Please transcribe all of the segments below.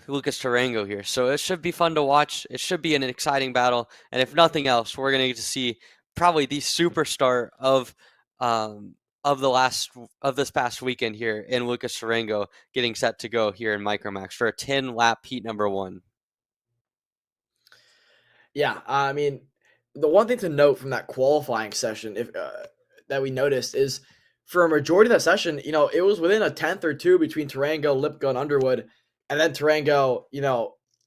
Lucas Tarango here. So it should be fun to watch. It should be an exciting battle. And if nothing else, we're going to get to see probably the superstar um, of this past weekend here in Lucas Tarango getting set to go here in Micromax for a 10 lap heat number 1. Yeah, I mean, the one thing to note from that qualifying session, if that we noticed, is for a majority of that session, it was within a tenth or two between Tarango, Lipka, and Underwood, and then Tarango,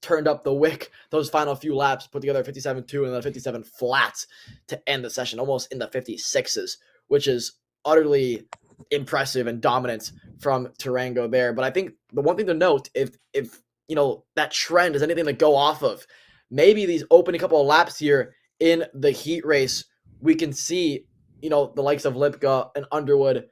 turned up the wick those final few laps, put together a 57.2 and then 57 flats to end the session, almost in the 56s, which is utterly impressive and dominant from Tarango there. But I think the one thing to note, if that trend is anything to go off of, maybe these opening couple of laps here in the heat race, we can see, the likes of Lipka and Underwood,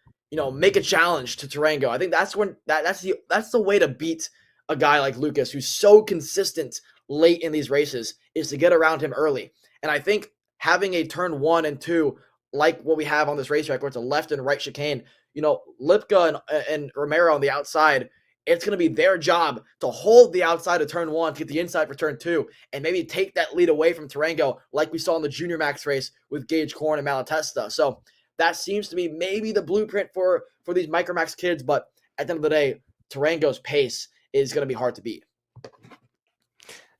make a challenge to Tarango. I think that's when that's the way to beat a guy like Lucas, who's so consistent late in these races, is to get around him early. And I think having a turn 1 and 2, like what we have on this racetrack, where it's a left and right chicane, Lipka and Romero on the outside, it's going to be their job to hold the outside of turn 1 to get the inside for turn 2 and maybe take that lead away from Tarango, like we saw in the Junior Max race with Gage Korn and Malatesta. So that seems to be maybe the blueprint for these Micromax kids, but at the end of the day, Tarango's pace is going to be hard to beat.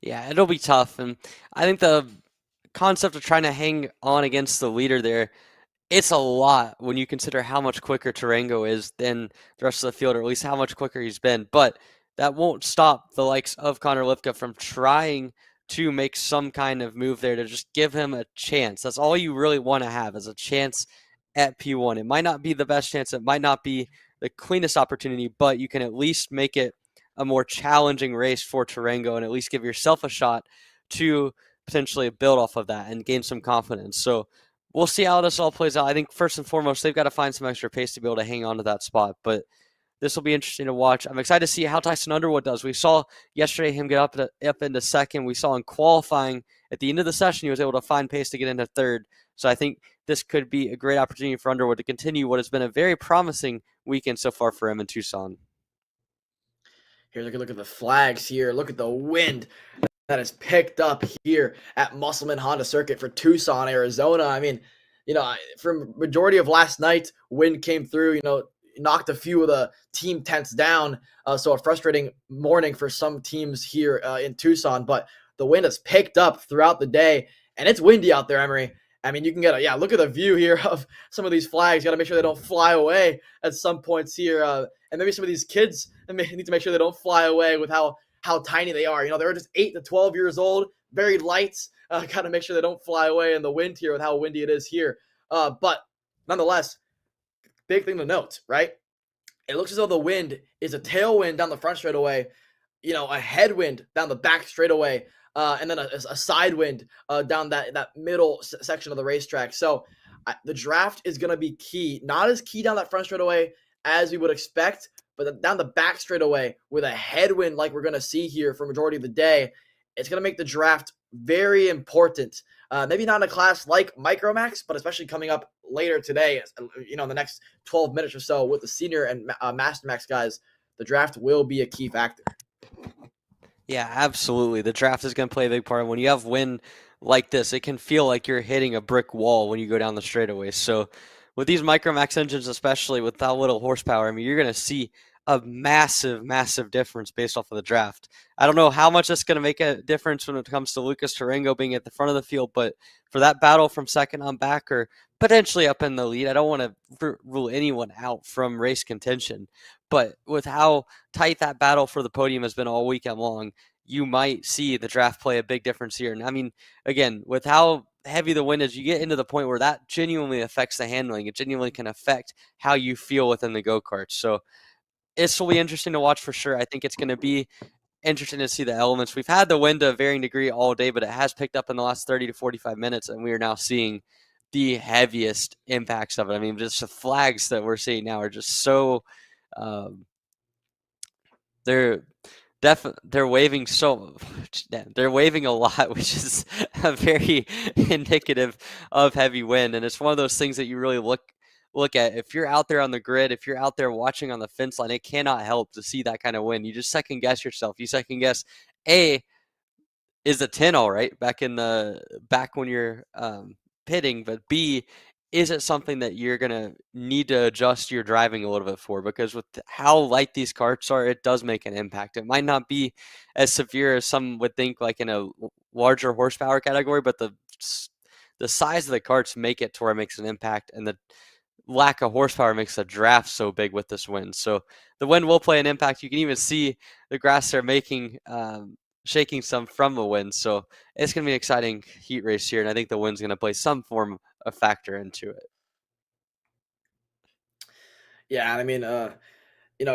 Yeah, it'll be tough. And I think the concept of trying to hang on against the leader there, it's a lot when you consider how much quicker Tarango is than the rest of the field, or at least how much quicker he's been. But that won't stop the likes of Connor Lipka from trying to make some kind of move there to just give him a chance. That's all you really want to have, is a chance at P1. It might not be the best chance. It might not be the cleanest opportunity, but you can at least make it a more challenging race for Tarango and at least give yourself a shot to potentially build off of that and gain some confidence. So we'll see how this all plays out. I think first and foremost, they've got to find some extra pace to be able to hang on to that spot. But this will be interesting to watch. I'm excited to see how Tyson Underwood does. We saw yesterday him get up into second. We saw in qualifying at the end of the session, he was able to find pace to get into third. So I think this could be a great opportunity for Underwood to continue what has been a very promising weekend so far for him in Tucson. Here's a good look at the flags here. Look at the wind that is picked up here at Musselman Honda Circuit for Tucson, Arizona. I mean, for majority of last night, wind came through, knocked a few of the team tents down. So a frustrating morning for some teams here in Tucson, but the wind has picked up throughout the day, and it's windy out there, Emery. I mean, you can get look at the view here of some of these flags. You got to make sure they don't fly away at some points here. And maybe some of these kids need to make sure they don't fly away with how tiny they are. They're just 8 to 12 years old, very light. Got to make sure they don't fly away in the wind here with how windy it is here. But nonetheless, big thing to note, right? It looks as though the wind is a tailwind down the front straightaway, a headwind down the back straightaway, and then a side wind down that middle section of the racetrack. So the draft is going to be key. Not as key down that front straightaway as we would expect, but down the back straightaway with a headwind like we're going to see here for majority of the day, it's going to make the draft very important. Maybe not in a class like Micromax, but especially coming up later today, in the next 12 minutes or so with the senior and Mastermax guys, the draft will be a key factor. Yeah, absolutely. The draft is going to play a big part. When you have wind like this, it can feel like you're hitting a brick wall when you go down the straightaway. So with these Micromax engines, especially with that little horsepower, I mean, you're going to see a massive, massive difference based off of the draft. I don't know how much that's going to make a difference when it comes to Lucas Tarango being at the front of the field, but for that battle from second on back or potentially up in the lead, I don't want to rule anyone out from race contention. But with how tight that battle for the podium has been all weekend long, you might see the draft play a big difference here. And I mean, again, with how heavy the wind is, you get into the point where that genuinely affects the handling. It genuinely can affect how you feel within the go-kart. So this will be interesting to watch for sure. I think it's going to be interesting to see the elements. We've had the wind to a varying degree all day, but it has picked up in the last 30 to 45 minutes, and we are now seeing the heaviest impacts of it. I mean, just the flags that we're seeing now are just so they're waving they're waving a lot, which is a very indicative of heavy wind. And it's one of those things that you really look look at, if you're out there on the grid, if you're out there watching on the fence line, it cannot help to see that kind of win. You just second guess yourself. You second guess, A, is the 10 all right back when you're pitting, but B, is it something that you're gonna need to adjust your driving a little bit for? Because with how light these carts are, it does make an impact. It might not be as severe as some would think, like in a larger horsepower category, but the size of the carts make it to where it makes an impact, and the lack of horsepower makes the draft so big with this wind. So the wind will play an impact. You can even see the grass there shaking some from the wind. So it's going to be an exciting heat race here, and I think the wind's going to play some form of factor into it. Yeah, I mean, a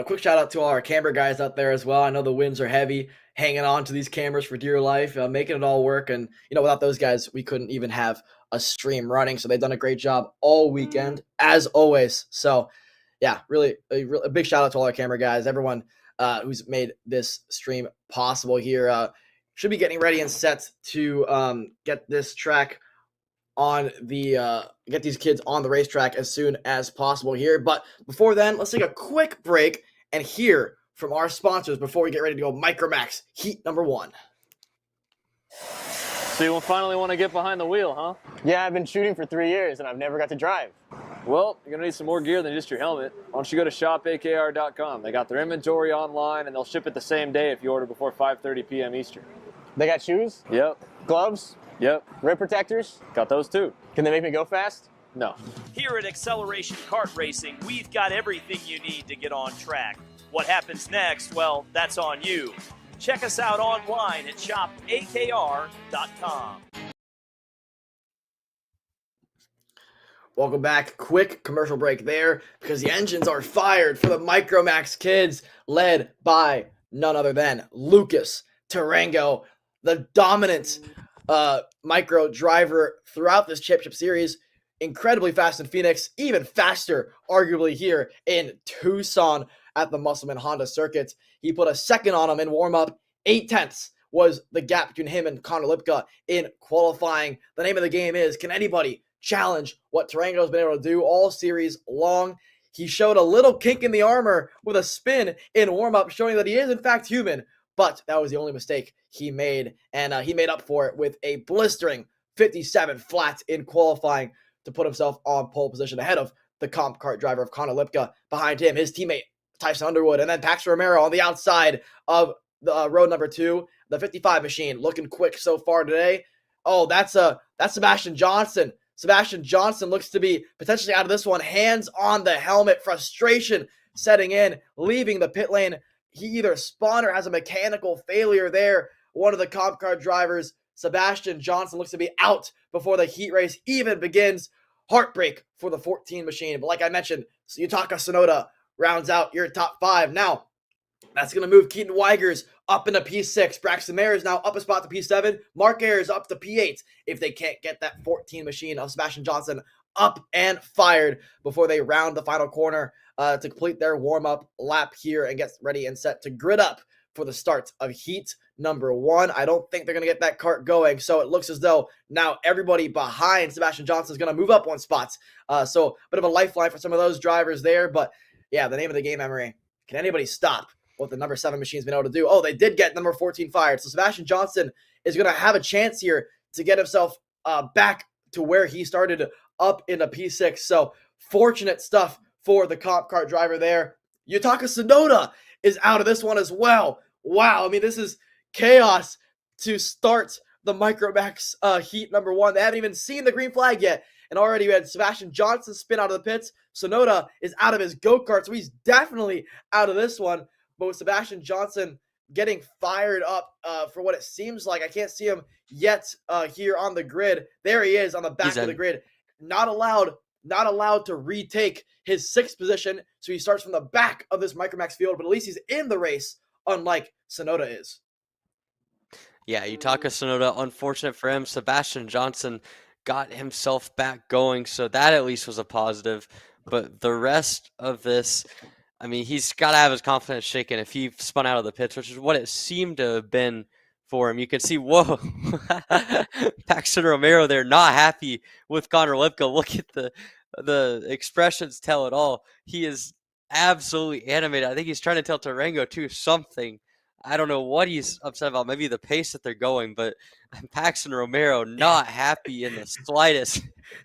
quick shout out to all our camera guys out there as well. I know the winds are heavy, hanging on to these cameras for dear life, making it all work. And, without those guys, we couldn't even have a stream running. So they've done a great job all weekend, as always. So, yeah, really a big shout out to all our camera guys, everyone who's made this stream possible here. Should be getting ready and set to get this track on the get these kids on the racetrack as soon as possible here. But before then, let's take a quick break and hear from our sponsors before we get ready to go Micromax Heat number 1. So you finally want to get behind the wheel, huh? Yeah, I've been shooting for 3 years and I've never got to drive. Well, you're going to need some more gear than just your helmet. Why don't you go to shopakr.com. They got their inventory online and they'll ship it the same day if you order before 5:30 p.m. Eastern. They got shoes? Yep. Gloves? Yep. Rip protectors? Got those too. Can they make me go fast? No. Here at Acceleration Kart Racing, we've got everything you need to get on track. What happens next? Well, that's on you. Check us out online at shopakr.com. Welcome back. Quick commercial break there because the engines are fired for the Micromax kids, led by none other than Lucas Tarango, the dominant micro driver throughout this championship series. Incredibly fast in Phoenix, even faster, arguably, here in Tucson at the Musselman Honda circuit. He put a second on him in warm-up. 0.8 was the gap between him and Connor Lipka in qualifying. The name of the game is, can anybody challenge what Tarango's been able to do all series long? He showed a little kink in the armor with a spin in warm-up, showing that he is in fact human, but that was the only mistake he made, and he made up for it with a blistering 57 flat in qualifying to put himself on pole position ahead of the comp kart driver of Connor Lipka. Behind him, his teammate Tyson Underwood, and then Pax Romero on the outside of the road number 2, the 55 machine, looking quick so far today. Oh, that's Sebastian Johnson. Sebastian Johnson looks to be potentially out of this one. Hands on the helmet, frustration setting in, leaving the pit lane. He either spun or has a mechanical failure there. One of the comp car drivers, Sebastian Johnson, looks to be out before the heat race even begins. Heartbreak for the 14 machine. But like I mentioned, Yutaka Tsunoda rounds out your top 5. Now, that's going to move Keaton Weigers up into P6. Braxton Mayer is now up a spot to P7. Mark Ayers up to P8 if they can't get that 14 machine of Sebastian Johnson up and fired before they round the final corner to complete their warm-up lap here and get ready and set to grid up for the start of heat number 1. I don't think they're going to get that kart going, so it looks as though now everybody behind Sebastian Johnson is going to move up 1 spot. So a bit of a lifeline for some of those drivers there, but yeah, the name of the game, Emery, can anybody stop what the number 7 machine's been able to do? Oh, they did get number 14 fired, so Sebastian Johnson is going to have a chance here to get himself back to where he started, up into P6. So fortunate stuff for the comp kart driver there. Yutaka Tsunoda is out of this one as well. Wow, I mean, this is chaos to start the Micromax heat number 1. They haven't even seen the green flag yet, and already we had Sebastian Johnson spin out of the pits. Tsunoda is out of his go-kart, so he's definitely out of this one. But with Sebastian Johnson getting fired up for what it seems like, I can't see him yet here on the grid. There he is on the back of the grid. Not allowed to retake his 6th position, so he starts from the back of this Micromax field, but at least he's in the race, unlike Tsunoda is. Yeah, Yutaka Tsunoda, unfortunate for him. Sebastian Johnson got himself back going, so that at least was a positive. But the rest of this, I mean, he's got to have his confidence shaken if he spun out of the pits, which is what it seemed to have been for him. You can see, whoa, Paxton Romero there, not happy with Connor Lipka. Look at the expressions tell it all. He is absolutely animated. I think he's trying to tell Tarango too something. I don't know what he's upset about. Maybe the pace that they're going, but Paxton Romero not happy in the slightest.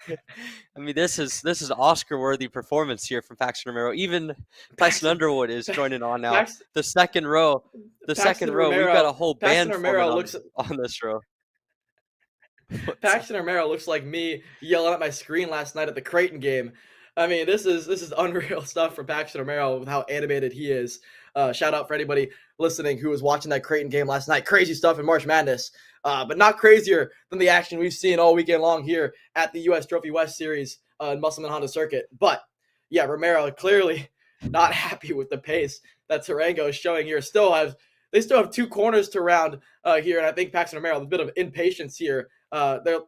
I mean, this is Oscar-worthy performance here from Paxton Romero. Even Tyson Paxton, Underwood is joining on now. Paxton, The second row, Paxton we've got a Romero, whole Paxton band forming Romero looks on this row. What's Paxton Romero looks like me yelling at my screen last night at the Creighton game. I mean, this is unreal stuff from Paxton Romero with how animated he is. Shout out for anybody listening who was watching that Creighton game last night. Crazy stuff in March Madness, but not crazier than the action we've seen all weekend long here at the U.S. Trophy West Series in Musselman Honda Circuit. But yeah, Romero clearly not happy with the pace that Tarango is showing here. They still have 2 corners to round here, and I think Paxton Romero has a bit of impatience here.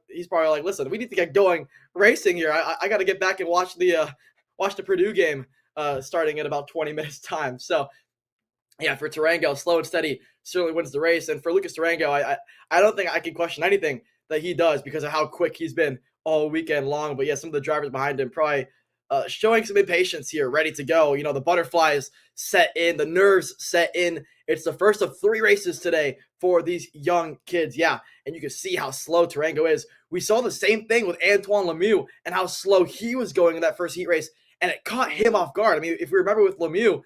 He's probably like, listen, we need to get going racing here. I got to get back and watch the Purdue game starting in about 20 minutes time. So yeah, for Tarango, slow and steady certainly wins the race. And for Lucas Tarango, I don't think I can question anything that he does because of how quick he's been all weekend long. But yeah, some of the drivers behind him probably showing some impatience here, ready to go. You know, the butterflies set in, the nerves set in. It's the first of 3 races today for these young kids. Yeah, and you can see how slow Tarango is. We saw the same thing with Antoine Lemieux and how slow he was going in that first heat race, and it caught him off guard. I mean, if we remember with Lemieux,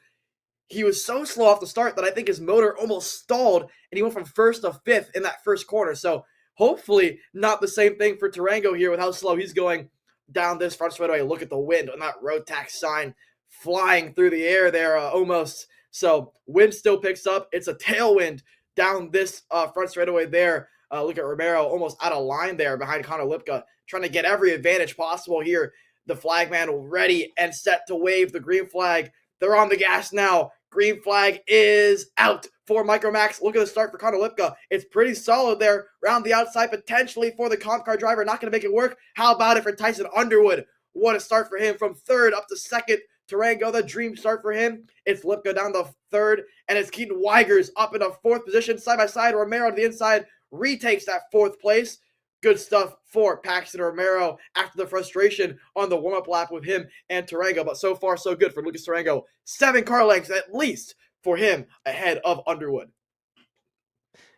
he was so slow off the start that I think his motor almost stalled, and he went from 1st to 5th in that first corner. So hopefully not the same thing for Tarango here with how slow he's going down this front straightaway. Look at the wind on that Rotax sign flying through the air there almost. So wind still picks up. It's a tailwind down this front straightaway there. Look at Romero almost out of line there behind Connor Lipka, trying to get every advantage possible here. The flagman ready and set to wave the green flag. They're on the gas now. Green flag is out for Micromax. Look at the start for Connor Lipka. It's pretty solid there. Round the outside potentially for the comp car driver. Not going to make it work. How about it for Tyson Underwood? What a start for him from 3rd up to 2nd. Tarango, the dream start for him. It's Lipka down the 3rd, and it's Keaton Weigers up in the 4th position. Side by side, Romero to the inside retakes that 4th place. Good stuff for Paxton Romero after the frustration on the warm-up lap with him and Tarango. But so far, so good for Lucas Tarango. 7 car lengths at least for him ahead of Underwood.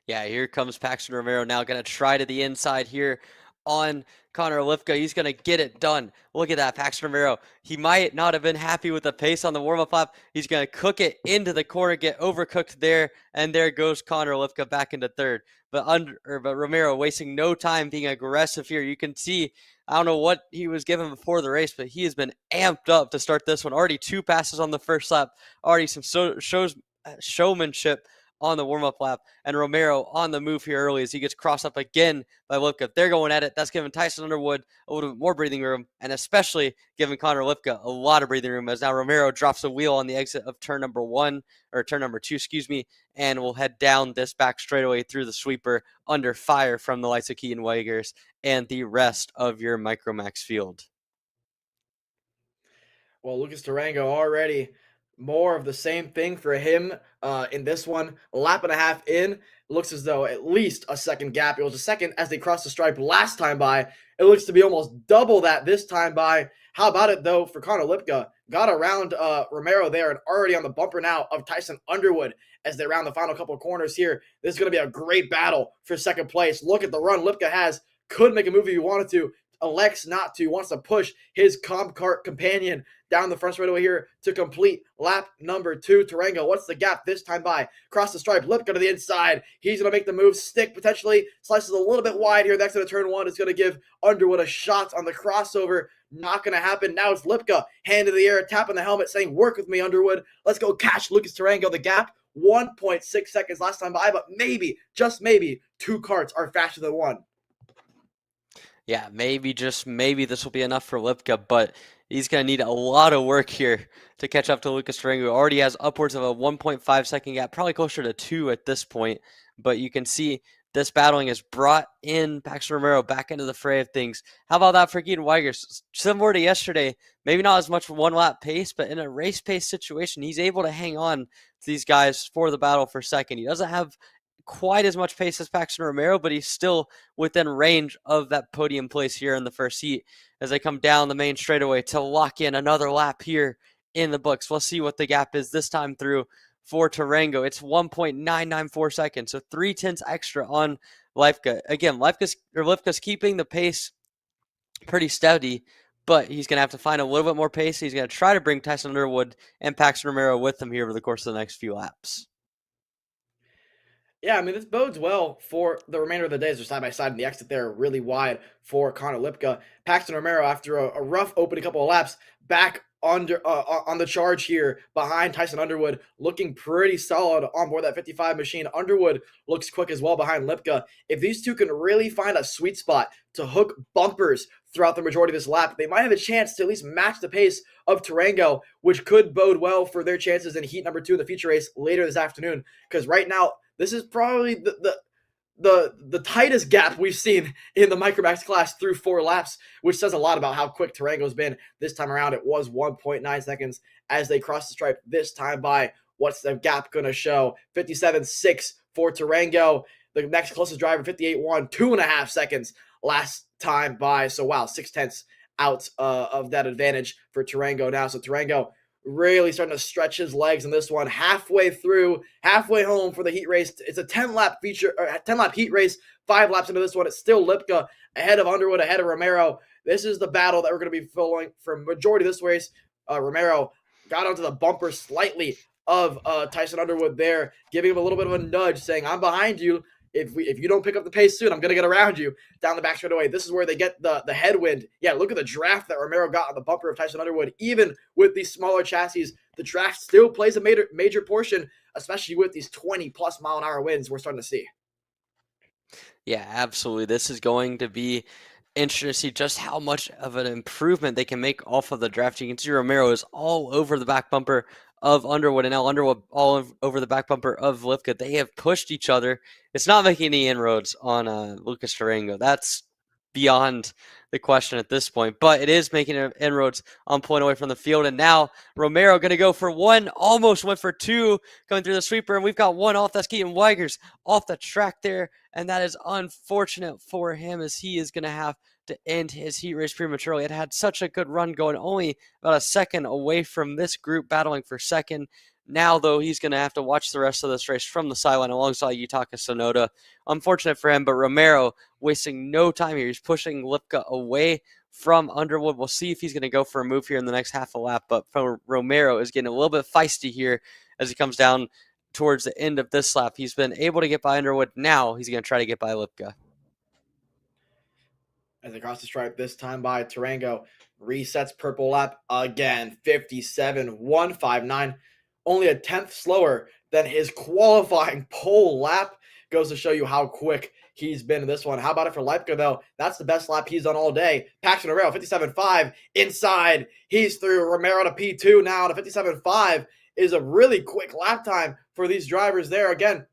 Yeah, here comes Paxton Romero now. Going to try to the inside here on Connor Lipka. He's going to get it done. Look at that, Paxton Romero. He might not have been happy with the pace on the warm-up lap. He's going to cook it into the corner, get overcooked there, and there goes Connor Lipka back into 3rd. But Romero wasting no time being aggressive here. You can see, I don't know what he was given before the race, but he has been amped up to start this one. Already 2 passes on the first lap. Already some showmanship on the warm-up lap, and Romero on the move here early as he gets crossed up again by Lipka. They're going at it. That's giving Tyson Underwood a little bit more breathing room, and especially giving Connor Lipka a lot of breathing room as now Romero drops the wheel on the exit of turn number 2, excuse me, and will head down this back straightaway through the sweeper under fire from the likes of Keaton Weigers and the rest of your Micromax field. Well, Lucas Tarango already more of the same thing for him in this one. A lap and a half in. Looks as though at least a 2nd gap. It was a 2nd as they crossed the stripe last time by. It looks to be almost double that this time by. How about it, though, for Connor Lipka? Got around Romero there and already on the bumper now of Tyson Underwood as they round the final couple of corners here. This is going to be a great battle for 2nd place. Look at the run Lipka has. Could make a move if he wanted to. Elects not to, wants to push his comp cart companion down the front straightaway here to complete lap number 2. Tarango, what's the gap this time by? Cross the stripe, Lipka to the inside. He's going to make the move, stick potentially, slices a little bit wide here. Next to the turn 1 is going to give Underwood a shot on the crossover. Not going to happen. Now it's Lipka, hand in the air, tapping the helmet, saying, work with me, Underwood. Let's go catch Lucas Tarango. The gap, 1.6 seconds last time by, but maybe, just maybe, 2 carts are faster than 1. Yeah, maybe, just maybe this will be enough for Lipka, but he's going to need a lot of work here to catch up to Lucas Tarango, who already has upwards of a 1.5 second gap, probably closer to 2 at this point. But you can see this battling has brought in Paxton Romero back into the fray of things. How about that for Keaton Weigers? Similar to yesterday, maybe not as much one-lap pace, but in a race pace situation, he's able to hang on to these guys for the battle for 2nd. He doesn't have quite as much pace as Paxton Romero, but he's still within range of that podium place here in the first heat as they come down the main straightaway to lock in another lap here in the books. We'll see what the gap is this time through for Tarango. It's 1.994 seconds, so 0.3 extra on Lifka. Again, Lifka's keeping the pace pretty steady, but he's going to have to find a little bit more pace. He's going to try to bring Tyson Underwood and Paxton Romero with him here over the course of the next few laps. Yeah, I mean, this bodes well for the remainder of the days. They're side by side, and the exit there really wide for Connor Lipka. Paxton Romero, after a rough opening couple of laps, back under on the charge here behind Tyson Underwood, looking pretty solid on board that 55 machine. Underwood looks quick as well behind Lipka. If these two can really find a sweet spot to hook bumpers throughout the majority of this lap, they might have a chance to at least match the pace of Tarango, which could bode well for their chances in heat number 2 in the feature race later this afternoon. Because right now, this is probably the tightest gap we've seen in the Micromax class through 4 laps, which says a lot about how quick Tarango's been. This time around, it was 1.9 seconds as they crossed the stripe this time by. What's the gap going to show? 57.6 for Tarango. The next closest driver, 58.1, 2.5 seconds last time by. So, wow, 0.6 out of that advantage for Tarango now. So, Tarango really starting to stretch his legs in this one. Halfway home for the heat race. It's a 10-lap heat race. 5 laps into this one. It's still Lipka ahead of Underwood, ahead of Romero. This is the battle that we're going to be following for majority of this race. Romero got onto the bumper slightly of Tyson Underwood there, giving him a little bit of a nudge, saying, I'm behind you. If you don't pick up the pace soon, I'm going to get around you down the back straightaway. This is where they get the headwind. Yeah, look at the draft that Romero got on the bumper of Tyson Underwood. Even with these smaller chassis, the draft still plays a major portion, especially with these 20-plus mile-an-hour winds we're starting to see. Yeah, absolutely. This is going to be interesting to see just how much of an improvement they can make off of the draft. You can see Romero is all over the back bumper of Underwood, and now Underwood all over the back bumper of Lipka. They have pushed each other. It's not making any inroads on Lucas Tarango. That's beyond the question at this point, but it is making inroads on point away from the field. And now Romero going to go for 1, almost went for 2 going through the sweeper, and we've got 1 off. That's Keaton Weigers off the track there, and that is unfortunate for him as he is going to have to end his heat race prematurely. It had such a good run going, only about a second away from this group battling for second. Now, though, he's going to have to watch the rest of this race from the sideline alongside Yutaka Sonoda. Unfortunate for him, but Romero wasting no time here. He's pushing Lipka away from Underwood. We'll see if he's going to go for a move here in the next half a lap, but Romero is getting a little bit feisty here as he comes down towards the end of this lap. He's been able to get by Underwood. Now he's going to try to get by Lipka. As they cross the stripe, this time by Tarango, resets purple lap again, 57.159, only a 10th slower than his qualifying pole lap. Goes to show you how quick he's been in this one. How about it for Lipka, though? That's the best lap he's done all day. Paxton Romero, 57.5 inside. He's through. Romero to P2 now to 57.5 is a really quick lap time for these drivers there. Again,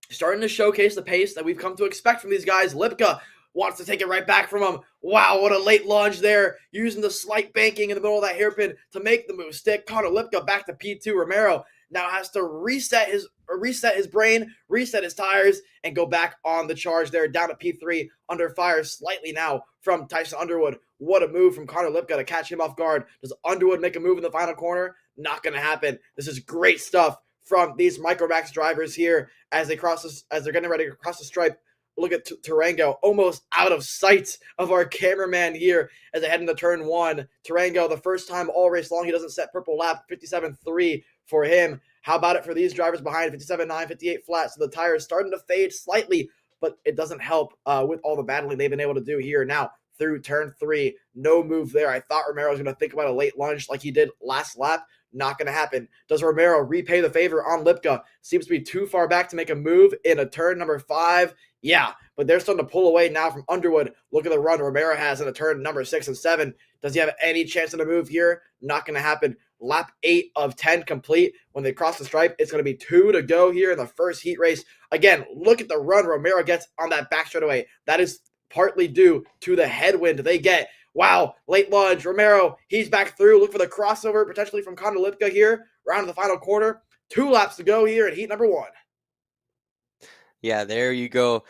starting to showcase the pace that we've come to expect from these guys. Lipka wants to take it right back from him. Wow, what a late lunge there, using the slight banking in the middle of that hairpin to make the move stick. Connor Lipka back to P2. Romero now has to reset his brain, reset his tires, and go back on the charge there, down to P3, under fire slightly now from Tyson Underwood. What a move from Connor Lipka to catch him off guard. Does Underwood make a move in the final corner? Not going to happen. This is great stuff from these Micromax drivers here as they're getting ready to cross the stripe. Look at Tarango almost out of sight of our cameraman here as they head into turn 1. Tarango, the first time all race long, he doesn't set purple lap. 57.3 for him. How about it for these drivers behind? 57.9, 58 flat. So the tires starting to fade slightly, but it doesn't help with all the battling they've been able to do here. Now, through turn 3, no move there. I thought Romero was going to think about a late lunge like he did last lap. Not going to happen. Does Romero repay the favor on Lipka? Seems to be too far back to make a move in a turn number 5. Yeah, but they're starting to pull away now from Underwood. Look at the run Romero has in a turn number 6 and 7. Does he have any chance of a move here? Not going to happen. Lap 8 of 10 complete. When they cross the stripe, it's going to be 2 to go here in the first heat race. Again, look at the run Romero gets on that back straightaway. That is partly due to the headwind they get. Wow, late lunge. Romero, he's back through. Look for the crossover potentially from Connor Lipka here. Around the final quarter. 2 laps to go here in heat number 1. Yeah, there you go.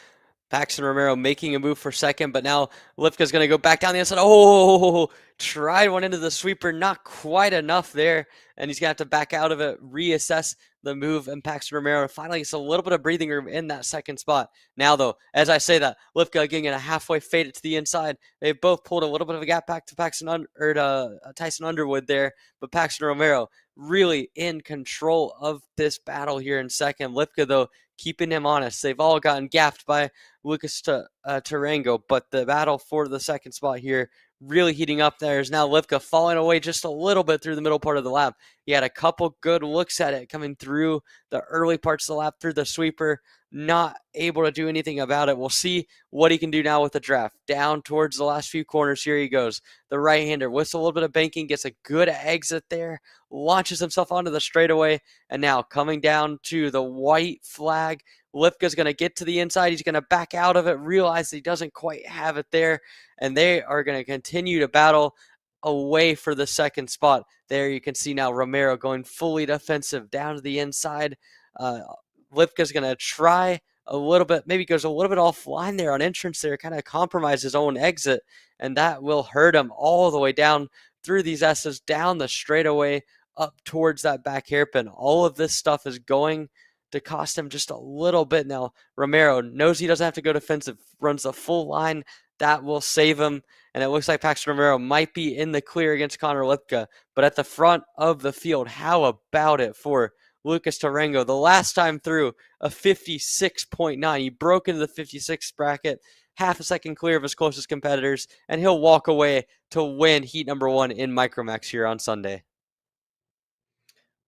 Paxton Romero making a move for second, but now Lipka's going to go back down the inside. Oh, tried one into the sweeper, not quite enough there, and he's going to have to back out of it, reassess the move, and Paxton Romero finally gets a little bit of breathing room in that second spot. Now, though, as I say that, Lipka getting a halfway fade it to the inside. They've both pulled a little bit of a gap back to Tyson Underwood there, but Paxton Romero really in control of this battle here in second. Lipka, though, keeping him honest. They've all gotten gapped by Lucas Tarango, but the battle for the second spot here really heating up. There's now Lipka falling away just a little bit through the middle part of the lap. He had a couple good looks at it coming through the early parts of the lap through the sweeper, not able to do anything about it. We'll see what he can do now with the draft. Down towards the last few corners, here he goes. The right-hander with a little bit of banking, gets a good exit there, launches himself onto the straightaway, and now coming down to the white flag. Lipka's going to get to the inside. He's going to back out of it, realize he doesn't quite have it there, and they are going to continue to battle away for the second spot. There you can see now Romero going fully defensive down to the inside. Lipka's going to try a little bit, maybe goes a little bit offline there on entrance there, kind of compromise his own exit, and that will hurt him all the way down through these S's, down the straightaway, up towards that back hairpin. All of this stuff is going to cost him just a little bit now. Romero knows he doesn't have to go defensive, runs the full line. That will save him, and it looks like Paxton Romero might be in the clear against Connor Lipka, but at the front of the field, how about it for Lucas Tarango? The last time through, a 56.9. He broke into the 56 bracket, half a second clear of his closest competitors, and he'll walk away to win heat number 1 in Micromax here on Sunday.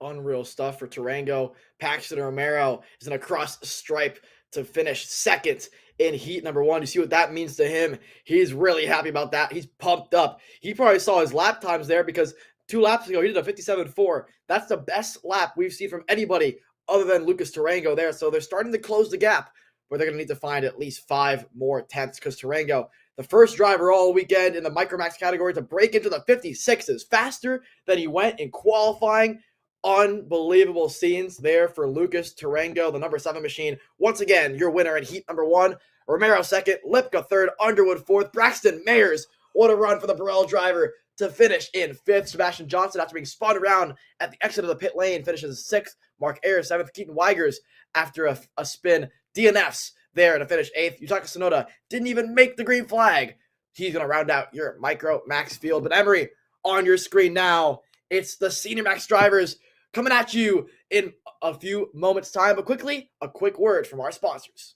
Unreal stuff for Tarango. Paxton Romero is in a cross stripe to finish second in heat number 1. You see what that means to him. He's really happy about that. He's pumped up. He probably saw his lap times there because 2 laps ago, he did a 57.4. That's the best lap we've seen from anybody other than Lucas Tarango there. So they're starting to close the gap, but they're going to need to find at least 5 more tenths because Tarango, the first driver all weekend in the Micromax category to break into the 56s, faster than he went in qualifying. Unbelievable scenes there for Lucas Tarango, the number 7 machine. Once again, your winner in heat number 1. Romero second, Lipka third, Underwood fourth, Braxton Mayers. What a run for the Burrell driver to finish in 5th. Sebastian Johnson, after being spun around at the exit of the pit lane, finishes 6th. Mark Ayers 7th. Keaton Weigers, after a spin, DNFs there to finish 8th. Yutaka Tsunoda didn't even make the green flag. He's going to round out your Micro Max field. But Emery, on your screen now, it's the Senior Max drivers coming at you in a few moments' time. But quickly, a quick word from our sponsors.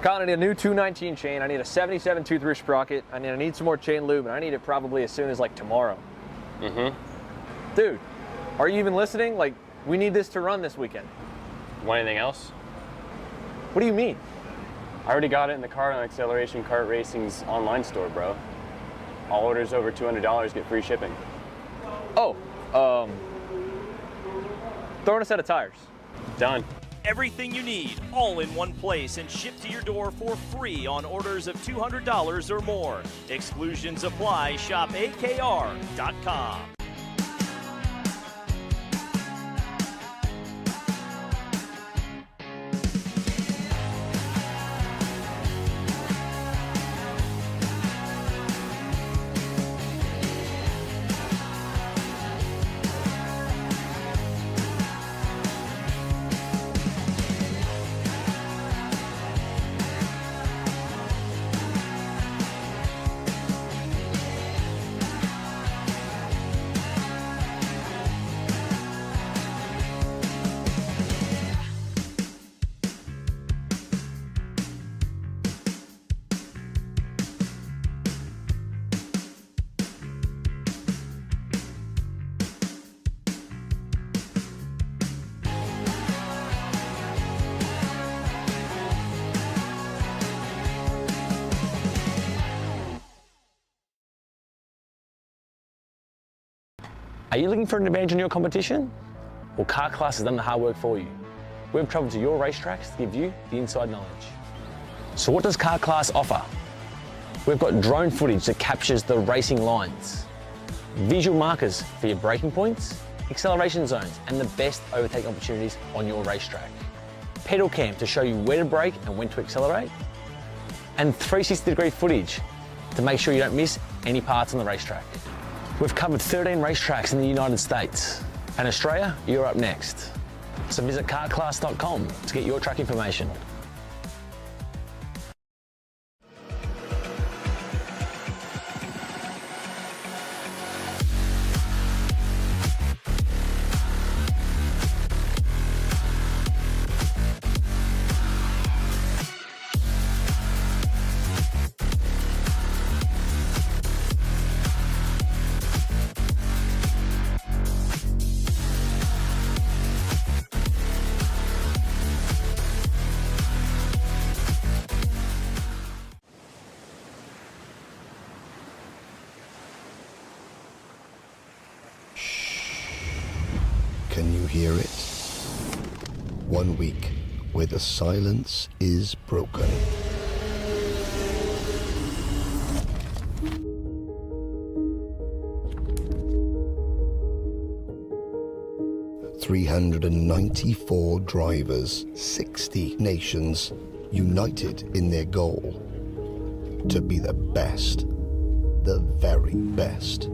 Colin, I need a new 219 chain. I need a 77 toothbrush sprocket. I need some more chain lube, and I need it probably as soon as like tomorrow. Dude, are you even listening? Like, we need this to run this weekend. Want anything else? What do you mean? I already got it in the Kart on Acceleration Kart Racing's online store, bro. All orders over $200 get free shipping. Oh, throw in a set of tires. Done. Everything you need, all in one place and shipped to your door for free on orders of $200 or more. Exclusions apply. Shop AKR.com. Are you looking for an advantage in your competition? Well, Kart Class has done the hard work for you. We've traveled to your racetracks to give you the inside knowledge. So what does Kart Class offer? We've got drone footage that captures the racing lines, visual markers for your braking points, acceleration zones, and the best overtake opportunities on your racetrack. pedal cam to show you where to brake and when to accelerate, and 360-degree footage to make sure you don't miss any parts on the racetrack. We've covered 13 racetracks in the United States, and Australia, you're up next. So visit kartclass.com to get your track information. Can you hear it? 1 week where the silence is broken. "394 drivers, 60 nations, united in their goal to be the best, the very best."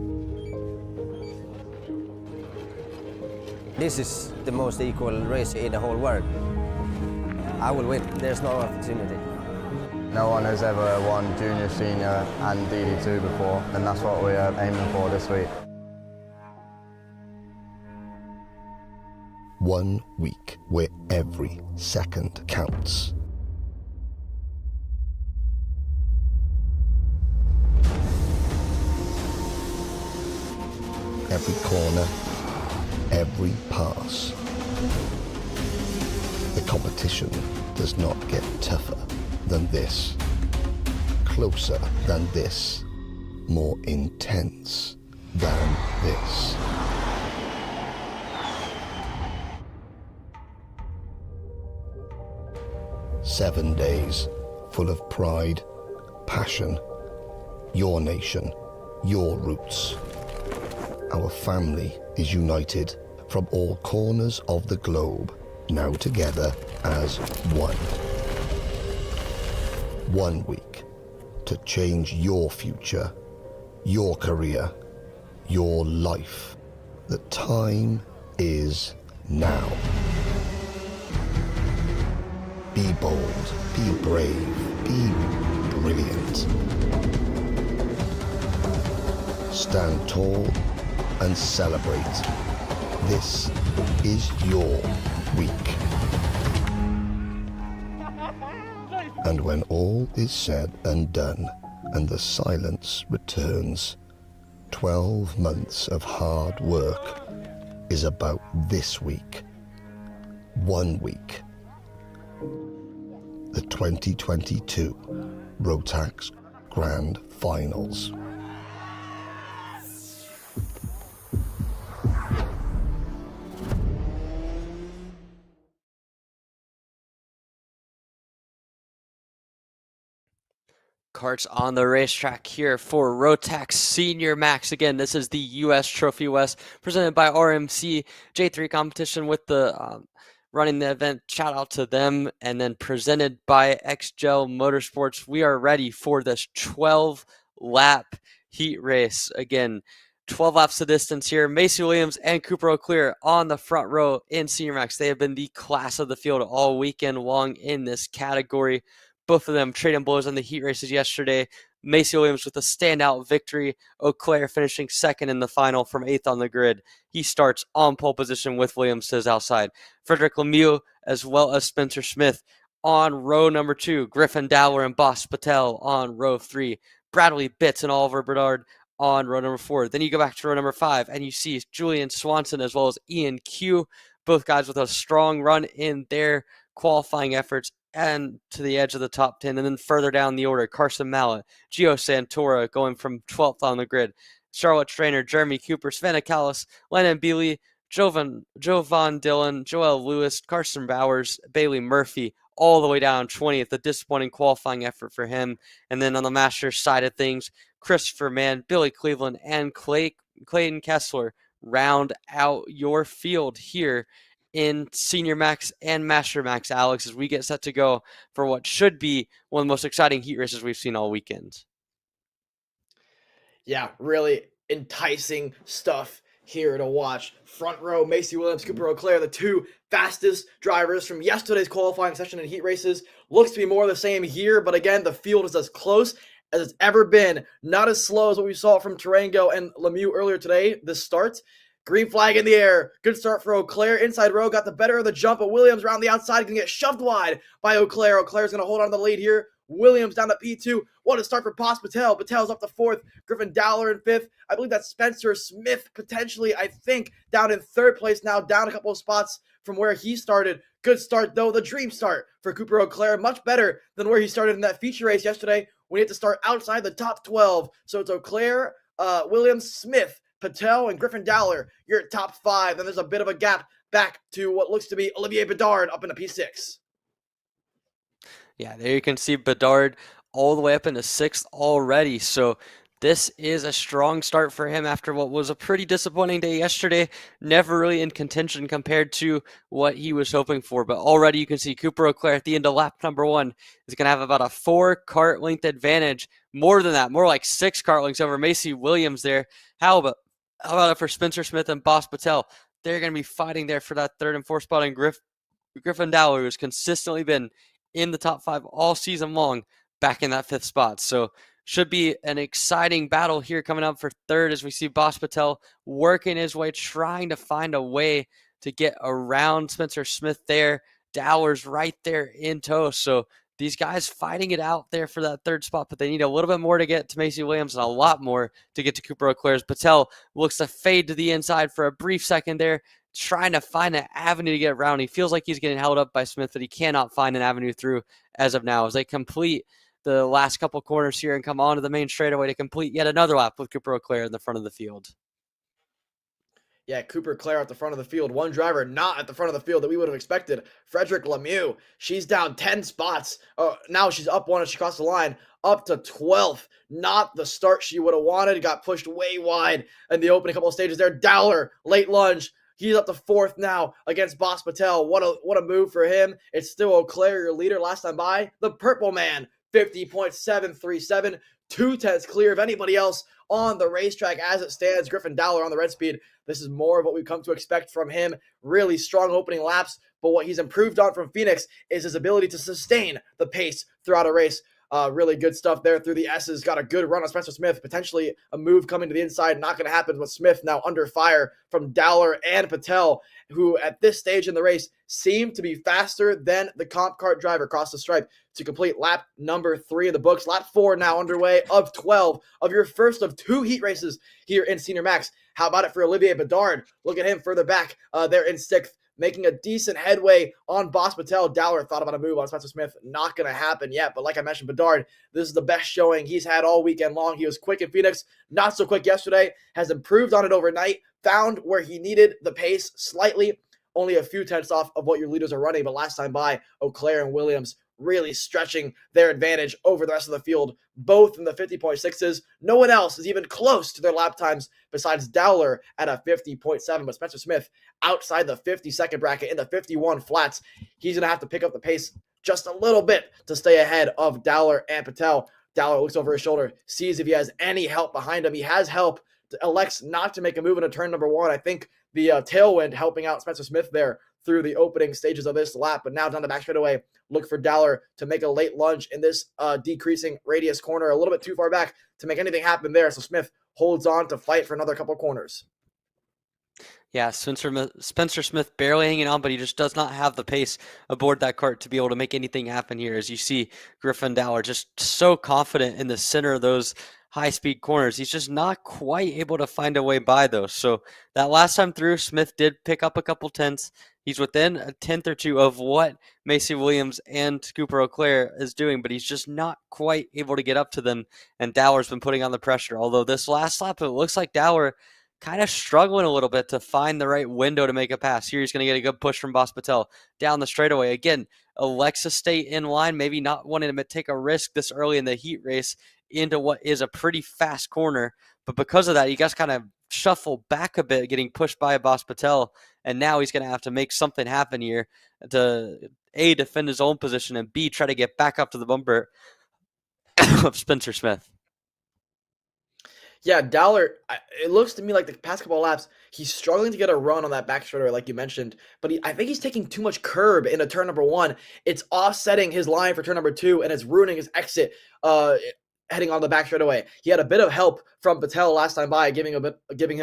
This is the most equal race in the whole world. I will win. There's no opportunity. No one has ever won junior, senior and DD2 before, and that's what we're aiming for this week. 1 week where every second counts. Every corner, every pass. The competition does not get tougher than this, closer than this, more intense than this. Seven days full of pride, passion, your nation, your roots. Our family is united from all corners of the globe, now together as one. 1 week to change your future, your career, your life. The time is now. Be bold, be brave, be brilliant. Stand tall and celebrate. This is your week. And when all is said and done, and the silence returns, 12 months of hard work is about this week. 1 week. The 2022 Rotax Grand Finals. Karts on the racetrack here for Rotax Senior Max. Again, this is the U.S. Trophy West presented by RMC J3 competition with the running the event. Shout out to them. And then presented by XGel Motorsports. We are ready for this 12-lap heat race. Again, 12 laps of distance here. Macy Williams and Cooper O'Clear on the front row in Senior Max. They have been the class of the field all weekend long in this category. Both of them trading blows on the heat races yesterday. Macy Williams with a standout victory. O'Clair finishing second in the final from 8th on the grid. He starts on pole position with Williams to his outside. Frederick Lemieux as well as Spencer Smith on row number 2. Griffin Dowler and Boss Patel on row 3. Bradley Bitts and Oliver Bedard on row number 4. Then you go back to row number 5 and you see Julian Swanson as well as Ian Q. Both guys with a strong run in their qualifying efforts and to the edge of the top 10. And then further down the order, Carson Mallett, Gio Santora going from 12th on the grid. Charlotte Trainer, Jeremy Cooper, Sven Akalis, Lennon Bealey, Jovan Dillon, Joel Lewis, Carson Bowers, Bailey Murphy, all the way down 20th. A disappointing qualifying effort for him. And then on the Masters side of things, Christopher Mann, Billy Cleveland, and Clayton Kessler round out your field here in Senior Max and Master Max, Alex, as we get set to go for what should be one of the most exciting heat races we've seen all weekend. Yeah, really enticing stuff here to watch. Front row, Macy Williams, Cooper Auclair, the two fastest drivers from yesterday's qualifying session in heat races. Looks to be more of the same here, but again, the field is as close as it's ever been. Not as slow as what we saw from Tarango and Lemieux earlier today, this start. Green flag in the air. Good start for Auclair. Inside row got the better of the jump, but Williams around the outside can get shoved wide by Auclair. Auclair's going to hold on to the lead here. Williams down to P2. What a start for Boss Patel. Patel's up to fourth. Griffin Dowler in fifth. I believe that's Spencer Smith potentially, I think, down in third place now, down a couple of spots from where he started. Good start, though. The dream start for Cooper Auclair. Much better than where he started in that feature race yesterday when he had to start outside the top 12. So it's Auclair, Williams, Smith, Patel, and Griffin Dowler. You're at top 5. Then there's a bit of a gap back to what looks to be Olivier Bedard up into P6. Yeah, there you can see Bedard all the way up into 6th already. So this is a strong start for him after what was a pretty disappointing day yesterday. Never really in contention compared to what he was hoping for. But already you can see Cooper Auclair at the end of lap number 1 is going to have about a 4 kart length advantage. More than that, more like 6 kart lengths over Macy Williams there. How about it for Spencer Smith and Boss Patel? They're going to be fighting there for that 3rd and 4th spot. And Griffin Dowler, who's consistently been in the top 5 all season long, back in that 5th spot. So should be an exciting battle here coming up for 3rd as we see Boss Patel working his way, trying to find a way to get around Spencer Smith there. Dowler's right there in tow. So these guys fighting it out there for that 3rd spot, but they need a little bit more to get to Macy Williams and a lot more to get to Cooper Auclair. Patel looks to fade to the inside for a brief second there, trying to find an avenue to get around. He feels like he's getting held up by Smith, but he cannot find an avenue through as of now as they complete the last couple corners here and come onto the main straightaway to complete yet another lap with Cooper Auclair in the front of the field. Yeah, Cooper Auclair at the front of the field. One driver not at the front of the field that we would have expected. Frederick Lemieux. She's down 10 spots. Now she's up 1 as she crossed the line. Up to 12th. Not the start she would have wanted. Got pushed way wide in the opening couple of stages there. Dowler, late lunge. He's up to 4th now against Boss Patel. What a move for him. It's still Auclair, your leader last time by. The Purple Man, 50.737. 2/10 clear of anybody else on the racetrack as it stands. Griffin Dowler on the red speed. This is more of what we've come to expect from him. Really strong opening laps, but what he's improved on from Phoenix is his ability to sustain the pace throughout a race. Really good stuff there through the S's. Got a good run on Spencer Smith. Potentially a move coming to the inside. Not going to happen with Smith now under fire from Dowler and Patel, who at this stage in the race seem to be faster than the comp kart driver across the stripe to complete lap number 3 of the books. Lap 4 now underway of 12 of your first of 2 heat races here in Senior Max. How about it for Olivier Bedard? Look at him further back there in 6th. Making a decent headway on Boss Patel. Dowler thought about a move on Spencer Smith. Not going to happen yet, but like I mentioned, Bedard, this is the best showing he's had all weekend long. He was quick in Phoenix, not so quick yesterday, has improved on it overnight, found where he needed the pace slightly, only a few tenths off of what your leaders are running, but last time by, Auclair and Williams really stretching their advantage over the rest of the field, both in the 50.6s. No one else is even close to their lap times besides Dowler at a 50.7, but Spencer Smith outside the 52nd bracket in the 51 flats. He's going to have to pick up the pace just a little bit to stay ahead of Dowler and Patel. Dowler looks over his shoulder, sees if he has any help behind him. He has help, elects not to make a move into turn number 1. I think the tailwind helping out Spencer Smith there through the opening stages of this lap, but now down the back straightaway, look for Dowler to make a late lunge in this decreasing radius corner, a little bit too far back to make anything happen there. So Smith holds on to fight for another couple corners. Yeah, Spencer Smith barely hanging on, but he just does not have the pace aboard that kart to be able to make anything happen here. As you see Griffin Dowler just so confident in the center of those high-speed corners. He's just not quite able to find a way by those. So that last time through, Smith did pick up a couple tenths. He's within a tenth or two of what Macy Williams and Cooper Auclair is doing, but he's just not quite able to get up to them, and Dowler's been putting on the pressure. Although this last lap, it looks like Dowler kind of struggling a little bit to find the right window to make a pass. Here he's going to get a good push from Boss Patel down the straightaway. Again, Alexa stay in line, maybe not wanting to take a risk this early in the heat race into what is a pretty fast corner. But because of that, you guys kind of shuffle back a bit, getting pushed by Boss Patel and now he's going to have to make something happen here to A, defend his own position, and B, try to get back up to the bumper of Spencer Smith. Yeah, Dowler, it looks to me like the past couple of laps, he's struggling to get a run on that back straightaway, like you mentioned. But I think he's taking too much curb into turn number 1. It's offsetting his line for turn number 2, and it's ruining his exit heading on the back straightaway. He had a bit of help from Patel last time by, giving him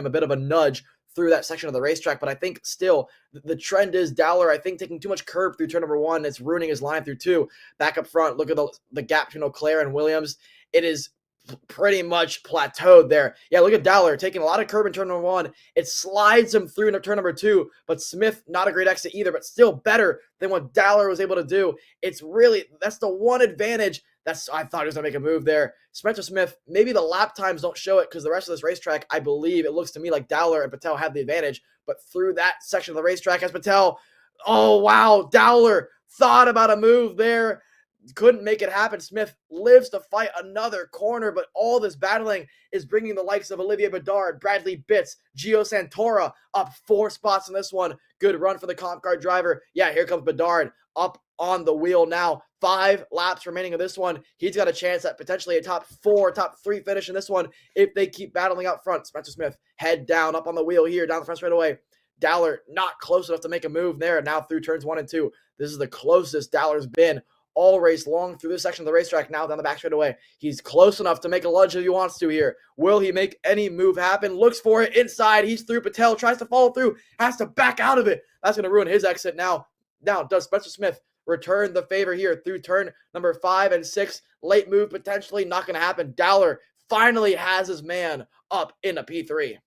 a bit of a nudge through that section of the racetrack. But I think still the trend is Dowler, I think, taking too much curb through turn number 1. It's ruining his line through 2. Back up front, look at the gap between Auclair and Williams. It is pretty much plateaued there. Yeah, look at Dowler taking a lot of curb in turn number 1. It slides him through into turn number 2, but Smith, not a great exit either, but still better than what Dowler was able to do. It's really, that's the one advantage. I thought he was going to make a move there. Spencer Smith, maybe the lap times don't show it because the rest of this racetrack, I believe, it looks to me like Dowler and Patel have the advantage, but through that section of the racetrack as Patel, oh wow, Dowler thought about a move there. Couldn't make it happen. Smith lives to fight another corner, but all this battling is bringing the likes of Olivier Bedard, Bradley Bitts, Gio Santora up 4 spots in this one. Good run for the comp car driver. Yeah, here comes Bedard up on the wheel now. 5 laps remaining of this one. He's got a chance at potentially a top 4, top 3 finish in this one if they keep battling out front. Spencer Smith head down up on the wheel here, down the front straightaway. Dowler not close enough to make a move there. Now through turns 1 and 2. This is the closest Dowler's been all race long through this section of the racetrack. Now down the back straightaway. He's close enough to make a lunge if he wants to here. Will he make any move happen? Looks for it inside. He's through. Patel tries to follow through. Has to back out of it. That's going to ruin his exit now. Now, does Spencer Smith return the favor here through turn number 5 and 6? Late move potentially not going to happen. Dowler finally has his man up in a P3.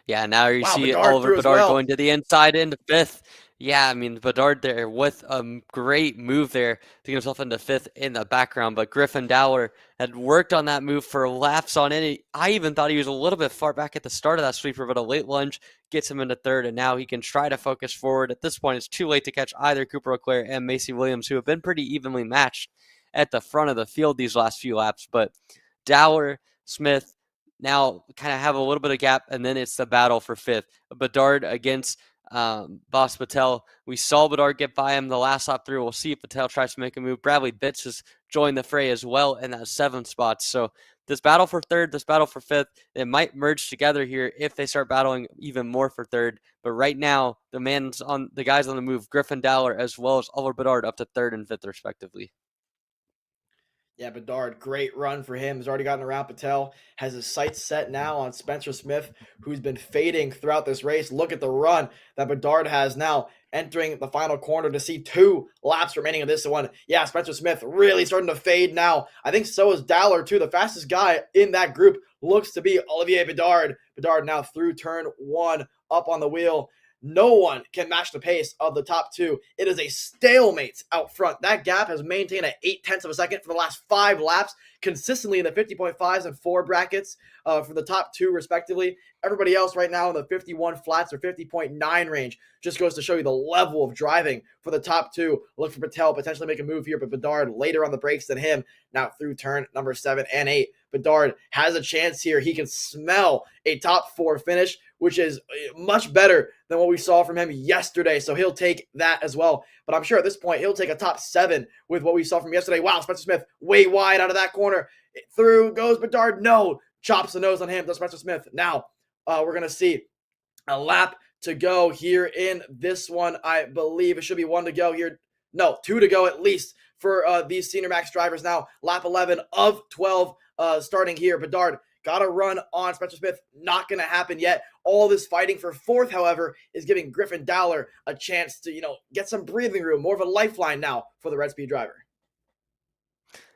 Yeah, now you see Bedard Oliver through as Bedard well. going to the inside into 5th. Yeah, I mean, Bedard there with a great move there to get himself into 5th in the background. But Griffin Dowler had worked on that move for laps on it. I even thought he was a little bit far back at the start of that sweeper, but a late lunge gets him into 3rd, and now he can try to focus forward. At this point, it's too late to catch either Cooper Auclair and Macy Williams, who have been pretty evenly matched at the front of the field these last few laps. But Dowler, Smith, now kind of have a little bit of gap, and then it's the battle for 5th. Bedard against Boss Patel. We saw Bedard get by him the last lap through. We'll see if Patel tries to make a move. Bradley Bitts has joined the fray as well in that 7th spot. So this battle for 3rd, this battle for 5th, it might merge together here if they start battling even more for 3rd. But right now, the guys on the move, Griffin Dowler as well as Oliver Bedard up to 3rd and 5th respectively. Yeah, Bedard, great run for him. He's already gotten around Patel. Has his sights set now on Spencer Smith, who's been fading throughout this race. Look at the run that Bedard has now entering the final corner to see 2 laps remaining of this one. Yeah, Spencer Smith really starting to fade now. I think so is Dowler, too. The fastest guy in that group looks to be Olivier Bedard. Bedard now through turn 1, up on the wheel. No one can match the pace of the top 2. It is a stalemate out front. That gap has maintained at 0.8 of a second for the last 5 laps, consistently in the 50.5s and 4 brackets for the top 2, respectively. Everybody else right now in the 51 flats or 50.9 range. Just goes to show you the level of driving for the top 2. Look for Patel, potentially make a move here, but Bedard later on the brakes than him. Now through turn number 7 and 8. Bedard has a chance here. He can smell a top 4 finish, which is much better than what we saw from him yesterday. So he'll take that as well. But I'm sure at this point, he'll take a top 7 with what we saw from yesterday. Wow, Spencer Smith way wide out of that corner. Through goes Bedard. No, chops the nose on him. Does Spencer Smith. Now we're going to see a lap to go here in this one. I believe it should be 1 to go here. No, 2 to go at least for these Senior Max drivers now. Lap 11 of 12 starting here. Bedard got a run on Spencer Smith. Not going to happen yet. All this fighting for 4th, however, is giving Griffin Dowler a chance to, get some breathing room, more of a lifeline now for the Red Speed driver.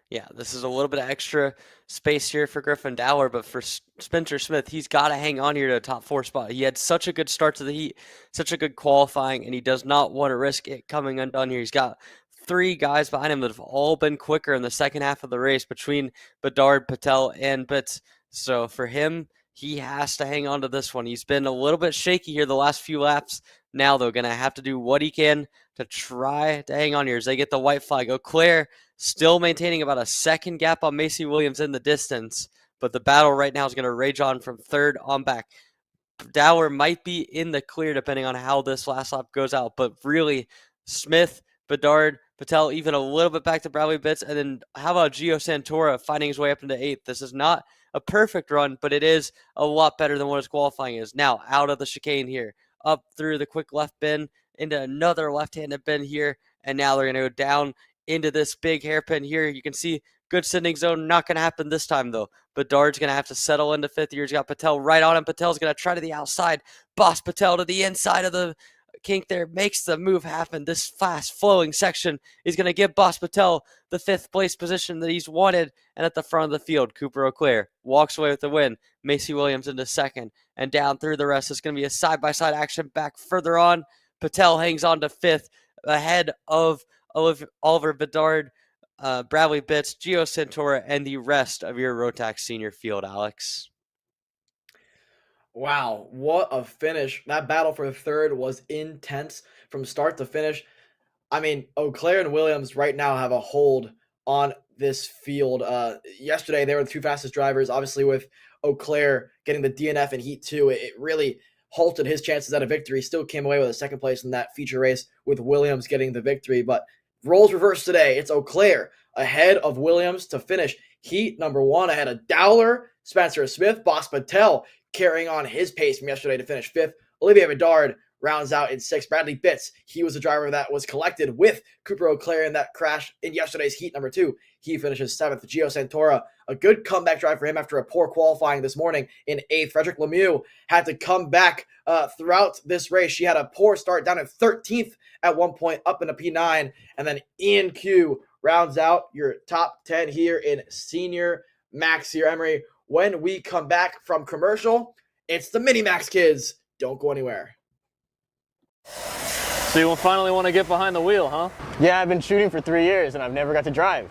Yeah, this is a little bit of extra space here for Griffin Dowler, but for Spencer Smith, he's got to hang on here to a top 4 spot. He had such a good start to the heat, such a good qualifying, and he does not want to risk it coming undone here. He's got 3 guys behind him that have all been quicker in the second half of the race between Bedard, Patel, and Bitts. So for him, he has to hang on to this one. He's been a little bit shaky here the last few laps. Now, though, going to have to do what he can to try to hang on here as they get the white flag. Auclair still maintaining about a 2nd gap on Macy Williams in the distance, but the battle right now is going to rage on from 3rd on back. Dower might be in the clear depending on how this last lap goes out, but really Smith, Bedard, Patel, even a little bit back to Bradley Bitts, and then how about Gio Santora finding his way up into 8th? This is not a perfect run, but it is a lot better than what his qualifying is. Now, out of the chicane here, up through the quick left bend, into another left-handed bend here, and now they're going to go down into this big hairpin here. You can see good sending zone, not going to happen this time, though. Bedard's going to have to settle into 5th here. He's got Patel right on him. Patel's going to try to the outside. Boss Patel to the inside of the kink there, makes the move happen. This fast flowing section is going to give Boss Patel the 5th place position that he's wanted. And at the front of the field, Cooper Auclair walks away with the win. Macy Williams into 2nd, and down through the rest is going to be a side-by-side action back further on. Patel hangs on to 5th ahead of Oliver Bedard, Bradley Bitts, Gio Santora, and the rest of your Rotax senior field, Alex. Wow, what a finish. That battle for 3rd was intense from start to finish. I mean, Auclair and Williams right now have a hold on this field. Yesterday, they were the 2 fastest drivers. Obviously, with Auclair getting the DNF in Heat 2, it really halted his chances at a victory. Still came away with a 2nd place in that feature race with Williams getting the victory. But roles reversed today. It's Auclair ahead of Williams to finish Heat number 1 ahead of Dowler, Spencer Smith, Boss Patel carrying on his pace from yesterday to finish 5th. Olivier Bedard rounds out in 6th. Bradley Bitts, he was the driver that was collected with Cooper Auclair in that crash in yesterday's Heat number 2. He finishes 7th. Gio Santora, a good comeback drive for him after a poor qualifying this morning in 8th. Frederick Lemieux had to come back throughout this race. She had a poor start down at 13th at one point, up in a P9. And then Ian Q rounds out your top 10 here in Senior Max here. Emery, when we come back from commercial, it's the Mini Max kids. Don't go anywhere. So you will finally want to get behind the wheel, huh? Yeah, I've been shooting for 3 years and I've never got to drive.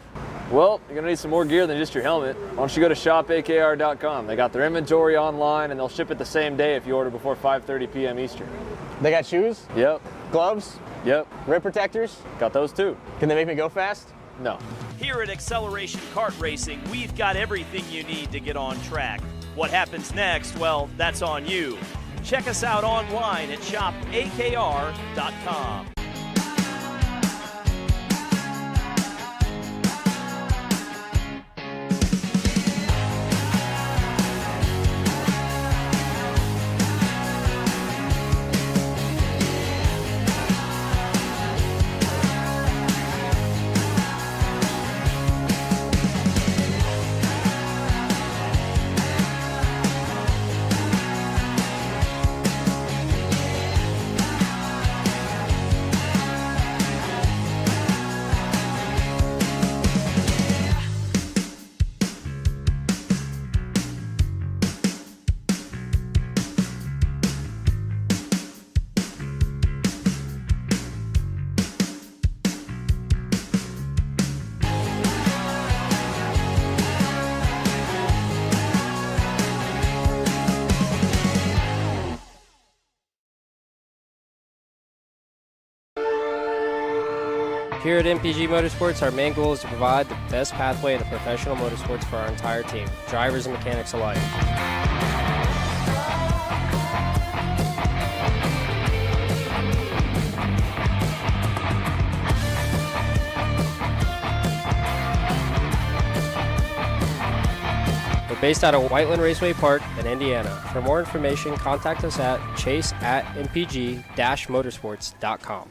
Well, you're going to need some more gear than just your helmet. Why don't you go to shopakr.com. They got their inventory online and they'll ship it the same day if you order before 5:30 p.m. Eastern. They got shoes? Yep. Gloves? Yep. Rip protectors? Got those too. Can they make me go fast? No. Here at Acceleration Kart Racing, we've got everything you need to get on track. What happens next? Well, that's on you. Check us out online at shopakr.com. Here at MPG Motorsports, our main goal is to provide the best pathway into professional motorsports for our entire team, drivers and mechanics alike. We're based out of Whiteland Raceway Park in Indiana. For more information, contact us at chase@mpg-motorsports.com.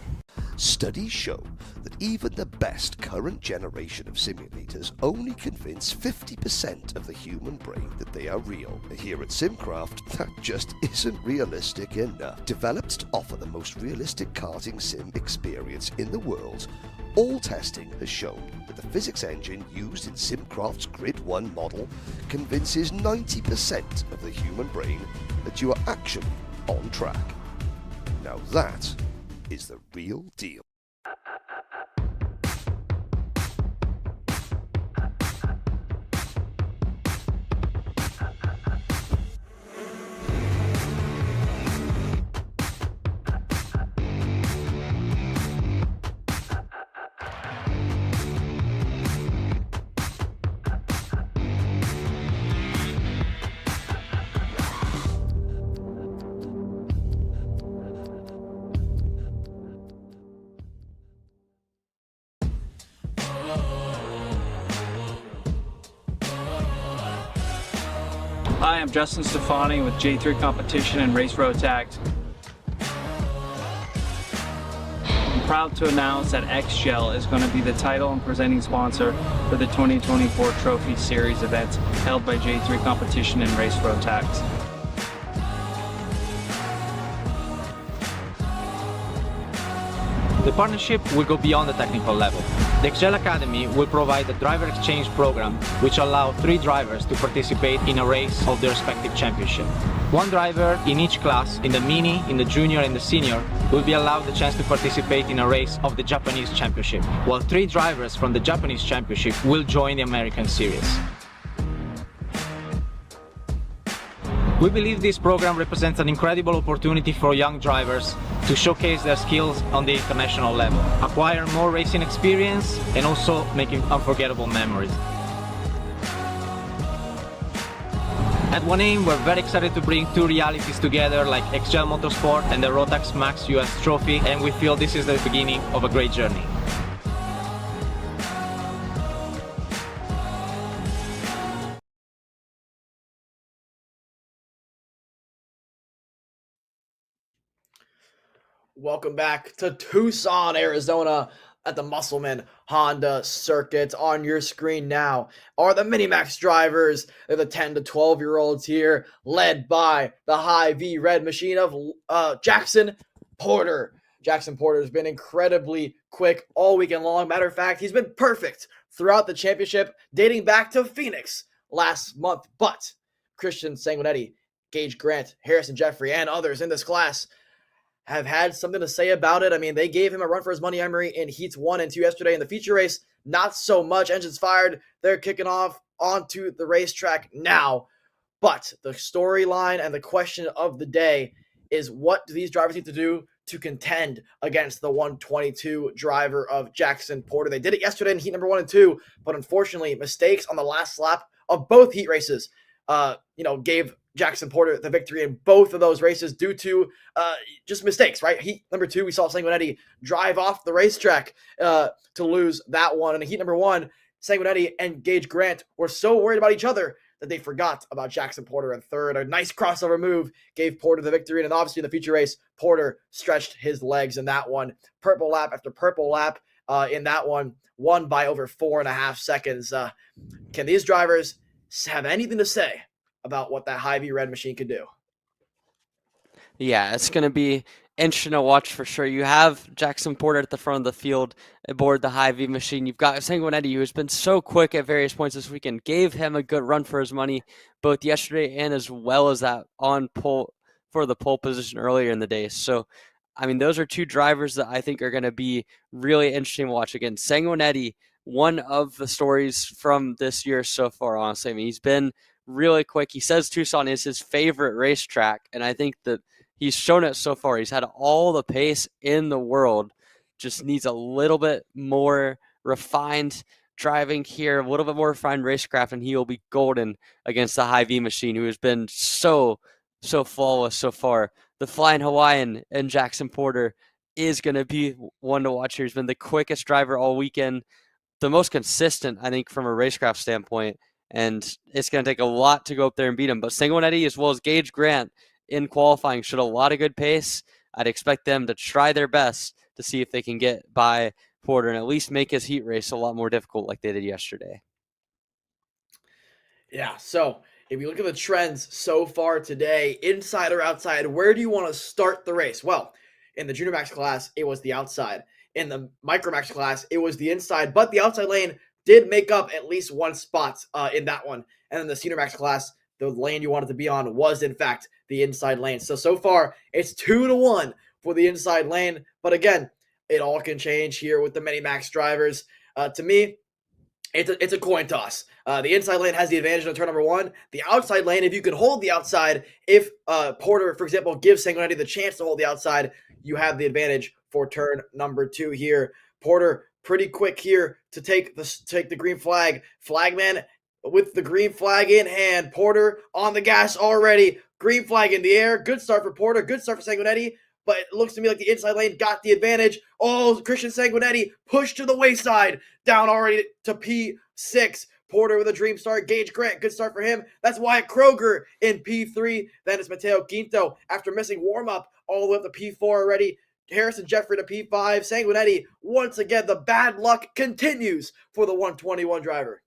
Studies show that even the best current generation of simulators only convince 50% of the human brain that they are real. Here at Simcraft, that just isn't realistic enough. Developed to offer the most realistic karting sim experience in the world, all testing has shown that the physics engine used in Simcraft's Grid 1 model convinces 90% of the human brain that you are actually on track. Now that is the real deal. Hi, I'm Justin Stefani with J3 Competition and Race Rotax. I'm proud to announce that XGel is going to be the title and presenting sponsor for the 2024 Trophy Series events held by J3 Competition and Race Rotax. The partnership will go beyond the technical level. The XGel Academy will provide a driver exchange program which allows 3 drivers to participate in a race of their respective championship. 1 driver in each class, in the mini, in the junior and the senior, will be allowed the chance to participate in a race of the Japanese championship, while 3 drivers from the Japanese championship will join the American series. We believe this program represents an incredible opportunity for young drivers to showcase their skills on the international level, acquire more racing experience, and also making unforgettable memories. At One Aim, we're very excited to bring 2 realities together like XGel Motorsport and the Rotax Max US Trophy, and we feel this is the beginning of a great journey. Welcome back to Tucson, Arizona at the Musselman Honda Circuit. On your screen now are the Minimax drivers. They're the 10 to 12-year-olds here, led by the Hy-Vee red machine of Jackson Porter. Jackson Porter has been incredibly quick all weekend long. Matter of fact, he's been perfect throughout the championship, dating back to Phoenix last month. But Christian Sanguinetti, Gage Grant, Harrison Jeffrey, and others in this class have had something to say about it. I mean, they gave him a run for his money, Emery, in heats 1 and 2 yesterday. In the feature race, not so much. Engines fired. They're kicking off onto the racetrack now. But the storyline and the question of the day is, what do these drivers need to do to contend against the 122 driver of Jackson Porter? They did it yesterday in heat number 1 and 2, but unfortunately, mistakes on the last lap of both heat races, gave Jackson Porter the victory in both of those races due to just mistakes, right? Heat number 2, we saw Sanguinetti drive off the racetrack to lose that one. And in heat number 1, Sanguinetti and Gage Grant were so worried about each other that they forgot about Jackson Porter in third. A nice crossover move gave Porter the victory. And obviously in the feature race, Porter stretched his legs in that one. Purple lap after purple lap in that one, won by over 4.5 seconds. Can these drivers have anything to say about what that Hy-Vee red machine could do? Yeah, it's going to be interesting to watch for sure. You have Jackson Porter at the front of the field aboard the Hy-Vee machine. You've got Sanguinetti, who has been so quick at various points this weekend, gave him a good run for his money both yesterday and as well as that on pole for the pole position earlier in the day. So, I mean, those are 2 drivers that I think are going to be really interesting to watch. Again, Sanguinetti, one of the stories from this year so far, honestly. I mean, he's been really quick. He says Tucson is his favorite racetrack, and I think that he's shown it so far. He's had all the pace in the world, just needs a little bit more refined driving here, a little bit more refined racecraft, and he will be golden against the Hy-Vee machine, who has been so flawless so far. The Flying Hawaiian and Jackson Porter is going to be one to watch here. He's been the quickest driver all weekend, the most consistent, I think, from a racecraft standpoint. And it's going to take a lot to go up there and beat him. But Sanguinetti, as well as Gage Grant, in qualifying, showed a lot of good pace. I'd expect them to try their best to see if they can get by Porter and at least make his heat race a lot more difficult like they did yesterday. Yeah, so if you look at the trends so far today, inside or outside, where do you want to start the race? Well, in the Junior Max class, it was the outside. In the Micromax class, it was the inside, but the outside lane did make up at least 1 spot in that one. And in the Senior Max class, the lane you wanted to be on was, in fact, the inside lane. So far, it's 2-1 for the inside lane. But again, it all can change here with the Minimax drivers. To me, it's a coin toss. The inside lane has the advantage on turn number 1. The outside lane, if you can hold the outside, if Porter, for example, gives Sanguinetti the chance to hold the outside, you have the advantage for turn number 2 here. Porter pretty quick here to take the green flag. Flagman with the green flag in hand. Porter on the gas already. Green flag in the air. Good start for Porter. Good start for Sanguinetti. but it looks to me like the inside lane got the advantage. Oh, Christian Sanguinetti pushed to the wayside, down already to P6. Porter with a dream start. Gage Grant, good start for him. That's Wyatt Kroger in P3. Then it's Mateo Quinto after missing warm-up all the way up to P4 already. Harrison Jeffrey to P5. Sanguinetti, once again, the bad luck continues for the 121 driver.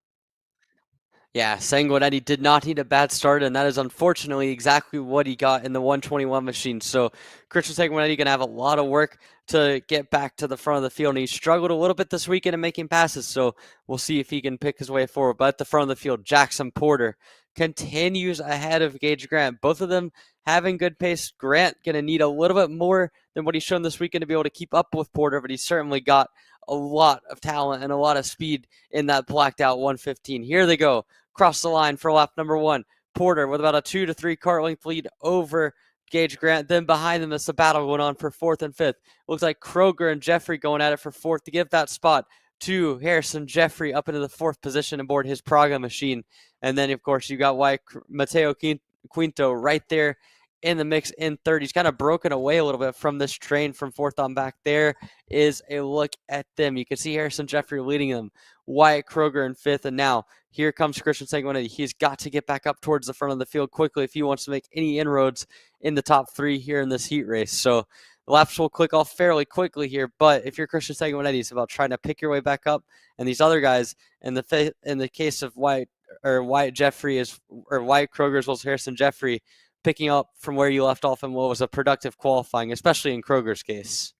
Yeah, Sanguinetti did not need a bad start, and that is unfortunately exactly what he got in the 121 machine. So Christian Sanguinetti going to have a lot of work to get back to the front of the field, and he struggled a little bit this weekend in making passes, so we'll see if he can pick his way forward. But at the front of the field, Jackson Porter continues ahead of Gage Grant. Both of them having good pace. Grant going to need a little bit more than what he's shown this weekend to be able to keep up with Porter, but he's certainly got a lot of talent and a lot of speed in that blacked out 115. Here they go. Cross the line for lap number 1. Porter with about a 2 to 3 kart length lead over Gage Grant. Then behind them, it's the battle going on for 4th and 5th. Looks like Kroger and Jeffrey going at it for 4th to give that spot to Harrison Jeffrey up into the 4th position aboard his Praga machine. And then, of course, you got Mateo Quinto right there in the mix in 3rd. He's kind of broken away a little bit from this train from 4th on back. There is a look at them. You can see Harrison Jeffrey leading them. Wyatt Kroger in 5th, and now here comes Christian Sanguinetti. He's got to get back up towards the front of the field quickly if he wants to make any inroads in the top 3 here in this heat race. So the laps will click off fairly quickly here, but if you're Christian Sanguinetti, it's about trying to pick your way back up, and these other guys, in the case of Wyatt Kroger as well as Harrison Jeffrey, picking up from where you left off in what was a productive qualifying, especially in Kroger's case.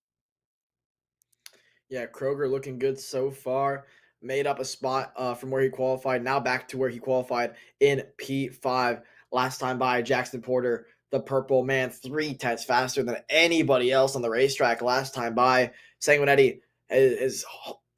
Yeah, Kroger looking good so far. Made up a spot from where he qualified. Now back to where he qualified in P5. Last time by Jackson Porter, the purple man, 3/10 faster than anybody else on the racetrack. Last time by, Sanguinetti has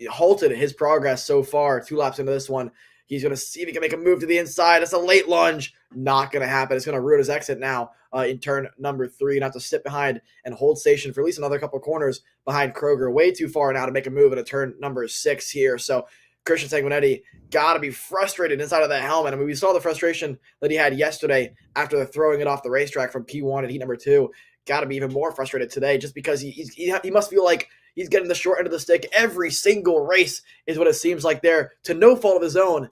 halted his progress so far. 2 laps into this one. He's going to see if he can make a move to the inside. It's a late lunge. Not going to happen. It's going to ruin his exit now in turn number 3. Not to sit behind and hold station for at least another couple corners behind Kroger. Way too far now to make a move at a turn number 6 here. So Christian Sanguinetti got to be frustrated inside of that helmet. I mean, we saw the frustration that he had yesterday after throwing it off the racetrack from P1 at heat number 2. Got to be even more frustrated today just because he must feel like he's getting the short end of the stick every single race is what it seems like there, to no fault of his own.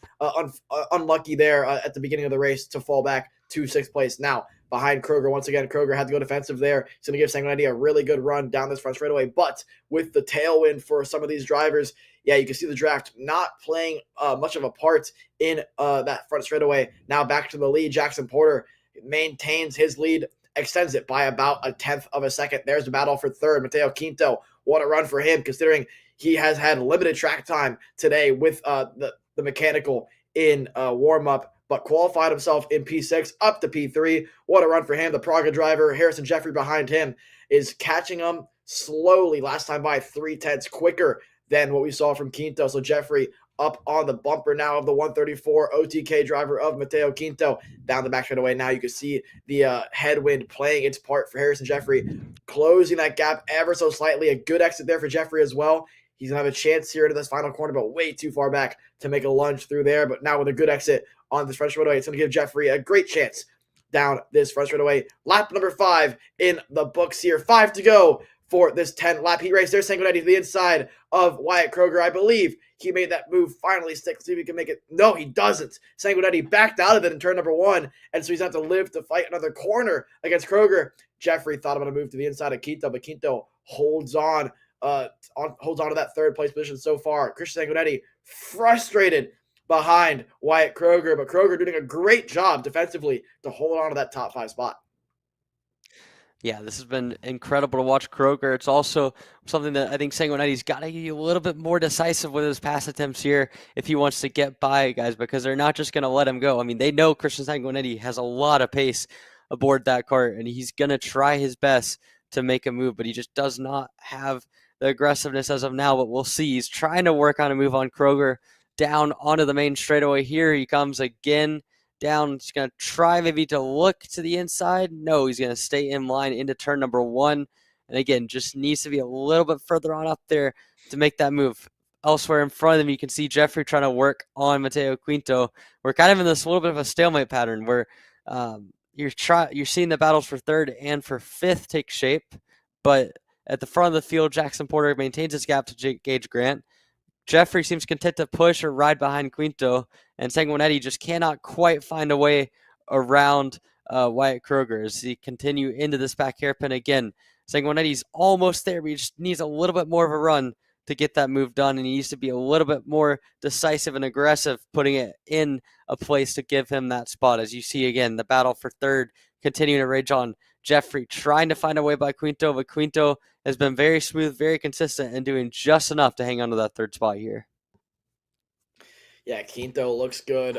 Unlucky there at the beginning of the race to fall back to 6th place. Now, behind Kroger, once again, Kroger had to go defensive there. He's going to give Sanguinetti a really good run down this front straightaway. But with the tailwind for some of these drivers, yeah, you can see the draft not playing much of a part in that front straightaway. Now back to the lead. Jackson Porter maintains his lead, extends it by about 1/10 of a second. There's the battle for 3rd. Mateo Quinto, what a run for him, considering he has had limited track time today with the mechanical in warm-up, but qualified himself in P6 up to P3. What a run for him. The Praga driver, Harrison Jeffrey behind him, is catching him slowly. Last time by 3/10 quicker than what we saw from Quinto. So Jeffrey up on the bumper now of the 134 OTK driver of Mateo Quinto. Down the back straightaway now, you can see the headwind playing its part for Harrison Jeffrey, closing that gap ever so slightly. A good exit there for Jeffrey as well. He's going to have a chance here into this final corner, but way too far back to make a lunge through there. But now with a good exit on this front straightaway, it's going to give Jeffrey a great chance down this front straightaway. Lap number 5 in the books here. 5 to go for this 10-lap heat race. There's Sanguinetti to the inside of Wyatt Kroger. I believe he made that move finally stick. See if he can make it. No, he doesn't. Sanguinetti backed out of it in turn number 1, and so he's going to have to live to fight another corner against Kroger. Jeffrey thought about a move to the inside of Quinto, but Quinto holds on to that 3rd place position so far. Christian Sanguinetti frustrated behind Wyatt Kroger, but Kroger doing a great job defensively to hold on to that top 5 spot. Yeah, this has been incredible to watch Kroger. It's also something that I think Sanguinetti's got to be a little bit more decisive with his pass attempts here if he wants to get by guys, because they're not just going to let him go. I mean, they know Christian Sanguinetti has a lot of pace aboard that cart, and he's going to try his best to make a move, but he just does not have the aggressiveness as of now. But we'll see. He's trying to work on a move on Kroger down onto the main straightaway. Here he comes again. Down, he's going to try maybe to look to the inside. No, he's going to stay in line into turn number 1. And again, just needs to be a little bit further on up there to make that move. Elsewhere in front of him, you can see Jeffrey trying to work on Mateo Quinto. We're kind of in this little bit of a stalemate pattern where you're seeing the battles for 3rd and for 5th take shape, but at the front of the field, Jackson Porter maintains his gap to Gage Grant. Jeffrey seems content to push or ride behind Quinto, and Sanguinetti just cannot quite find a way around Wyatt Kroger as he continue into this back hairpin again. Sanguinetti's almost there, but he just needs a little bit more of a run to get that move done, and he needs to be a little bit more decisive and aggressive, putting it in a place to give him that spot. As you see again, the battle for third continuing to rage on. Jeffrey trying to find a way by Quinto, but Quinto has been very smooth, very consistent, and doing just enough to hang on to that third spot here. Yeah, Quinto looks good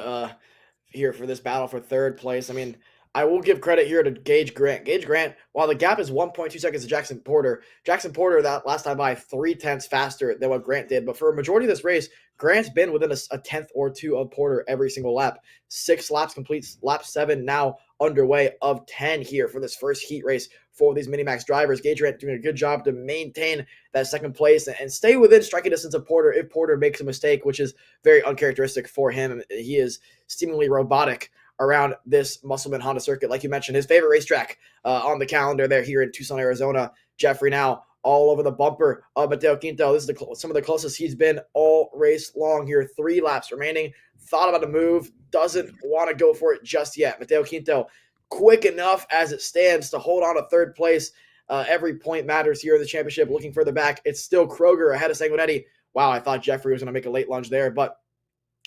here for this battle for third place. I mean, I will give credit here to Gage Grant. Gage Grant, while the gap is 1.2 seconds to Jackson Porter that last time by 0.3 faster than what Grant did. But for a majority of this race, Grant's been within a tenth or two of Porter every single lap. 6 laps complete, lap 7 now underway of 10 here for this first heat race for these Minimax drivers. Gage Grant doing a good job to maintain that second place and stay within striking distance of Porter if Porter makes a mistake, which is very uncharacteristic for him. He is seemingly robotic around this Musselman Honda circuit. Like you mentioned, his favorite racetrack on the calendar there here in Tucson, Arizona. Jeffrey now all over the bumper of Mateo Quinto. This is some of the closest he's been all race long here. 3 laps remaining. Thought about a move. Doesn't want to go for it just yet. Mateo Quinto quick enough as it stands to hold on to third place. Every point matters here in the championship. Looking further back, it's still Kroger ahead of Sanguinetti. Wow, I thought Jeffrey was going to make a late lunge there, but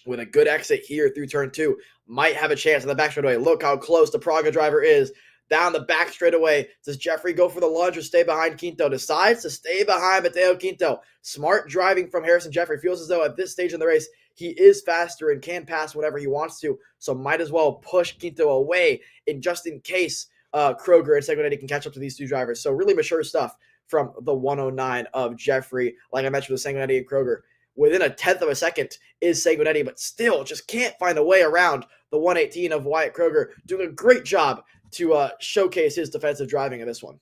with a good exit here through turn 2, might have a chance on the back straightaway. Look how close the Praga driver is. Down the back straightaway. Does Jeffrey go for the lunge or stay behind Quinto? Decides to stay behind Mateo Quinto. Smart driving from Harrison Jeffrey. Feels as though at this stage in the race, he is faster and can pass whenever he wants to. So might as well push Quinto away just in case Kroger and Sanguinetti can catch up to these 2 drivers. So really mature stuff from the 109 of Jeffrey. Like I mentioned with Sanguinetti and Kroger. Within a tenth of a second is Sanguinetti, but still just can't find a way around the 118 of Wyatt Kroger. Doing a great job to showcase his defensive driving in this one.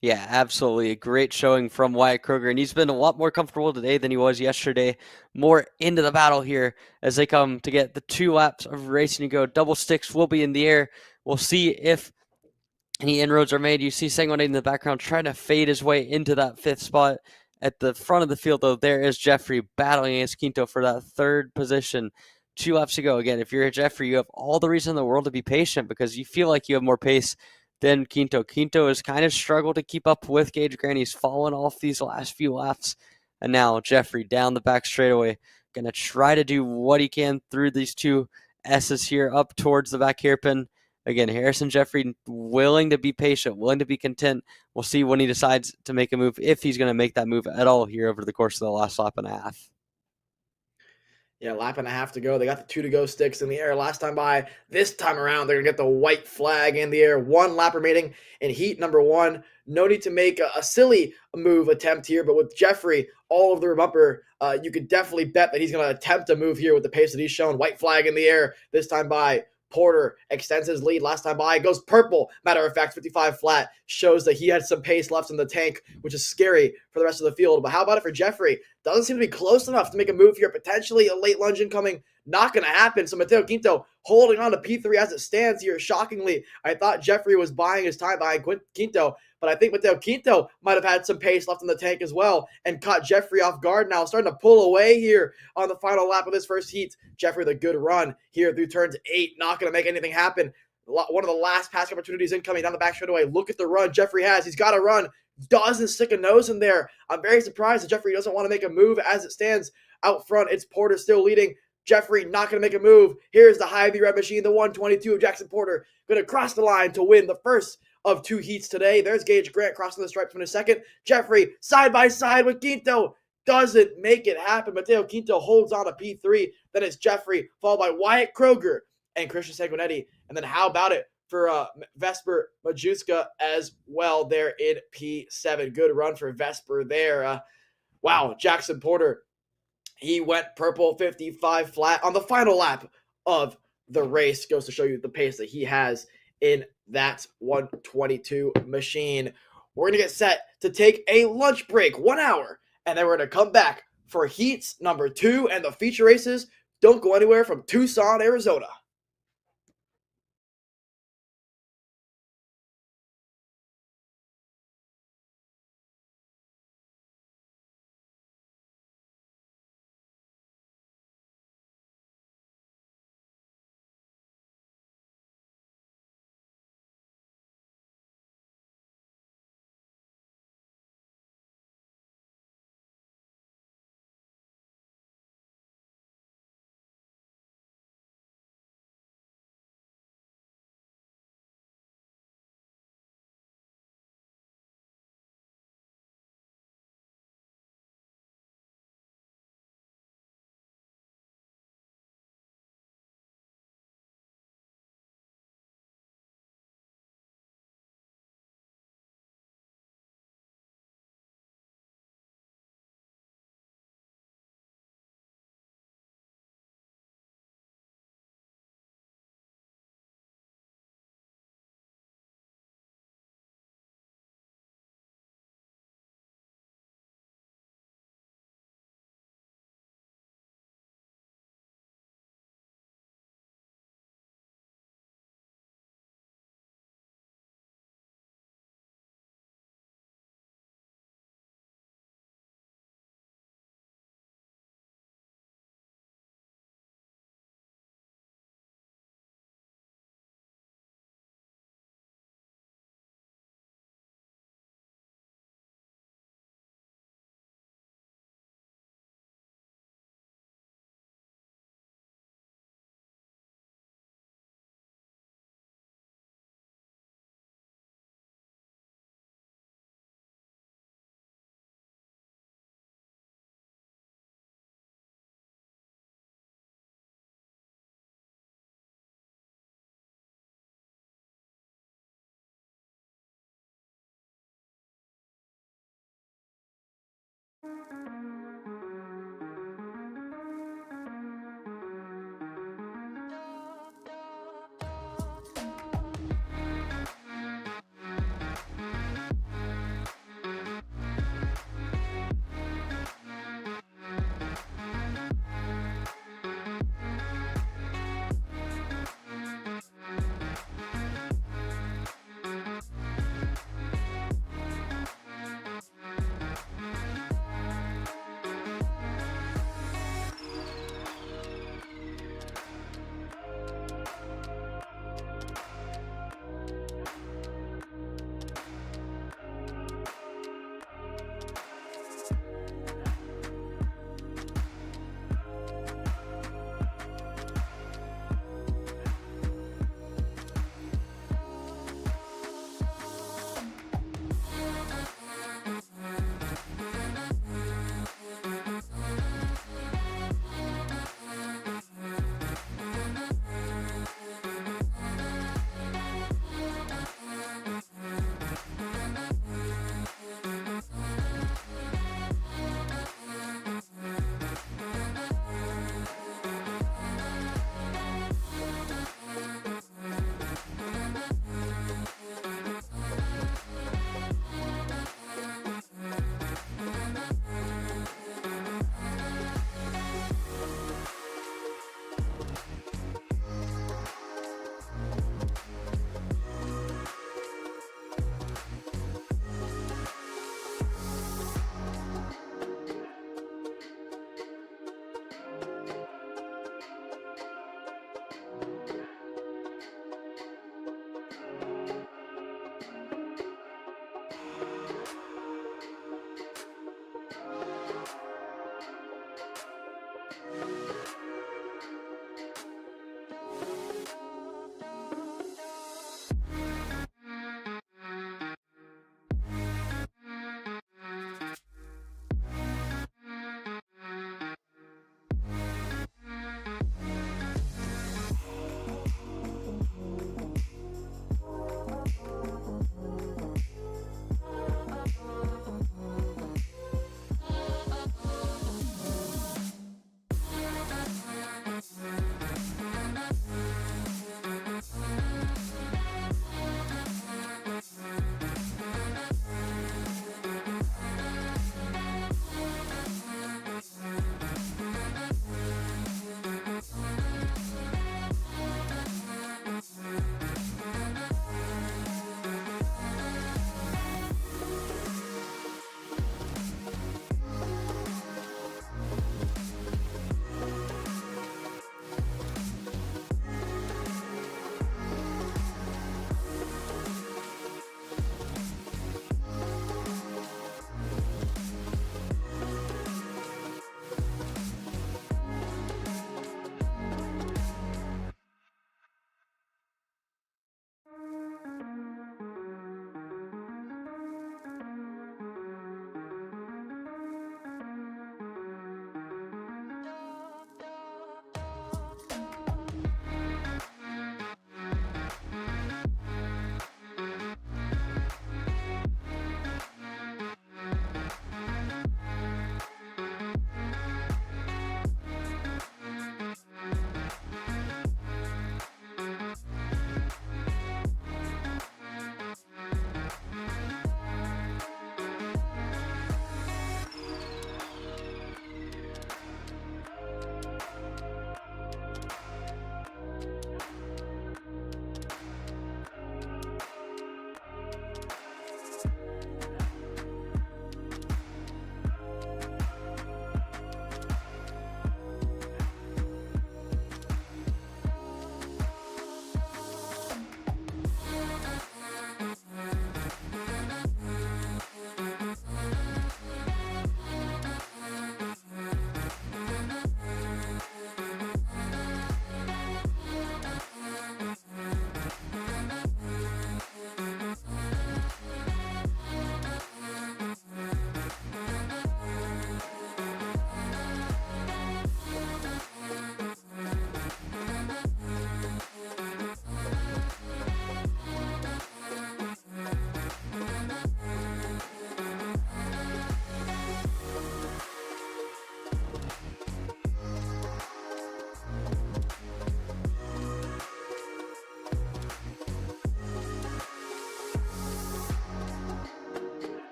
Yeah, absolutely. A great showing from Wyatt Kroger, and he's been a lot more comfortable today than he was yesterday. More into the battle here as they come to get the 2 laps of racing to go. Double sticks will be in the air. We'll see if any inroads are made. You see Sanguinetti in the background trying to fade his way into that 5th spot. At the front of the field, though, there is Jeffrey battling against Quinto for that 3rd position. 2 laps to go. Again, if you're a Jeffrey, you have all the reason in the world to be patient because you feel like you have more pace than Quinto. Quinto has kind of struggled to keep up with Gage Grant. He's fallen off these last few laps. And now Jeffrey down the back straightaway. Going to try to do what he can through these 2 S's here up towards the back hairpin. Again, Harrison Jeffrey willing to be patient, willing to be content. We'll see when he decides to make a move, if he's going to make that move at all here over the course of the last lap and a half. Yeah, lap and a half to go. They got the 2 to go sticks in the air last time by. This time around, they're going to get the white flag in the air. 1 lap remaining in heat number 1. No need to make a silly move attempt here, but with Jeffrey all over the bumper, you could definitely bet that he's going to attempt a move here with the pace that he's shown. White flag in the air this time by. Porter extends his lead last time by, goes purple. Matter of fact, 55 flat shows that he had some pace left in the tank, which is scary for the rest of the field. But how about it for Jeffrey? Doesn't seem to be close enough to make a move here. Potentially a late lunge incoming. Not going to happen. So Mateo Quinto holding on to P3 as it stands here. Shockingly, I thought Jeffrey was buying his time behind Quinto, but I think Mateo Quinto might have had some pace left in the tank as well and caught Jeffrey off guard now. Starting to pull away here on the final lap of this first heat. Jeffrey with a good run here through turns 8. Not going to make anything happen. One of the last pass opportunities incoming down the back straightaway. Look at the run Jeffrey has. He's got to run. Doesn't stick a nose in there. I'm very surprised that Jeffrey doesn't want to make a move as it stands out front. It's Porter still leading. Jeffrey not going to make a move. Here's the Hy-Vee red machine, the 122 of Jackson Porter, going to cross the line to win the first of 2 heats today. There's Gage Grant crossing the stripes in a second. Jeffrey side by side with Quinto. Doesn't make it happen. Mateo Quinto holds on to P3. Then it's Jeffrey, followed by Wyatt Kroger and Christian Sanguinetti. And then how about it for Vesper Majewska as well there in P7. Good run for Vesper there. Wow, Jackson Porter. He went purple 55 flat on the final lap of the race. Goes to show you the pace that he has in that 122 machine. We're going to get set to take a lunch break, 1 hour, and then we're going to come back for heats number 2 and the feature races. Don't go anywhere from Tucson, Arizona.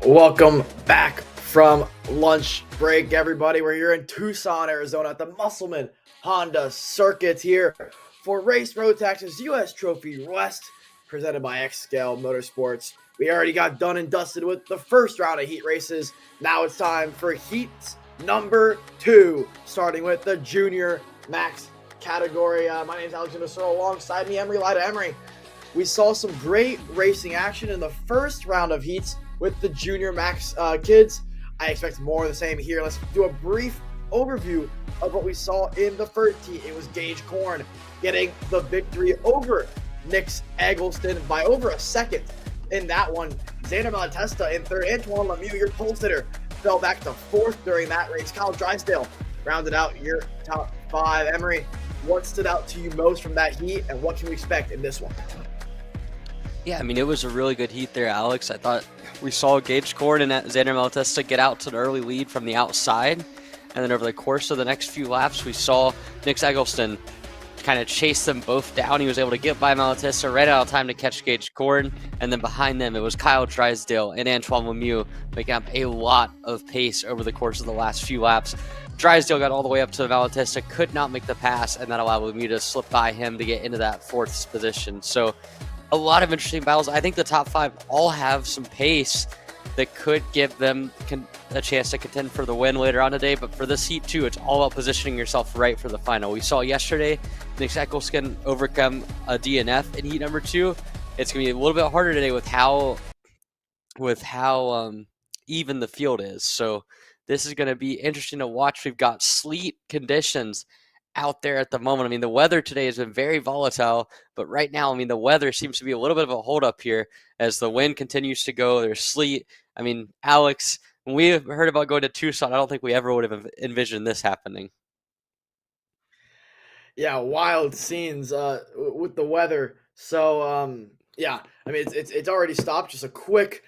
Welcome back from lunch break, everybody. We're here in Tucson, Arizona at the Musselman Honda Circuit here for Race Rotax's U.S. Trophy West, presented by X-Scale Motorsports. We already got done and dusted with the first round of heat races. Now it's time for heat number 2, starting with the Junior Max category. My name is Alexander Searle. Alongside me, Emery Lida. Emery, we saw some great racing action in the first round of heats with the Junior Max kids. I expect more of the same here. Let's do a brief overview of what we saw in the first heat. It was Gage Korn getting the victory over Nix Eggleston by over a second. In that one, Xander Malatesta in third. Antoine Lemieux, your pole sitter, fell back to fourth during that race. Kyle Drysdale rounded out your top 5. Emery, what stood out to you most from that heat, and what can we expect in this one? Yeah, I mean, it was a really good heat there, Alex. I thought we saw Gage Korn and Xander Malatesta get out to an early lead from the outside. And then over the course of the next few laps, we saw Nix Eggleston kind of chase them both down. He was able to get by Malatesta, right out of time to catch Gage Korn. And then behind them, it was Kyle Drysdale and Antoine Lemieux making up a lot of pace over the course of the last few laps. Drysdale got all the way up to Malatesta, could not make the pass, and that allowed Lemieux to slip by him to get into that 4th position. So a lot of interesting battles. I think the top 5 all have some pace that could give them a chance to contend for the win later on today. But for this heat too, it's all about positioning yourself right for the final. We saw yesterday Nix Eggleston overcome a DNF in heat number 2. It's going to be a little bit harder today with how even the field is. So this is going to be interesting to watch. We've got sleet conditions out there at the moment. I mean, the weather today has been very volatile, but right now, I mean, the weather seems to be a little bit of a holdup here as the wind continues to go. There's sleet. I mean, Alex, when we heard about going to Tucson, I don't think we ever would have envisioned this happening. Yeah, wild scenes with the weather. So, yeah, I mean, it's already stopped. Just a quick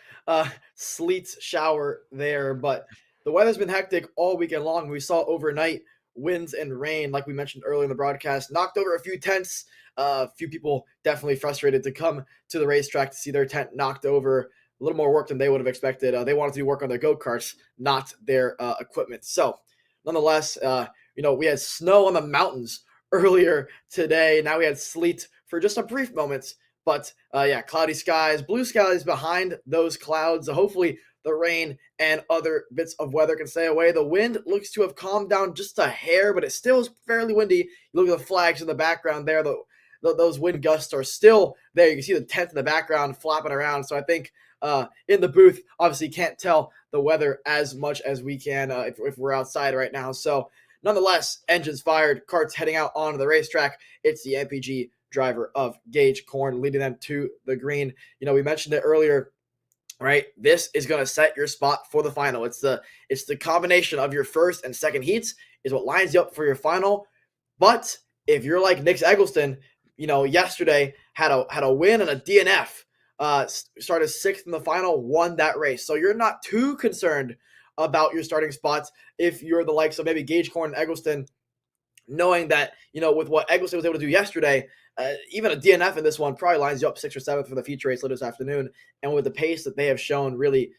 sleet shower there, but the weather's been hectic all weekend long. We saw overnight winds and rain, like we mentioned earlier in the broadcast, knocked over a few tents. A few people definitely frustrated to come to the racetrack to see their tent knocked over. A little more work than they would have expected. They wanted to do work on their go-karts, not their equipment. So, nonetheless, we had snow on the mountains earlier today. Now we had sleet for just a brief moment. But, cloudy skies, blue skies behind those clouds. Hopefully, the rain and other bits of weather can stay away. The wind looks to have calmed down just a hair, but it still is fairly windy. You look at the flags in the background there. Those wind gusts are still there. You can see the tent in the background flapping around. So I think in the booth, obviously can't tell the weather as much as we can if we're outside right now. So nonetheless, engines fired, karts heading out onto the racetrack. It's the MPG driver of Gage Korn leading them to the green. We mentioned it earlier. Right, this is going to set your spot for the final. It's the combination of your first and second heats is what lines you up for your final. But if you're like Nix Eggleston, yesterday had a win and a DNF, started 6th in the final, won that race. So you're not too concerned about your starting spots if you're the likes of maybe Gage Korn and Eggleston, knowing that with what Eggleston was able to do yesterday. Even a DNF in this one probably lines you up 6th or 7th for the feature race later this afternoon. And with the pace that they have shown, really,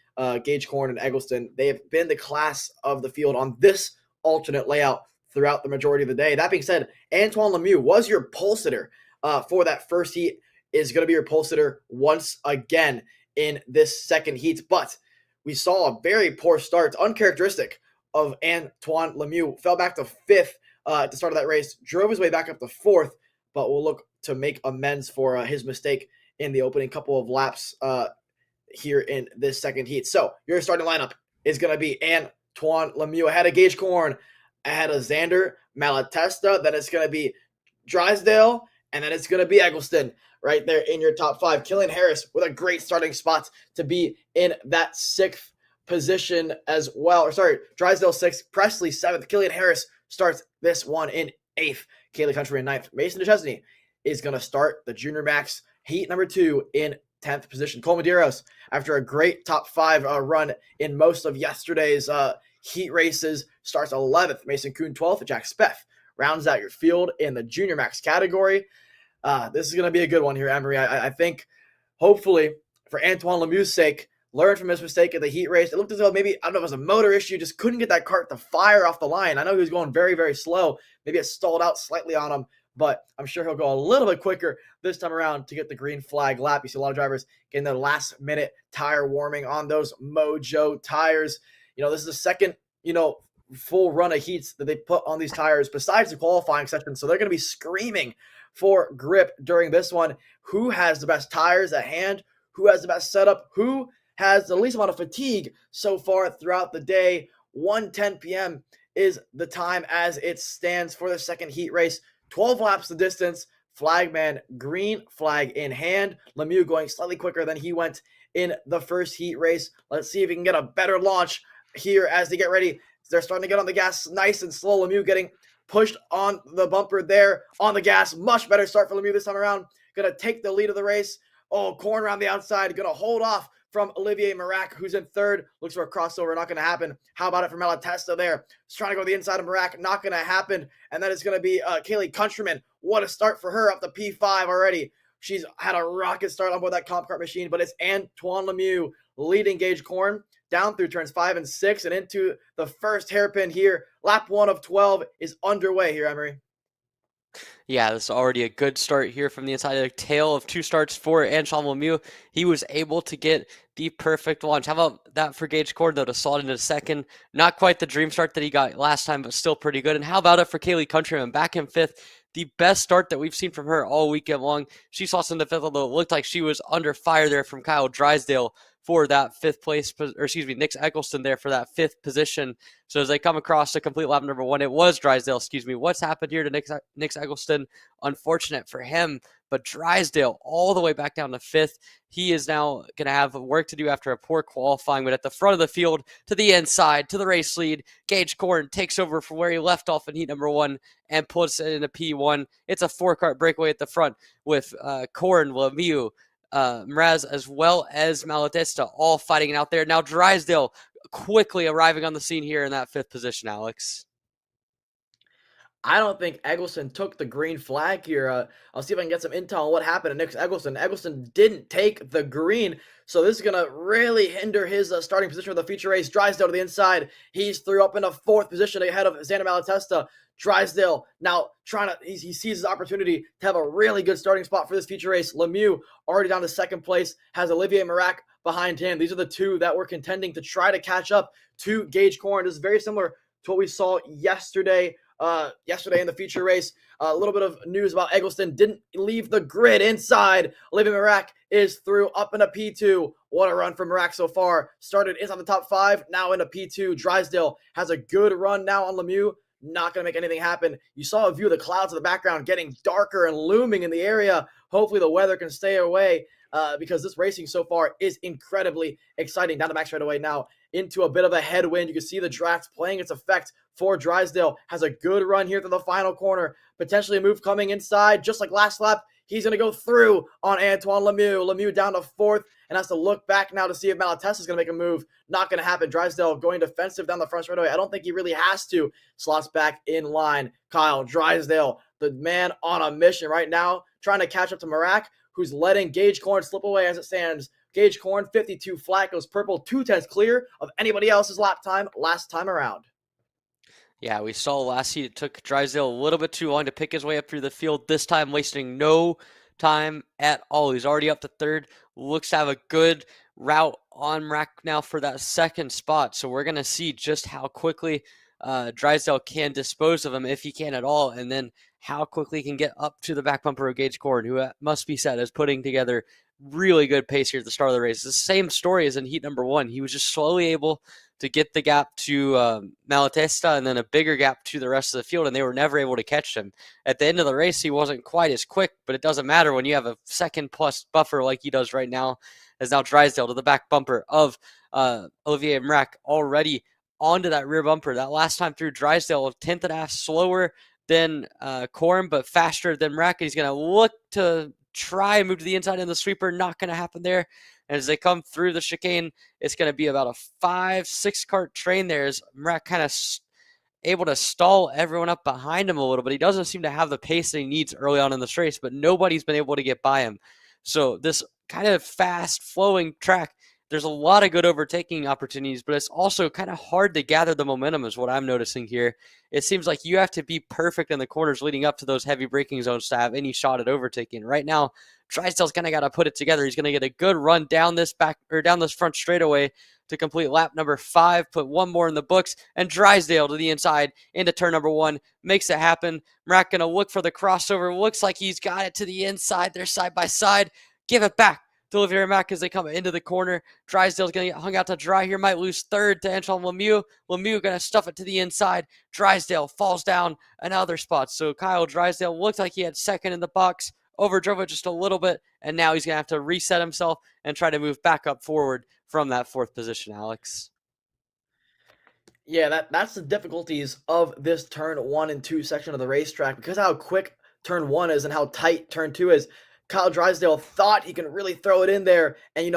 Gage Korn and Eggleston, they have been the class of the field on this alternate layout throughout the majority of the day. That being said, Antoine Lemieux was your pole sitter for that first heat, is going to be your pole sitter once again in this second heat. But we saw a very poor start, uncharacteristic of Antoine Lemieux. Fell back to 5th at the start of that race, drove his way back up to 4th, but will look to make amends for his mistake in the opening couple of laps here in this second heat. So your starting lineup is going to be Antoine Lemieux ahead of Gage Korn, ahead of Xander Malatesta. Then it's going to be Drysdale, and then it's going to be Eggleston right there in your top 5. Killian Harris with a great starting spot to be in that 6th position as well. Drysdale 6th, Presley 7th. Killian Harris starts this one in 8th. Kaylee Country in 9th. Mason DeChesney is going to start the Junior Max heat number 2 in 10th position. Cole Medeiros, after a great top 5 run in most of yesterday's heat races, starts 11th. Mason Kuhn 12th. Jack Speth rounds out your field in the Junior Max category. This is going to be a good one here, Emery. I think, hopefully, for Antoine Lemieux's sake, learned from his mistake at the heat race. It looked as though maybe, I don't know if it was a motor issue, just couldn't get that kart to fire off the line. I know he was going very, very slow. Maybe it stalled out slightly on him, but I'm sure he'll go a little bit quicker this time around to get the green flag lap. You see a lot of drivers getting their last minute tire warming on those Mojo tires. This is the second, full run of heats that they put on these tires besides the qualifying section. So they're going to be screaming for grip during this one. Who has the best tires at hand? Who has the best setup? Who has the least amount of fatigue so far throughout the day? 1:10 p.m. is the time as it stands for the second heat race. 12 laps the distance. Flagman, green flag in hand. Lemieux going slightly quicker than he went in the first heat race. Let's see if he can get a better launch here as they get ready. They're starting to get on the gas nice and slow. Lemieux getting pushed on the bumper there on the gas. Much better start for Lemieux this time around. Going to take the lead of the race. Oh, Corn around the outside. Going to hold off from Olivier Marac, who's in third. Looks for a crossover. Not going to happen. How about it for Malatesta there? He's trying to go to the inside of Marac. Not going to happen. And that is going to be Kaylee Countryman. What a start for her up to P5 already. She's had a rocket start on board that comp kart machine, but it's Antoine Lemieux leading Gage Corn down through turns 5 and 6 and into the first hairpin here. Lap 1 of 12 is underway here, Emery. Yeah, this is already a good start here from the inside of the tail of 2 starts for Antoine Lemieux. He was able to get the perfect launch. How about that for Gage Corn, though, to slot into second? Not quite the dream start that he got last time, but still pretty good. And how about it for Kaylee Countryman back in 5th? The best start that we've seen from her all weekend long. She slots into 5th, although it looked like she was under fire there from Kyle Drysdale for that 5th place, or excuse me, Nick Eccleston there for that 5th position. So as they come across to complete lap number 1, it was Drysdale, excuse me. What's happened here to Nick Eccleston? Unfortunate for him, but Drysdale all the way back down to 5th. He is now going to have work to do after a poor qualifying, but at the front of the field, to the inside, to the race lead, Gage Corn takes over from where he left off in heat number 1 and puts it into P1. It's a 4-kart breakaway at the front with Corn, Lemieux, Mraz, as well as Malatesta, all fighting it out there. Now Drysdale quickly arriving on the scene here in that 5th position, Alex. I don't think Eggleston took the green flag here. I'll see if I can get some intel on what happened to Nick Eggleston. Eggleston didn't take the green, so this is going to really hinder his starting position for the feature race. Drysdale to the inside. He's through up into 4th position ahead of Xander Malatesta. Drysdale now he sees his opportunity to have a really good starting spot for this feature race. Lemieux already down to 2nd place, has Olivier Marac behind him. These are the 2 that were contending to try to catch up to Gage Corn. This is very similar to what we saw yesterday in the feature race. A little bit of news about Eggleston. Didn't leave the grid inside. Olivier Marac is through up into P2. What a run from Marac so far. Started inside the top 5, now into P2. Drysdale has a good run now on Lemieux. Not going to make anything happen. You saw a view of the clouds in the background getting darker and looming in the area. Hopefully the weather can stay away because this racing so far is incredibly exciting. Down to max straightaway now into a bit of a headwind. You can see the draft playing its effect for Drysdale. Has a good run here to the final corner. Potentially a move coming inside. Just like last lap, he's going to go through on Antoine Lemieux. Lemieux down to 4th and has to look back now to see if Malatesta is going to make a move. Not going to happen. Drysdale going defensive down the front straightaway. I don't think he really has to. Slots back in line. Kyle Drysdale, the man on a mission right now, trying to catch up to Marac, who's letting Gage Corn slip away as it stands. Gage Corn, 52 flat, goes purple, 2/10 clear of anybody else's lap time last time around. Yeah, we saw last heat it took Drysdale a little bit too long to pick his way up through the field. This time wasting no time at all. He's already up to 3rd. Looks to have a good route on rack now for that 2nd spot. So we're going to see just how quickly Drysdale can dispose of him, if he can at all, and then how quickly he can get up to the back bumper of Gage Corn, who must be said is putting together really good pace here at the start of the race. The same story as in heat number 1. He was just slowly able to get the gap to Malatesta and then a bigger gap to the rest of the field, and they were never able to catch him. At the end of the race, he wasn't quite as quick, but it doesn't matter when you have a 2nd-plus buffer like he does right now, as now Drysdale to the back bumper of Olivier Mrac already onto that rear bumper. That last time through, Drysdale, 10th and a half slower than Corn, but faster than Mrac. He's going to look to try and move to the inside in the sweeper. Not going to happen there. And as they come through the chicane, it's going to be about a 5-6 kart train there as Mrac kind of able to stall everyone up behind him a little bit. He doesn't seem to have the pace that he needs early on in this race, but nobody's been able to get by him. So this kind of fast flowing track there's a lot of good overtaking opportunities, but it's also kind of hard to gather the momentum is what I'm noticing here. It seems like you have to be perfect in the corners leading up to those heavy braking zones to have any shot at overtaking. Right now, Drysdale's kind of got to put it together. He's going to get a good run down this front straightaway to complete lap number 5, put one more in the books, and Drysdale to the inside into turn number 1 makes it happen. Mrak going to look for the crossover. Looks like he's got it to the inside. They're side by side. Give it back to Olivier Mack as they come into the corner. Drysdale's going to get hung out to dry here. Might lose third to Antoine Lemieux. Lemieux going to stuff it to the inside. Drysdale falls down another spot. So Kyle Drysdale looked like he had second in the box. Overdrove it just a little bit, and now he's going to have to reset himself and try to move back up forward from that 4th position, Alex. Yeah, that's the difficulties of this turn 1 and 2 section of the racetrack. Because how quick turn 1 is and how tight turn 2 is, Kyle Drysdale thought he can really throw it in there and,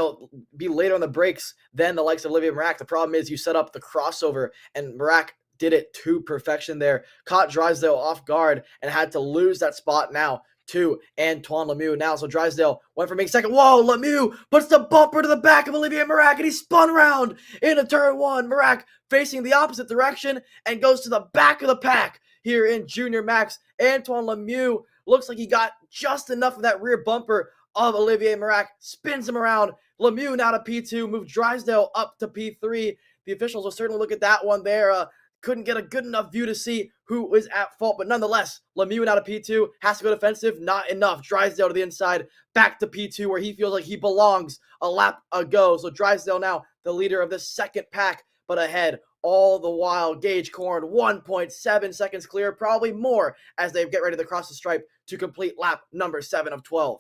be later on the brakes than the likes of Olivier Mrak. The problem is you set up the crossover, and Mrak did it to perfection there. Caught Drysdale off guard and had to lose that spot now to Antoine Lemieux now. So Drysdale went from being second. Whoa, Lemieux puts the bumper to the back of Olivier Mrak, and he spun around into turn 1. Mrak facing the opposite direction and goes to the back of the pack here in Junior Max. Antoine Lemieux looks like he got just enough of that rear bumper of Olivier Mrak, spins him around. Lemieux now to P2, moved Drysdale up to P3. The officials will certainly look at that one there. Couldn't get a good enough view to see who was at fault, but nonetheless, Lemieux out of P2 has to go defensive, not enough. Drysdale to the inside, back to P2 where he feels like he belongs a lap ago. So Drysdale now the leader of this second pack, but ahead all the while. Gage Corn 1.7 seconds clear, probably more as they get ready to cross the stripe to complete lap number 7 of 12.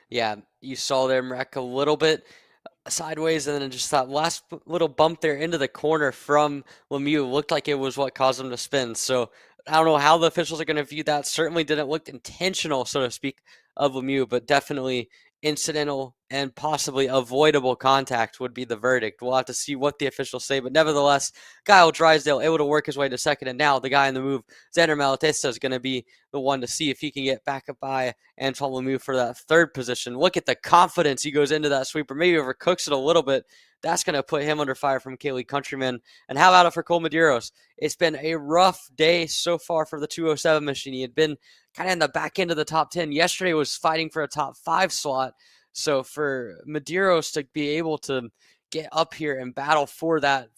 Yeah, you saw them wreck a little bit sideways, and then just that last little bump there into the corner from Lemieux looked like it was what caused him to spin. So I don't know how the officials are going to view that. Certainly didn't look intentional, so to speak, of Lemieux, but definitely incidental and possibly avoidable contact would be the verdict. We'll have to see what the officials say, but nevertheless, Kyle Drysdale able to work his way to second, and now the guy in the move, Xander Malatesta, is going to be the one to see if he can get back up by Antoine Lemieux for that 3rd position. Look at the confidence he goes into that sweeper, maybe overcooks it a little bit. That's going to put him under fire from Kaylee Countryman. And how about it for Cole Medeiros? It's been a rough day so far for the 207 machine. He had been kind of in the back end of the top 10. Yesterday was fighting for a top 5 slot. So for Medeiros to be able to get up here and battle for those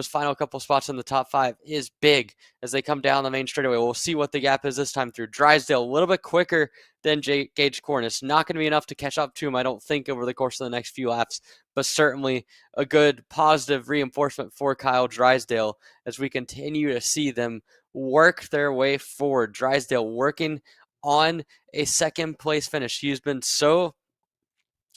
final couple spots in the top 5 is big as they come down the main straightaway. We'll see what the gap is this time through. Drysdale a little bit quicker than Gage Corn. It's not going to be enough to catch up to him, I don't think, over the course of the next few laps, but certainly a good positive reinforcement for Kyle Drysdale as we continue to see them work their way forward. Drysdale working on a 2nd place finish. He's been so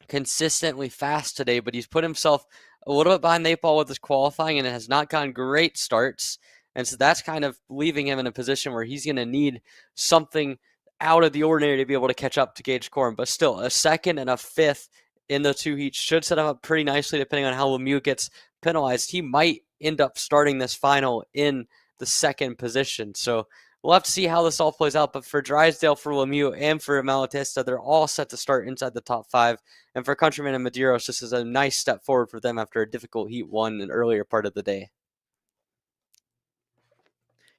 consistently fast today, but he's put himself a little bit behind the 8 ball with his qualifying, and it has not gotten great starts. And so that's kind of leaving him in a position where he's going to need something out of the ordinary to be able to catch up to Gage Corn. But still, a 2nd and a 5th in the 2 heats should set him up pretty nicely depending on how Lemieux gets penalized. He might end up starting this final in the 2nd position. So we'll have to see how this all plays out. But for Drysdale, for Lemieux, and for Malatesta, they're all set to start inside the top 5. And for Countryman and Medeiros, this is a nice step forward for them after a difficult Heat 1 an earlier part of the day.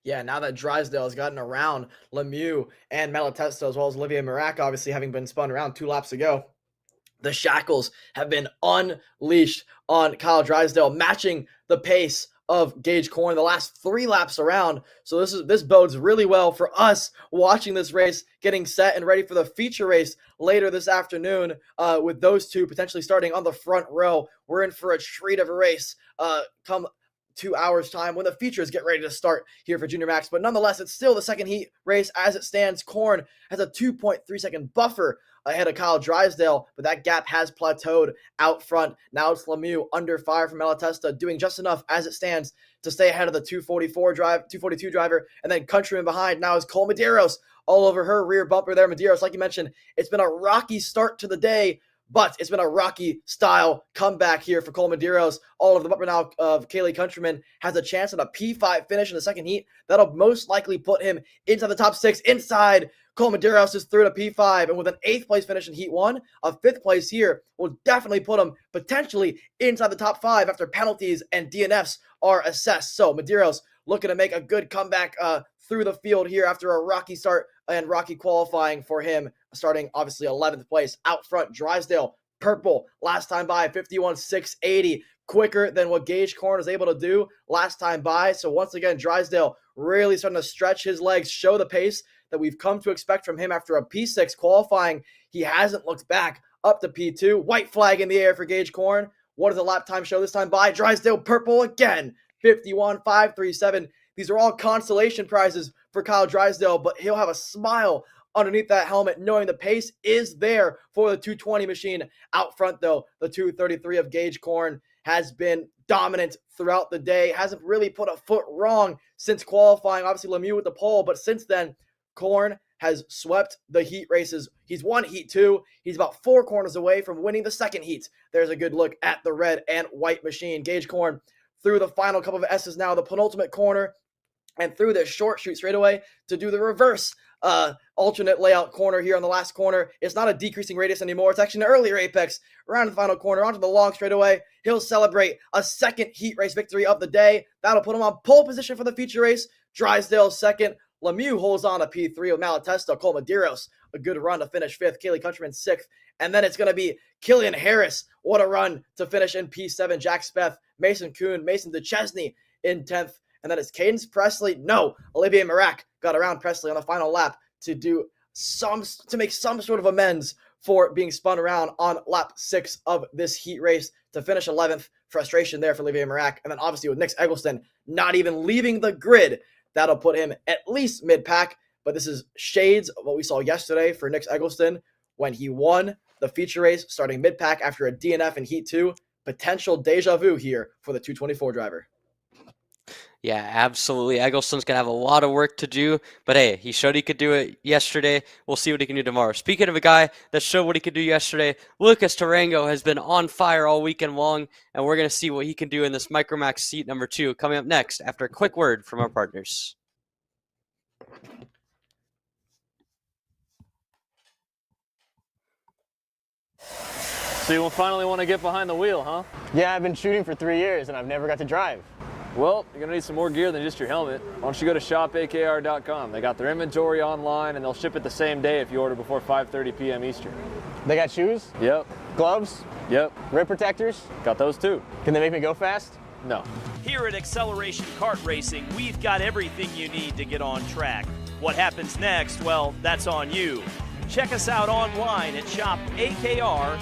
Yeah, now that Drysdale has gotten around Lemieux and Malatesta, as well as Olivier Mrak, obviously having been spun around 2 laps ago, the shackles have been unleashed on Kyle Drysdale, matching the pace of Gage Corn the last 3 laps around. So this bodes really well for us watching this race, getting set and ready for the feature race later this afternoon, with those two potentially starting on the front row. We're in for a treat of a race come 2 hours time when the features get ready to start here for Junior Max. But nonetheless, it's still the 2nd heat race as it stands. Corn has a 2.3 second buffer ahead of Kyle Drysdale, but that gap has plateaued out front. Now it's Lemieux under fire from Malatesta, doing just enough as it stands to stay ahead of the 242 driver, and then Countryman behind now is Cole Medeiros all over her rear bumper there. Medeiros, like you mentioned, it's been a rocky start to the day, but it's been a Rocky-style comeback here for Cole Medeiros. All of the bumper now of Kaylee Countryman has a chance at a P5 finish in the second heat. That'll most likely put him into the top 6 inside. Cole Medeiros is through to P5, and with an 8th place finish in Heat 1, a 5th place here will definitely put him potentially inside the top 5 after penalties and DNFs are assessed. So Medeiros looking to make a good comeback through the field here after a rocky start and rocky qualifying for him, starting obviously 11th place. Out front, Drysdale, purple, last time by, 51.680, quicker than what Gage Corn was able to do last time by. So once again, Drysdale really starting to stretch his legs, show the pace that we've come to expect from him after a P6 qualifying. He hasn't looked back up to P2. White flag in the air for Gage Corn. What does the lap time show this time by? Drysdale purple again, 51.537. These are all consolation prizes for Kyle Drysdale, but he'll have a smile underneath that helmet knowing the pace is there for the 220 machine. Out front, though, the 233 of Gage Corn has been dominant throughout the day. Hasn't really put a foot wrong since qualifying. Obviously, Lemieux with the pole, but since then, Corn has swept the heat races. He's won Heat 2. He's about 4 corners away from winning the second heat. There's a good look at the red and white machine. Gage Corn through the final couple of S's now, the penultimate corner, and through this short shoot straightaway to do the reverse alternate layout corner here on the last corner. It's not a decreasing radius anymore. It's actually an earlier apex around the final corner onto the long straightaway. He'll celebrate a second heat race victory of the day. That'll put him on pole position for the feature race. Drysdale second. Lemieux holds on to P3 with Malatesta. Cole Medeiros, a good run to finish 5th. Kaylee Countryman 6th. And then it's going to be Killian Harris. What a run to finish in P7. Jack Speth, Mason Kuhn, Mason DeChesney in 10th. And then it's Cadence Presley. No, Olivier Marac got around Presley on the final lap to make some sort of amends for being spun around on lap 6 of this heat race to finish 11th. Frustration there for Olivier Marac. And then obviously with Nick Eggleston not even leaving the grid, that'll put him at least mid-pack. But this is shades of what we saw yesterday for Nick Eggleston when he won the feature race starting mid-pack after a DNF in Heat 2. Potential deja vu here for the 224 driver. Yeah, absolutely. Eggleston's going to have a lot of work to do, but hey, he showed he could do it yesterday. We'll see what he can do tomorrow. Speaking of a guy that showed what he could do yesterday, Lucas Tarango has been on fire all weekend long, and we're going to see what he can do in this Micromax seat number 2 coming up next after a quick word from our partners. So you finally want to get behind the wheel, huh? Yeah, I've been shooting for 3 years and I've never got to drive. Well, you're going to need some more gear than just your helmet. Why don't you go to shopakr.com. They got their inventory online and they'll ship it the same day if you order before 5:30 p.m. Eastern. They got shoes? Yep. Gloves? Yep. Rip protectors? Got those too. Can they make me go fast? No. Here at Acceleration Kart Racing, we've got everything you need to get on track. What happens next? Well, that's on you. Check us out online at shopakr.com.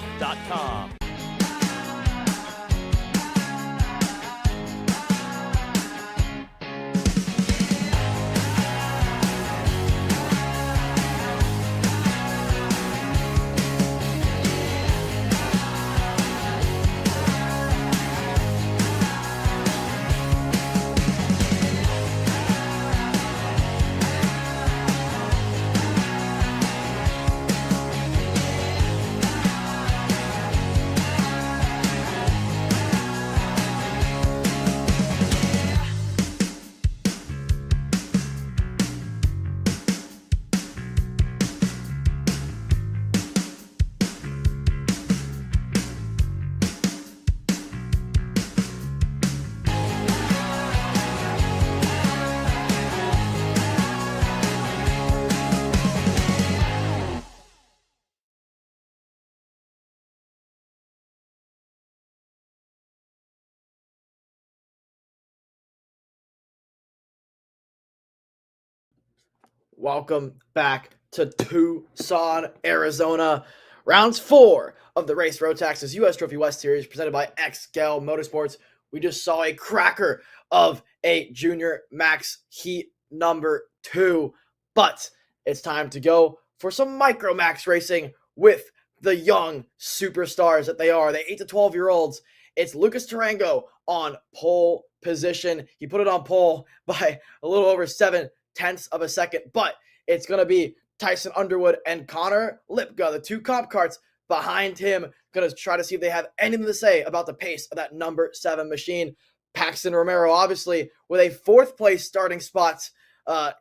Welcome back to Tucson, Arizona. Rounds 4 of the race Rotax's U.S. Trophy West Series presented by XGEL Motorsports. We just saw a cracker of a Junior Max Heat number 2, but it's time to go for some Micro Max racing with the young superstars that they are, the 8 to 12-year-olds. It's Lucas Tarango on pole position. He put it on pole by a little over 7/10 of a second, but it's going to be Tyson Underwood and Connor Lipka, the 2 comp carts, behind him, going to try to see if they have anything to say about the pace of that number 7 machine. Paxton Romero, obviously, with a 4th place starting spot.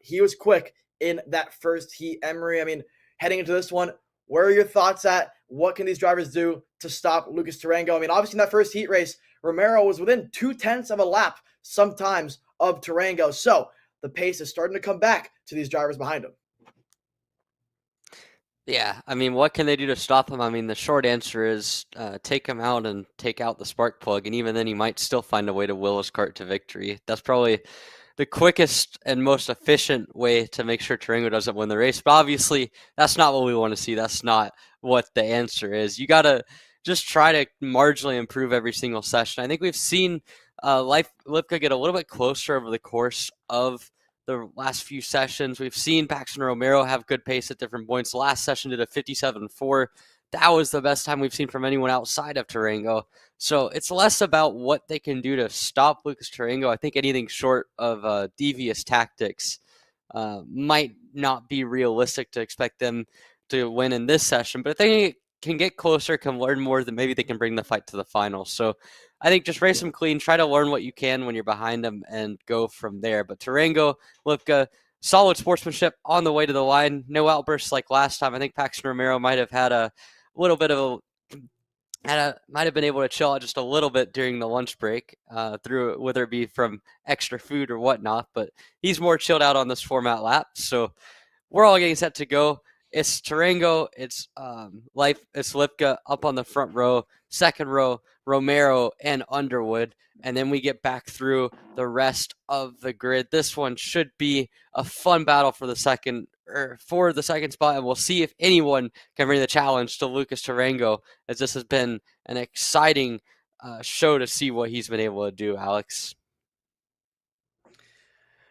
He was quick in that first heat. Emery, I mean, heading into this one, where are your thoughts at? What can these drivers do to stop Lucas Tarango? I mean, obviously in that first heat race, Romero was within 0.2 of a lap sometimes of Tarango. So the pace is starting to come back to these drivers behind him. Yeah, I mean, what can they do to stop him? I mean, the short answer is take him out and take out the spark plug, and even then he might still find a way to will his cart to victory. That's probably the quickest and most efficient way to make sure Tarango doesn't win the race. But obviously, that's not what we want to see. That's not what the answer is. You got to just try to marginally improve every single session. I think we've seen Lipka get a little bit closer over the course of the last few sessions. We've seen Paxton Romero have good pace at different points. The last session did a 57.4. That was the best time we've seen from anyone outside of Tarango. So it's less about what they can do to stop Lucas Tarango. I think anything short of devious tactics might not be realistic to expect them to win in this session. But if they can get closer, can learn more, then maybe they can bring the fight to the final. So I think just race them clean, try to learn what you can when you're behind them, and go from there. But Tarango, Lipka, solid sportsmanship on the way to the line. No outbursts like last time. I think Paxton Romero might have had a little bit of might have been able to chill out just a little bit during the lunch break, through whether it be from extra food or whatnot. But he's more chilled out on this format lap. So we're all getting set to go. It's Tarango, it's Lipka up on the front row, second row, Romero and Underwood, and then we get back through the rest of the grid. This one should be a fun battle for the second spot, and we'll see if anyone can bring the challenge to Lucas Tarango, as this has been an exciting show to see what he's been able to do, Alex.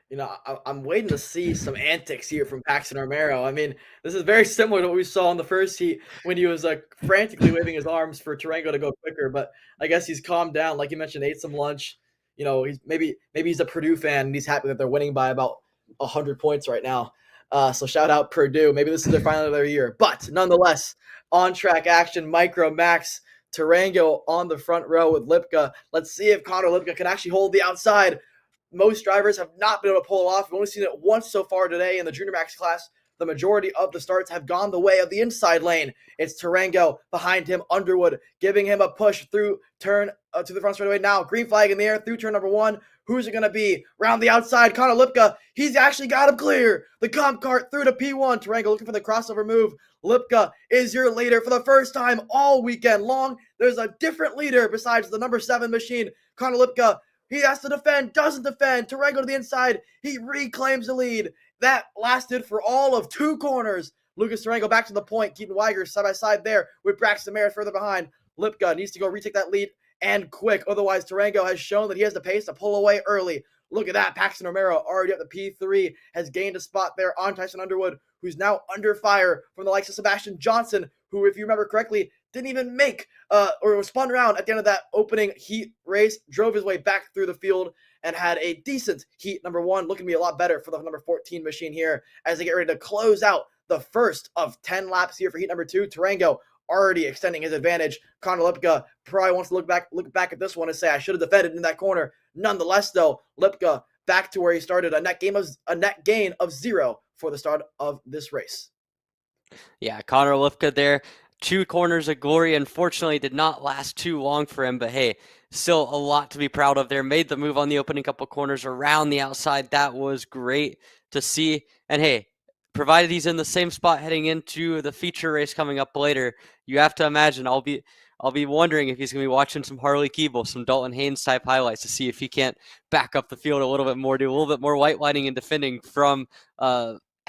You know, I'm waiting to see some antics here from Paxton Romero. I mean, this is very similar to what we saw in the first heat when he was frantically waving his arms for Tarango to go quicker. But I guess he's calmed down, like you mentioned, ate some lunch. You know, he's maybe he's a Purdue fan and he's happy that they're winning by about 100 points right now. So shout out Purdue. Maybe this is their final of their year. But nonetheless, on track action, Micro Max, Tarango on the front row with Lipka. Let's see if Connor Lipka can actually hold the outside. Most drivers have not been able to pull off. We've only seen it once so far today in the Junior Max class. The majority of the starts have gone the way of the inside lane. It's Tarango behind him, Underwood, giving him a push through turn to the front straightaway now. Green flag in the air through turn number 1. Who's it going to be? Round the outside, Connor Lipka. He's actually got him clear. The comp cart through to P1. Tarango looking for the crossover move. Lipka is your leader for the first time all weekend long. There's a different leader besides the number 7 machine. Connor Lipka, he has to defend, doesn't defend. Tarango to the inside. He reclaims the lead. That lasted for all of 2 corners. Lucas Tarango back to the point. Keaton Weiger side by side there with Braxton Merritt further behind. Lipka needs to go retake that lead and quick. Otherwise, Tarango has shown that he has the pace to pull away early. Look at that. Paxton Romero already at the P3 has gained a spot there on Tyson Underwood, who's now under fire from the likes of Sebastian Johnson, who, if you remember correctly, didn't even make or was spun around at the end of that opening heat race, drove his way back through the field and had a decent heat number 1, looking to be a lot better for the number 14 machine here as they get ready to close out the first of 10 laps here for heat number 2. Tarango already extending his advantage. Connor Lipka probably wants to look back at this one and say, I should have defended in that corner. Nonetheless, though, Lipka back to where he started, a net gain of 0 for the start of this race. Yeah, Connor Lipka there. 2 corners of glory. Unfortunately, did not last too long for him, but hey, still a lot to be proud of there. Made the move on the opening couple corners around the outside. That was great to see. And hey, provided he's in the same spot heading into the feature race coming up later, you have to imagine I'll be wondering if he's going to be watching some Harley Keeble, some Dalton Haynes type highlights to see if he can't back up the field a little bit more, do a little bit more white lining and defending from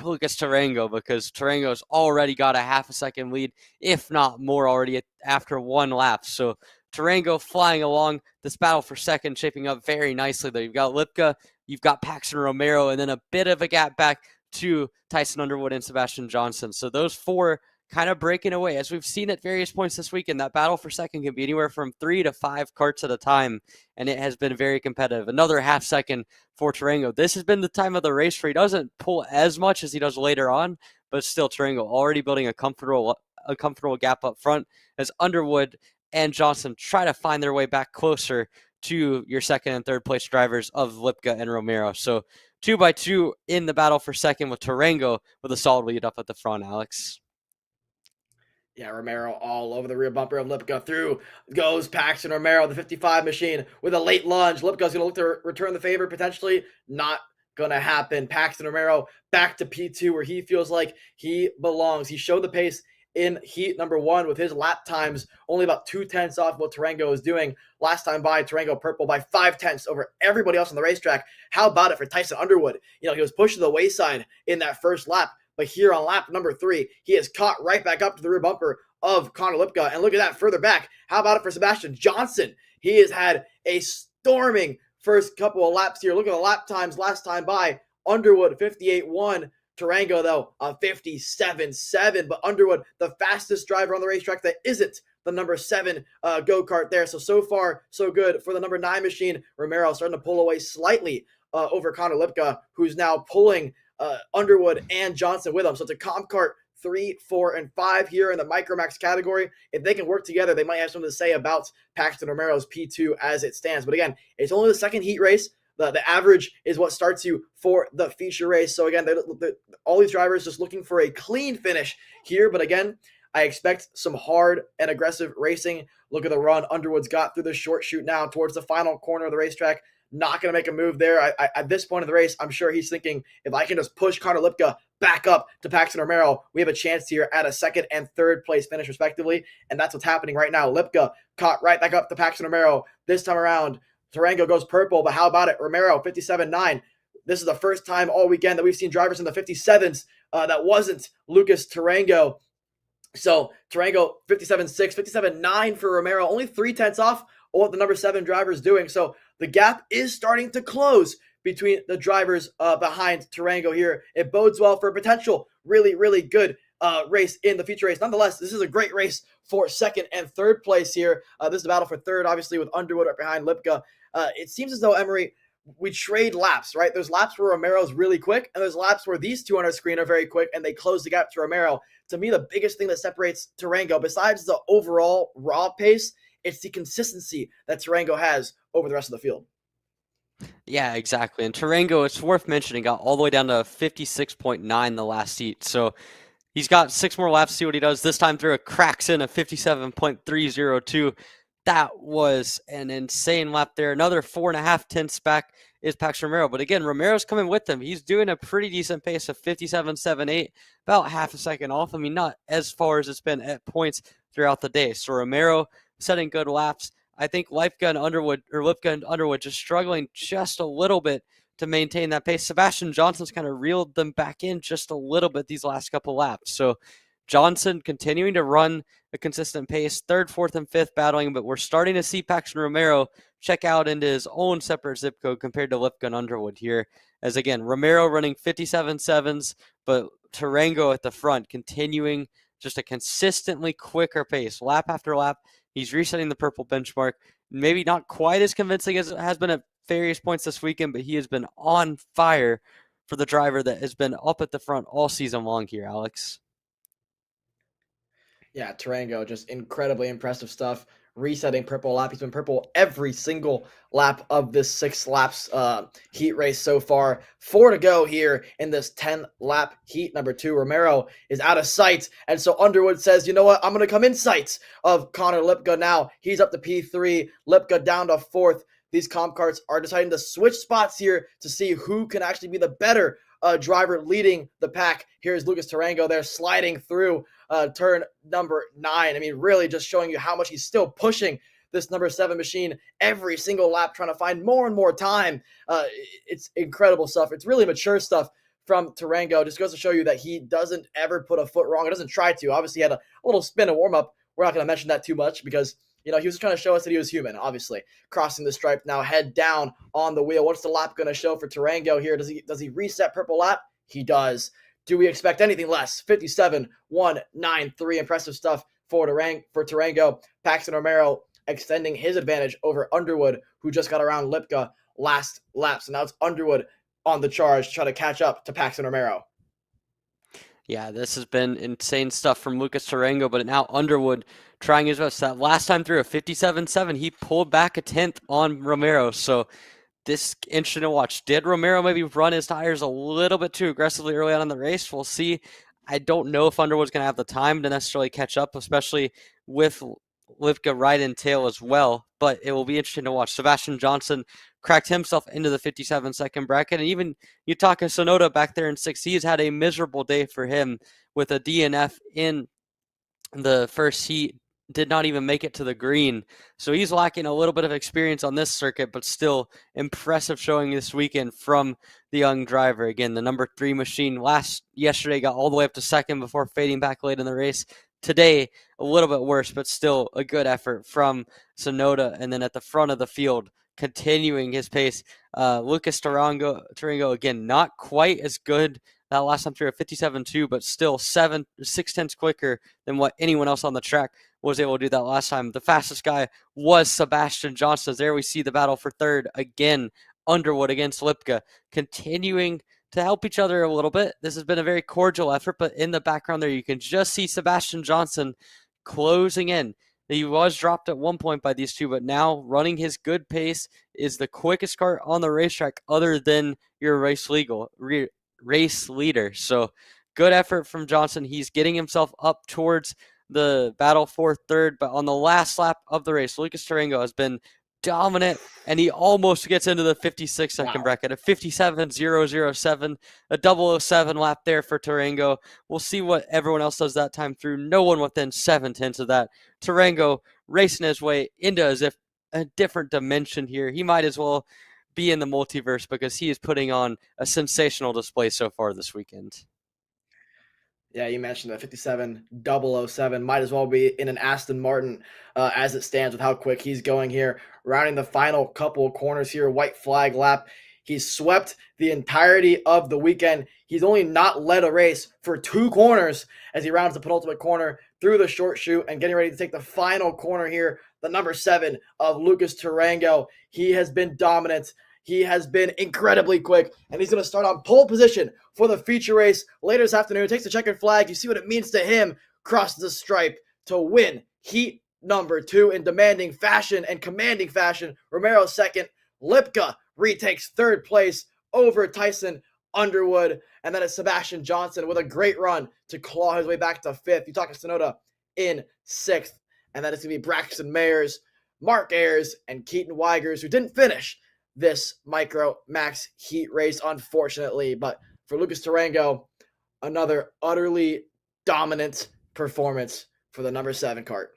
Lucas Tarango, because Tarango's already got a half a second lead, if not more already after 1 lap. So Tarango flying along, this battle for second shaping up very nicely though. You've got Lipka, you've got Paxton Romero, and then a bit of a gap back to Tyson Underwood and Sebastian Johnson. So those 4 kind of breaking away. As we've seen at various points this weekend, that battle for second can be anywhere from 3 to 5 carts at a time, and it has been very competitive. Another half second for Tarango. This has been the time of the race where he doesn't pull as much as he does later on, but still Tarango already building a comfortable uncomfortable gap up front as Underwood and Johnson try to find their way back closer to your second and third place drivers of Lipka and Romero. So 2 by 2 in the battle for second with Tarango with a solid lead up at the front, Alex. Yeah, Romero all over the rear bumper of Lipka. Through goes Paxton Romero, the 55 machine, with a late lunge. Lipka's going to look to return the favor, potentially. Not going to happen. Paxton Romero back to P2 where he feels like he belongs. He showed the pace in heat number 1 with his lap times only about 2/10 off what Tarango is doing. Last time by, Tarango purple by 5/10 over everybody else on the racetrack. How about it for Tyson Underwood? He was pushed to the wayside in that first lap. But here on lap number 3, he is caught right back up to the rear bumper of Connor Lipka. And look at that further back. How about it for Sebastian Johnson? He has had a storming first couple of laps here. Look at the lap times last time by. Underwood 58.1. Tarango, though, 57.7. But Underwood, the fastest driver on the racetrack that isn't the number 7 go-kart there. So far, so good for the number 9 machine. Romero starting to pull away slightly over Connor Lipka, who's now pulling Underwood and Johnson with them. So it's a Comp Kart 3, 4, and 5 here in the Micromax category. If they can work together, they might have something to say about Paxton Romero's P2 as it stands. But again, it's only the second heat race. The average is what starts you for the feature race. So again, all these drivers just looking for a clean finish here. But again, I expect some hard and aggressive racing. Look at the run Underwood's got through the short chute now towards the final corner of the racetrack. Not going to make a move there. At this point of the race, I'm sure he's thinking, if I can just push Connor Lipka back up to Paxton Romero, we have a chance here at a second and third place finish, respectively. And that's what's happening right now. Lipka caught right back up to Paxton Romero. This time around, Tarango goes purple, but how about it? Romero, 57.9. This is the first time all weekend that we've seen drivers in the 57s that wasn't Lucas Tarango. So Tarango, 57.6, 57.9 for Romero, only 3/10 off what the number 7 driver is doing. So the gap is starting to close between the drivers behind Tarango here. It bodes well for a potential really, really good race in the feature race. Nonetheless, this is a great race for second and third place here. This is a battle for third, obviously, with Underwood right behind Lipka. It seems as though, Emery, we trade laps, right? There's laps where Romero's really quick, and there's laps where these two on our screen are very quick, and they close the gap to Romero. To me, the biggest thing that separates Tarango, besides the overall raw pace, it's the consistency that Tarango has over the rest of the field. Yeah, exactly. And Tarango, it's worth mentioning, got all the way down to 56.9 the last heat. So he's got 6 more laps to see what he does. This time through, it cracks in a 57.302. That was an insane lap there. Another 4.5 tenths back is Pax Romero. But again, Romero's coming with him. He's doing a pretty decent pace of 57.78, about half a second off. I mean, not as far as it's been at points throughout the day. So Romero setting good laps. I think Lipka and Underwood just struggling just a little bit to maintain that pace. Sebastian Johnson's kind of reeled them back in just a little bit these last couple laps. So Johnson continuing to run a consistent pace, 3rd, 4th, and 5th battling, but we're starting to see Paxton Romero check out into his own separate zip code compared to Lipka and Underwood here. As again, Romero running 57.7s, but Tarango at the front continuing just a consistently quicker pace, lap after lap. He's resetting the purple benchmark. Maybe not quite as convincing as it has been at various points this weekend, but he has been on fire for the driver that has been up at the front all season long here, Alex. Yeah, Tarango, just incredibly impressive stuff. Resetting purple lap. He's been purple every single lap of this 6 laps heat race so far. 4 to go here in this 10-lap heat number 2. Romero is out of sight, and so Underwood says, you know what, I'm going to come in sight of Connor Lipka now. He's up to P3, Lipka down to 4th. These comp karts are deciding to switch spots here to see who can actually be the better driver leading the pack. Here's Lucas Tarango there sliding through turn number 9. I mean, really just showing you how much he's still pushing this number 7 machine every single lap, trying to find more and more time. It's incredible stuff. It's really mature stuff from Tarango. Just goes to show you that he doesn't ever put a foot wrong. He doesn't try to. Obviously, he had a little spin and warm-up. We're not going to mention that too much because, you know, he was trying to show us that he was human, obviously. Crossing the stripe now, head down on the wheel. What's the lap going to show for Tarango here? Does he reset purple lap? He does. Do we expect anything less? 57.193. Impressive stuff for Tarango. Paxton Romero extending his advantage over Underwood, who just got around Lipka last lap. So now it's Underwood on the charge to try to catch up to Paxton Romero. Yeah, this has been insane stuff from Lucas Tarango, but now Underwood trying his best. That last time through a 57.7, he pulled back a tenth on Romero, so this interesting to watch. Did Romero maybe run his tires a little bit too aggressively early on in the race? We'll see. I don't know if Underwood's going to have the time to necessarily catch up, especially with Lipka right in tail as well, but it will be interesting to watch. Sebastian Johnson cracked himself into the 57-second bracket, and even Yutaka Sonoda back there in 6th, he's had a miserable day for him with a DNF in the first heat, did not even make it to the green. So he's lacking a little bit of experience on this circuit, but still impressive showing this weekend from the young driver. Again, the number 3 machine yesterday got all the way up to 2nd before fading back late in the race. Today, a little bit worse, but still a good effort from Sonoda. And then at the front of the field, continuing his pace, Lucas Tarango, again, not quite as good that last time through a 57.2, but still 6/10 quicker than what anyone else on the track was able to do that last time. The fastest guy was Sebastian Johnson. There we see the battle for third again. Underwood against Lipka, continuing to help each other a little bit. This has been a very cordial effort, but in the background there, you can just see Sebastian Johnson closing in. He was dropped at one point by these two, but now running his good pace is the quickest kart on the racetrack other than your race leader. So good effort from Johnson. He's getting himself up towards the battle for third, but on the last lap of the race, Lucas Tarango has been dominant, and he almost gets into the 56-second bracket, a 57.007, a 007 lap there for Tarango. We'll see what everyone else does that time through. No one within 7/10 of that. Tarango racing his way into as if a different dimension here. He might as well be in the multiverse because he is putting on a sensational display so far this weekend. Yeah, you mentioned the 57.007. Might as well be in an Aston Martin as it stands with how quick he's going here. Rounding the final couple of corners here, white flag lap. He's swept the entirety of the weekend. He's only not led a race for 2 corners as he rounds the penultimate corner through the short chute and getting ready to take the final corner here, the number 7 of Lucas Tarango. He has been dominant. He has been incredibly quick, and he's going to start on pole position for the feature race later this afternoon. Takes the checkered flag. You see what it means to him. Crosses the stripe to win heat number 2 in demanding fashion and commanding fashion. Romero second. Lipka retakes third place over Tyson Underwood. And then it's Sebastian Johnson with a great run to claw his way back to 5th. You talk to Sonoda in 6th. And then it's going to be Braxton Mayers, Mark Ayers, and Keaton Weigers, who didn't finish this Micro Max heat race, unfortunately. But for Lucas Tarango, another utterly dominant performance for the number 7 kart.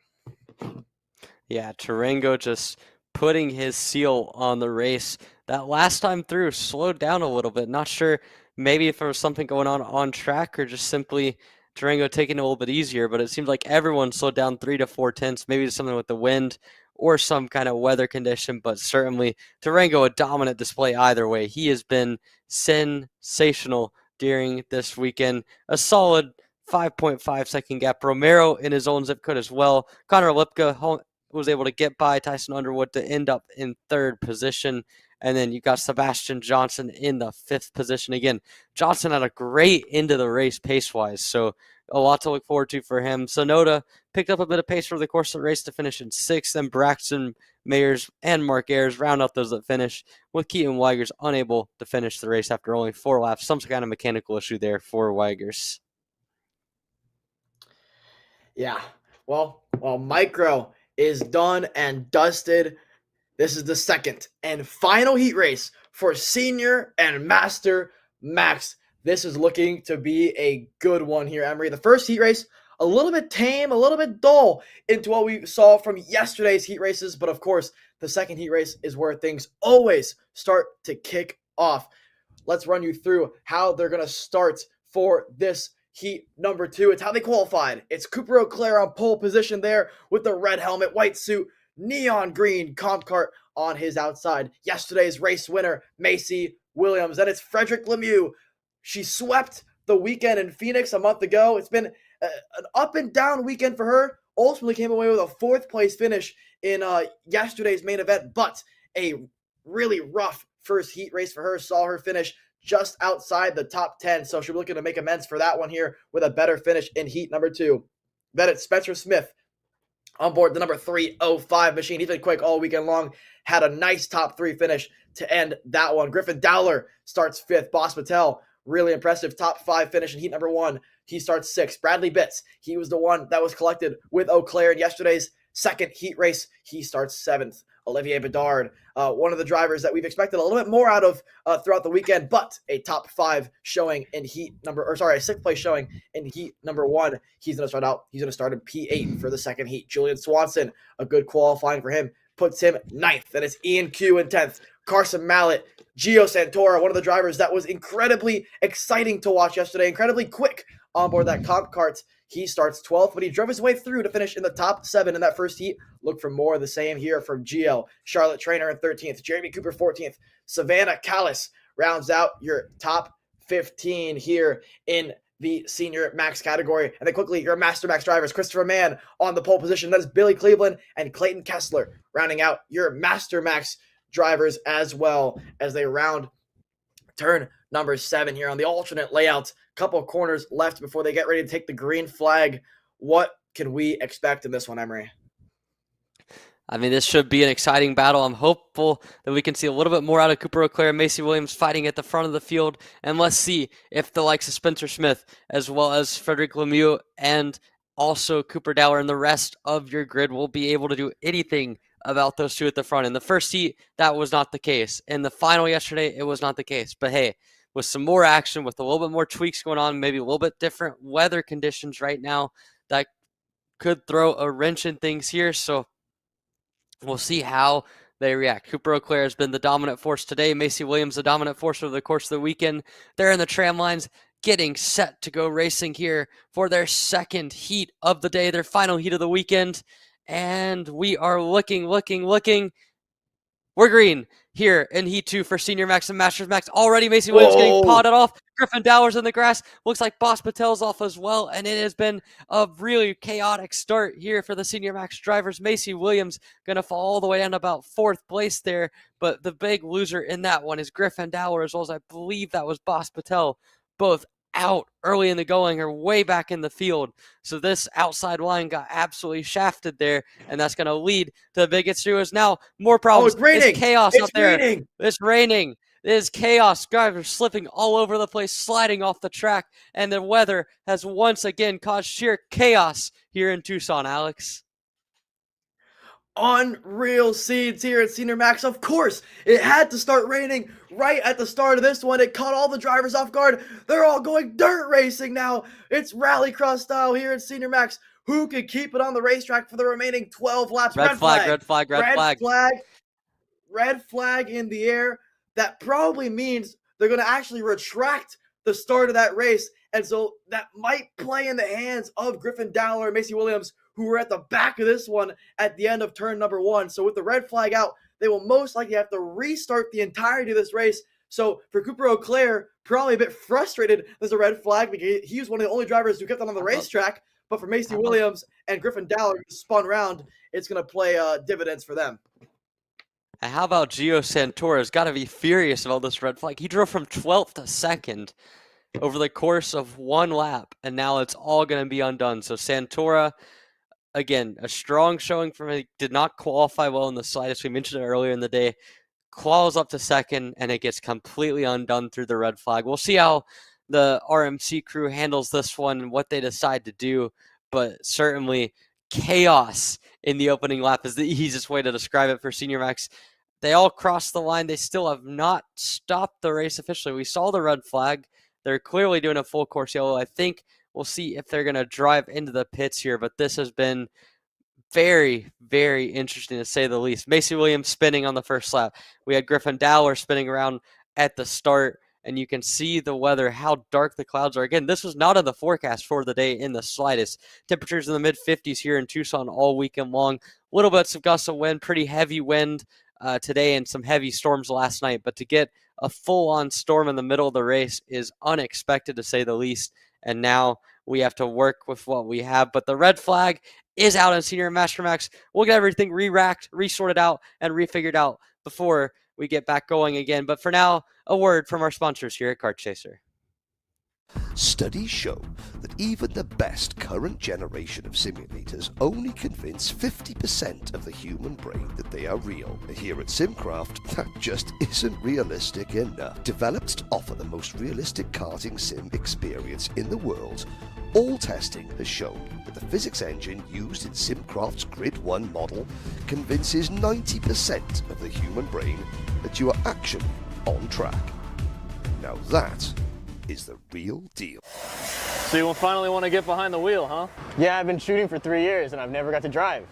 Yeah, Tarango just putting his seal on the race. That last time through slowed down a little bit. Not sure maybe if there was something going on track or just simply Tarango taking it a little bit easier, but it seems like everyone slowed down 3 to 4 tenths, maybe something with the wind or some kind of weather condition, but certainly Tarango a dominant display either way. He has been sensational during this weekend. A solid 5.5 second gap. Romero in his own zip code as well. Connor Lipka was able to get by Tyson Underwood to end up in 3rd position. And then you got Sebastian Johnson in the 5th position. Again, Johnson had a great end of the race pace-wise, so a lot to look forward to for him. Sonoda picked up a bit of pace over the course of the race to finish in 6th, and Braxton Mayers and Mark Ayers round out those that finish, with Keaton Weigers unable to finish the race after only 4 laps. Some kind of mechanical issue there for Weigers. Yeah, well, Micro is done and dusted. This is the 2nd and final heat race for Senior and Master Max. This is looking to be a good one here, Emery. The first heat race, a little bit tame, a little bit dull into what we saw from yesterday's heat races. But of course, the second heat race is where things always start to kick off. Let's run you through how they're going to start for this heat number 2. It's how they qualified. It's Cooper Auclair on pole position there with the red helmet, white suit, neon green comp cart on his outside. Yesterday's race winner, Macy Williams. Then it's Frederick Lemieux. She swept the weekend in Phoenix a month ago. It's been an up and down weekend for her. Ultimately came away with a 4th place finish in yesterday's main event, but a really rough first heat race for her saw her finish just outside the top 10. So she'll be looking to make amends for that one here with a better finish in heat number 2. Then it's Spencer Smith on board the number 305 machine. He's been quick all weekend long. Had a nice top 3 finish to end that one. Griffin Dowler starts 5th. Boss Patel, really impressive top 5 finish in heat number 1. He starts 6th. Bradley Bitts, he was the one that was collected with Eau Claire in yesterday's second heat race. He starts 7th. Olivier Bedard, one of the drivers that we've expected a little bit more out of throughout the weekend, but a top 5 showing in heat number, a 6th place showing in heat number 1. He's going to start in P8 for the second heat. Julian Swanson, a good qualifying for him, puts him 9th. Then it's Ian Q in 10th. Carson Mallett, Gio Santora, one of the drivers that was incredibly exciting to watch yesterday, incredibly quick on board that comp kart. He starts 12th, but he drove his way through to finish in the top 7 in that first heat. Look for more of the same here from Gio. Charlotte Trainer in 13th. Jeremy Cooper 14th. Savannah Callis rounds out your top 15 here in the Senior Max category. And then quickly, your Master Max drivers. Christopher Mann on the pole position. That is Billy Cleveland and Clayton Kessler rounding out your Master Max drivers as well as they round turn number 7 here on the alternate layout. Couple of corners left before they get ready to take the green flag. What can we expect in this one, Emery? I mean, this should be an exciting battle. I'm hopeful that we can see a little bit more out of Cooper Eau Claire and Macy Williams fighting at the front of the field. And let's see if the likes of Spencer Smith, as well as Frederick Lemieux, and also Cooper Dowler and the rest of your grid will be able to do anything about those two at the front. In the first heat, that was not the case. In the final yesterday, it was not the case. But hey, with some more action, with a little bit more tweaks going on, maybe a little bit different weather conditions right now, that could throw a wrench in things here. So we'll see how they react. Cooper Eau Claire has been the dominant force today. Macy Williams, the dominant force over the course of the weekend. They're in the tram lines, getting set to go racing here for their second heat of the day, their final heat of the weekend. And we are looking. We're green here in Heat 2 for Senior Max and Masters Max. Already Macy Williams getting potted off. Griffin Dowler's in the grass. Looks like Boss Patel's off as well. And it has been a really chaotic start here for the Senior Max drivers. Macy Williams going to fall all the way down to about 4th place there. But the big loser in that one is Griffin Dowler, as well as I believe that was Boss Patel. Both out early in the going or way back in the field. So this outside line got absolutely shafted there, and that's going to lead to the big issue is now more problems. Oh, it's raining. It's chaos up there. Raining. It's raining. It is chaos. Drivers slipping all over the place, sliding off the track, and the weather has once again caused sheer chaos here in Tucson, Alex. Unreal scenes here at Senior Max. Of course, it had to start raining right at the start of this one. It caught all the drivers off guard. They're all going dirt racing now. It's rallycross style here at Senior Max. Who can keep it on the racetrack for the remaining 12 laps? Red flag. Red flag in the air. That probably means they're going to actually retract the start of that race. And so that might play in the hands of Griffin Dowler and Macy Williams, who were at the back of this one at the end of turn number 1. So with the red flag out, they will most likely have to restart the entirety of this race. So for Cooper Eau Claire, probably a bit frustrated there's a red flag because he was one of the only drivers who kept on the racetrack. But for Macy Williams and Griffin Dowler, who spun round, it's going to play dividends for them. And how about Gio Santora's got to be furious about this red flag. He drove from 12th to 2nd over the course of one lap, and now it's all going to be undone. So Santora, again, a strong showing from him. He did not qualify well in the slightest. We mentioned it earlier in the day. Quals up to 2nd, and it gets completely undone through the red flag. We'll see how the RMC crew handles this one and what they decide to do, but certainly chaos in the opening lap is the easiest way to describe it for Senior Max. They all crossed the line. They still have not stopped the race officially. We saw the red flag. They're clearly doing a full course yellow. I think we'll see if they're going to drive into the pits here, but this has been very, very interesting to say the least. Macy Williams spinning on the first lap. We had Griffin Dowler spinning around at the start, and you can see the weather, how dark the clouds are. Again, this was not in the forecast for the day in the slightest. Temperatures in the mid-50s here in Tucson all weekend long. Little bits of gusts of wind, pretty heavy wind today, and some heavy storms last night. But to get a full-on storm in the middle of the race is unexpected, to say the least. And now we have to work with what we have. But the red flag is out in Senior and Master Max. We'll get everything re-racked, resorted out, and refigured out before we get back going again. But for now, a word from our sponsors here at Kart Chaser. Studies show that even the best current generation of simulators only convince 50% of the human brain that they are real. Here at Simcraft, that just isn't realistic enough. Developed to offer the most realistic karting sim experience in the world, all testing has shown that the physics engine used in Simcraft's Grid 1 model convinces 90% of the human brain that you are actually on track. Now that is the real deal. So you finally want to get behind the wheel, huh? Yeah, I've been shooting for 3 years and I've never got to drive.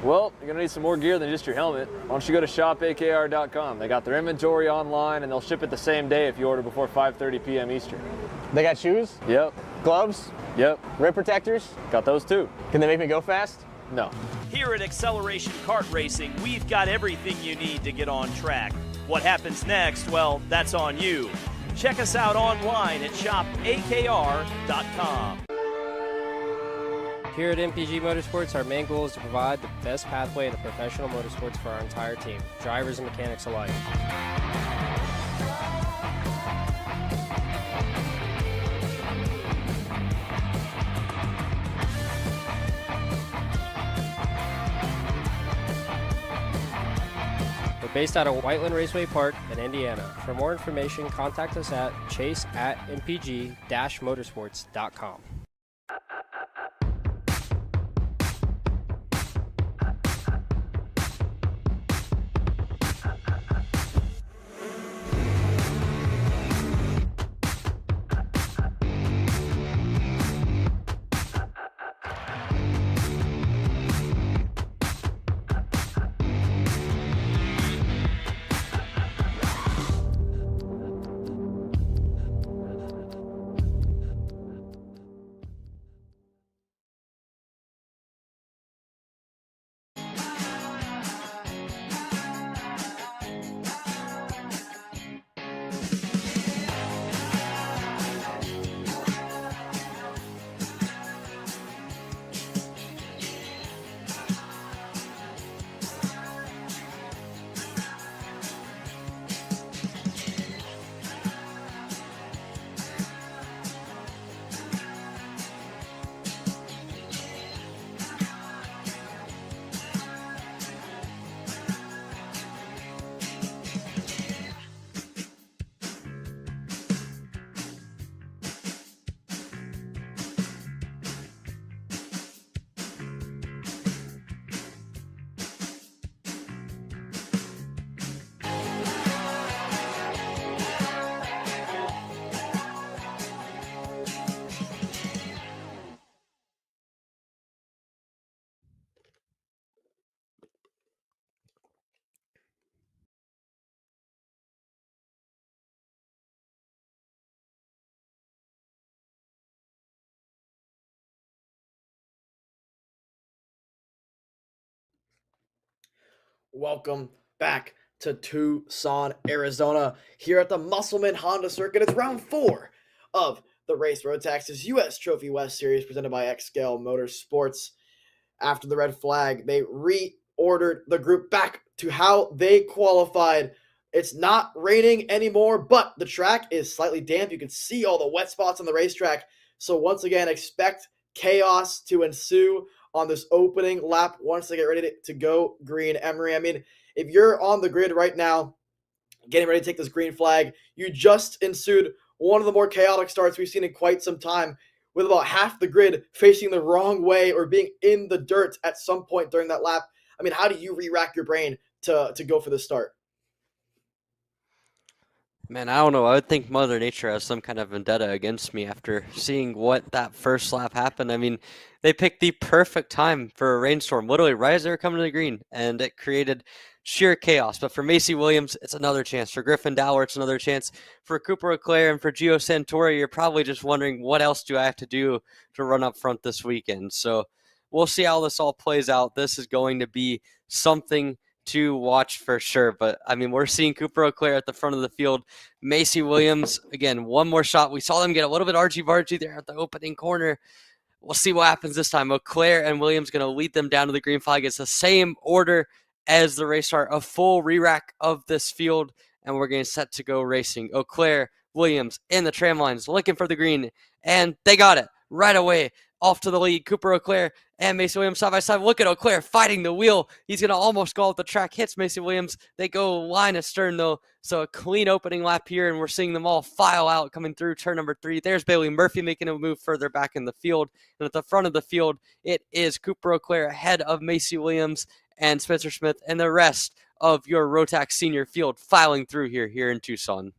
Well, you're gonna need some more gear than just your helmet. Why don't you go to shopakr.com? They got their inventory online and they'll ship it the same day if you order before 5:30 p.m. Eastern. They got shoes? Yep. Gloves? Yep. Rip protectors? Got those too. Can they make me go fast? No. Here at Acceleration Kart Racing, we've got everything you need to get on track. What happens next? Well, that's on you. Check us out online at shopakr.com. Here at MPG Motorsports, our main goal is to provide the best pathway into professional motorsports for our entire team, drivers and mechanics alike. We're based out of Whiteland Raceway Park in Indiana. For more information, contact us at chase@mpg-motorsports.com. Welcome back to Tucson, Arizona, here at the Musselman Honda Circuit. It's round 4 of the race Rotax's U.S. Trophy West Series presented by Xscale Motorsports. After the red flag, they reordered the group back to how they qualified. It's not raining anymore, but the track is slightly damp. You can see all the wet spots on the racetrack. So once again, expect chaos to ensue on this opening lap once they get ready to go green. Emery, I mean, if you're on the grid right now, getting ready to take this green flag, you just ensued one of the more chaotic starts we've seen in quite some time, with about half the grid facing the wrong way or being in the dirt at some point during that lap. I mean, how do you re-rack your brain to go for the start? Man, I don't know. I would think Mother Nature has some kind of vendetta against me after seeing what that first lap happened. I mean, they picked the perfect time for a rainstorm, literally right as they were coming to the green, and it created sheer chaos. But for Macy Williams, it's another chance. For Griffin Dower, it's another chance. For Cooper Leclerc and for Gio Santori, you're probably just wondering, what else do I have to do to run up front this weekend? So we'll see how this all plays out. This is going to be something to watch for sure. But I mean, we're seeing Cooper Leclerc at the front of the field. Macy Williams, again, one more shot. We saw them get a little bit argy-bargy there at the opening corner. We'll see what happens this time. Leclerc and Williams going to lead them down to the green flag. It's the same order as the race start, a full re-rack of this field, and we're getting set to go racing. Auclair, Williams in the tram lines, looking for the green, and they got it right away. Off to the lead, Cooper Auclair and Macy Williams side by side. Look at Auclair fighting the wheel. He's going to almost go off the track, hits Macy Williams. They go line astern, though, so a clean opening lap here, and we're seeing them all file out coming through turn number 3. There's Bailey Murphy making a move further back in the field, and at the front of the field, it is Cooper Auclair ahead of Macy Williams and Spencer Smith, and the rest of your Rotax senior field filing through here in Tucson.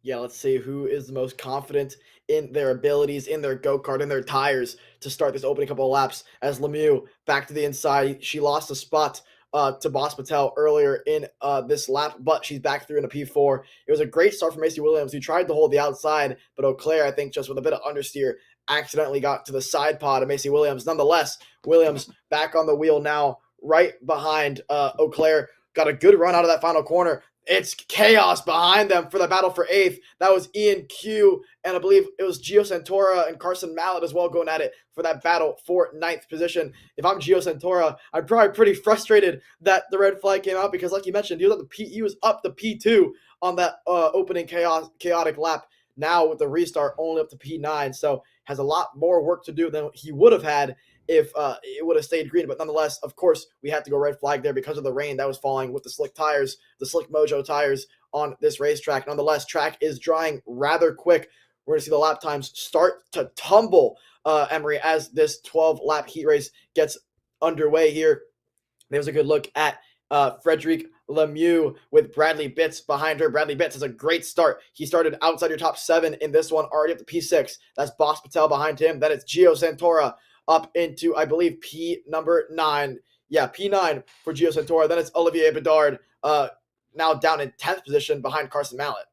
Yeah, let's see who is the most confident in their abilities, in their go-kart, in their tires to start this opening couple of laps. As Lemieux back to the inside, she lost a spot to Boss Patel earlier in this lap, but she's back through in a P4. It was a great start for Macy Williams, who tried to hold the outside, but Auclair, I think, just with a bit of understeer, accidentally got to the side pod of Macy Williams. Nonetheless, Williams back on the wheel now, right behind Auclair. Got a good run out of that final corner. It's chaos behind them for the battle for 8th. That was Ian Q, and I believe it was Gio Santora and Carson Mallet as well going at it for that battle for 9th position. If I'm Gio Santora, I'm probably pretty frustrated that the red flag came out because, like you mentioned, he was up the P2 on that opening chaotic lap. Now with the restart, only up to P9, so has a lot more work to do than he would have had if it would have stayed green. But nonetheless, of course, we had to go red flag there because of the rain that was falling with the slick tires, the Slick Mojo tires on this racetrack. Nonetheless, track is drying rather quick. We're going to see the lap times start to tumble, Emery, as this 12-lap heat race gets underway here. There's a good look at Frederic Lemieux with Bradley Bitts behind her. Bradley Bitts has a great start. He started outside your top 7 in this one, already up to P6. That's Boss Patel behind him. That is Gio Santora up into, I believe, P number 9. Yeah, P9 for Gio Santora. Then it's Olivier Bedard, now down in 10th position behind Carson Mallet.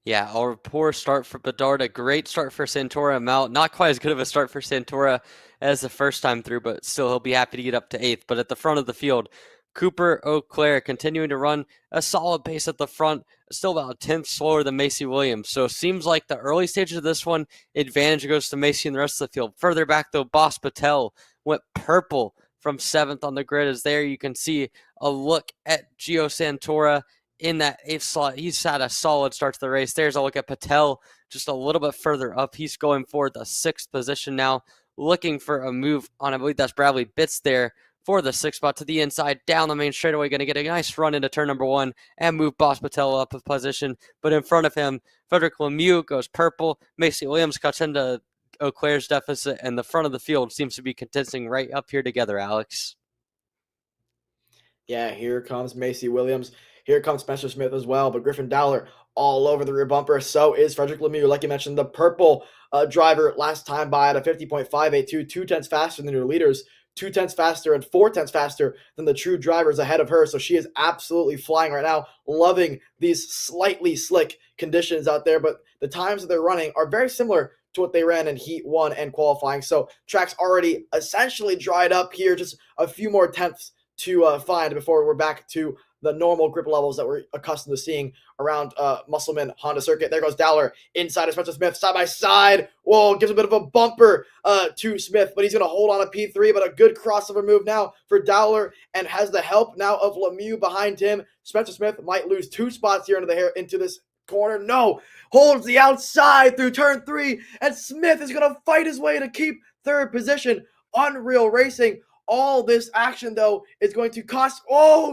Yeah, a poor start for Bedard. A great start for Santora. Mallet, not quite as good of a start for Santora as the first time through, but still he'll be happy to get up to 8th. But at the front of the field, Cooper Auclair continuing to run a solid pace at the front, still about a 10th slower than Macy Williams. So it seems like the early stages of this one, advantage goes to Macy and the rest of the field. Further back, though, Boss Patel went purple from 7th on the grid. As there you can see a look at Gio Santora in that 8th slot. He's had a solid start to the race. There's a look at Patel just a little bit further up. He's going for the 6th position now, looking for a move on, I believe that's Bradley Bitts there, for the 6th spot to the inside, down the main straightaway, going to get a nice run into turn number 1 and move Boss Patel up a position. But in front of him, Frederic Lemieux goes purple. Macy Williams cuts into Auclair's deficit, and the front of the field seems to be contesting right up here together, Alex. Yeah, here comes Macy Williams. Here comes Spencer Smith as well, but Griffin Dowler all over the rear bumper. So is Frederic Lemieux. Like you mentioned, the purple driver last time by at a 50.582, 2/10 faster than your leaders. 2/10 faster and 4/10 faster than the true drivers ahead of her. So she is absolutely flying right now, loving these slightly slick conditions out there. But the times that they're running are very similar to what they ran in Heat 1 and qualifying. So track's already essentially dried up here, just a few more tenths to find before we're back to the normal grip levels that we're accustomed to seeing around Musselman Honda Circuit. There goes Dowler inside of Spencer Smith, side by side. Whoa, gives a bit of a bumper to Smith, but he's going to hold on a P3, but a good crossover move now for Dowler, and has the help now of Lemieux behind him. Spencer Smith might lose 2 spots here into this corner. No, holds the outside through turn 3, and Smith is going to fight his way to keep 3rd position. Unreal racing. All this action, though, is going to cost,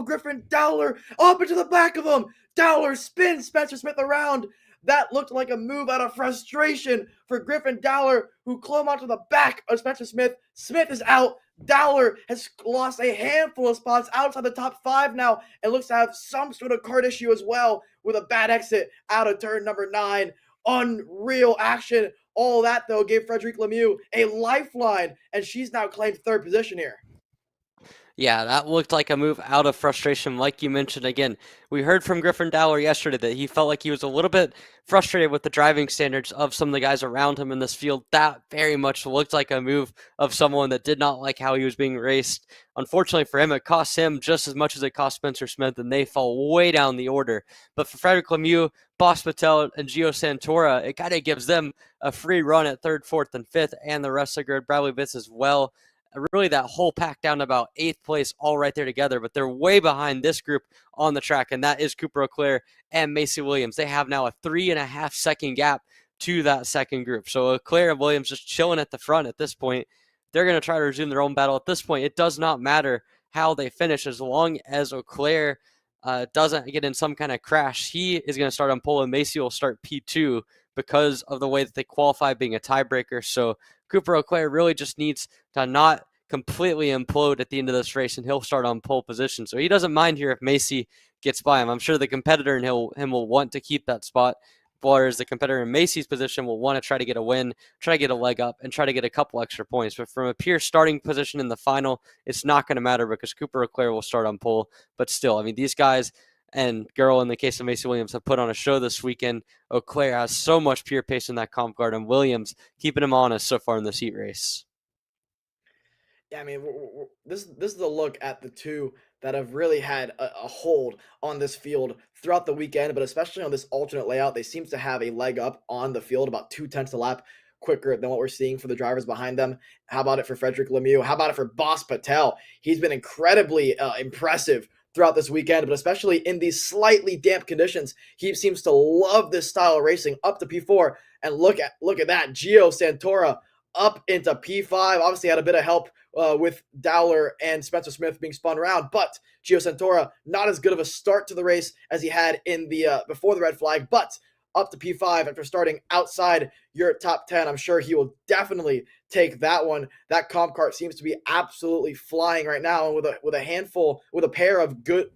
Griffin Dowler up into the back of him. Dowler spins Spencer Smith around. That looked like a move out of frustration for Griffin Dowler, who clomb onto the back of Spencer Smith. Smith is out. Dowler has lost a handful of spots outside the top 5 now, and looks to have some sort of cart issue as well, with a bad exit out of turn number 9. Unreal action. All that, though, gave Frederic Lemieux a lifeline, and she's now claimed 3rd position here. Yeah, that looked like a move out of frustration, like you mentioned. Again, we heard from Griffin Dowler yesterday that he felt like he was a little bit frustrated with the driving standards of some of the guys around him in this field. That very much looked like a move of someone that did not like how he was being raced. Unfortunately for him, it cost him just as much as it cost Spencer Smith, and they fall way down the order. But for Frederic Lemieux, Boss Patel, and Gio Santora, it kind of gives them a free run at 3rd, 4th, and 5th, and the rest of the grid. Bradley Bitts as well. really that whole pack down to about 8th place, all right there together, but they're way behind this group on the track, and that is Cooper Auclair and Macy Williams. They have now a 3.5-second gap to that second group. So Auclair and Williams just chilling at the front at this point. They're going to try to resume their own battle. At this point, it does not matter how they finish as long as Auclair doesn't get in some kind of crash. He is going to start on pole, and Macy will start P2 because of the way that they qualify being a tiebreaker. So Cooper Auclair really just needs to not completely implode at the end of this race, and he'll start on pole position. So he doesn't mind here if Macy gets by him. I'm sure the competitor in him will want to keep that spot, whereas the competitor in Macy's position will want to try to get a win, try to get a leg up, and try to get a couple extra points. But from a pure starting position in the final, it's not going to matter because Cooper Auclair will start on pole. But still, I mean, these guys and girl, in the case of Macy Williams, have put on a show this weekend. Auclair has so much pure pace in that comp guard, and Williams keeping him honest so far in this heat race. Yeah, I mean, this is a look at the two that have really had a hold on this field throughout the weekend, but especially on this alternate layout. They seem to have a leg up on the field, about 2/10 a lap quicker than what we're seeing for the drivers behind them. How about it for Frederick Lemieux? How about it for Bas Patel? He's been incredibly impressive throughout this weekend, but especially in these slightly damp conditions, he seems to love this style of racing up to P4. And look at that, Gio Santora up into P5. Obviously had a bit of help with Dowler and Spencer Smith being spun around, but Gio Santora not as good of a start to the race as he had in the before the red flag, but up to P5 after starting outside your top 10. I'm sure he will definitely take that one. That comp cart seems to be absolutely flying right now, and with a pair of good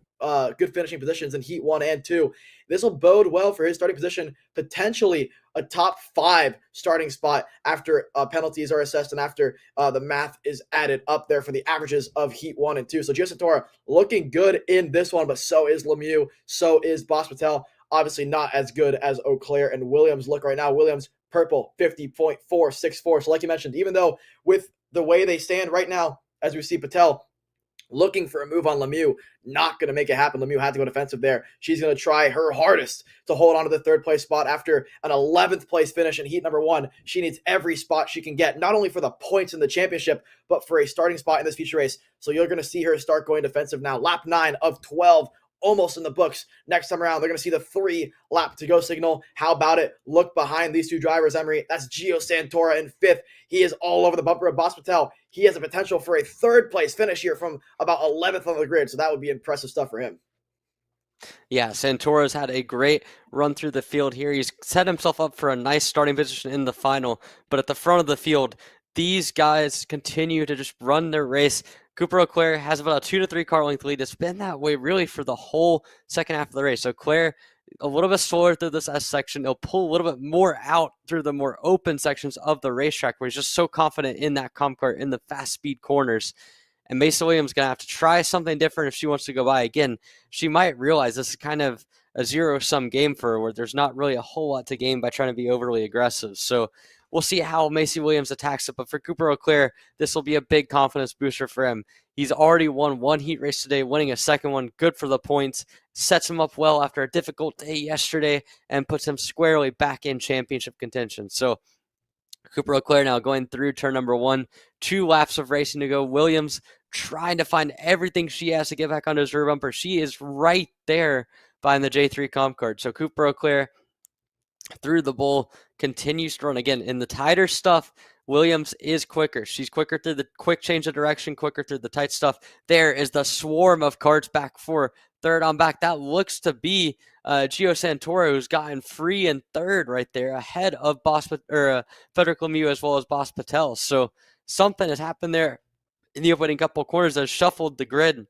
finishing positions in heat 1 and 2. This will bode well for his starting position, potentially a top 5 starting spot after penalties are assessed and after the math is added up there for the averages of heat 1 and 2. So Gio Santora looking good in this one, but so is Lemieux, so is Bas Patel. Obviously not as good as Auclair and Williams look right now. Williams, purple, 50.464. So like you mentioned, even though with the way they stand right now, as we see Patel looking for a move on Lemieux, not going to make it happen. Lemieux had to go defensive there. She's going to try her hardest to hold on to the 3rd place spot after an 11th place finish in heat number 1. She needs every spot she can get, not only for the points in the championship, but for a starting spot in this feature race. So you're going to see her start going defensive now. Lap 9 of 12. Almost in the books. Next time around, they're going to see the 3-lap to go signal. How about it? Look behind these two drivers, Emery. That's Gio Santora in 5th. He is all over the bumper of Bas Patel. He has a potential for a 3rd place finish here from about 11th on the grid, so that would be impressive stuff for him. Yeah, Santora's had a great run through the field here. He's set himself up for a nice starting position in the final, but at the front of the field, these guys continue to just run their race. Cooper Auclair has about a 2 to 3 car length lead. It's been that way really for the whole second half of the race. So Auclair a little bit slower through this S section. He'll pull a little bit more out through the more open sections of the racetrack where he's just so confident in that comp cart in the fast speed corners. And Macy Williams is going to have to try something different if she wants to go by. Again, she might realize this is kind of a zero-sum game for her where there's not really a whole lot to gain by trying to be overly aggressive. So we'll see how Macy Williams attacks it. But for Cooper Auclair, this will be a big confidence booster for him. He's already won 1 heat race today, winning a second one. Good for the points. Sets him up well after a difficult day yesterday and puts him squarely back in championship contention. So Cooper Auclair now going through turn number 1. 2 laps of racing to go. Williams trying to find everything she has to get back onto his rear bumper. She is right there behind the J3 comp card. So Cooper Auclair through the bowl continues to run. Again, in the tighter stuff, Williams is quicker. She's quicker through the quick change of direction, quicker through the tight stuff. There is the swarm of carts back for third on back. That looks to be Gio Santora, who's gotten free in third right there, ahead of Frederick Lemieux as well as Bas Patel. So something has happened there in the opening couple of corners that has shuffled the grid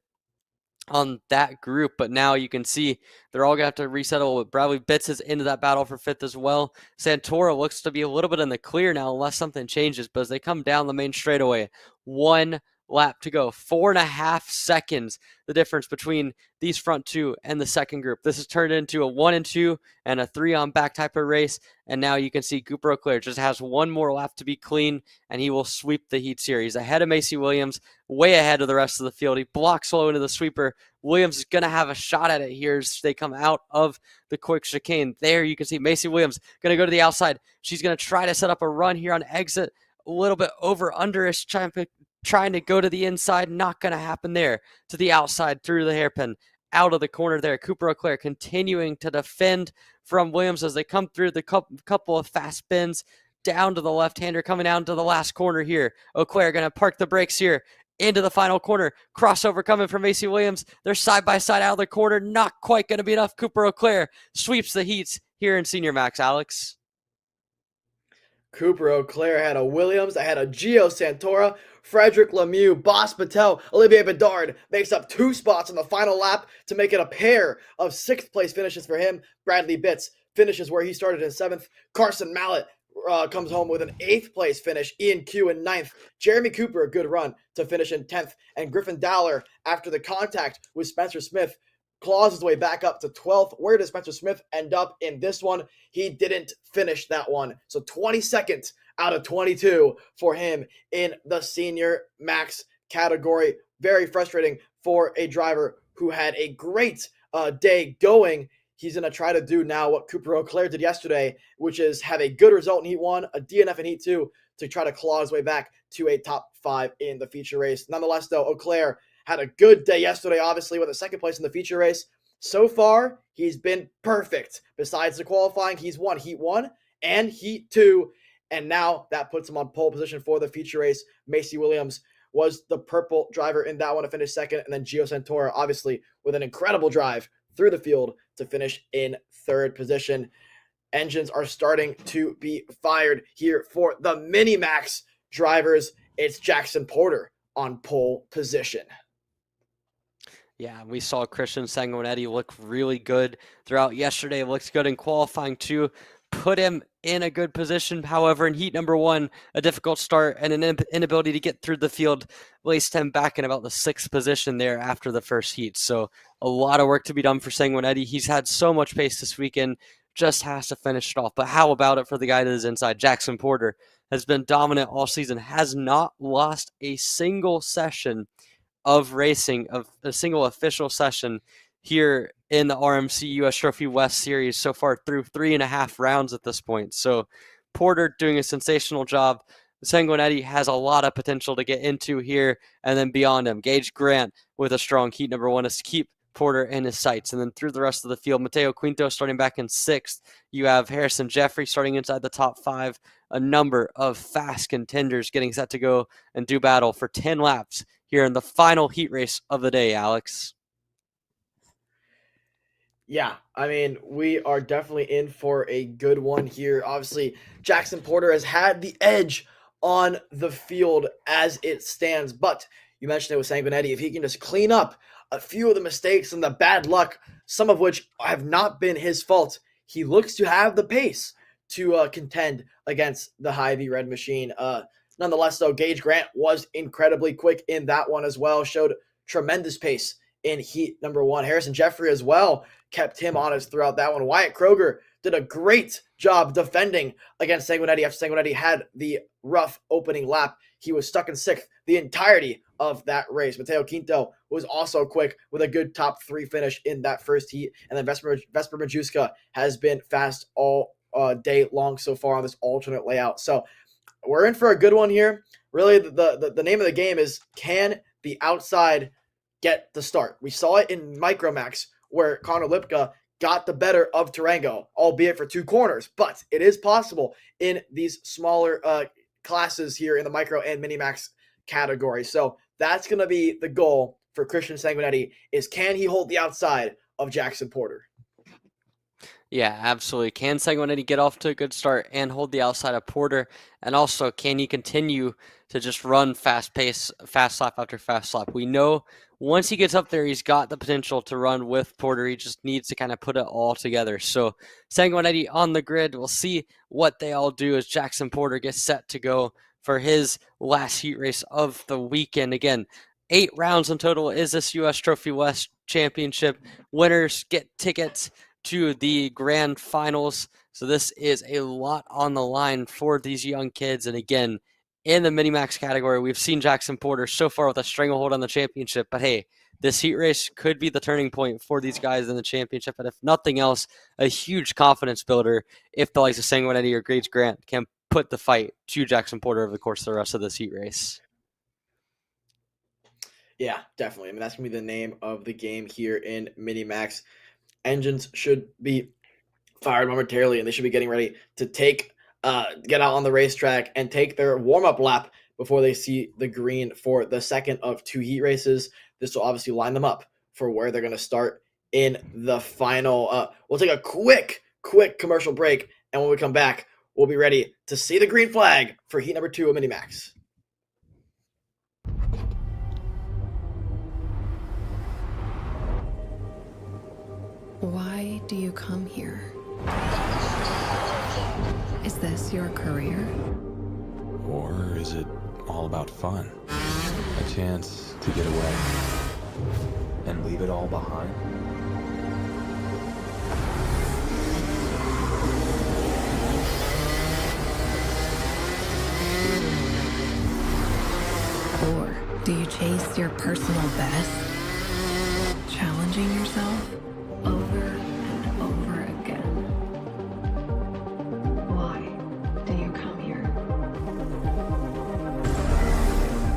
on that group, but now you can see they're all going to have to resettle. Bradley Bitts is into that battle for 5th as well. Santora looks to be a little bit in the clear now unless something changes, but as they come down the main straightaway, 1 lap to go. 4.5 seconds, the difference between these front 2 and the second group. This has turned into a 1 and 2 and a 3 on back type of race, and now you can see Cooper Auclair just has 1 more lap to be clean, and he will sweep the heat series. Ahead of Macy Williams, way ahead of the rest of the field. He blocks low into the sweeper. Williams is going to have a shot at it here as they come out of the quick chicane. There you can see Macy Williams going to go to the outside. She's going to try to set up a run here on exit, a little bit over under-ish, trying to trying to go to the inside, not going to happen there. To the outside, through the hairpin, out of the corner there. Cooper Auclair continuing to defend from Williams as they come through the couple of fast spins down to the left-hander, coming down to the last corner here. Auclair going to park the brakes here into the final corner. Crossover coming from AC Williams. They're side by side out of the corner. Not quite going to be enough. Cooper Auclair sweeps the heats here in Senior Max, Alex. Cooper Auclair had a Williams, I had a Gio Santora, Frederick Lemieux, Boss Patel, Olivier Bedard makes up 2 spots on the final lap to make it a pair of 6th place finishes for him. Bradley Bitts finishes where he started in 7th. Carson Mallett comes home with an 8th place finish. Ian Q in 9th. Jeremy Cooper, a good run to finish in 10th. And Griffin Dowler, after the contact with Spencer Smith, claws his way back up to 12th. Where does Spencer Smith end up in this one? He didn't finish that one. So 22nd out of 22 for him in the Senior Max category. Very frustrating for a driver who had a great day going. He's going to try to do now what Cooper Auclair did yesterday, which is have a good result in Heat 1, a DNF in Heat 2, to try to claw his way back to a top 5 in the feature race. Nonetheless, though, Auclair had a good day yesterday, obviously, with a 2nd place in the feature race. So far, he's been perfect. Besides the qualifying, he's won Heat 1 and Heat 2, and now that puts him on pole position for the feature race. Macy Williams was the purple driver in that one to finish 2nd, and then Gio Santora, obviously, with an incredible drive through the field to finish in 3rd position. Engines are starting to be fired here for the Mini-Max drivers. It's Jackson Porter on pole position. Yeah, we saw Christian Sanguinetti look really good throughout yesterday. Looks good in qualifying too. Put him in a good position. However, in heat number 1, a difficult start and an inability to get through the field placed him back in about the 6th position there after the first heat. So a lot of work to be done for Sanguinetti. He's had so much pace this weekend, just has to finish it off. But how about it for the guy that is inside? Jackson Porter has been dominant all season, has not lost a single session of racing, of a single official session here in the RMC US Trophy West Series so far through 3.5 rounds at this point. So Porter doing a sensational job. Sanguinetti has a lot of potential to get into here, and then beyond him, Gage Grant with a strong heat number 1 is to keep Porter in his sights. And then through the rest of the field, Mateo Quinto starting back in 6th. You have Harrison Jeffrey starting inside the top 5. A number of fast contenders getting set to go and do battle for 10 laps here in the final heat race of the day, Alex. Yeah, I mean, we are definitely in for a good one here. Obviously, Jackson Porter has had the edge on the field as it stands, but you mentioned it with Sanguinetti. If he can just clean up a few of the mistakes and the bad luck, some of which have not been his fault, he looks to have the pace to contend against the Hy-Vee Red Machine. Nonetheless, though, Gage Grant was incredibly quick in that one as well, showed tremendous pace in heat number 1. Harrison Jeffrey as well kept him honest throughout that one. Wyatt Kroger did a great job defending against Sanguinetti after Sanguinetti had the rough opening lap. He was stuck in 6th the entirety of that race. Mateo Quinto was also quick with a good top 3 finish in that first heat. And then Vesper Majewska has been fast all day long so far on this alternate layout. So we're in for a good one here. Really, the name of the game is, can the outside get the start? We saw it in Micromax where Connor Lipka got the better of Tarango, albeit for 2 corners. But it is possible in these smaller classes here in the Micro and Minimax category. So that's going to be the goal for Christian Sanguinetti, is can he hold the outside of Jackson Porter? Yeah, absolutely. Can Sanguinetti get off to a good start and hold the outside of Porter? And also, can he continue to just run fast pace, fast lap after fast lap? We know once he gets up there, he's got the potential to run with Porter. He just needs to kind of put it all together. So Sanguinetti on the grid. We'll see what they all do as Jackson Porter gets set to go for his last heat race of the weekend. Again, 8 rounds in total is this U.S. Trophy West Championship. Winners get tickets to the grand finals. So this is a lot on the line for these young kids. And again, in the Minimax category, we've seen Jackson Porter so far with a stranglehold on the championship. But hey, this heat race could be the turning point for these guys in the championship. And if nothing else, a huge confidence builder if the likes of Sanguinetti or Gage Grant can put the fight to Jackson Porter over the course of the rest of this heat race. Yeah, definitely. I mean, that's going to be the name of the game here in Minimax. Engines should be fired momentarily, and they should be getting ready to get out on the racetrack and take their warm-up lap before they see the green for the second of 2 heat races. This will obviously line them up for where they're going to start in the final. We'll take a quick commercial break, and when we come back, we'll be ready to see the green flag for heat number 2 of Minimax. Why do you come here? Is this your career? Or is it all about fun? A chance to get away and leave it all behind? Or do you chase your personal best? Challenging yourself over and over again. Why do you come here?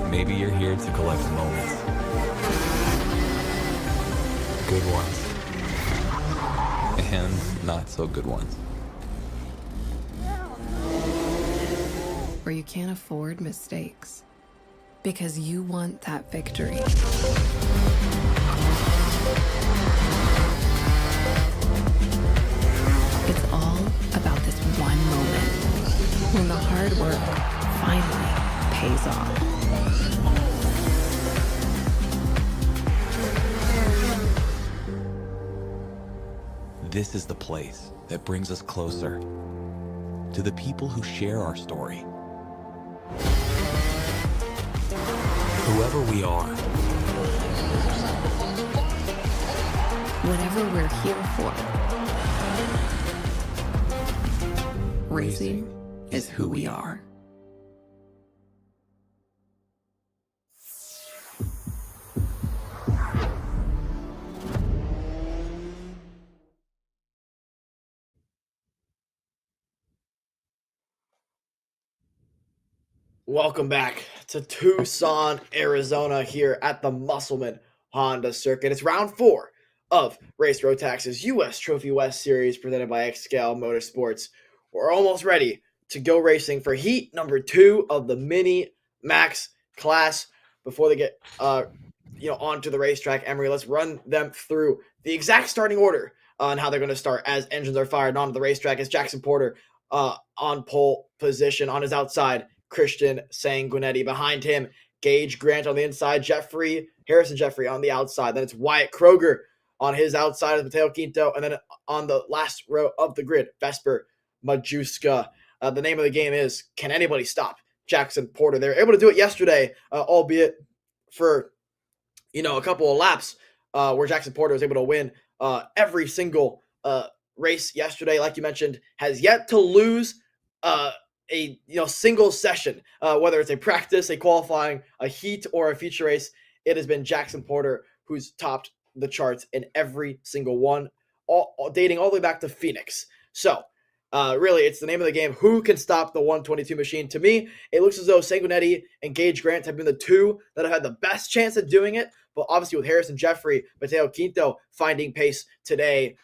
Maybe you're here to collect moments. Good ones. And not so good ones. Or you can't afford mistakes because you want that victory. It's all about this one moment when the hard work finally pays off. This is the place that brings us closer to the people who share our story. Whoever we are, Whatever we're here for, racing is who we are. Welcome back to Tucson, Arizona, here at the Musselman Honda Circuit. It's round 4 of Race Rotax's U.S. Trophy West Series presented by Xscale Motorsports. We're almost ready to go racing for heat number 2 of the Mini Max class. Before they get onto the racetrack, Emery, let's run them through the exact starting order on how they're going to start as engines are fired onto the racetrack. As Jackson Porter on pole position on his outside, Christian Sanguinetti behind him, Gage Grant on the inside, Harrison Jeffrey on the outside. Then it's Wyatt Kroger on his outside of Mateo Quinto. And then on the last row of the grid, Vesper Majuska. The name of the game is, can anybody stop Jackson Porter? They were able to do it yesterday, albeit for, a couple of laps where Jackson Porter was able to win every single race yesterday. Like you mentioned, has yet to lose a single session, whether it's a practice, a qualifying, a heat, or a feature race. It has been Jackson Porter who's topped the charts in every single one, dating all the way back to Phoenix. So really, it's the name of the game. Who can stop the 122 machine? To me, it looks as though Sanguinetti and Gage Grant have been the two that have had the best chance at doing it. But obviously with Harrison Jeffrey, Mateo Quinto finding pace today,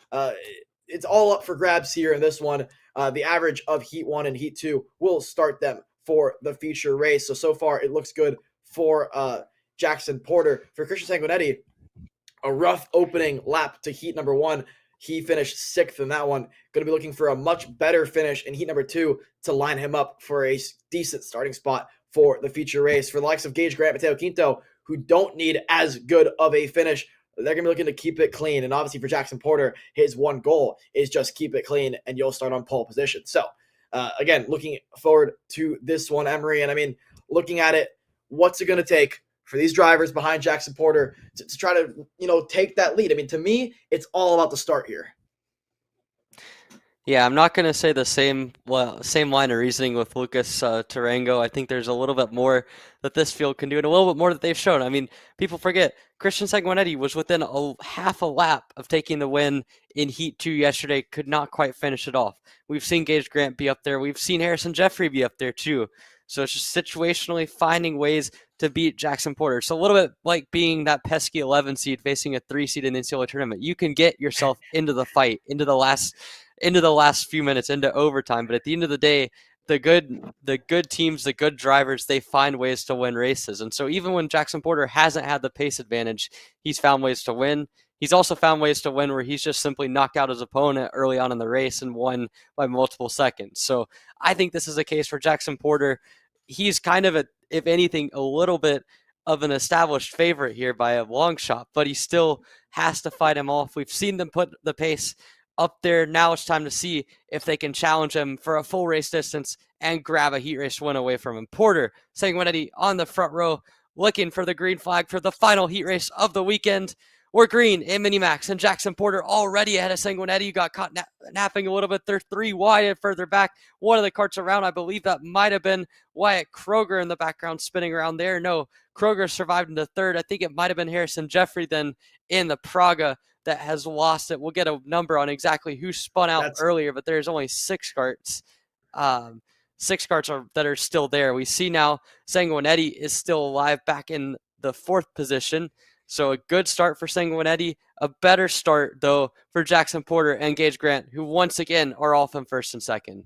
it's all up for grabs here in this one. The average of Heat 1 and Heat 2 will start them for the feature race. So far, it looks good for Jackson Porter. For Christian Sanguinetti, a rough opening lap to Heat number 1. He finished 6th in that one. Going to be looking for a much better finish in Heat number 2 to line him up for a decent starting spot for the feature race. For the likes of Gage Grant, Mateo Quinto, who don't need as good of a finish, they're going to be looking to keep it clean. And obviously for Jackson Porter, his one goal is just keep it clean and you'll start on pole position. So again, looking forward to this one, Emery. And I mean, looking at it, what's it going to take for these drivers behind Jackson Porter to try to, take that lead? I mean, to me, it's all about the start here. Yeah, I'm not going to say the same line of reasoning with Lucas Tarango. I think there's a little bit more that this field can do and a little bit more that they've shown. I mean, people forget Christian Sanguinetti was within half a lap of taking the win in Heat 2 yesterday, could not quite finish it off. We've seen Gage Grant be up there. We've seen Harrison Jeffrey be up there too. So it's just situationally finding ways to beat Jackson Porter. So a little bit like being that pesky 11 seed facing a 3 seed in the NCAA tournament. You can get yourself into the fight, into the last few minutes, into overtime. But at the end of the day, the good teams, the good drivers, they find ways to win races. And so even when Jackson Porter hasn't had the pace advantage, he's found ways to win. He's also found ways to win where he's just simply knocked out his opponent early on in the race and won by multiple seconds. So I think this is a case for Jackson Porter. He's kind of, if anything, a little bit of an established favorite here by a long shot, but he still has to fight him off. We've seen them put the pace up there. Now it's time to see if they can challenge him for a full race distance and grab a heat race win away from him. Porter, Sanguinetti on the front row, looking for the green flag for the final heat race of the weekend. We're green in Minimax, and Jackson Porter already ahead of Sanguinetti. You got caught napping a little bit. They're 3 wide and further back. One of the carts around, I believe that might have been Wyatt Kroger in the background spinning around there. No, Kroger survived into third. I think it might have been Harrison Jeffrey then in the Praga that has lost it. We'll get a number on exactly who spun out earlier, but there's only 6 carts. 6 carts that are still there. We see now Sanguinetti is still alive back in the 4th position. So a good start for Sanguinetti, a better start, though, for Jackson Porter and Gage Grant, who once again are off in 1st and 2nd.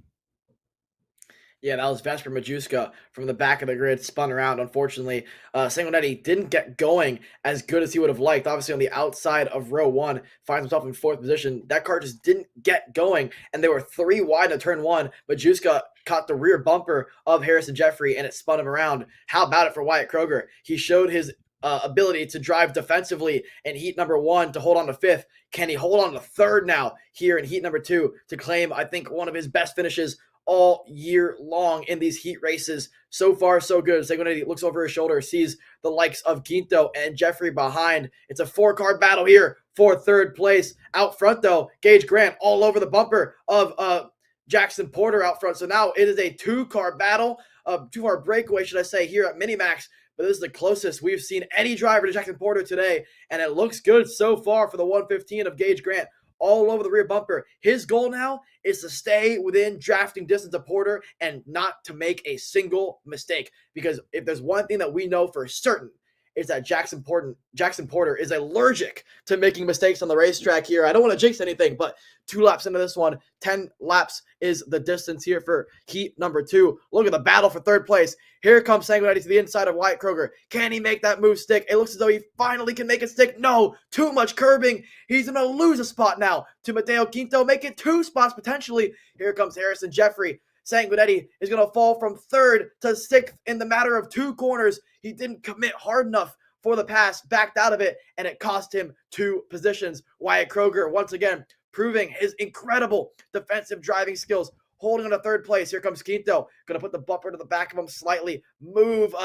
Yeah, that was Vesper Majewska from the back of the grid, spun around. Unfortunately, Sanguinetti didn't get going as good as he would have liked. Obviously, on the outside of row 1, finds himself in 4th position. That car just didn't get going, and they were 3 wide in turn 1. Majewska caught the rear bumper of Harrison Jeffrey, and it spun him around. How about it for Wyatt Kroger? He showed his ability to drive defensively in heat number 1 to hold on to 5th. Can he hold on to 3rd now here in heat number 2 to claim, I think, one of his best finishes all year long in these heat races? So far, so good. Sanguinetti looks over his shoulder, sees the likes of Quinto and Jeffrey behind. It's a 4-car battle here for 3rd place. Out front, though, Gage Grant all over the bumper of Jackson Porter out front. So now it is a 2-car battle, 2-car breakaway, should I say, here at Minimax. But this is the closest we've seen any driver to Jackson Porter today, and it looks good so far for the 115 of Gage Grant all over the rear bumper. His goal now is to stay within drafting distance of Porter and not to make a single mistake, because if there's one thing that we know for certain, is that Jackson Porter is allergic to making mistakes on the racetrack here. I don't want to jinx anything, but 2 laps into this one, 10 laps is the distance here for heat number 2. Look at the battle for 3rd place. Here comes Sanguinetti to the inside of Wyatt Kroger. Can he make that move stick? It looks as though he finally can make it stick. No, too much curbing. He's going to lose a spot now to Mateo Quinto, make it 2 spots potentially. Here comes Harrison Jeffrey. Sanguinetti is going to fall from 3rd to 6th in the matter of 2 corners. He didn't commit hard enough for the pass, backed out of it, and it cost him 2 positions. Wyatt Kroger, once again, proving his incredible defensive driving skills, holding on to 3rd place. Here comes Quinto, going to put the bumper to the back of him slightly, move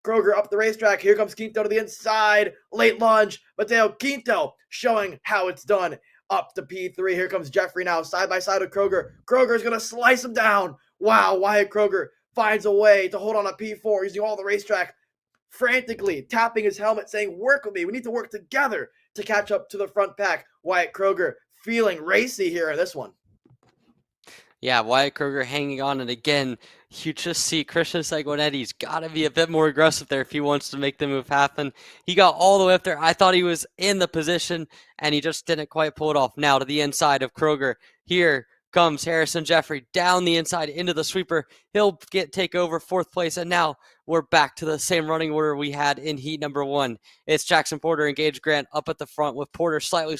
Kroger up the racetrack. Here comes Quinto to the inside, late lunge. Mateo Quinto showing how it's done. Up to P3. Here comes Jeffrey now, side by side with Kroger. Kroger's going to slice him down. Wow, Wyatt Kroger finds a way to hold on to P4, using all the racetrack, frantically tapping his helmet, saying, work with me. We need to work together to catch up to the front pack. Wyatt Kroger feeling racy here in this one. Yeah, Wyatt Kroger hanging on, and again, you just see Christian Sanguinetti's got to be a bit more aggressive there if he wants to make the move happen. He got all the way up there. I thought he was in the position, and he just didn't quite pull it off. Now to the inside of Kroger. Here comes Harrison Jeffrey down the inside into the sweeper. He'll take over 4th place, and now we're back to the same running order we had in heat number 1. It's Jackson Porter and Gage Grant up at the front with Porter slightly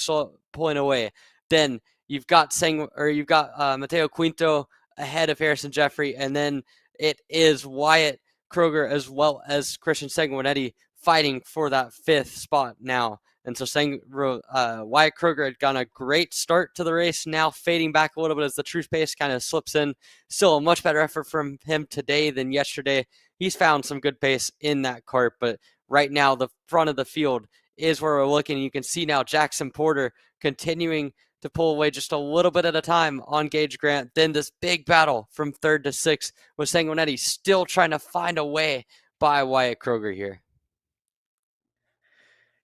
pulling away. Then you've got Mateo Quinto ahead of Harrison Jeffrey, and then it is Wyatt Kroger as well as Christian Sanguinetti fighting for that 5th spot now. And so Wyatt Kroger had gotten a great start to the race, now fading back a little bit as the true pace kind of slips in. Still a much better effort from him today than yesterday. He's found some good pace in that kart, but right now the front of the field is where we're looking. You can see now Jackson Porter continuing to pull away just a little bit at a time on Gage Grant. Then this big battle from 3rd to 6th with Sanguinetti still trying to find a way by Wyatt Kroger here.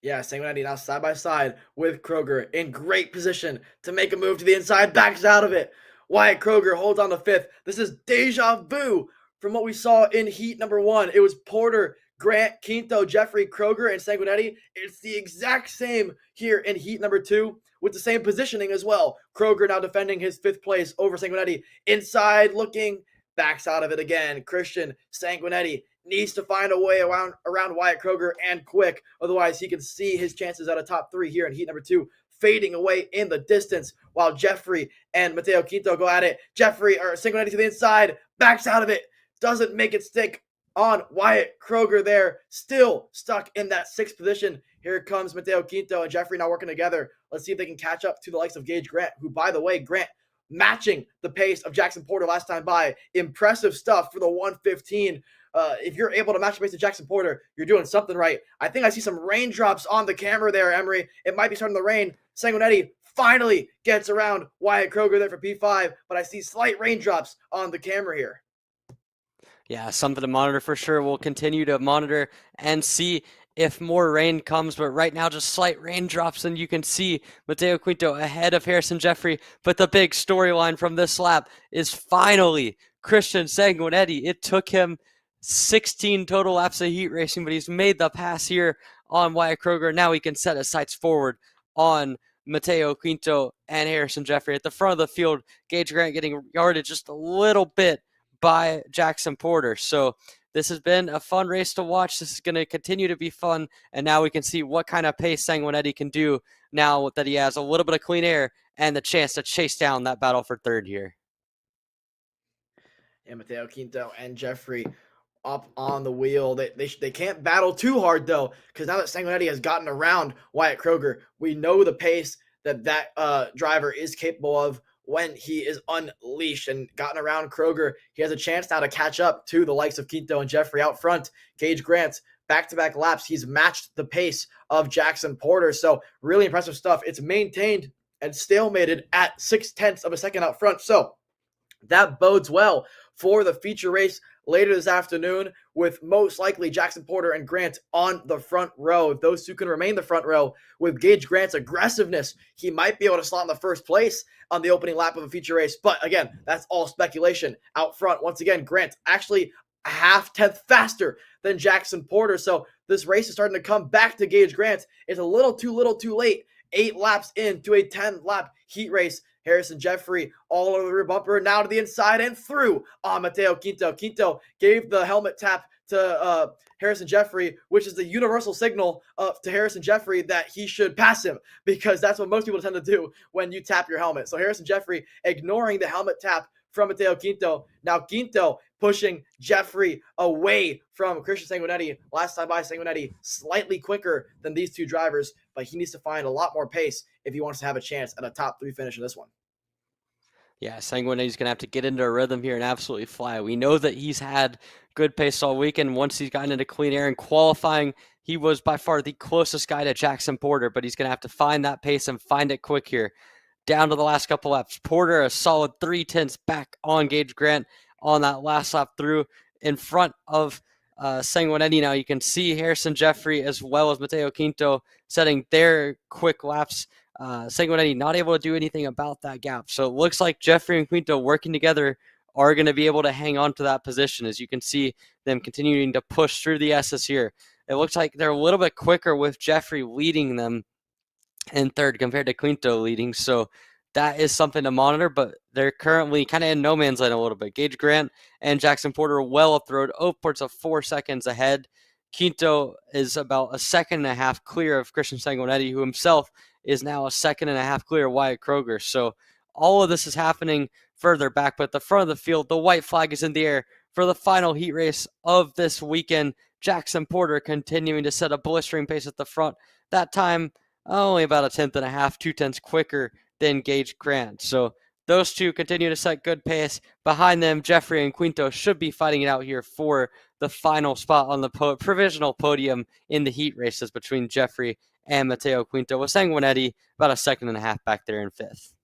Yeah, Sanguinetti now side by side with Kroger in great position to make a move to the inside, backs out of it. Wyatt Kroger holds on to 5th. This is deja vu from what we saw in heat number 1. It was Porter, Grant, Quinto, Jeffrey, Kroger, and Sanguinetti. It's the exact same here in heat number 2 with the same positioning as well. Kroger now defending his 5th place over Sanguinetti. Inside looking, backs out of it again. Christian Sanguinetti needs to find a way around Wyatt Kroger and quick. Otherwise, he can see his chances at a top 3 here in heat number 2 fading away in the distance while Jeffrey and Mateo Quinto go at it. Sanguinetti to the inside, backs out of it, doesn't make it stick on Wyatt Kroger there, still stuck in that 6th position. Here comes Mateo Quinto and Jeffrey now working together. Let's see if they can catch up to the likes of Gage Grant, who, by the way, Grant matching the pace of Jackson Porter last time by. Impressive stuff for the 115. If you're able to match the pace of Jackson Porter, you're doing something right. I think I see some raindrops on the camera there, Emery. It might be starting to rain. Sanguinetti finally gets around Wyatt Kroger there for P5, but I see slight raindrops on the camera here. Yeah, something to monitor for sure. We'll continue to monitor and see if more rain comes, but right now just slight raindrops, and you can see Mateo Quinto ahead of Harrison Jeffrey. But the big storyline from this lap is finally Christian Sanguinetti. It took him 16 total laps of heat racing, but he's made the pass here on Wyatt Kroger. Now he can set his sights forward on Mateo Quinto and Harrison Jeffrey. At the front of the field, Gage Grant getting yarded just a little bit by Jackson Porter. So this has been a fun race to watch. This is going to continue to be fun, and now we can see what kind of pace Sanguinetti can do now that he has a little bit of clean air and the chance to chase down that battle for third here. And Mateo Quinto and Jeffrey up on the wheel. They can't battle too hard, though, because now that Sanguinetti has gotten around Wyatt Kroger, we know the pace that driver is capable of when he is unleashed and gotten around Kroger. He has a chance now to catch up to the likes of Quinto and Jeffrey out front. Gage Grant, back-to-back laps, he's matched the pace of Jackson Porter. So really impressive stuff. It's maintained and stalemated at 0.6 of a second out front. So that bodes well for the feature race later this afternoon, with most likely Jackson Porter and Grant on the front row. If those two can remain the front row with Gage Grant's aggressiveness, he might be able to slot in the first place on the opening lap of a feature race. But again, that's all speculation. Out front, once again, Grant actually a 0.5 faster than Jackson Porter. So this race is starting to come back to Gage Grant. It's a little too late. 8 laps into a 10-lap heat race. Harrison Jeffrey all over the rear bumper, now to the inside and through on Mateo Quinto. Quinto gave the helmet tap to Harrison Jeffrey, which is the universal signal to Harrison Jeffrey that he should pass him, because that's what most people tend to do when you tap your helmet. So Harrison Jeffrey ignoring the helmet tap from Mateo Quinto. Now Quinto pushing Jeffrey away from Christian Sanguinetti. Last time by, Sanguinetti slightly quicker than these two drivers, but he needs to find a lot more pace if he wants to have a chance at a top 3 finish in this one. Yeah, Sanguinetti's going to have to get into a rhythm here and absolutely fly. We know that he's had good pace all weekend. Once he's gotten into clean air and qualifying, he was by far the closest guy to Jackson Porter, but he's going to have to find that pace and find it quick here. Down to the last couple laps. Porter, a solid 0.3 back on Gage Grant on that last lap through in front of Sanguinetti. Now you can see Harrison Jeffrey as well as Mateo Quinto setting their quick laps. Sanguinetti not able to do anything about that gap. So it looks like Jeffrey and Quinto working together are going to be able to hang on to that position, as you can see them continuing to push through the S's here. It looks like they're a little bit quicker with Jeffrey leading them in third compared to Quinto leading. So that is something to monitor, but they're currently kind of in no man's land a little bit. Gage Grant and Jackson Porter well up the road, upwards of 4 seconds ahead. Quinto is about 1.5 seconds clear of Christian Sanguinetti, who himself is now 1.5 seconds clear of Wyatt Kroger. So all of this is happening further back, but at the front of the field, the white flag is in the air for the final heat race of this weekend. Jackson Porter continuing to set a blistering pace at the front. That time, only about 1.5 tenths, 2 tenths quicker than Gage Grant. So those two continue to set good pace. Behind them, Jeffrey and Quinto should be fighting it out here for the final spot on the provisional podium in the heat races between Jeffrey and Mateo Quinto, with Sanguinetti about 1.5 seconds back there in 5th.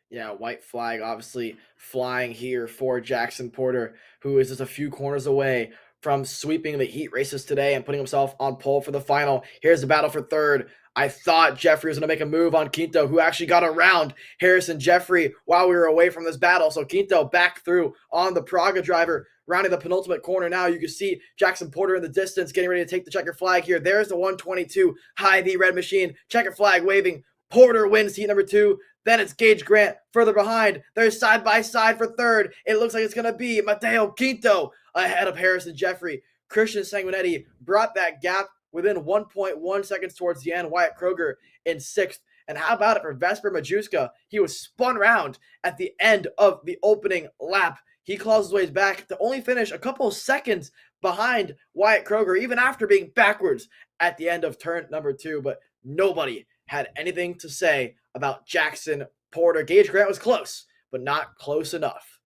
Yeah, white flag obviously flying here for Jackson Porter, who is just a few corners away from sweeping the heat races today and putting himself on pole for the final. Here's the battle for third. I thought Jeffrey was going to make a move on Quinto, who actually got around Harrison Jeffrey while we were away from this battle. So Quinto back through on the Praga driver, rounding the penultimate corner. Now you can see Jackson Porter in the distance getting ready to take the checker flag here. There's the 122 Hy-Vee red machine. Checker flag waving. Porter wins heat number 2. Then it's Gage Grant further behind. They're side by side for third. It looks like it's going to be Mateo Quinto ahead of Harrison Jeffrey. Christian Sanguinetti brought that gap within 1.1 seconds towards the end. Wyatt Kroger in 6th. And how about it for Vesper Majewska? He was spun round at the end of the opening lap. He claws his ways back to only finish a couple of seconds behind Wyatt Kroger, even after being backwards at the end of turn number 2. But nobody had anything to say about Jackson Porter. Gage Grant was close, but not close enough.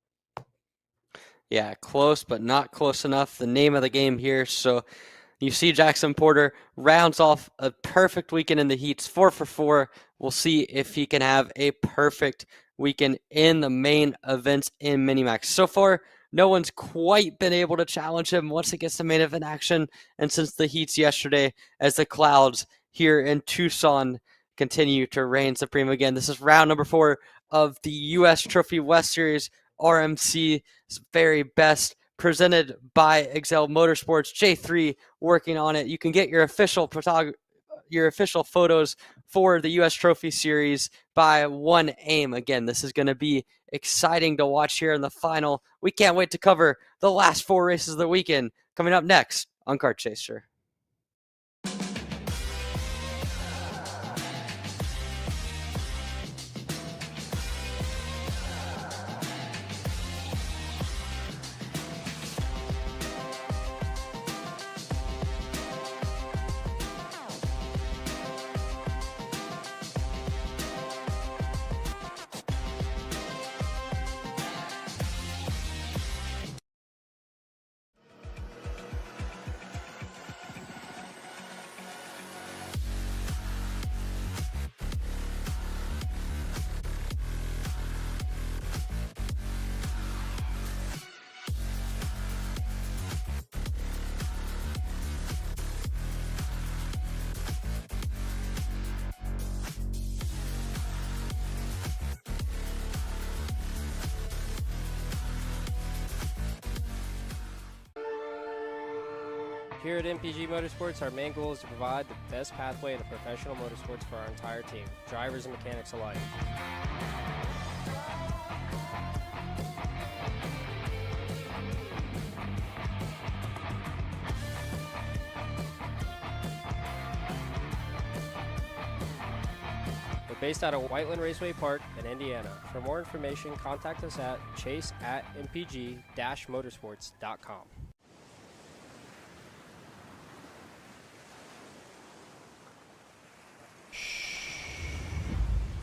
Yeah, close, but not close enough. The name of the game here. So you see Jackson Porter rounds off a perfect weekend in the heats, 4 for 4. We'll see if he can have a perfect weekend in the main events in Minimax. So far, no one's quite been able to challenge him once it gets to main event action. And since the heats yesterday, as the clouds here in Tucson continue to reign supreme again. This is round number 4 of the U.S. Trophy West Series RMC's very best, presented by Excel Motorsports. J3 working on it. You can get your official photos for the U.S. Trophy Series by One Aim. Again, this is going to be exciting to watch here in the final. We can't wait to cover the last 4 races of the weekend coming up next on Kart Chaser. Here at MPG Motorsports, our main goal is to provide the best pathway into professional motorsports for our entire team, drivers and mechanics alike. We're based out of Whiteland Raceway Park in Indiana. For more information, contact us at chase@mpg-motorsports.com.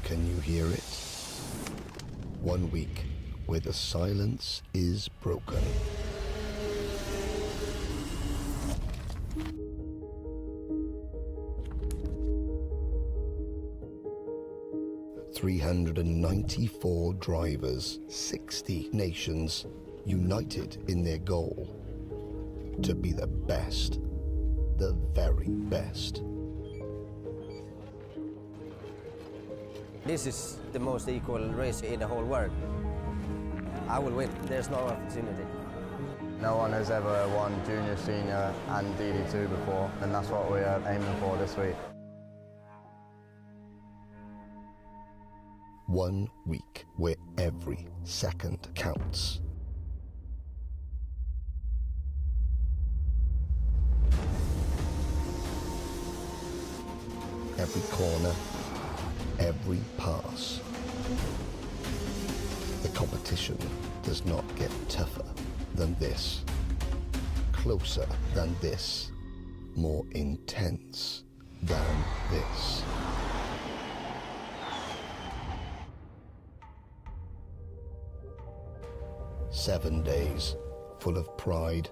Can you hear it? 1 week where the silence is broken. "394 drivers, 60 nations, united in their goal to be the best, the very best." This is the most equal race in the whole world. I will win. There's no opportunity. No one has ever won junior, senior and DD2 before, and that's what we're aiming for this week. 1 week where every second counts. Every corner, every pass. The competition does not get tougher than this, closer than this, more intense than this. Seven days full of pride,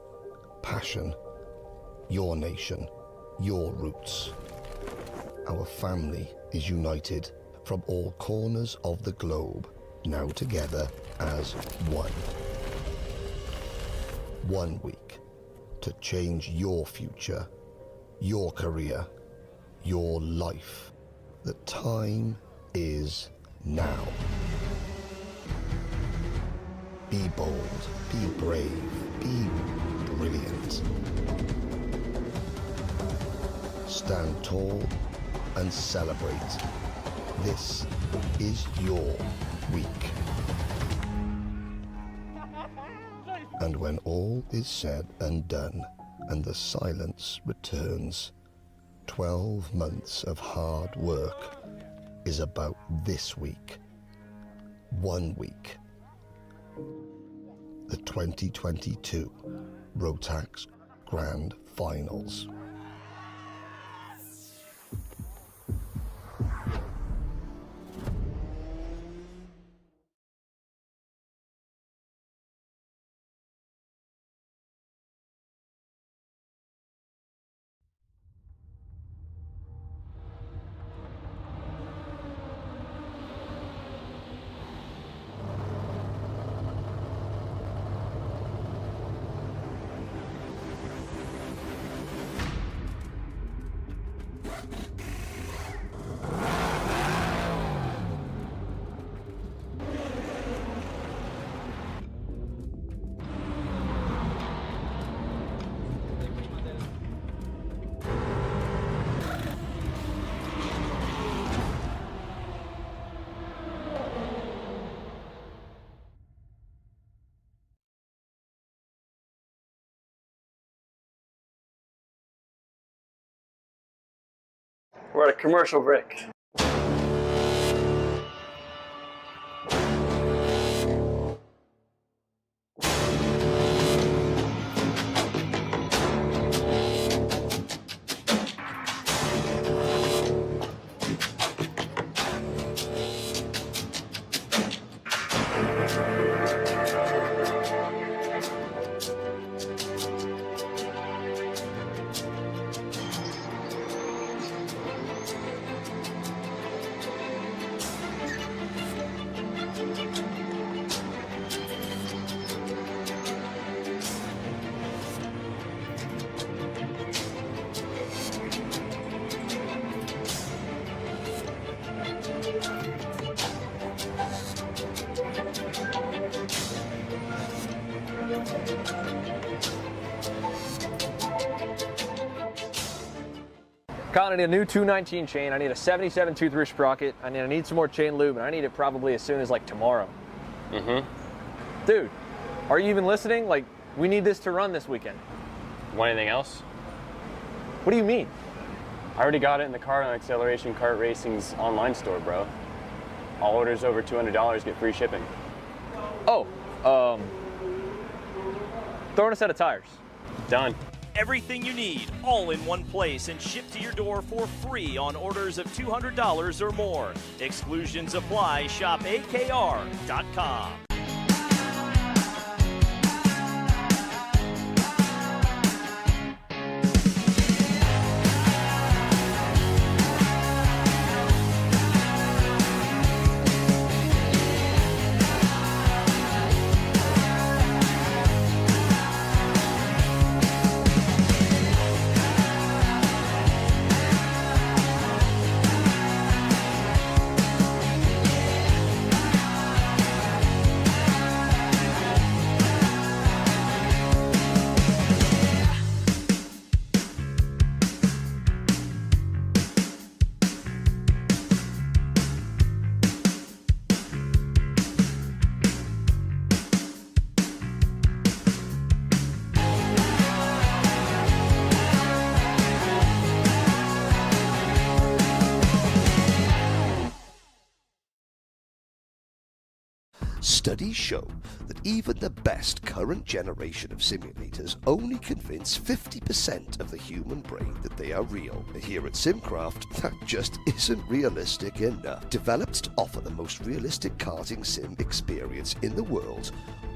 passion, your nation, your roots. Our family is united from all corners of the globe, now together as one. 1 week to change your future, your career, your life. The time is now. Be bold, be brave, be brilliant. Stand tall and celebrate. This is your week. And when all is said and done, and the silence returns, 12 months of hard work is about this week. 1 week. The 2022 Rotax Grand Finals. We're at a commercial break. I need a new 219 chain. I need a 77 tooth roof sprocket. I need some more chain lube, and I need it probably as soon as like tomorrow. Dude, are you even listening? Like, we need this to run this weekend. Want anything else? What do you mean? I already got it in the Kart on Acceleration Kart Racing's online store, bro. All orders over $200 get free shipping. Oh, throw in a set of tires. Done. Everything you need, all in one place and shipped to your door for free on orders of $200 or more. Exclusions apply. Shop AKR.com. Studies show that even the best current generation of simulators only convince 50% of the human brain that they are real. Here at SimCraft, that just isn't realistic enough. Developed to offer the most realistic karting sim experience in the world,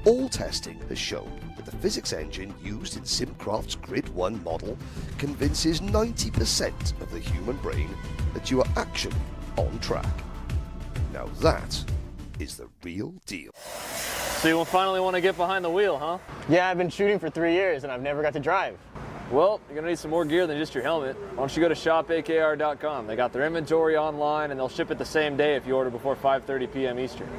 all testing has shown that the physics engine used in SimCraft's Grid 1 model convinces 90% of the human brain that you are actually on track. Now that is the real deal. So you will finally want to get behind the wheel, huh? Yeah, I've been shooting for 3 years and I've never got to drive. Well, you're gonna need some more gear than just your helmet. Why don't you go to shopakr.com? They got their inventory online and they'll ship it the same day if you order before 5:30 p.m. Eastern.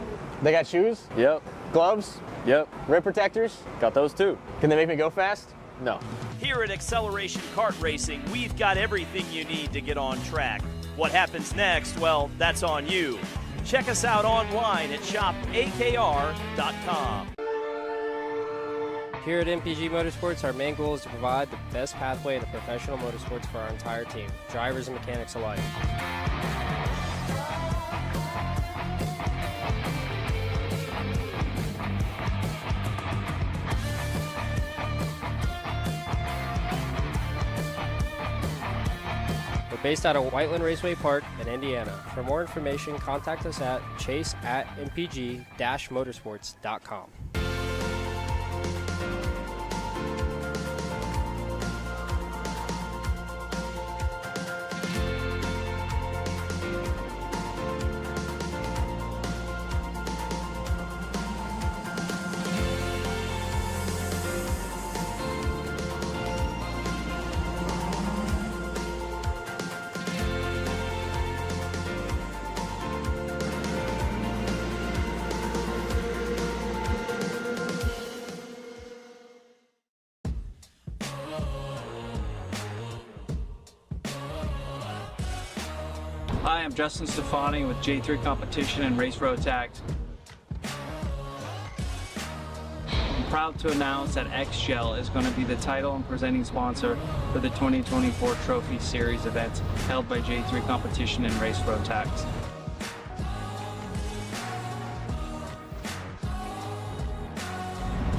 They got shoes? Yep. Gloves? Yep. Rib protectors? Got those too. Can they make me go fast? No. Here at Acceleration Kart Racing, we've got everything you need to get on track. What happens next? Well, that's on you. Check us out online at shopakr.com. Here at MPG Motorsports, our main goal is to provide the best pathway into professional motorsports for our entire team, drivers and mechanics alike. We're based out of Whiteland Raceway Park in Indiana. For more information, contact us at chase@mpg-motorsports.com. Hi, I'm Justin Stefani with J3 Competition and Race Rotax. I'm proud to announce that XGel is going to be the title and presenting sponsor for the 2024 Trophy Series events held by J3 Competition and Race Rotax.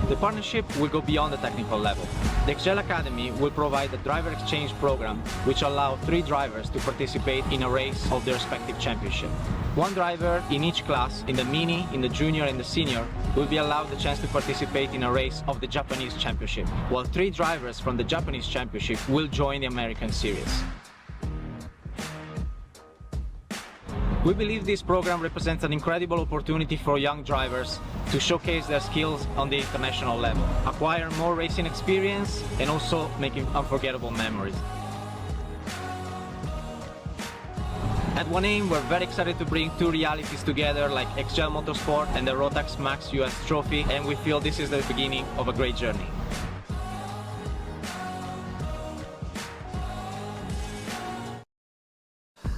The partnership will go beyond the technical level. The XGel Academy will provide a driver exchange program which allows 3 drivers to participate in a race of their respective championship. 1 driver in each class, in the mini, in the junior and the senior, will be allowed the chance to participate in a race of the Japanese championship, while 3 drivers from the Japanese championship will join the American series. We believe this program represents an incredible opportunity for young drivers to showcase their skills on the international level, acquire more racing experience, and also making unforgettable memories. At One Aim, we're very excited to bring 2 realities together like XGel Motorsport and the Rotax Max US Trophy, and we feel this is the beginning of a great journey.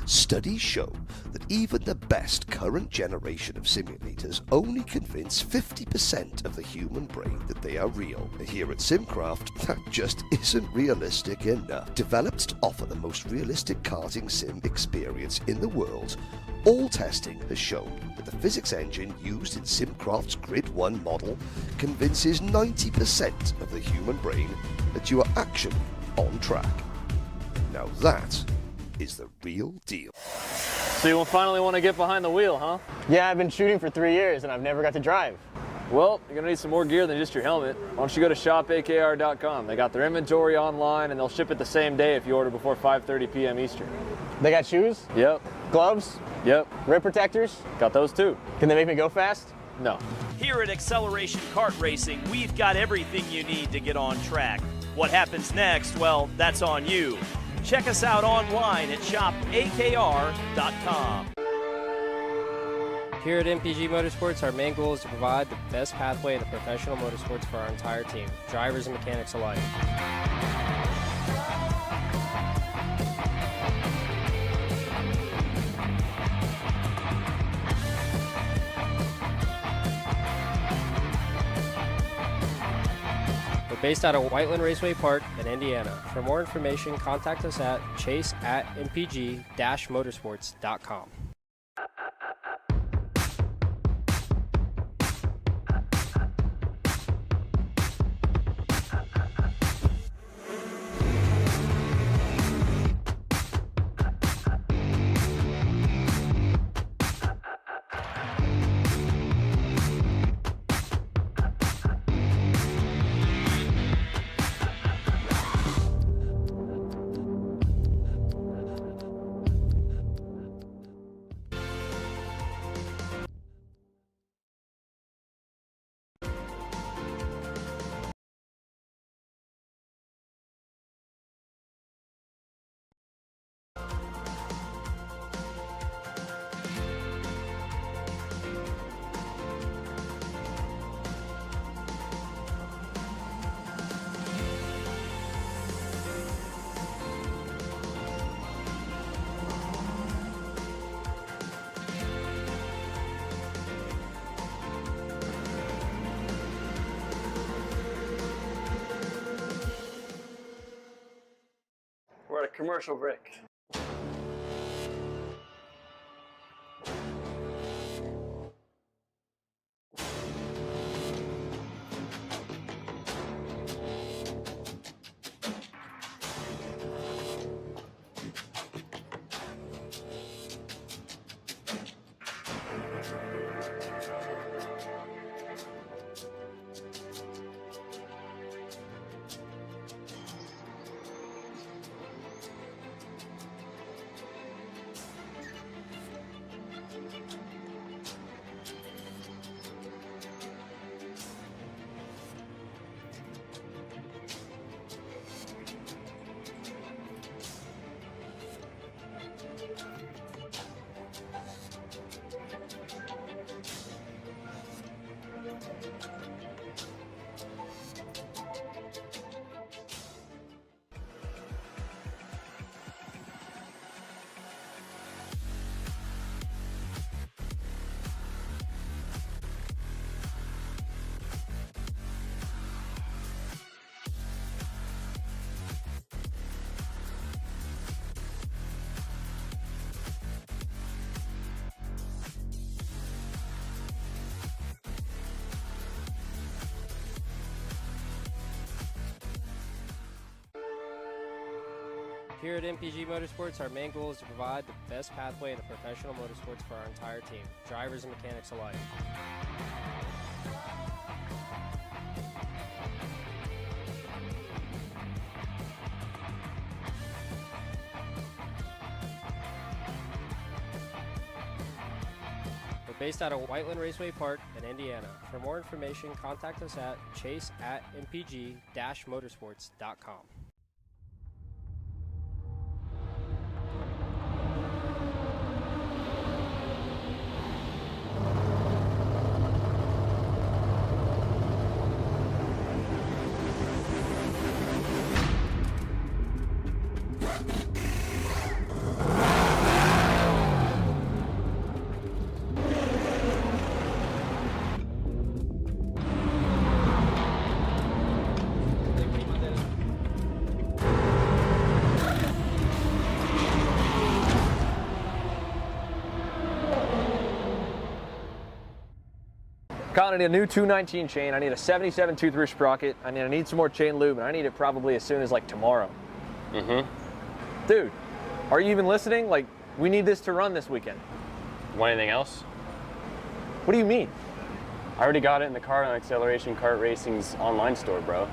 Studies show that even the best current generation of simulators only convince 50% of the human brain that they are real. Here at Simcraft, that just isn't realistic enough. Developed to offer the most realistic karting sim experience in the world, all testing has shown that the physics engine used in Simcraft's Grid 1 model convinces 90% of the human brain that you are actually on track. Now that is the real deal. So you will finally want to get behind the wheel, huh? Yeah, I've been shooting for 3 years and I've never got to drive. Well, you're gonna need some more gear than just your helmet. Why don't you go to shopakr.com? They got their inventory online and they'll ship it the same day if you order before 5:30 p.m. Eastern. They got shoes? Yep. Gloves? Yep. Rib protectors? Got those too. Can they make me go fast? No. Here at Acceleration Kart Racing, we've got everything you need to get on track. What happens next? Well, that's on you. Check us out online at shopakr.com. Here at MPG Motorsports, our main goal is to provide the best pathway into professional motorsports for our entire team, drivers and mechanics alike. We're based out of Whiteland Raceway Park in Indiana. For more information, contact us at chase@mpg-motorsports.com. commercial break. Here at MPG Motorsports, our main goal is to provide the best pathway into professional motorsports for our entire team, drivers and mechanics alike. We're based out of Whiteland Raceway Park in Indiana. For more information, contact us at chase@mpg-motorsports.com. Colin, I need a new 219 chain. I need a 77 tooth roof sprocket. I need some more chain lube, and I need it probably as soon as like tomorrow. Dude, are you even listening? Like, we need this to run this weekend. Want anything else? What do you mean? I already got it in the Kart on Acceleration Kart Racing's online store, bro.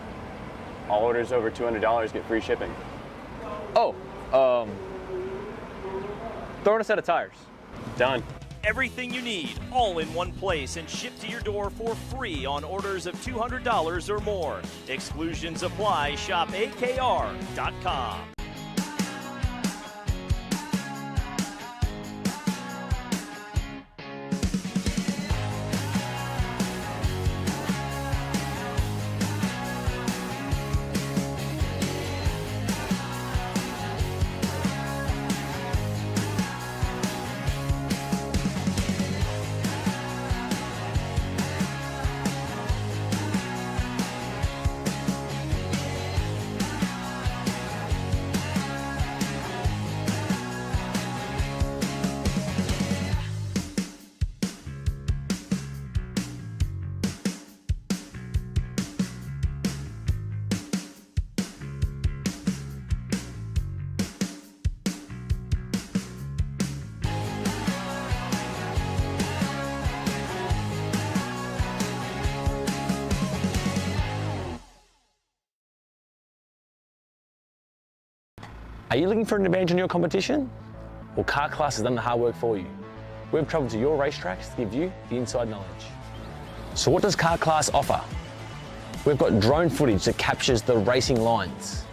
All orders over $200 get free shipping. Oh, throw in a set of tires. Done. Everything you need, all in one place and shipped to your door for free on orders of $200 or more. Exclusions apply. Shop AKR.com. Are you looking for an advantage in your competition? Well, Kart Class has done the hard work for you. We've travelled to your racetracks to give you the inside knowledge. So what does Kart Class offer? We've got drone footage that captures the racing lines,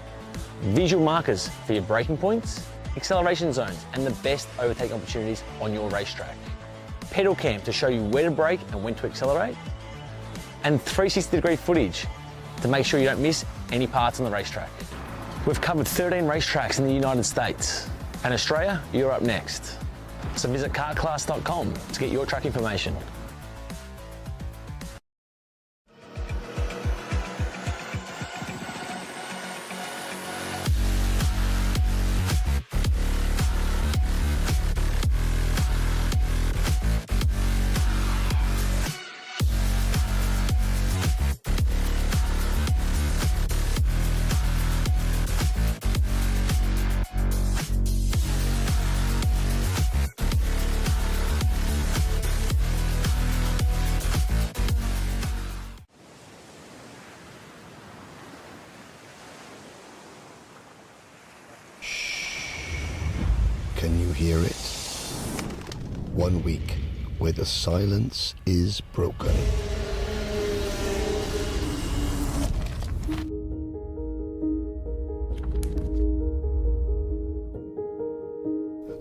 visual markers for your braking points, acceleration zones, and the best overtake opportunities on your racetrack. Pedal cam to show you where to brake and when to accelerate, and 360-degree footage to make sure you don't miss any parts on the racetrack. We've covered 13 racetracks in the United States, and Australia, you're up next. So visit kartclass.com to get your track information. hear it? 1 week where the silence is broken.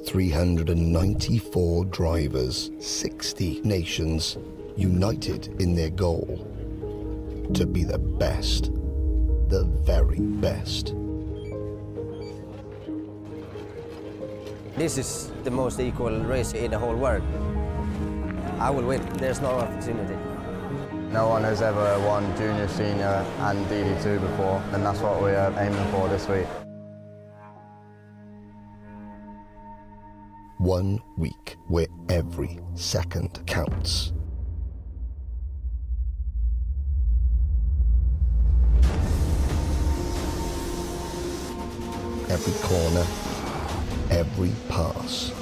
$394 drivers, 60 nations, united in their goal to be the best, the very best. This is the most equal race in the whole world. I will win. There's no opportunity. No one has ever won junior, senior and DD2 before, and that's what we're aiming for this week. 1 week where every second counts. Every corner, every pass.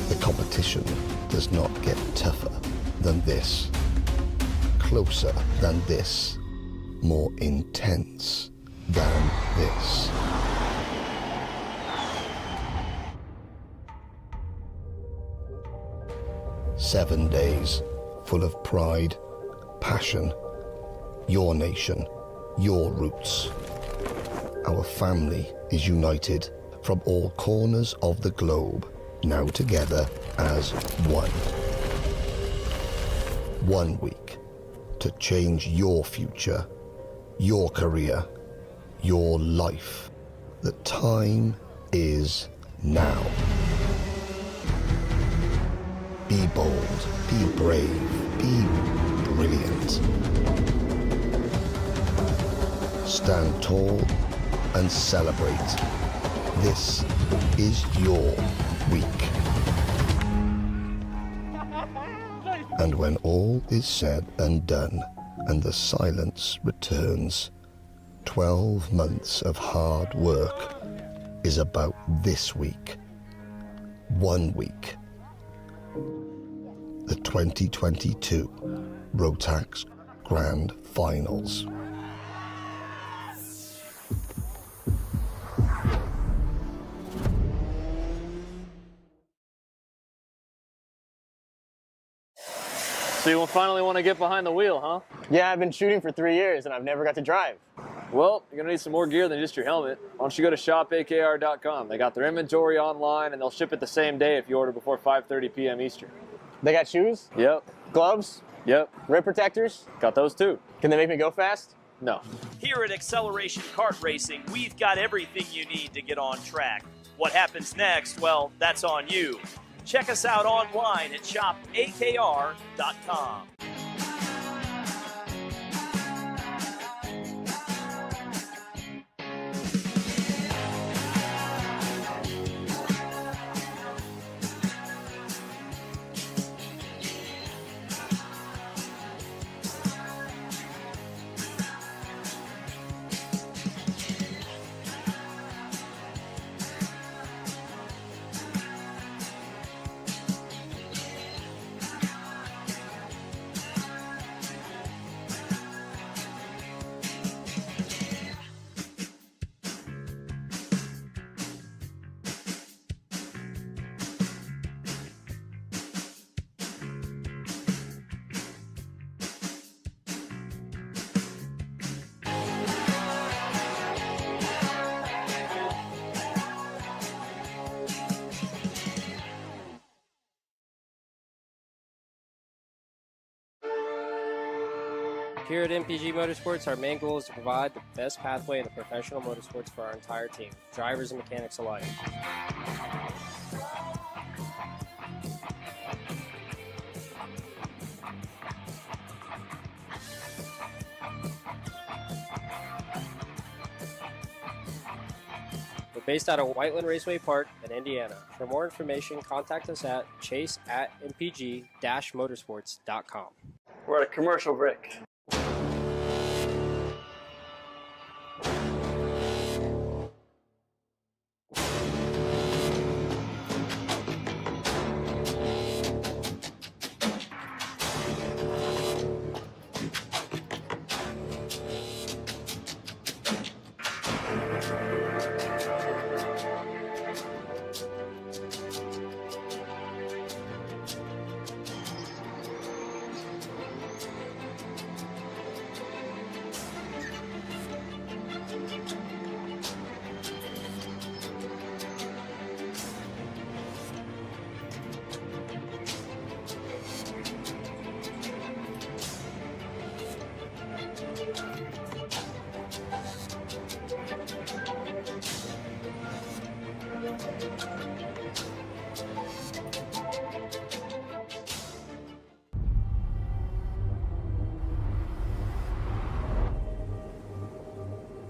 The competition does not get tougher than this, closer than this, more intense than this. Seven days full of pride, passion, your nation, your roots. Our family is united from all corners of the globe, now together as one. 1 week to change your future, your career, your life. The time is now. Be bold, be brave, be brilliant. Stand tall and celebrate. This is your week. And when all is said and done, and the silence returns, 12 months of hard work is about this week. 1 week. The 2022 Rotax Grand Finals. So you will finally want to get behind the wheel, huh? Yeah, I've been shooting for 3 years and I've never got to drive. Well, you're going to need some more gear than just your helmet. Why don't you go to shopakr.com. They got their inventory online and they'll ship it the same day if you order before 5:30 p.m. Eastern. They got shoes? Yep. Gloves? Yep. Rib protectors? Got those too. Can they make me go fast? No. Here at Acceleration Kart Racing, we've got everything you need to get on track. What happens next? Well, that's on you. Check us out online at shopakr.com. Here at MPG Motorsports, our main goal is to provide the best pathway into professional motorsports for our entire team, drivers and mechanics alike. We're based out of Whiteland Raceway Park in Indiana. For more information, contact us at chase@mpg-motorsports.com. We're at a commercial break.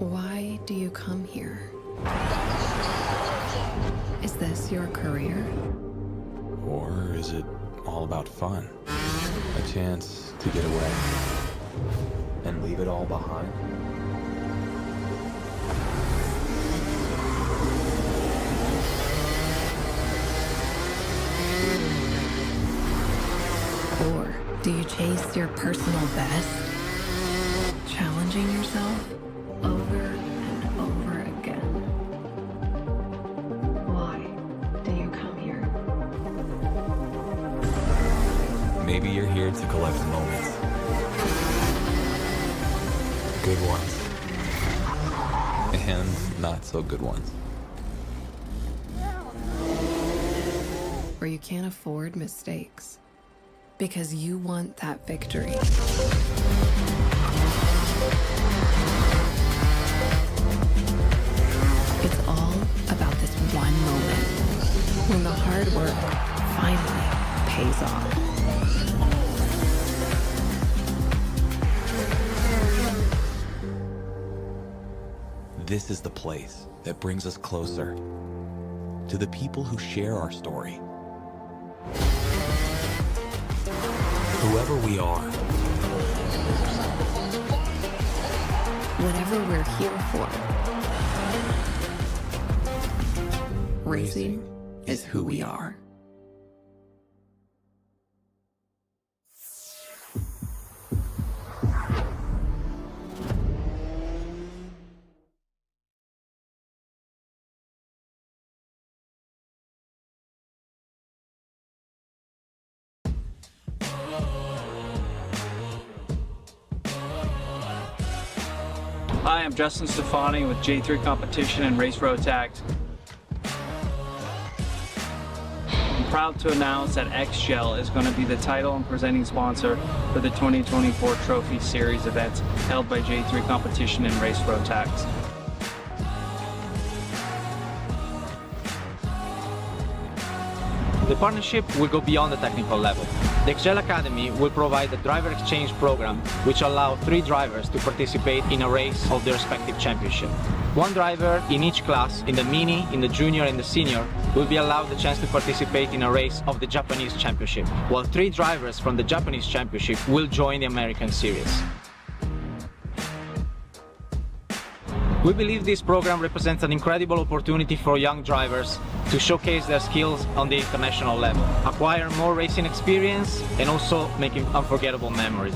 Why do you come here? Is this your career? Or is it all about fun? A chance to get away and leave it all behind? Or do you chase your personal best? Challenging yourself over and over again. Why do you come here? Maybe you're here to collect moments. Good ones. And not so good ones. Or you can't afford mistakes because you want that victory. It's all about this one moment when the hard work finally pays off. This is the place that brings us closer to the people who share our story. Whoever we are, Whatever we're here for, racing is who we are. Hi, I'm Justin Stefani with J3 Competition and Race Rotax. I'm proud to announce that XGel is going to be the title and presenting sponsor for the 2024 Trophy Series events held by J3 Competition and Race Rotax. The partnership will go beyond the technical level. The XGel Academy will provide a driver exchange program which allows 3 drivers to participate in a race of their respective championship. 1 driver in each class, in the mini, in the junior and the senior, will be allowed the chance to participate in a race of the Japanese championship, while 3 drivers from the Japanese championship will join the American series. We believe this program represents an incredible opportunity for young drivers to showcase their skills on the international level, acquire more racing experience, and also making unforgettable memories.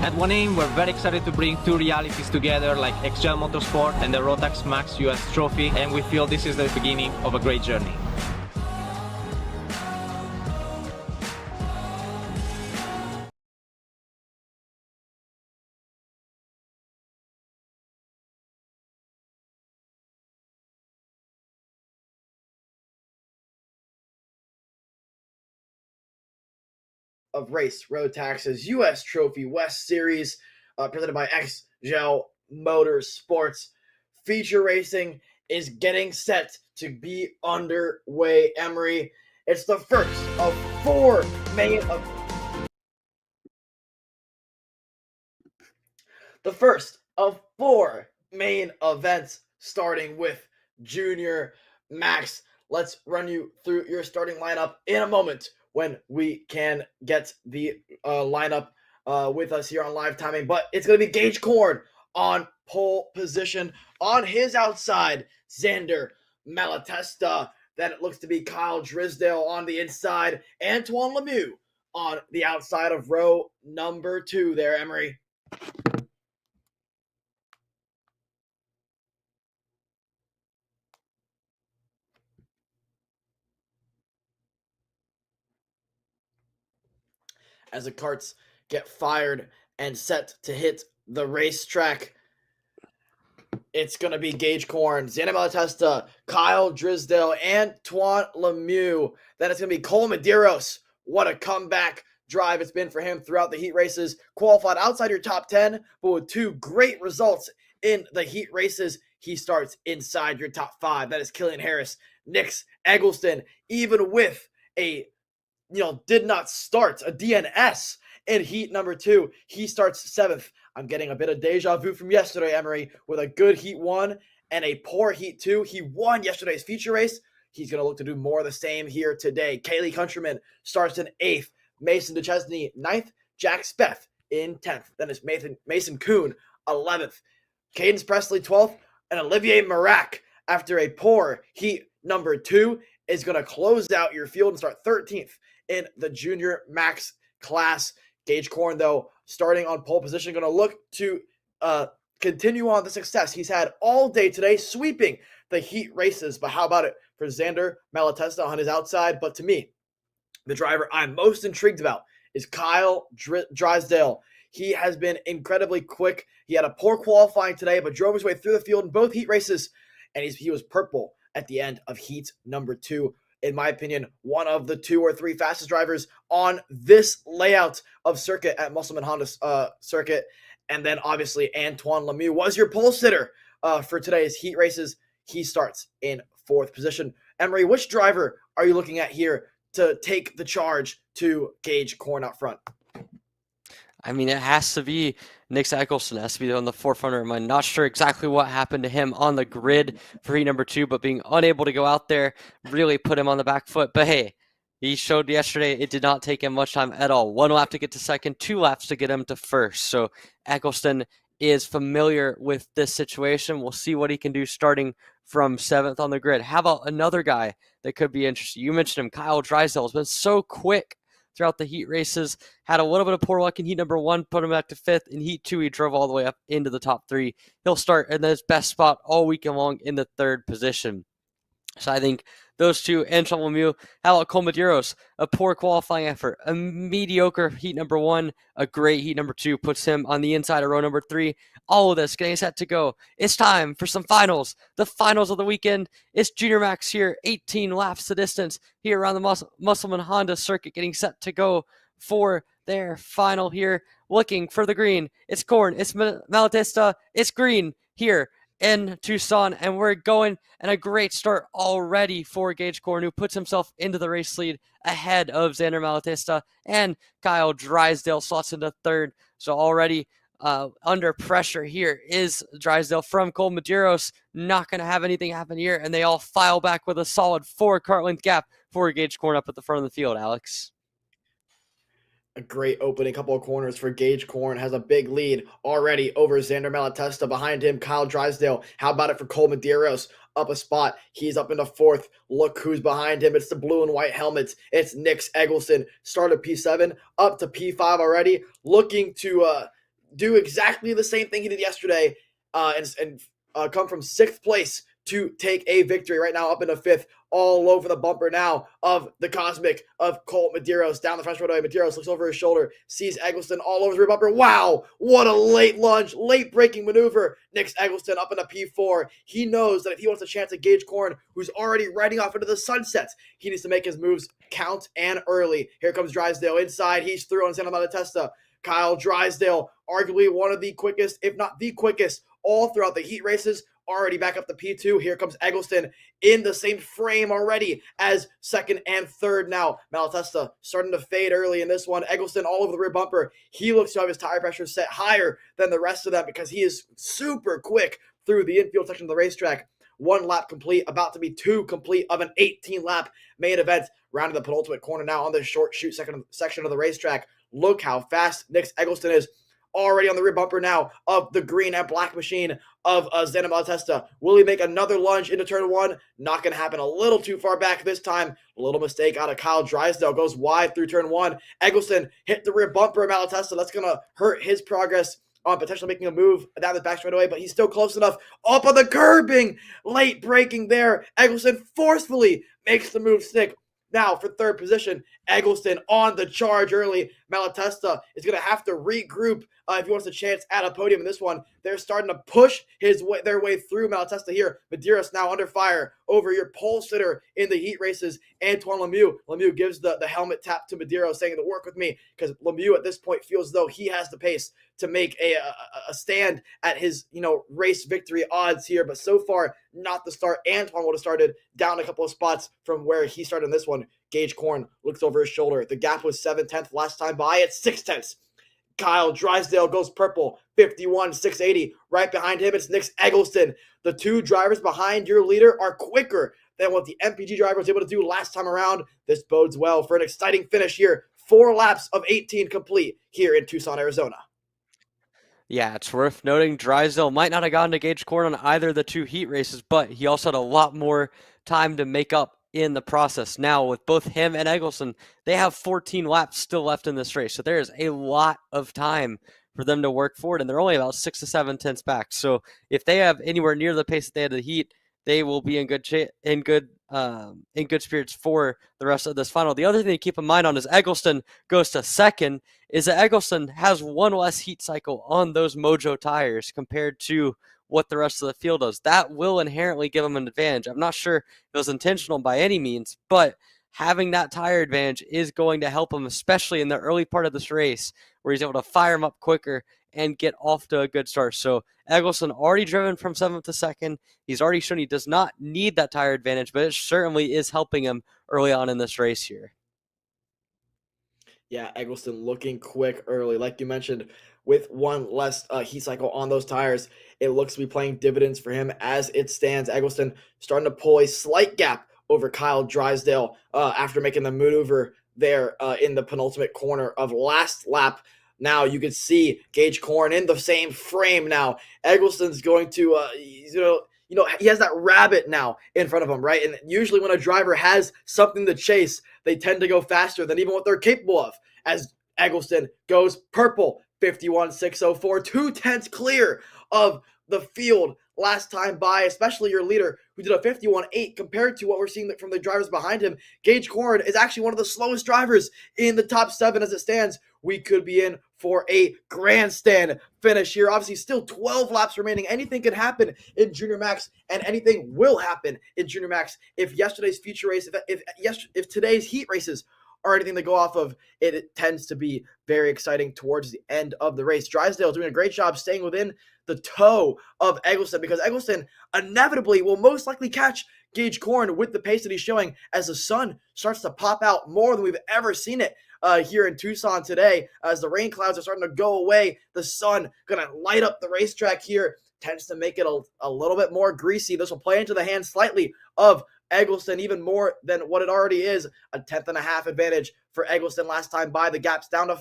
At One Aim, we're very excited to bring 2 realities together like XGel Motorsport and the Rotax Max US Trophy, and we feel this is the beginning of a great journey. Of Race Rotax's U.S. Trophy West Series, presented by XGel Motorsports. Feature racing is getting set to be underway, Emery. It's the first of 4 main events, starting with Junior Max. Let's run you through your starting lineup in a moment when we can get the lineup with us here on live timing. But it's going to be Gage Korn on pole position. On his outside, Xander Malatesta. Then it looks to be Kyle Drysdale on the inside. Antoine Lemieux on the outside of row number 2 there, Emery. As the karts get fired and set to hit the racetrack, it's going to be Gage Korn, Xander Malatesta, Kyle Drysdale, Antoine Lemieux. Then it's going to be Cole Medeiros. What a comeback drive it's been for him throughout the heat races. Qualified outside your top 10, but with 2 great results in the heat races, he starts inside your top 5. That is Killian Harris, Nix Eggleston, even with a did not start a DNS in heat number 2. He starts 7th I'm getting a bit of deja vu from yesterday, Emery, with a good Heat 1 and a poor Heat 2. He won yesterday's feature race. He's going to look to do more of the same here today. Kaylee Countryman starts in 8th. Mason DeChesney, 9th. Jack Speth in 10th. Then it's Mason Kuhn, 11th. Cadence Presley, 12th. And Olivier Marac, after a poor Heat number 2, is going to close out your field and start 13th in the Junior Max class. Gage Corn, though, starting on pole position, going to look to continue on the success he's had all day today, sweeping the Heat races. But how about it for Xander Malatesta on his outside? But to me, the driver I'm most intrigued about is Kyle Drysdale. He has been incredibly quick. He had a poor qualifying today, but drove his way through the field in both Heat races, and he was purple at the end of Heat number 2. In my opinion, one of the 2 or 3 fastest drivers on this layout of circuit at Musselman Honda circuit. And then obviously Antoine Lemieux was your pole sitter for today's Heat races. He starts in 4th position. Emery, which driver are you looking at here to take the charge to Gage Corn out front? I mean, it has to be Nick Eccleston. Has to be on the forefront of my mind. Not sure exactly what happened to him on the grid for Heat number 2, but being unable to go out there really put him on the back foot. But hey, he showed yesterday it did not take him much time at all. 1 lap to get to 2nd, 2 laps to get him to 1st. So Eccleston is familiar with this situation. We'll see what he can do starting from 7th on the grid. How about another guy that could be interesting? You mentioned him, Kyle Drysdale. Has been so quick throughout the Heat races. Had a little bit of poor luck in Heat number 1, put him back to 5th. In Heat 2, he drove all the way up into the top 3. He'll start in his best spot all weekend long in the 3rd position. So I think those 2, Antoine Lemieux. How about Cole Medeiros? A poor qualifying effort, a mediocre Heat number 1, a great Heat number 2, puts him on the inside of row number 3. All of this getting set to go. It's time for some finals. The finals of the weekend. It's Junior Max here, 18 laps the distance here around the Musselman Honda circuit, getting set to go for their final here. Looking for the green. It's Corn, it's Malatesta, it's green here in Tucson, and we're going, and a great start already for Gage Corn, who puts himself into the race lead ahead of Xander Malatesta, and Kyle Drysdale slots into 3rd. So already under pressure here is Drysdale from Cole Medeiros. Not going to have anything happen here, and they all file back with a solid 4 kart length gap for Gage Corn up at the front of the field, Alex. A great opening couple of corners for Gage Corn. Has a big lead already over Xander Malatesta. Behind him, Kyle Drysdale. How about it for Cole Medeiros? Up a spot. He's up into 4th. Look who's behind him. It's the blue and white helmets. It's Nick Eggleston. Started P7, up to P5 already. Looking to do exactly the same thing he did yesterday and come from 6th place to take a victory. Right now up into 5th, all over the bumper now of the Cosmic of Colt Medeiros. Down the front straightaway, Medeiros looks over his shoulder, sees Eggleston all over his rear bumper. Wow, what a late lunge, late braking maneuver. Nick Eggleston up into P4. He knows that if he wants a chance at Gage Corn, who's already riding off into the sunset, he needs to make his moves count and early. Here comes Drysdale inside. He's through on Santa Malatesta. Kyle Drysdale, arguably one of the quickest, if not the quickest, all throughout the Heat races, already back up to P2. Here comes Eggleston in the same frame already as 2nd and 3rd now. Malatesta starting to fade early in this one. Eggleston all over the rear bumper. He looks to have his tire pressure set higher than the rest of them because he is super quick through the infield section of the racetrack. 1 lap complete, about to be 2 complete of an 18-lap main event. Rounding the penultimate corner now on the short shoot section of the racetrack. Look how fast Nick Eggleston is. Already on the rear bumper now of the green and black machine of Xander Malatesta. Will he make another lunge into turn 1? Not going to happen. A little too far back this time. A little mistake out of Kyle Drysdale. Goes wide through turn 1. Eggleston hit the rear bumper of Malatesta. That's going to hurt his progress on potentially making a move down the back straightaway, but he's still close enough. Up on the curbing. Late braking there. Eggleston forcefully makes the move stick. Now for 3rd position, Eggleston on the charge early. Malatesta is going to have to regroup if he wants a chance at a podium in this one. They're starting to push their way through Malatesta here. Medeiros now under fire over your pole sitter in the Heat races, Antoine Lemieux. Lemieux gives the helmet tap to Medeiros, saying to work with me, because Lemieux at this point feels as though he has the pace to make a stand at his race victory odds here. But so far, not the start. Antoine would have started down a couple of spots from where he started in this one. Gage Corn looks over his shoulder. The gap was 7/10 last time by. It's 6/10. Kyle Drysdale goes purple, 51.680. Right behind him, it's Nick Eggleston. The two drivers behind your leader are quicker than what the MPG driver was able to do last time around. This bodes well for an exciting finish here. 4 laps of 18 complete here in Tucson, Arizona. Yeah, it's worth noting Drysdale might not have gotten to Gage Corn on either of the 2 heat races, but he also had a lot more time to make up in the process. Now, with both him and Eggleston, they have 14 laps still left in this race, so there is a lot of time for them to work forward, and they're only about 6 to 7 tenths back. So if they have anywhere near the pace that they had to heat, they will be in good spirits for the rest of this final. The other thing to keep in mind on is Eggleston goes to second, is that Eggleston has 1 less heat cycle on those Mojo tires compared to what the rest of the field does. That will inherently give him an advantage. I'm not sure if it was intentional by any means, but having that tire advantage is going to help him, especially in the early part of this race where he's able to fire him up quicker and get off to a good start. So Eggleston already driven from 7th to 2nd. He's already shown he does not need that tire advantage, but it certainly is helping him early on in this race here. Yeah, Eggleston looking quick early. Like you mentioned, with 1 less heat cycle on those tires, it looks to be playing dividends for him as it stands. Eggleston starting to pull a slight gap over Kyle Drysdale after making the maneuver there in the penultimate corner of last lap. Now you can see Gage Corn in the same frame now. Eggleston's going to, he has that rabbit now in front of him, right? And usually when a driver has something to chase, they tend to go faster than even what they're capable of. As Eggleston goes purple, 51.604, 2 tenths clear of the field last time by, especially your leader who did a 51.8 compared to what we're seeing from the drivers behind him. Gage Corn is actually one of the slowest drivers in the top 7 as it stands. We could be in for a grandstand finish here. Obviously, still 12 laps remaining. Anything can happen in Junior Max, and anything will happen in Junior Max if yesterday's feature race, if today's heat races are anything to go off of. It tends to be very exciting towards the end of the race. Drysdale doing a great job staying within the toe of Eggleston, because Eggleston inevitably will most likely catch Gage Corn with the pace that he's showing as the sun starts to pop out more than we've ever seen it here in Tucson today. As the rain clouds are starting to go away, the sun going to light up the racetrack here, tends to make it a little bit more greasy. This will play into the hands slightly of Eggleston, even more than what it already is. A 1.5 advantage for Eggleston last time by. The gap's down to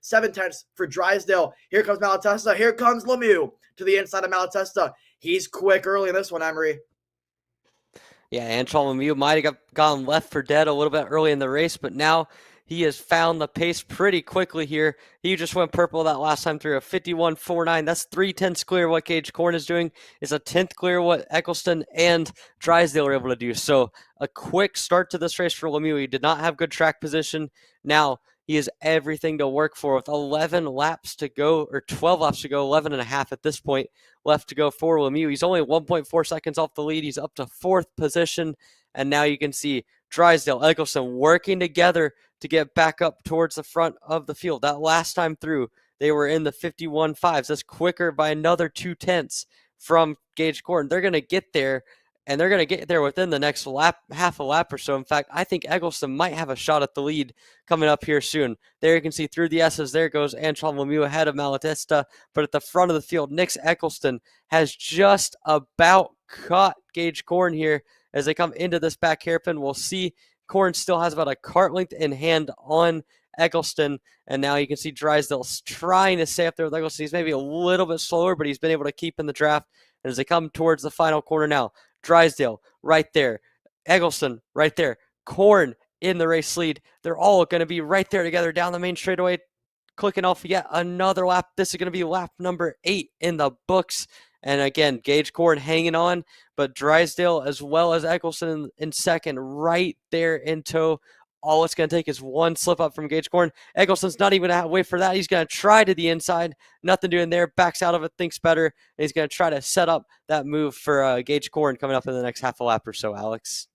7 tenths for Drysdale. Here comes Malatesta. Here comes Lemieux to the inside of Malatesta. He's quick early in this one, Emery. Yeah, Antoine Lemieux might have gone left for dead a little bit early in the race, but now he has found the pace pretty quickly here. He just went purple that last time through a 51.49. That's 3 tenths clear what Gage Corn is doing. It's a 10th clear what Eggleston and Drysdale were able to do. So a quick start to this race for Lemieux. He did not have good track position. Now he has everything to work for with 11 laps to go, or 12 laps to go, 11.5 at this point left to go for Lemieux. He's only 1.4 seconds off the lead. He's up to 4th position. And now you can see Drysdale, Eggleston working together to get back up towards the front of the field. That last time through, they were in the 51.5s. That's quicker by another 2 tenths from Gage Corn. They're going to get there, and they're going to get there within the next lap, half a lap or so. In fact, I think Eggleston might have a shot at the lead coming up here soon. There you can see through the S's, there goes Antoine Lemieux ahead of Malatesta. But at the front of the field, Nick Eggleston has just about caught Gage Corn here as they come into this back hairpin. We'll see Corn still has about a cart length in hand on Eggleston, and now you can see Drysdale trying to stay up there with Eggleston. He's maybe a little bit slower, but he's been able to keep in the draft. And as they come towards the final corner now, Drysdale right there, Eggleston right there, Corn in the race lead. They're all going to be right there together down the main straightaway, clicking off yet another lap. This is going to be lap number 8 in the books. And again, Gage Corn hanging on, but Drysdale as well as Eggleston in second, right there in tow. All it's going to take is one slip up from Gage Corn. Eggleston's not even going to wait for that. He's going to try to the inside. Nothing doing there. Backs out of it, thinks better. And he's going to try to set up that move for Gage Corn coming up in the next half a lap or so, Alex.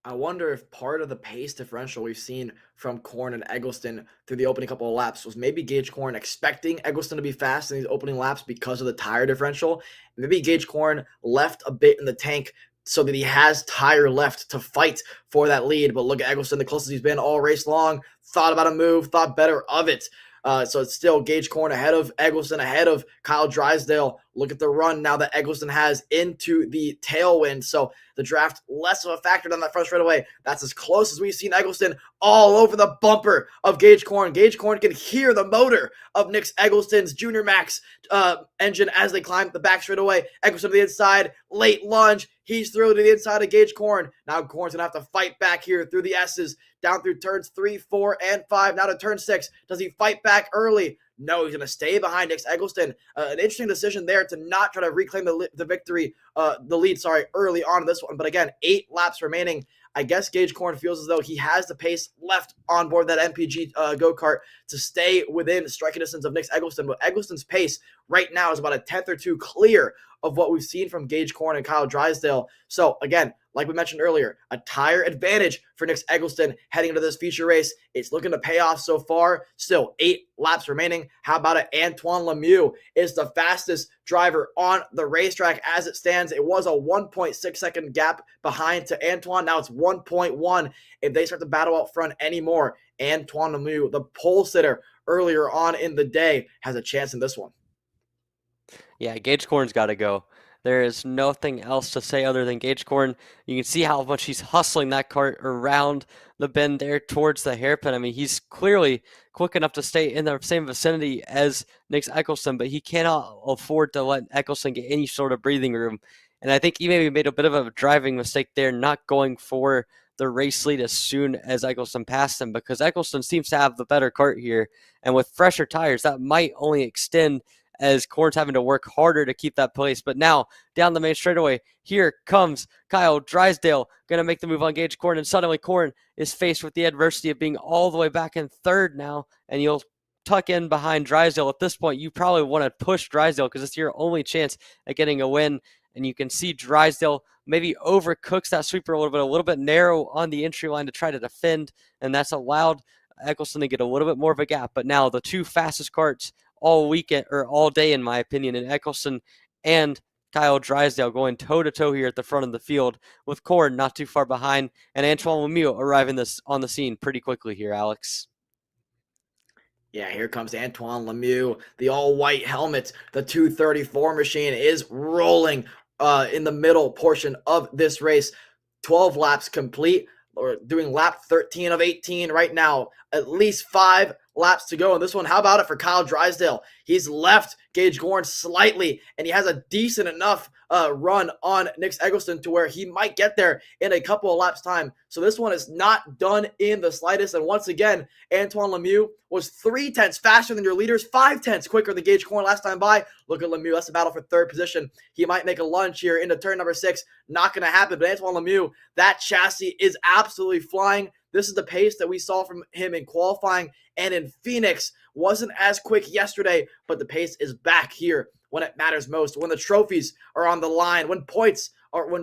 I wonder if part of the pace differential we've seen from Corn and Eggleston through the opening couple of laps was maybe Gage Corn expecting Eggleston to be fast in these opening laps because of the tire differential. Maybe Gage Corn left a bit in the tank so that he has tire left to fight for that lead. But look at Eggleston, the closest he's been all race long, thought about a move, thought better of it. So it's still Gage Corn ahead of Eggleston, ahead of Kyle Drysdale. Look at the run now that Eggleston has into the tailwind. So the draft less of a factor than that front straightaway. That's as close as we've seen Eggleston all over the bumper of Gage Corn. Gage Corn can hear the motor of Nick Eggleston's Junior Max engine as they climb the back straightaway. Eggleston to the inside, late lunge. He's through to the inside of Gage Corn. Now Corn's going to have to fight back here through the S's, down through turns 3, 4, and 5. Now to turn 6. Does he fight back early? No, he's going to stay behind Nick Eggleston. An interesting decision there to not try to reclaim the victory, the lead, early on in this one. But again, 8 laps remaining. I guess Gage Corn feels as though he has the pace left on board that MPG go-kart to stay within striking distance of Nick Eggleston. But Eggleston's pace right now is about a 10th or 2 clear of what we've seen from Gage Corn and Kyle Drysdale. So again, like we mentioned earlier, a tire advantage for Nick Eggleston heading into this feature race. It's looking to pay off so far. Still 8 laps remaining. How about it? Antoine Lemieux is the fastest driver on the racetrack as it stands. It was a 1.6 second gap behind to Antoine. Now it's 1.1. If they start to battle out front anymore, Antoine Lemieux, the pole sitter earlier on in the day, has a chance in this one. Yeah, Gage Corn's got to go. There is nothing else to say other than Gage Corn. You can see how much he's hustling that cart around the bend there towards the hairpin. I mean, he's clearly quick enough to stay in the same vicinity as Nick Eggleston, but he cannot afford to let Eggleston get any sort of breathing room. And I think he maybe made a bit of a driving mistake there, not going for the race lead as soon as Eggleston passed him, because Eggleston seems to have the better cart here. And with fresher tires, that might only extend as Corn's having to work harder to keep that place. But now, down the main straightaway, here comes Kyle Drysdale, going to make the move on Gage Corn, and suddenly Corn is faced with the adversity of being all the way back in third now, and you'll tuck in behind Drysdale. At this point, you probably want to push Drysdale because it's your only chance at getting a win, and you can see Drysdale maybe overcooks that sweeper a little bit narrow on the entry line to try to defend, and that's allowed Eggleston to get a little bit more of a gap. But now the two fastest carts all weekend or all day, in my opinion, and Eggleston and Kyle Drysdale going toe-to-toe here at the front of the field, with Corn not too far behind, and Antoine Lemieux arriving on the scene pretty quickly here, Alex. Yeah, here comes Antoine Lemieux, the all-white helmet. The 234 machine is rolling in the middle portion of this race. 12 laps complete. We're doing lap 13 of 18 right now. At least 5 laps to go in this one. How about it for Kyle Drysdale? He's left Gage Corn slightly, and he has a decent enough run on Nick Eggleston to where he might get there in a couple of laps time. So this one is not done in the slightest. And once again, Antoine Lemieux was 3 tenths faster than your leaders, 5 tenths quicker than Gage Corn last time by. Look at Lemieux. That's a battle for third position. He might make a lunge here into turn number 6. Not going to happen. But Antoine Lemieux, that chassis is absolutely flying. This is the pace that we saw from him in qualifying and in Phoenix. Wasn't as quick yesterday, but the pace is back here when it matters most, when the trophies are on the line, when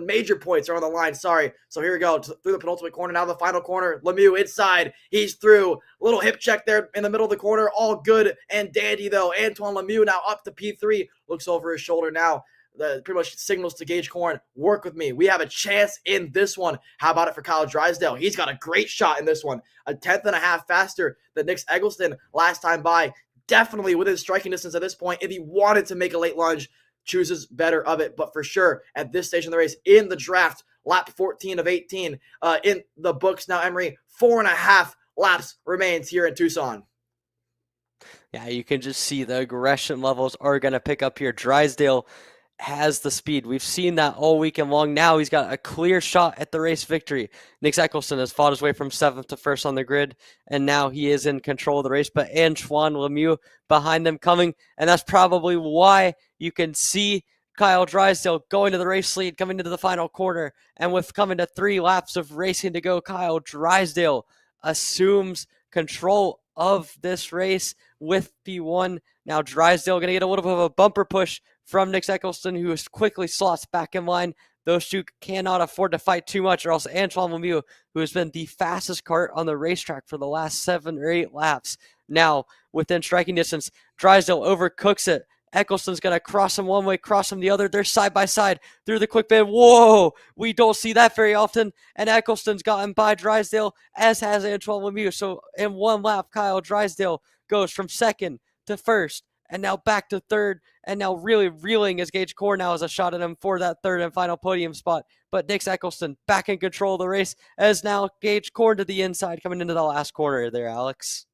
major points are on the line. So here we go, through the penultimate corner, now the final corner. Lemieux inside, he's through. Little hip check there in the middle of the corner, all good and dandy though. Antoine Lemieux now up to P3, looks over his shoulder now. Pretty much signals to Gage Corn, work with me. We have a chance in this one. How about it for Kyle Drysdale? He's got a great shot in this one. A 10.5 faster than Nick Eggleston last time by. Definitely within striking distance at this point. If he wanted to make a late lunge, chooses better of it. But for sure, at this stage in the race, in the draft, lap 14 of 18, in the books now, Emery, 4.5 laps remains here in Tucson. Yeah, you can just see the aggression levels are going to pick up here. Drysdale has the speed. We've seen that all weekend long. Now he's got a clear shot at the race victory. Nick Eggleston has fought his way from 7th to 1st on the grid, and now he is in control of the race. But Antoine Lemieux behind them coming, and that's probably why you can see Kyle Drysdale going to the race lead, coming into the final corner. And with coming to 3 laps of racing to go, Kyle Drysdale assumes control of this race with P1. Now Drysdale going to get a little bit of a bumper push from Nick Eggleston, who quickly slots back in line. Those two cannot afford to fight too much, or else Antoine Lemieux, who has been the fastest kart on the racetrack for the last 7 or 8 laps, now within striking distance. Drysdale overcooks it. Eggleston's going to cross him one way, cross him the other. They're side by side through the quick bend. Whoa! We don't see that very often. And Eggleston's gotten by Drysdale, as has Antoine Lemieux. So in 1 lap, Kyle Drysdale goes from second to first, and now back to third, and now really reeling as Gage Korn now has a shot at him for that third and final podium spot. But Nick Eccleston back in control of the race as now Gage Korn to the inside coming into the last corner there, Alex.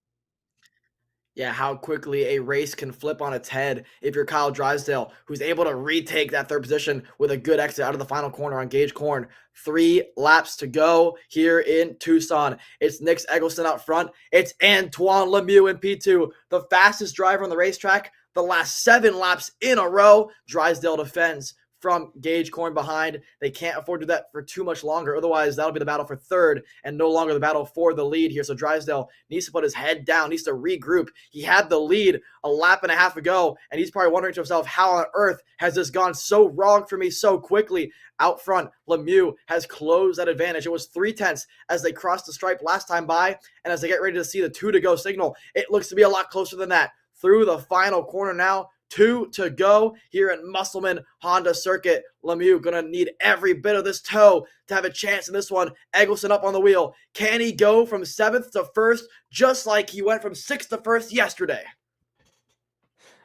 Yeah, how quickly a race can flip on its head if you're Kyle Drysdale, who's able to retake that third position with a good exit out of the final corner on Gage Korn. 3 laps to go here in Tucson. It's Nick Eccleston out front. It's Antoine Lemieux in P2, the fastest driver on the racetrack. The last 7 laps in a row, Drysdale defends from Gage Korn behind. They can't afford to do that for too much longer. Otherwise, that'll be the battle for third and no longer the battle for the lead here. So Drysdale needs to put his head down, needs to regroup. He had the lead a lap and a half ago, and he's probably wondering to himself, how on earth has this gone so wrong for me so quickly? Out front, Lemieux has closed that advantage. It was 3/10 as they crossed the stripe last time by, and as they get ready to see the 2 to go signal, it looks to be a lot closer than that. Through the final corner now, 2 to go here at Musselman Honda Circuit. Lemieux going to need every bit of this toe to have a chance in this one. Eccleston up on the wheel. Can he go from 7th to 1st just like he went from 6th to 1st yesterday?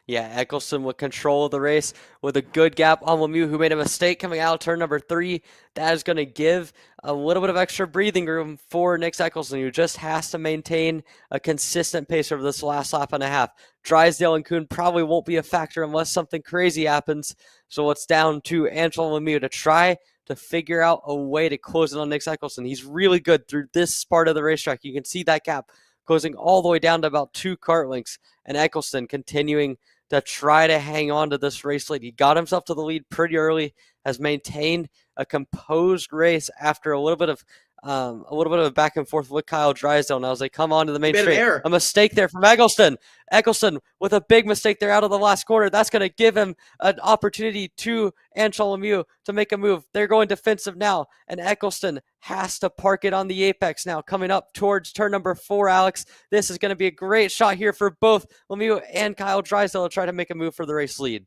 Yeah, Eccleston with control of the race with a good gap on Lemieux, who made a mistake coming out of turn number 3. That is going to give a little bit of extra breathing room for Nick Eccleston, who just has to maintain a consistent pace over this last lap and a half. Drysdale and Kuhn probably won't be a factor unless something crazy happens. So it's down to Antoine Lemieux to try to figure out a way to close it on Nick Eccleston. He's really good through this part of the racetrack. You can see that gap closing all the way down to about 2 kart lengths, and Eccleston continuing to try to hang on to this race lead. He got himself to the lead pretty early, has maintained a composed race after a little bit of a back and forth with Kyle Drysdale. Now as they come on to the main straight, a mistake there from Eccleston. Eccleston with a big mistake there out of the last corner. That's going to give him an opportunity to Antoine Lemieux to make a move. They're going defensive now, and Eccleston has to park it on the apex now, coming up towards turn number 4, Alex. This is going to be a great shot here for both Lemieux and Kyle Drysdale to try to make a move for the race lead.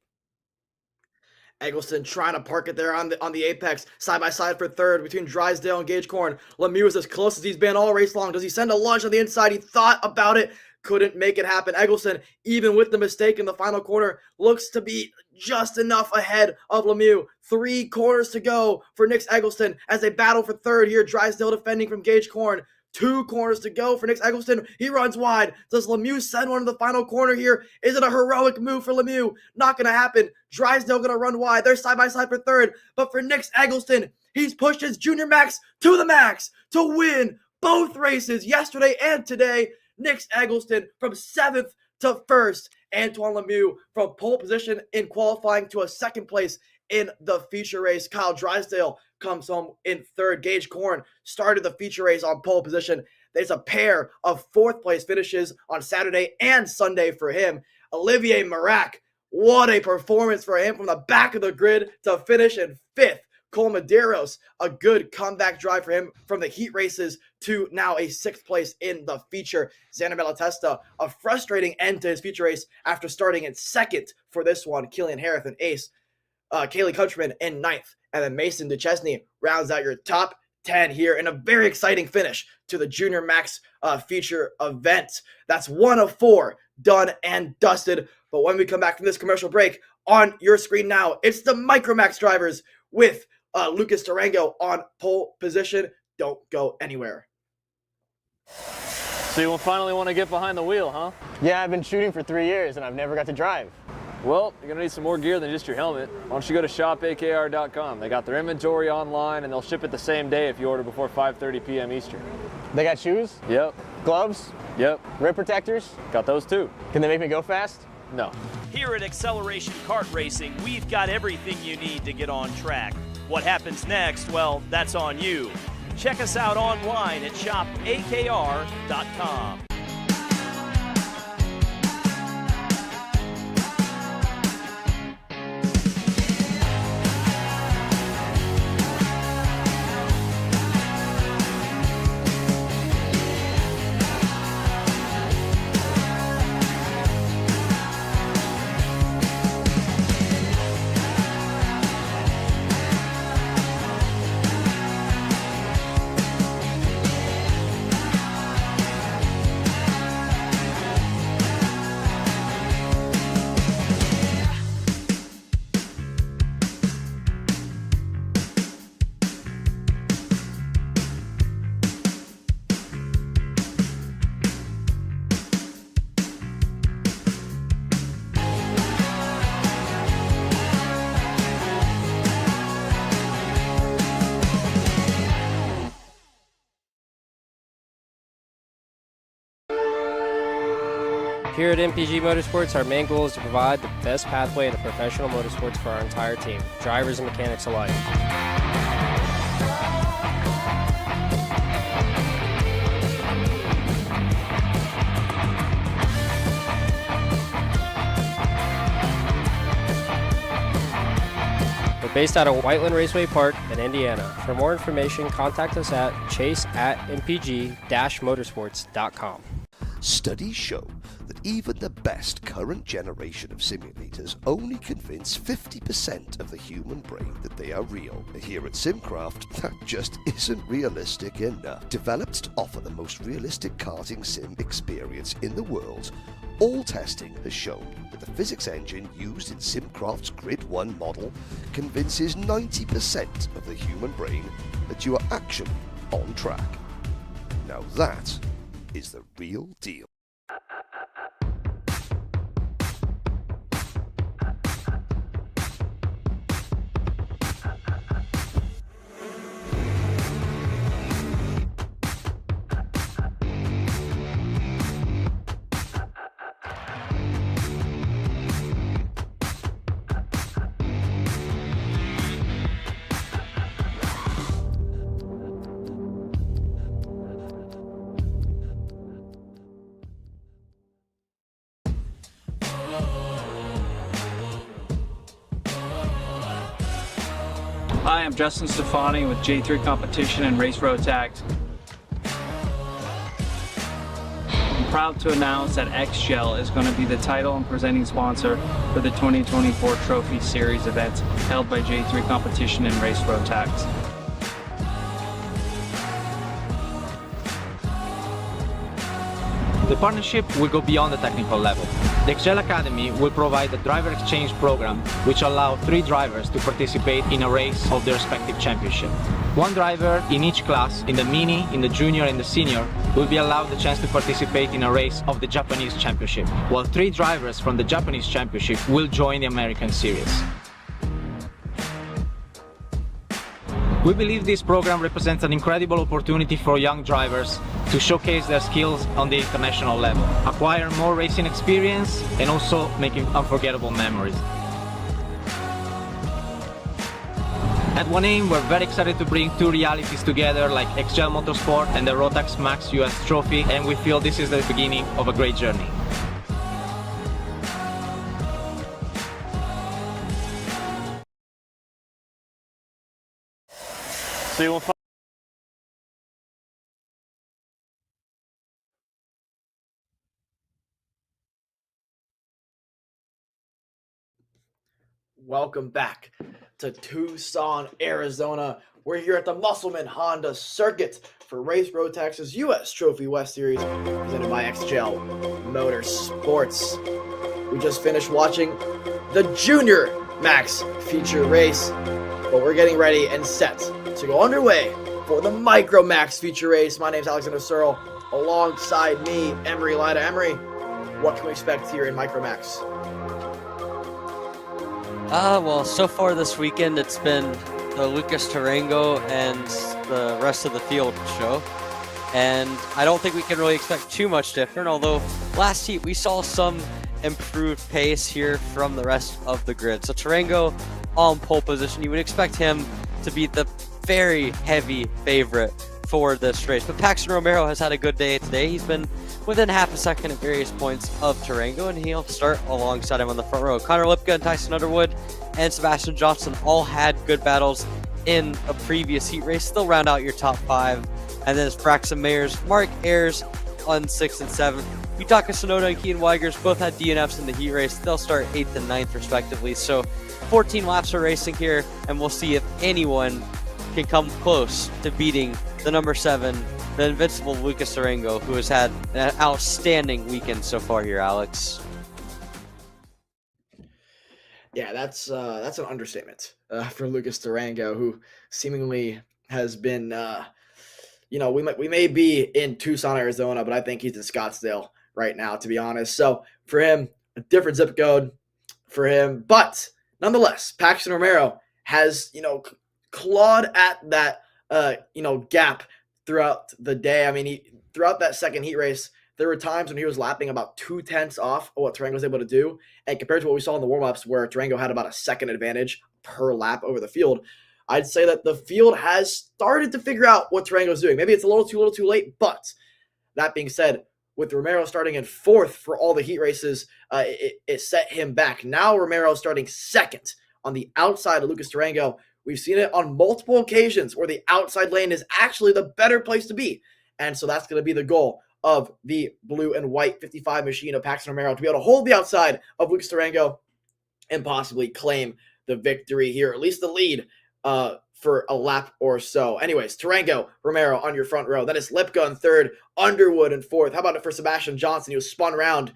Eccleston trying to park it there on the apex, side by side for third between Drysdale and Gage Korn. Lemieux is as close as he's been all race long. Does he send a lunge on the inside? He thought about it, couldn't make it happen. Eccleston, even with the mistake in the final corner, looks to be just enough ahead of Lemieux. 3 corners to go for Nick Eccleston as they battle for third here. Drysdale defending from Gage Korn. 2 corners to go for Nick Eccleston. He runs wide. Does Lemieux send one to the final corner here? Is it a heroic move for Lemieux? Not going to happen. Drysdale going to run wide. They're side by side for third. But for Nick Eccleston, he's pushed his junior max to the max to win both races yesterday and today. Nick Eccleston from 7th to 1st. Antoine Lemieux from pole position in qualifying to a 2nd place in the feature race. Kyle Drysdale comes home in 3rd. Gage Korn started the feature race on pole position. There's a pair of 4th place finishes on Saturday and Sunday for him. Olivier Marac, what a performance for him from the back of the grid to finish in 5th. Cole Medeiros, a good comeback drive for him from the heat races to now a 6th place in the feature. Xander Malatesta, a frustrating end to his feature race after starting in 2nd for this one. Killian Harris and ace. Kaylee Countryman in 9th. And then Mason Duchesney rounds out your top 10 here in a very exciting finish to the Junior Max feature event. That's 1 of 4 done and dusted. But when we come back from this commercial break, on your screen now, it's the Micromax drivers with Lucas Tarango on pole position. Don't go anywhere. So you finally want to get behind the wheel, huh? Yeah, I've been shooting for 3 years and I've never got to drive. Well, you're going to need some more gear than just your helmet. Why don't you go to shopakr.com. They got their inventory online and they'll ship it the same day if you order before 5:30 p.m. Eastern. They got shoes? Yep. Gloves? Yep. Rip protectors? Got those too. Can they make me go fast? No. Here at Acceleration Kart Racing, we've got everything you need to get on track. What happens next? Well, that's on you. Check us out online at shopakr.com. Here at MPG Motorsports, our main goal is to provide the best pathway into professional motorsports for our entire team, drivers and mechanics alike. We're based out of Whiteland Raceway Park in Indiana. For more information, contact us at chase@mpg-motorsports.com. Studies show that even the best current generation of simulators only convince 50% of the human brain that they are real. Here at Simcraft, that just isn't realistic enough. Developed to offer the most realistic karting sim experience in the world, all testing has shown that the physics engine used in Simcraft's Grid 1 model convinces 90% of the human brain that you are actually on track. Now that is the real deal. Hi, I'm Justin Stefani with J3 Competition and Race Rotax. I'm proud to announce that XGel is going to be the title and presenting sponsor for the 2024 Trophy Series events held by J3 Competition and Race Rotax. The partnership will go beyond the technical level. The XGel Academy will provide a driver exchange program which allows 3 drivers to participate in a race of their respective championship. 1 driver in each class, in the mini, in the junior and the senior, will be allowed the chance to participate in a race of the Japanese championship, while 3 drivers from the Japanese championship will join the American series. We believe this program represents an incredible opportunity for young drivers to showcase their skills on the international level, acquire more racing experience, and also making unforgettable memories. At One Aim, we're very excited to bring 2 realities together like XGel Motorsport and the Rotax Max US Trophy, and we feel this is the beginning of a great journey. So you will find Welcome back to Tucson, Arizona. We're here at the Musselman Honda Circuit for Race Rotax's U.S. Trophy West Series presented by XGel Motorsports. We just finished watching the Junior Max feature race, but we're getting ready and set to go underway for the Micro Max feature race. My name is Alexander Searle. Alongside me, Emery Lida. Emery, what can we expect here in Micro Max? Well, so far this weekend, it's been the Lucas Tarango and the rest of the field show. And I don't think we can really expect too much different, although last heat we saw some improved pace here from the rest of the grid. So Tarango on pole position, you would expect him to be the very heavy favorite for this race. But Paxton Romero has had a good day today. He's been within half a second at various points of Tarango, and he'll start alongside him on the front row. Connor Lipka and Tyson Underwood and Sebastian Johnson all had good battles in a previous heat race. They'll round out your top 5. And then it's Braxton Mayers, Mark Ayers on 6th and 7th. Yutaka Sonoda and Keaton Weigers both had DNFs in the heat race. They'll start 8th and 9th respectively. So 14 laps are racing here, and we'll see if anyone can come close to beating the number 7, the invincible Lucas Tarango, who has had an outstanding weekend so far here, Alex. Yeah, that's an understatement for Lucas Tarango, who seemingly has been, we may be in Tucson, Arizona, but I think he's in Scottsdale right now, to be honest. So for him, a different zip code for him, but nonetheless, Paxton Romero has, clawed at that, gap throughout the day. I mean, throughout that second heat race, there were times when he was lapping about 2/10 off of what Tarango was able to do. And compared to what we saw in the warm-ups where Tarango had about a second advantage per lap over the field, I'd say that the field has started to figure out what Tarango's doing. Maybe it's a little too late, but that being said, with Romero starting in 4th for all the heat races, it set him back. Now Romero starting 2nd on the outside of Lucas Tarango. We've seen it on multiple occasions where the outside lane is actually the better place to be. And so that's going to be the goal of the blue and white 55 machine of Paxton Romero, to be able to hold the outside of Lucas Tarango and possibly claim the victory here, at least the lead for a lap or so. Anyways, Tarango, Romero on your front row. That is Lipka in 3rd, Underwood in 4th. How about it for Sebastian Johnson? He was spun around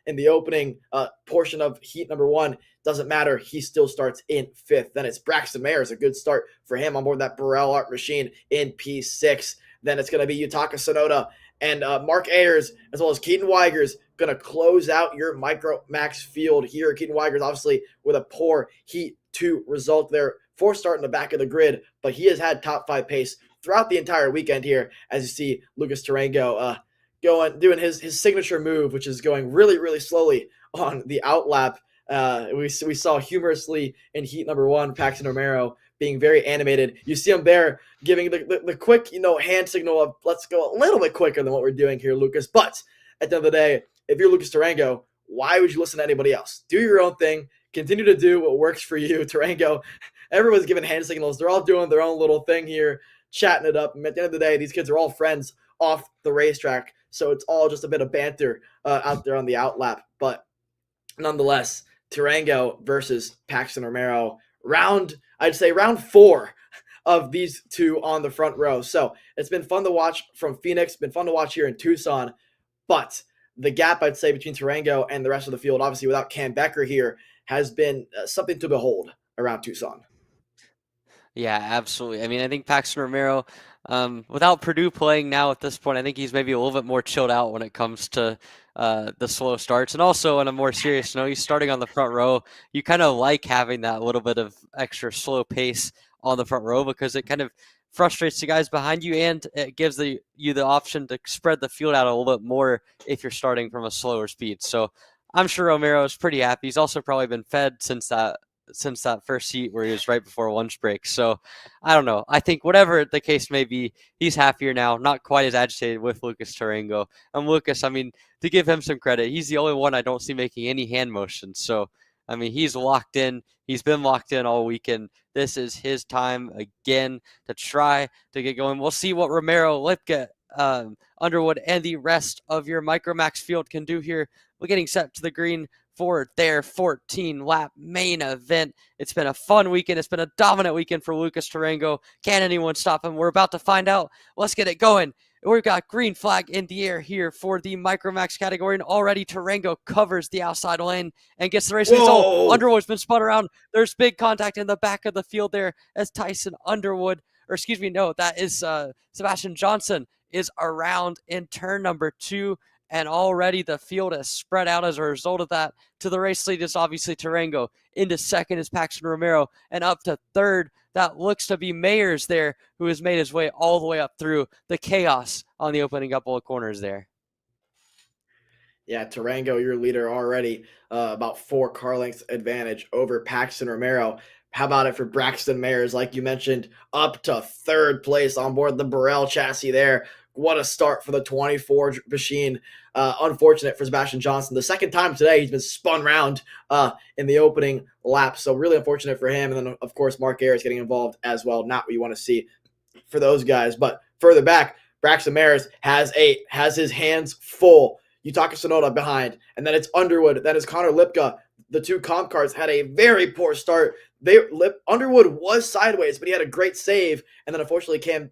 in the opening portion of heat number 1. Doesn't matter. He still starts in 5th. Then it's Braxton Mayers. A good start for him on board that Burrell Art machine in P6. Then it's going to be Yutaka Sonoda and Mark Ayers, as well as Keaton Weigers, going to close out your Micro Max field here. Keaton Weigers, obviously, with a poor Heat 2 result there, 4th start in the back of the grid, but he has had top 5 pace throughout the entire weekend here, as you see Lucas Tarango doing his signature move, which is going really, really slowly on the outlap. We saw humorously in heat number 1, Paxton Romero being very animated. You see him there giving the quick, hand signal of let's go a little bit quicker than what we're doing here, Lucas. But at the end of the day, if you're Lucas Tarango, why would you listen to anybody else? Do your own thing. Continue to do what works for you, Tarango. Everyone's giving hand signals. They're all doing their own little thing here, chatting it up. And at the end of the day, these kids are all friends off the racetrack. So it's all just a bit of banter out there on the outlap. But nonetheless, Tarango versus Paxton Romero. I'd say round 4 of these two on the front row. So it's been fun to watch from Phoenix, been fun to watch here in Tucson. But the gap, I'd say, between Tarango and the rest of the field, obviously without Cam Becker here, has been something to behold around Tucson. Yeah, absolutely. I mean, I think Paxton Romero, without Purdue playing now at this point, I think he's maybe a little bit more chilled out when it comes to the slow starts. And also, on a more serious note, he's starting on the front row. You kind of like having that little bit of extra slow pace on the front row because it kind of frustrates the guys behind you, and it gives you the option to spread the field out a little bit more if you're starting from a slower speed. So I'm sure Romero is pretty happy. He's also probably been fed since that first heat where he was right before lunch break. So I don't know. I think whatever the case may be, he's happier now, not quite as agitated with Lucas Tarango. And Lucas, I mean, to give him some credit, he's the only one I don't see making any hand motions. So, I mean, he's locked in. He's been locked in all weekend. This is his time again to try to get going. We'll see what Romero, Lipka, Underwood, and the rest of your Micromax field can do here. We're getting set to the green for their 14-lap main event. It's been a fun weekend. It's been a dominant weekend for Lucas Tarango. Can anyone stop him? We're about to find out. Let's get it going. We've got green flag in the air here for the Micromax category, and already Tarango covers the outside lane and gets the race result. Underwood's been spun around. There's big contact in the back of the field there as Tyson Underwood, or excuse me, no, that is Sebastian Johnson, is around in turn number 2. And already the field has spread out as a result of that. To the race lead is obviously Tarango. Into 2nd is Paxton Romero. And up to 3rd, that looks to be Mayers there, who has made his way all the way up through the chaos on the opening couple of corners there. Yeah, Tarango, your leader already, about 4 car lengths advantage over Paxton Romero. How about it for Braxton Mayers, like you mentioned, up to 3rd place on board the Burrell chassis there. What a start for the 24 machine. Unfortunate for Sebastian Johnson. The second time today he's been spun round in the opening lap. So really unfortunate for him. And then, of course, Mark Ayers getting involved as well. Not what you want to see for those guys. But further back, Braxton Mayers has his hands full. Yutaka Sonoda behind. And then it's Underwood. Then it's Connor Lipka. The 2 comp cars had a very poor start. Underwood was sideways, but he had a great save. And then unfortunately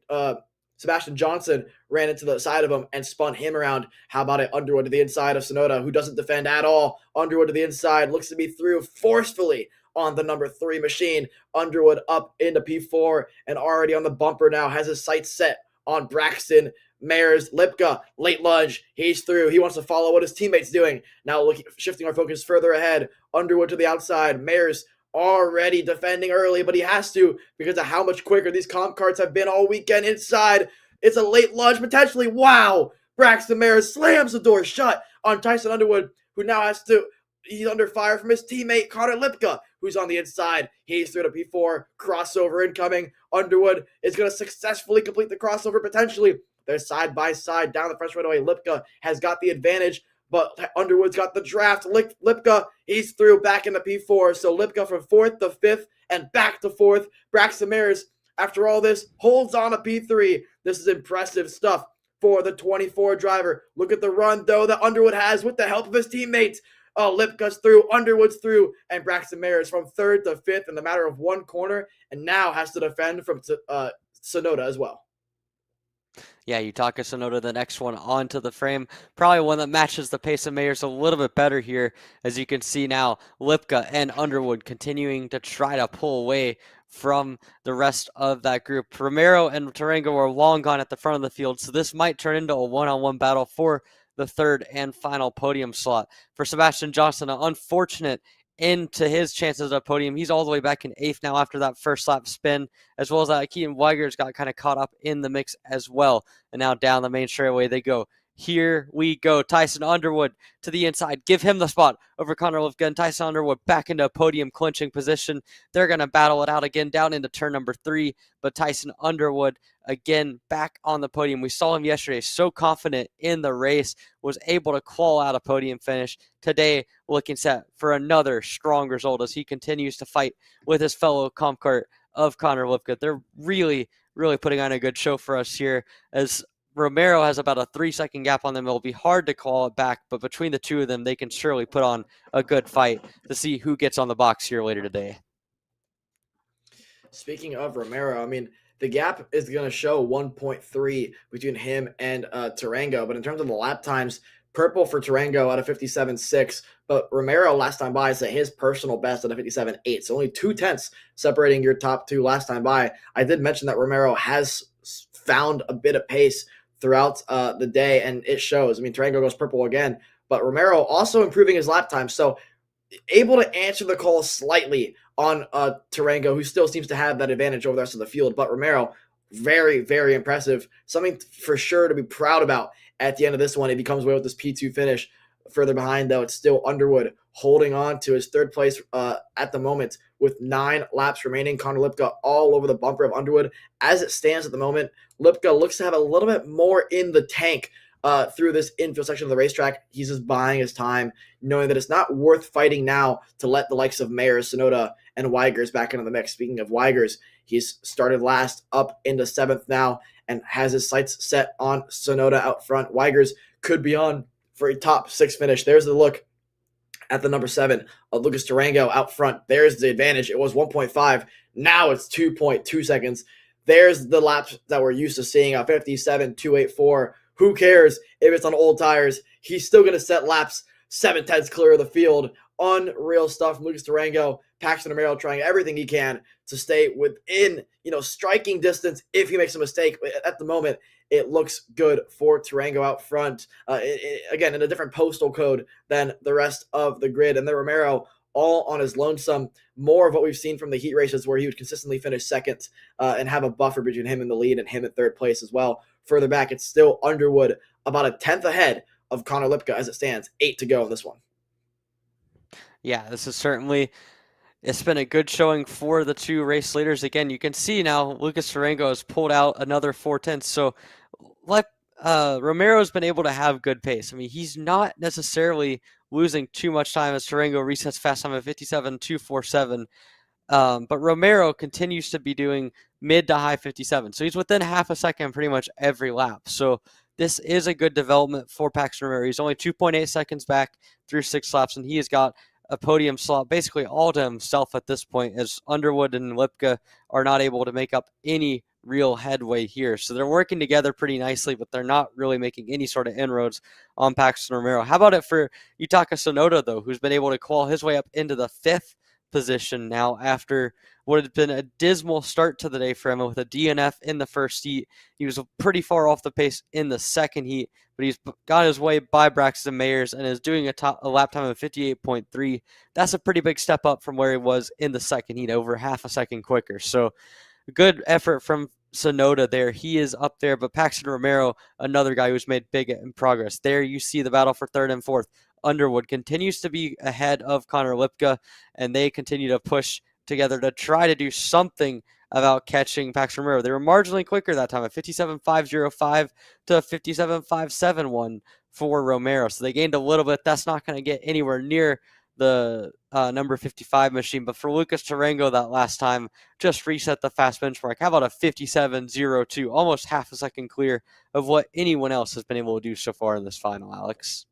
Sebastian Johnson ran into the side of him and spun him around. How about it? Underwood to the inside of Sonoda, who doesn't defend at all. Underwood to the inside, looks to be through forcefully on the number 3 machine. Underwood up into P4 and already on the bumper now, has his sights set on Braxton Mayers. Lipka, late lunge, he's through. He wants to follow what his teammate's doing. Now shifting our focus further ahead. Underwood to the outside. Mayers already defending early, but he has to because of how much quicker these comp carts have been all weekend inside. It's a late lunge, potentially. Wow. Braxton Mares slams the door shut on Tyson Underwood, who now has to, he's under fire from his teammate Connor Lipka, who's on the inside. He's through to P4, crossover incoming. Underwood is going to successfully complete the crossover potentially. They're side by side down the French straightaway. Lipka has got the advantage, but Underwood's got the draft. Lipka, he's through back into P4. So Lipka from 4th to 5th and back to 4th. Braxton Mares, after all this, holds on to P3. This is impressive stuff for the 24 driver. Look at the run, though, that Underwood has with the help of his teammates. Lipka's through, Underwood's through, and Braxton Mares from 3rd to 5th in the matter of one corner, and now has to defend from Sonoda as well. Yeah, Yutaka Sonoda, the next one onto the frame. Probably one that matches the pace of Mayers a little bit better here. As you can see now, Lipka and Underwood continuing to try to pull away from the rest of that group. Romero and Tarango are long gone at the front of the field, so this might turn into a one-on-one battle for the third and final podium slot. For Sebastian Johnson, an unfortunate into his chances at a podium. He's all the way back in 8th now after that first lap spin, as well as Keaton Weiger's got kind of caught up in the mix as well. And now down the main straightaway they go. Here we go. Tyson Underwood to the inside. Give him the spot over Connor Lipka. And Tyson Underwood back into a podium clinching position. They're going to battle it out again down into turn number 3. But Tyson Underwood again back on the podium. We saw him yesterday so confident in the race, was able to claw out a podium finish. Today looking set for another strong result as he continues to fight with his fellow comp cart of Connor Lipka. They're really putting on a good show for us here, as Romero has about a 3-second gap on them. It'll be hard to call it back, but between the two of them, they can surely put on a good fight to see who gets on the box here later today. Speaking of Romero, I mean, the gap is going to show 1.3 between him and Tarango, but in terms of the lap times, purple for Tarango out of 57.6, but Romero last time by set his personal best at a 57.8, so only 0.2 separating your top two last time by. I did mention that Romero has found a bit of pace throughout the day, and it shows. I mean, Tarango goes purple again, but Romero also improving his lap time, so able to answer the call slightly on Tarango, who still seems to have that advantage over the rest of the field. But Romero, very impressive. Something for sure to be proud about at the end of this one. He becomes away with this P2 finish. Further behind, though, it's still Underwood holding on to his third place at the moment with 9 laps remaining. Connor Lipka all over the bumper of Underwood. As it stands at the moment, Lipka looks to have a little bit more in the tank through this infield section of the racetrack. He's just buying his time, knowing that it's not worth fighting now to let the likes of Mayers, Sonoda, and Weigers back into the mix. Speaking of Weigers, he's started last up into 7th now and has his sights set on Sonoda out front. Weigers could be on for a top 6 finish. There's the look at the number 7 of Lucas Tarango out front. There's the advantage. It was 1.5. Now it's 2.2 seconds. There's the laps that we're used to seeing, a 57.284. Who cares if it's on old tires? He's still going to set laps 7/10 clear of the field. Unreal stuff from Lucas Tarango. Paxton Romero trying everything he can to stay within, striking distance if he makes a mistake. At the moment, it looks good for Tarango out front. Again, in a different postal code than the rest of the grid. And then Romero all on his lonesome. More of what we've seen from the heat races where he would consistently finish second and have a buffer between him in the lead and him at third place as well. Further back, it's still Underwood about a 10th ahead of Connor Lipka as it stands. 8 to go in this one. Yeah, this is certainly, it's been a good showing for the two race leaders. Again, you can see now Lucas Tarango has pulled out another 4/10. So Romero's been able to have good pace. I mean, he's not necessarily losing too much time as Tarango resets fast time at 57.247. But Romero continues to be doing mid to high 57. So he's within half a second pretty much every lap. So this is a good development for Paxton Romero. He's only 2.8 seconds back through 6 laps, and he has got a podium slot basically all to himself at this point, as Underwood and Lipka are not able to make up any real headway here. So they're working together pretty nicely, but they're not really making any sort of inroads on Paxton Romero. How about it for Yutaka Sonoda, though, who's been able to claw his way up into the 5th position now after what had been a dismal start to the day for him with a DNF in the first heat. He was pretty far off the pace in the second heat, but he's got his way by Braxton Mayers and is doing a lap time of 58.3. That's a pretty big step up from where he was in the second heat, over half a second quicker. So good effort from Sonoda there. He is up there, but Paxton Romero, another guy who's made big progress. There you see the battle for third and fourth. Underwood continues to be ahead of Connor Lipka, and they continue to push together to try to do something about catching Paxton Romero. They were marginally quicker that time at 57.505 to 57.571 for Romero. So they gained a little bit. That's not going to get anywhere near the number 55 machine. But for Lucas Tarango that last time, just reset the fast benchmark. How about a 57.02, almost half a second clear of what anyone else has been able to do so far in this final, Alex?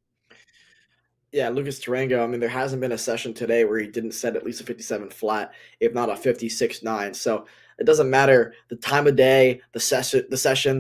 Yeah, Lucas Tarango, I mean, there hasn't been a session today where he didn't set at least a 57 flat, if not a 56.9. So it doesn't matter the time of day, the session,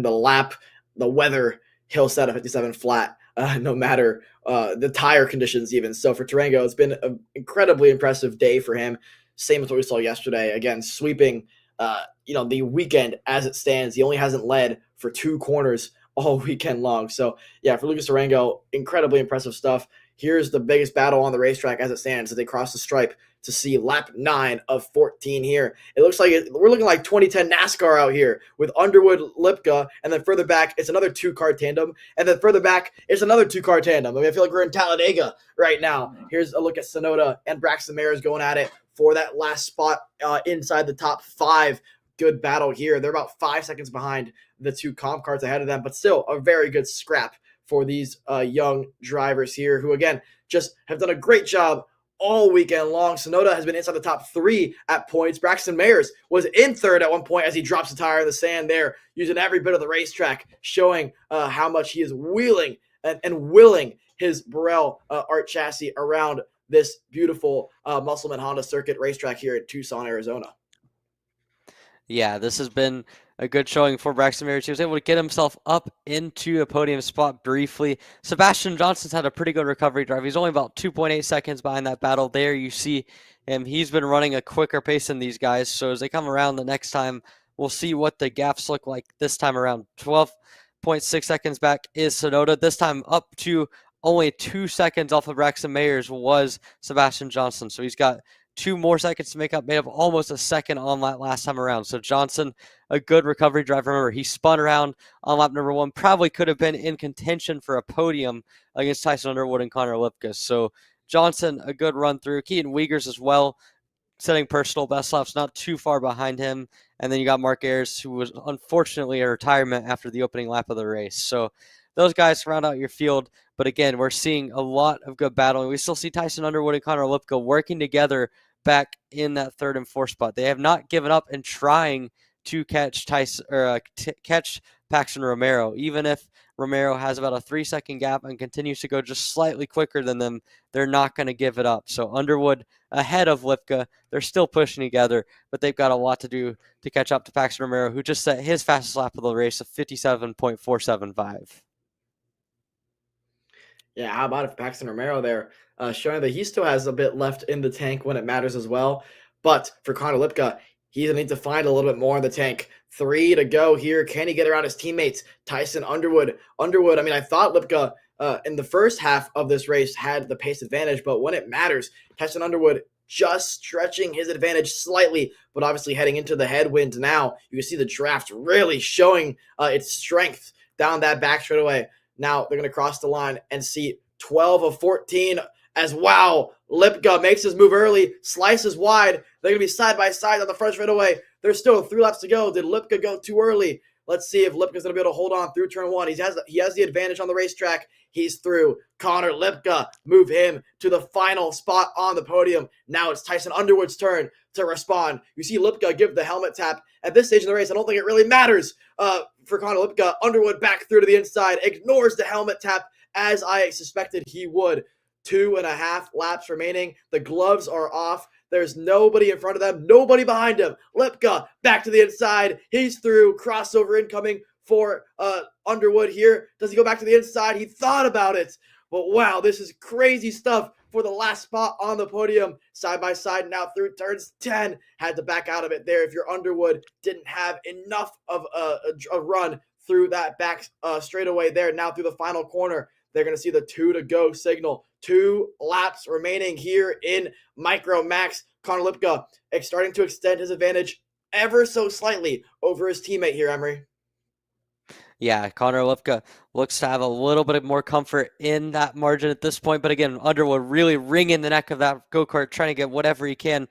the lap, the weather, he'll set a 57 flat, no matter the tire conditions even. So for Tarango, it's been an incredibly impressive day for him. Same as what we saw yesterday. Again, sweeping, the weekend as it stands. He only hasn't led for 2 corners all weekend long. So yeah, for Lucas Tarango, incredibly impressive stuff. Here's the biggest battle on the racetrack as it stands as they cross the stripe to see lap 9 of 14 here. It looks like we're looking like 2010 NASCAR out here with Underwood, Lipka, and then further back, it's another 2-car tandem. And then further back, it's another 2-car tandem. I mean, I feel like we're in Talladega right now. Here's a look at Sonoda and Braxton Mares going at it for that last spot inside the top 5. Good battle here. They're about 5 seconds behind the 2 comp cars ahead of them, but still a very good scrap for these young drivers here who, again, just have done a great job all weekend long. Sonoda has been inside the top 3 at points. Braxton Mares was in third at one point as he drops the tire in the sand there, using every bit of the racetrack, showing how much he is wheeling and willing his Burrell art chassis around this beautiful Musselman Honda circuit racetrack here in Tucson, Arizona. Yeah, this has been a good showing for Braxton Mares. He was able to get himself up into a podium spot briefly. Sebastian Johnson's had a pretty good recovery drive. He's only about 2.8 seconds behind that battle. There you see him. He's been running a quicker pace than these guys. So as they come around the next time, we'll see what the gaps look like this time around. 12.6 seconds back is Sonoda. This time up to only 2 seconds off of Braxton Mares was Sebastian Johnson. So he's got 2 more seconds to make up, made up almost a second on that last time around. So Johnson, a good recovery drive. Remember, he spun around on lap number 1, probably could have been in contention for a podium against Tyson Underwood and Connor Lipka. So Johnson, a good run through. Keaton Wiegers as well, setting personal best laps, not too far behind him. And then you got Mark Ayers, who was unfortunately a retirement after the opening lap of the race. So those guys round out your field. But again, we're seeing a lot of good battling. We still see Tyson Underwood and Connor Lipka working together back in that 3rd and 4th spot. They have not given up in trying to catch catch Paxton Romero. Even if Romero has about a 3-second gap and continues to go just slightly quicker than them, they're not going to give it up. So Underwood ahead of Lipka. They're still pushing together, but they've got a lot to do to catch up to Paxton Romero, who just set his fastest lap of the race of 57.475. Yeah, how about if Paxton Romero there, showing that he still has a bit left in the tank when it matters as well. But for Connor Lipka, he's going to need to find a little bit more in the tank. 3 to go here. Can he get around his teammates? Tyson Underwood. I mean, I thought Lipka in the first half of this race had the pace advantage, but when it matters, Tyson Underwood just stretching his advantage slightly, but obviously heading into the headwind now. You can see the draft really showing its strength down that back straightaway. Now they're going to cross the line and see 12 of 14 as wow. Lipka makes his move early, slices wide. They're going to be side by side on the front straightaway. There's still 3 laps to go. Did Lipka go too early? Let's see if Lipka's going to be able to hold on through turn 1. He has the advantage on the racetrack. He's through. Connor Lipka, move him to the final spot on the podium. Now it's Tyson Underwood's turn to respond. You see Lipka give the helmet tap. At this stage in the race, I don't think it really matters for Connor Lipka. Underwood back through to the inside, ignores the helmet tap as I suspected he would. 2.5 laps remaining. The gloves are off. There's nobody in front of them, nobody behind him. Lipka back to the inside. He's through. Crossover incoming for Underwood here. Does he go back to the inside? He thought about it. But wow, this is crazy stuff for the last spot on the podium. Side by side now through turns 10. Had to back out of it there if your Underwood didn't have enough of a run through that back straightaway there. Now through the final corner, they're going to see the 2 to go signal. 2 laps remaining here in Micro Max. Connor Lipka starting to extend his advantage ever so slightly over his teammate here, Emery. Yeah, Connor Lipka looks to have a little bit more comfort in that margin at this point. But again, Underwood really wringing the neck of that go-kart, trying to get whatever he can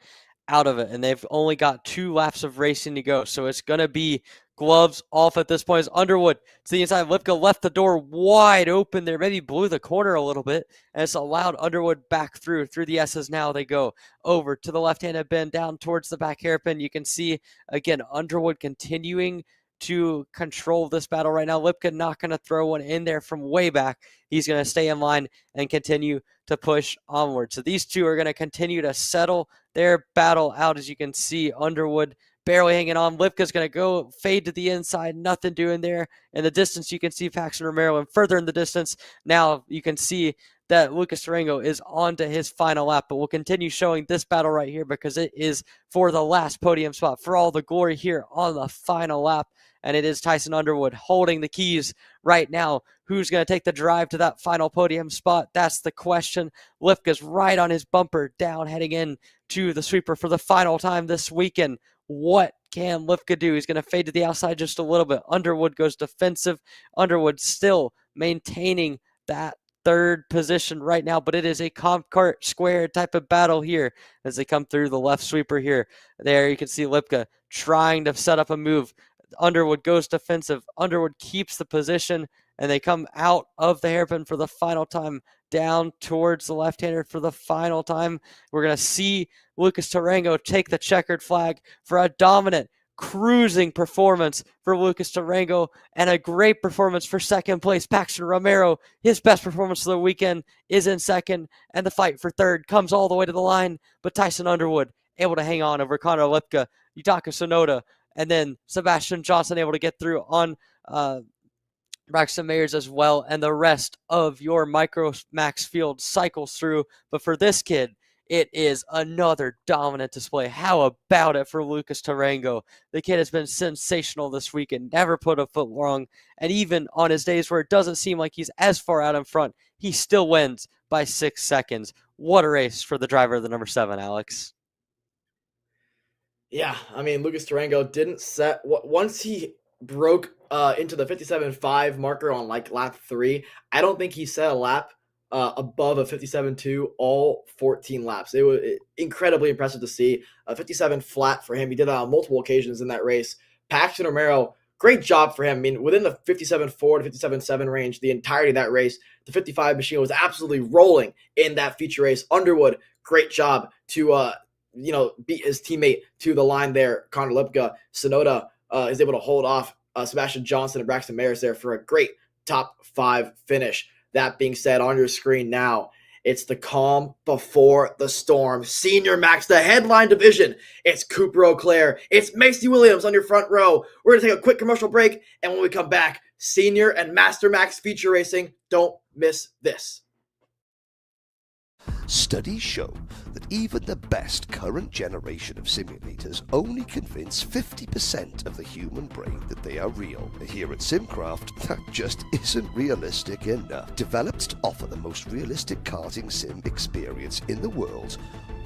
out of it. And they've only got 2 laps of racing to go. So it's going to be gloves off at this point. As Underwood to the inside, Lipka left the door wide open there, maybe blew the corner a little bit. And it's allowed Underwood back through the S's. Now they go over to the left-handed bend down towards the back hairpin. You can see, again, Underwood continuing to control this battle right now. Lipka not going to throw one in there from way back. He's going to stay in line and continue to push onward. So these two are going to continue to settle their battle out. As you can see, Underwood barely hanging on. Lipka's going to go fade to the inside. Nothing doing there. In the distance, you can see Paxton Romero, and further in the distance, now you can see that Lucas Tarango is on to his final lap, but we'll continue showing this battle right here because it is for the last podium spot, for all the glory here on the final lap. And it is Tyson Underwood holding the keys right now. Who's going to take the drive to that final podium spot? That's the question. Lipka's right on his bumper down, heading in to the sweeper for the final time this weekend. What can Lipka do? He's going to fade to the outside just a little bit. Underwood goes defensive. Underwood still maintaining that third position right now, but it is a comp cart square type of battle here as they come through the left sweeper here. There you can see Lipka trying to set up a move. Underwood goes defensive. Underwood keeps the position, and they come out of the hairpin for the final time, down towards the left-hander for the final time. We're going to see Lucas Tarango take the checkered flag for a dominant, cruising performance for Lucas Tarango, and a great performance for second place. Paxton Romero, his best performance of the weekend, is in second, and the fight for third comes all the way to the line, but Tyson Underwood able to hang on over Connor Lipka, Yutaka Sonoda, and then Sebastian Johnson able to get through on Braxton Mayers as well. And the rest of your Micro Max field cycles through. But for this kid, it is another dominant display. How about it for Lucas Tarango? The kid has been sensational this weekend, never put a foot wrong. And even on his days where it doesn't seem like he's as far out in front, he still wins by 6 seconds. What a race for the driver of the number 7, Alex. Yeah, I mean, Lucas Tarango didn't set... Once he broke into the 57.5 marker on, like, lap 3, I don't think he set a lap above a 57.2 all 14 laps. It was incredibly impressive to see. 57 flat for him. He did that on multiple occasions in that race. Paxton Romero, great job for him. I mean, within the 57.4 to 57.7 range, the entirety of that race, the 55 machine was absolutely rolling in that feature race. Underwood, great job to... beat his teammate to the line there. Connor Lipka. Sonoda is able to hold off Sebastian Johnson and Braxton Mayers there for a great top 5 finish. That being said, on your screen now, it's the calm before the storm. Senior Max, the headline division. It's Cooper O'Clair. It's Macy Williams on your front row. We're going to take a quick commercial break, and when we come back, Senior and Master Max feature racing. Don't miss this. Studies show that even the best current generation of simulators only convince 50% of the human brain that they are real. Here at Simcraft, that just isn't realistic enough. Developed to offer the most realistic karting sim experience in the world,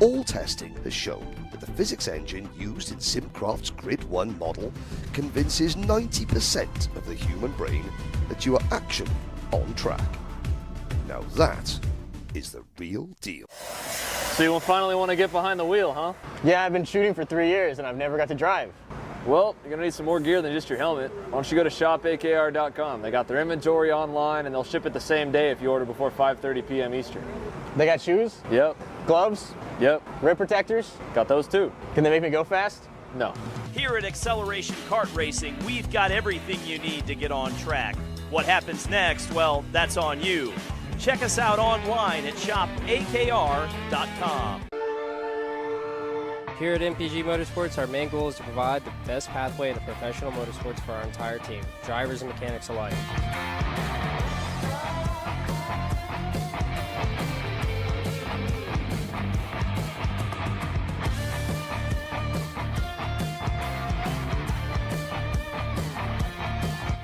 all testing has shown that the physics engine used in Simcraft's Grid 1 model convinces 90% of the human brain that you are actually on track. Now that is the real deal. So you finally want to get behind the wheel, huh? Yeah, I've been shooting for 3 years and I've never got to drive. Well, you're gonna need some more gear than just your helmet. Why don't you go to shopakr.com? They got their inventory online and they'll ship it the same day if you order before 5:30 p.m. Eastern. They got shoes? Yep. Gloves? Yep. Rip protectors? Got those too. Can they make me go fast? No. Here at Acceleration Kart Racing, we've got everything you need to get on track. What happens next? Well, that's on you. Check us out online at shopakr.com. Here at MPG Motorsports, our main goal is to provide the best pathway into professional motorsports for our entire team, drivers and mechanics alike.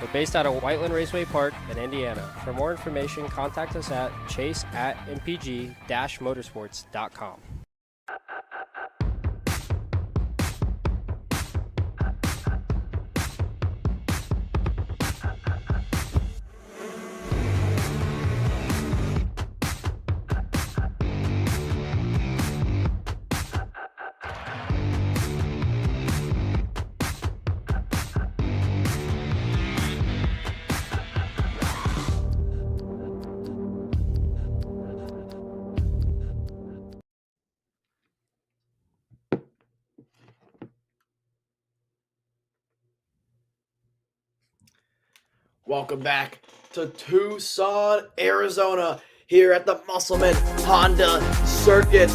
We're based out of Whiteland Raceway Park in Indiana. For more information, contact us at chase@mpg-motorsports.com. Welcome back to Tucson, Arizona, here at the Musselman Honda Circuit.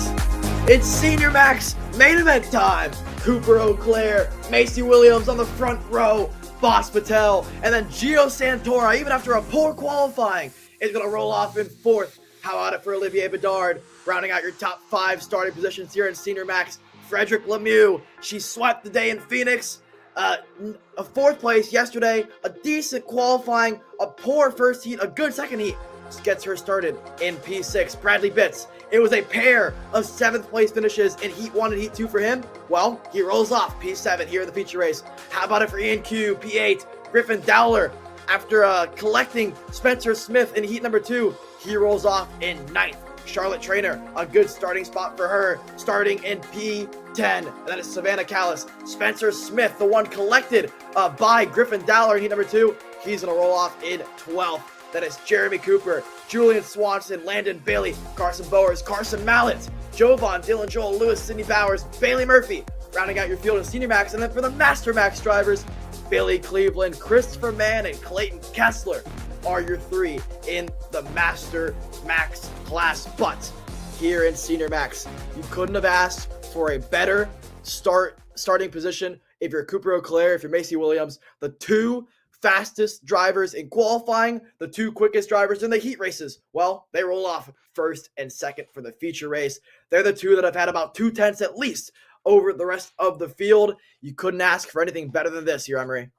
It's Senior Max main event time. Cooper Auclair, Macy Williams on the front row, Boss Patel, and then Gio Santora, even after a poor qualifying, is going to roll off in fourth. How about it for Olivier Bedard? Rounding out your top 5 starting positions here in Senior Max, Frederick Lemieux. She swept the day in Phoenix. A fourth place yesterday, a decent qualifying, a poor first heat, a good second heat. Just gets her started in P6. Bradley Bitts, it was a pair of 7th place finishes in Heat 1 and Heat 2 for him. Well, he rolls off P7 here in the feature race. How about it for Ian Q, P8. Griffin Dowler, after collecting Spencer Smith in Heat number 2, he rolls off in 9th. Charlotte Trainer, a good starting spot for her, starting in P10. And that is Savannah Callis. Spencer Smith, the one collected by Griffin Dowler in Heat number 2, he's going to roll off in 12th. That is Jeremy Cooper, Julian Swanson, Landon Bailey, Carson Bowers, Carson Mallett, Jovan, Dylan Joel, Lewis, Sidney Bowers, Bailey Murphy, rounding out your field in Senior Max. And then for the Master Max drivers, Billy Cleveland, Christopher Mann, and Clayton Kessler are your 3 in the Master Max class. But here in Senior Max, you couldn't have asked for a better starting position if you're Cooper Auclair, if you're Macy Williams. The 2 fastest drivers in qualifying, the 2 quickest drivers in the heat races, well, they roll off 1st and 2nd for the feature race. They're the 2 that have had about 2 tenths at least over the rest of the field. You couldn't ask for anything better than this here, Emery.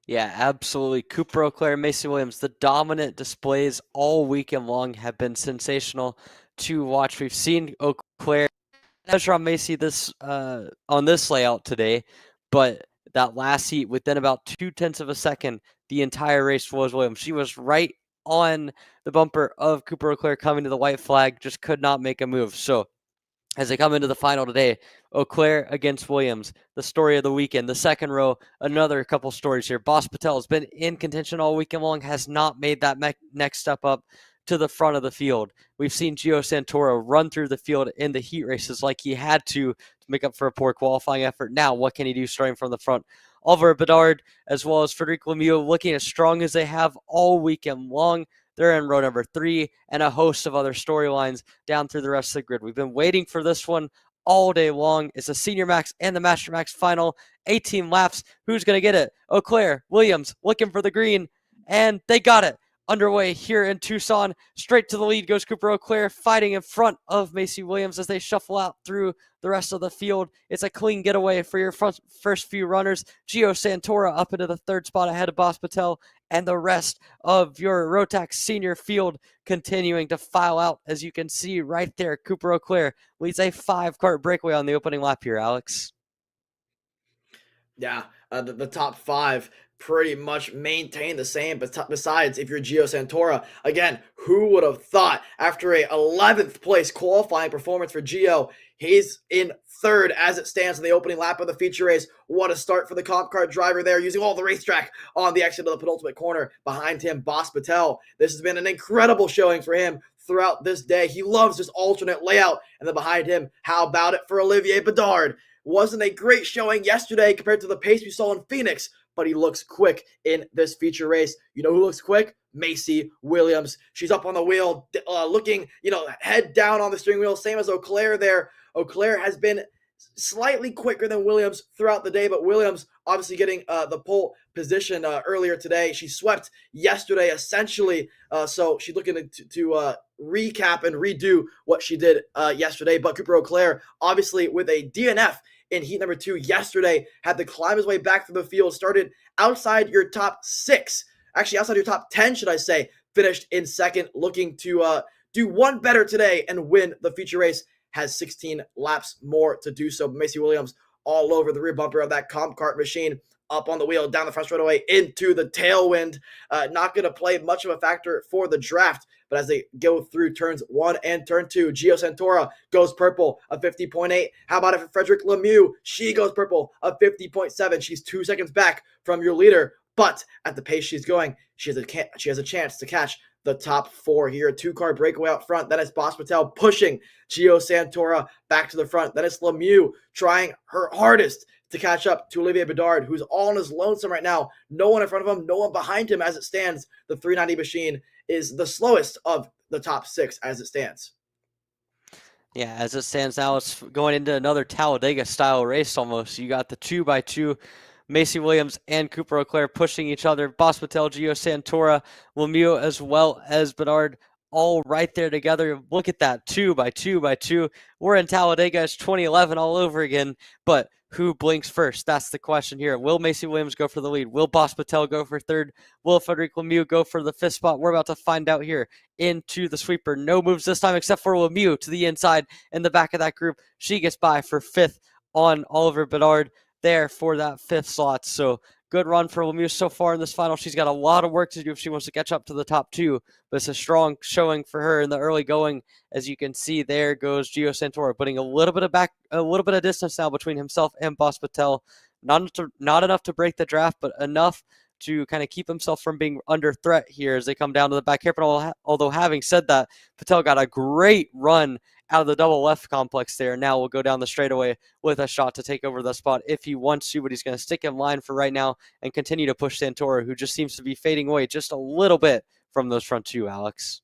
Yeah, absolutely. Cooper Auclair, Macy Williams, the dominant displays all weekend long have been sensational to watch. We've seen Auclair pressure on Macy on this layout today, but that last heat, within about 0.2 of a second, the entire race was Williams. She was right on the bumper of Cooper Auclair coming to the white flag, just could not make a move. So as they come into the final today, Auclair against Williams, the story of the weekend. The second row, another couple stories here. Boss Patel has been in contention all weekend long, has not made that next step up to the front of the field. We've seen Gio Santoro run through the field in the heat races like he had to make up for a poor qualifying effort. Now, what can he do starting from the front? Oliver Bedard, as well as Frederic Lemieux, looking as strong as they have all weekend long. They're in row number 3, and a host of other storylines down through the rest of the grid. We've been waiting for this one all day long. It's the Senior Max and the Master Max final. 18 laps. Who's going to get it? Auclair, Williams, looking for the green, and they got it. Underway here in Tucson. Straight to the lead goes Cooper Auclair, fighting in front of Macy Williams as they shuffle out through the rest of the field. It's a clean getaway for your first few runners. Gio Santora up into the 3rd spot ahead of Boss Patel, and the rest of your Rotax senior field continuing to file out. As you can see right there, Cooper Auclair leads a 5-cart breakaway on the opening lap here, Alex. Yeah, the top 5 pretty much maintain the same, but besides, if you're Gio Santora, again, who would have thought after a 11th place qualifying performance for Gio, he's in 3rd as it stands in the opening lap of the feature race. What a start for the comp car driver there, using all the racetrack on the exit of the penultimate corner. Behind him, Boss Patel. This has been an incredible showing for him throughout this day. He loves this alternate layout. And then behind him, how about it for Olivier Bedard? Wasn't a great showing yesterday compared to the pace we saw in Phoenix, but he looks quick in this feature race. You know who looks quick? Macy Williams. She's up on the wheel, looking, head down on the steering wheel, same as Auclair there. Auclair has been slightly quicker than Williams throughout the day, but Williams obviously getting the pole position earlier today. She swept yesterday, essentially, so she's looking to recap and redo what she did yesterday. But Cooper Auclair, obviously with a DNF in heat number 2 yesterday, had to climb his way back through the field, started outside your top 6, actually outside your top 10, should I say, finished in 2nd, looking to do one better today and win the feature race. Has 16 laps more to do so. Macy Williams all over the rear bumper of that comp cart machine, up on the wheel, down the front straightaway, into the tailwind. Not going to play much of a factor for the draft, but as they go through turns 1 and turn 2, Gio Santora goes purple, a 50.8. How about it for Frederick Lemieux? She goes purple, a 50.7. She's 2 seconds back from your leader, but at the pace she's going, she has a chance to catch the top 4 here. 2-car breakaway out front. Then it's Boss Patel pushing Gio Santora back to the front. Then it's Lemieux trying her hardest to catch up to Olivier Bedard, who's all on his lonesome right now. No one in front of him, no one behind him as it stands. The 390 machine is the slowest of the top 6 as it stands. Yeah, as it stands now, it's going into another Talladega-style race almost. You got the 2x2, Macy Williams and Cooper Leclerc pushing each other. Boss Patel, Gio Santora, Lemieux, as well as Bedard, all right there together. Look at that, 2x2x2. We're in Talladega. It's 2011 all over again, but who blinks first? That's the question here. Will Macy Williams go for the lead? Will Boss Patel go for third? Will Frederic Lemieux go for the 5th spot? We're about to find out here into the sweeper. No moves this time except for Lemieux to the inside in the back of that group. She gets by for 5th on Oliver Bedard there for that 5th slot. So good run for Lemieux so far in this final. She's got a lot of work to do if she wants to catch up to the top 2, but it's a strong showing for her in the early going. As you can see, there goes Gio Santora, putting a little bit of distance now between himself and Boss Patel. Not enough to break the draft, but enough to kind of keep himself from being under threat here as they come down to the back here. But although having said that, Patel got a great run out of the double left complex there. Now we'll go down the straightaway with a shot to take over the spot if he wants to, but he's going to stick in line for right now and continue to push Santora, who just seems to be fading away just a little bit from those front 2, Alex.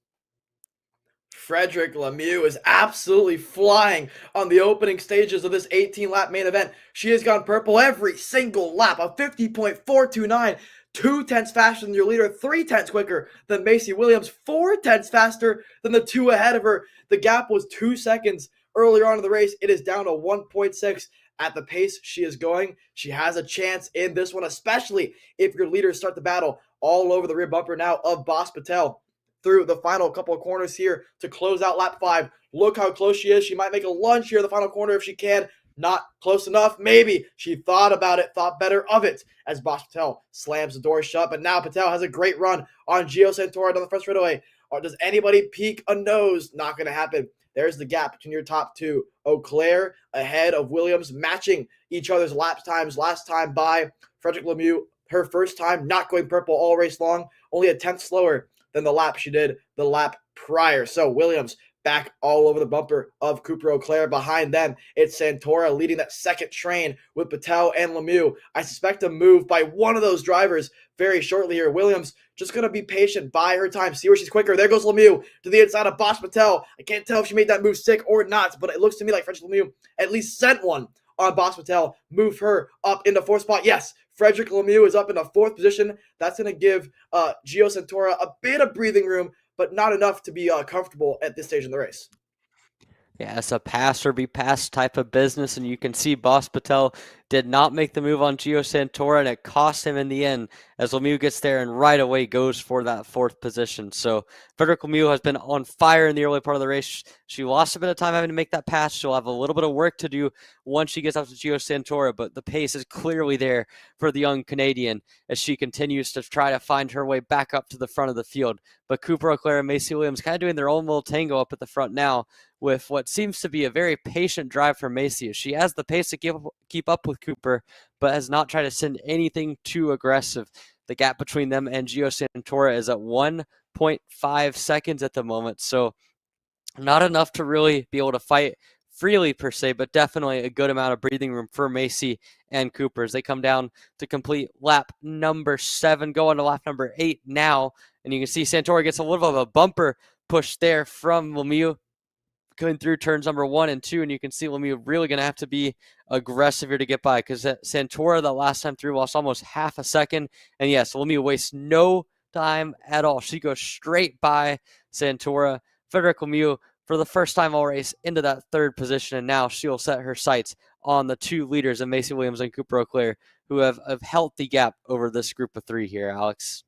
Frederic Lemieux is absolutely flying on the opening stages of this 18-lap main event. She has gone purple every single lap, a 50.429, 2/10 faster than your leader, 3/10 quicker than Macy Williams, 4/10 faster than the 2 ahead of her. The gap was 2 seconds earlier on in the race. It is down to 1.6. At the pace she is going, she has a chance in this one, especially if your leaders start the battle all over the rear bumper now of Boss Patel. Through the final couple of corners here to close out lap 5. Look how close she is. She might make a lunge here in the final corner if she can. Not close enough. Maybe she thought about it, thought better of it as Boss Patel slams the door shut. But now Patel has a great run on Gio Santora down the first straightaway. Or does anybody peek a nose? Not going to happen. There's the gap between your top 2. Auclair ahead of Williams, matching each other's lap times. Last time by Frederic Lemieux, her first time not going purple all race long, only a 10th slower than the lap she did the lap prior. So Williams back all over the bumper of Cooper Auclair. Behind them, it's Santora leading that second train with Patel and Lemieux. I suspect a move by one of those drivers very shortly here. Williams just going to be patient, buy her time, see where she's quicker. There goes Lemieux to the inside of Boss Patel. I can't tell if she made that move sick or not, but it looks to me like Frederic Lemieux at least sent one on Boss Patel, move her up into 4th spot. Yes, Frederic Lemieux is up in the 4th position. That's going to give Gio Santora a bit of breathing room, but not enough to be comfortable at this stage in the race. Yeah, it's a pass or be passed type of business, and you can see Boss Patel did not make the move on Gio Santora, and it cost him in the end as Lemieux gets there and right away goes for that 4th position. So Frederic Lemieux has been on fire in the early part of the race. She lost a bit of time having to make that pass. She'll have a little bit of work to do once she gets up to Gio Santora, but the pace is clearly there for the young Canadian as she continues to try to find her way back up to the front of the field. But Cooper Auclair and Macy Williams kind of doing their own little tango up at the front now, with what seems to be a very patient drive for Macy. She has the pace to keep up with Cooper, but has not tried to send anything too aggressive. The gap between them and Gio Santora is at 1.5 seconds at the moment, so not enough to really be able to fight freely per se, but definitely a good amount of breathing room for Macy and Cooper as they come down to complete lap number 7, go on to lap number 8 now, and you can see Santora gets a little bit of a bumper push there from Lemieux going through turns number 1 and 2, and you can see Lemieux really going to have to be aggressive here to get by because Santora the last time through lost almost half a second, and yes, Lemieux wastes no time at all. She goes straight by Santora. Frederic Lemieux, for the first time all race, into that 3rd position, and now she'll set her sights on the 2 leaders of Macy Williams and Cooper Auclair, who have held the gap over this group of 3 here, Alex.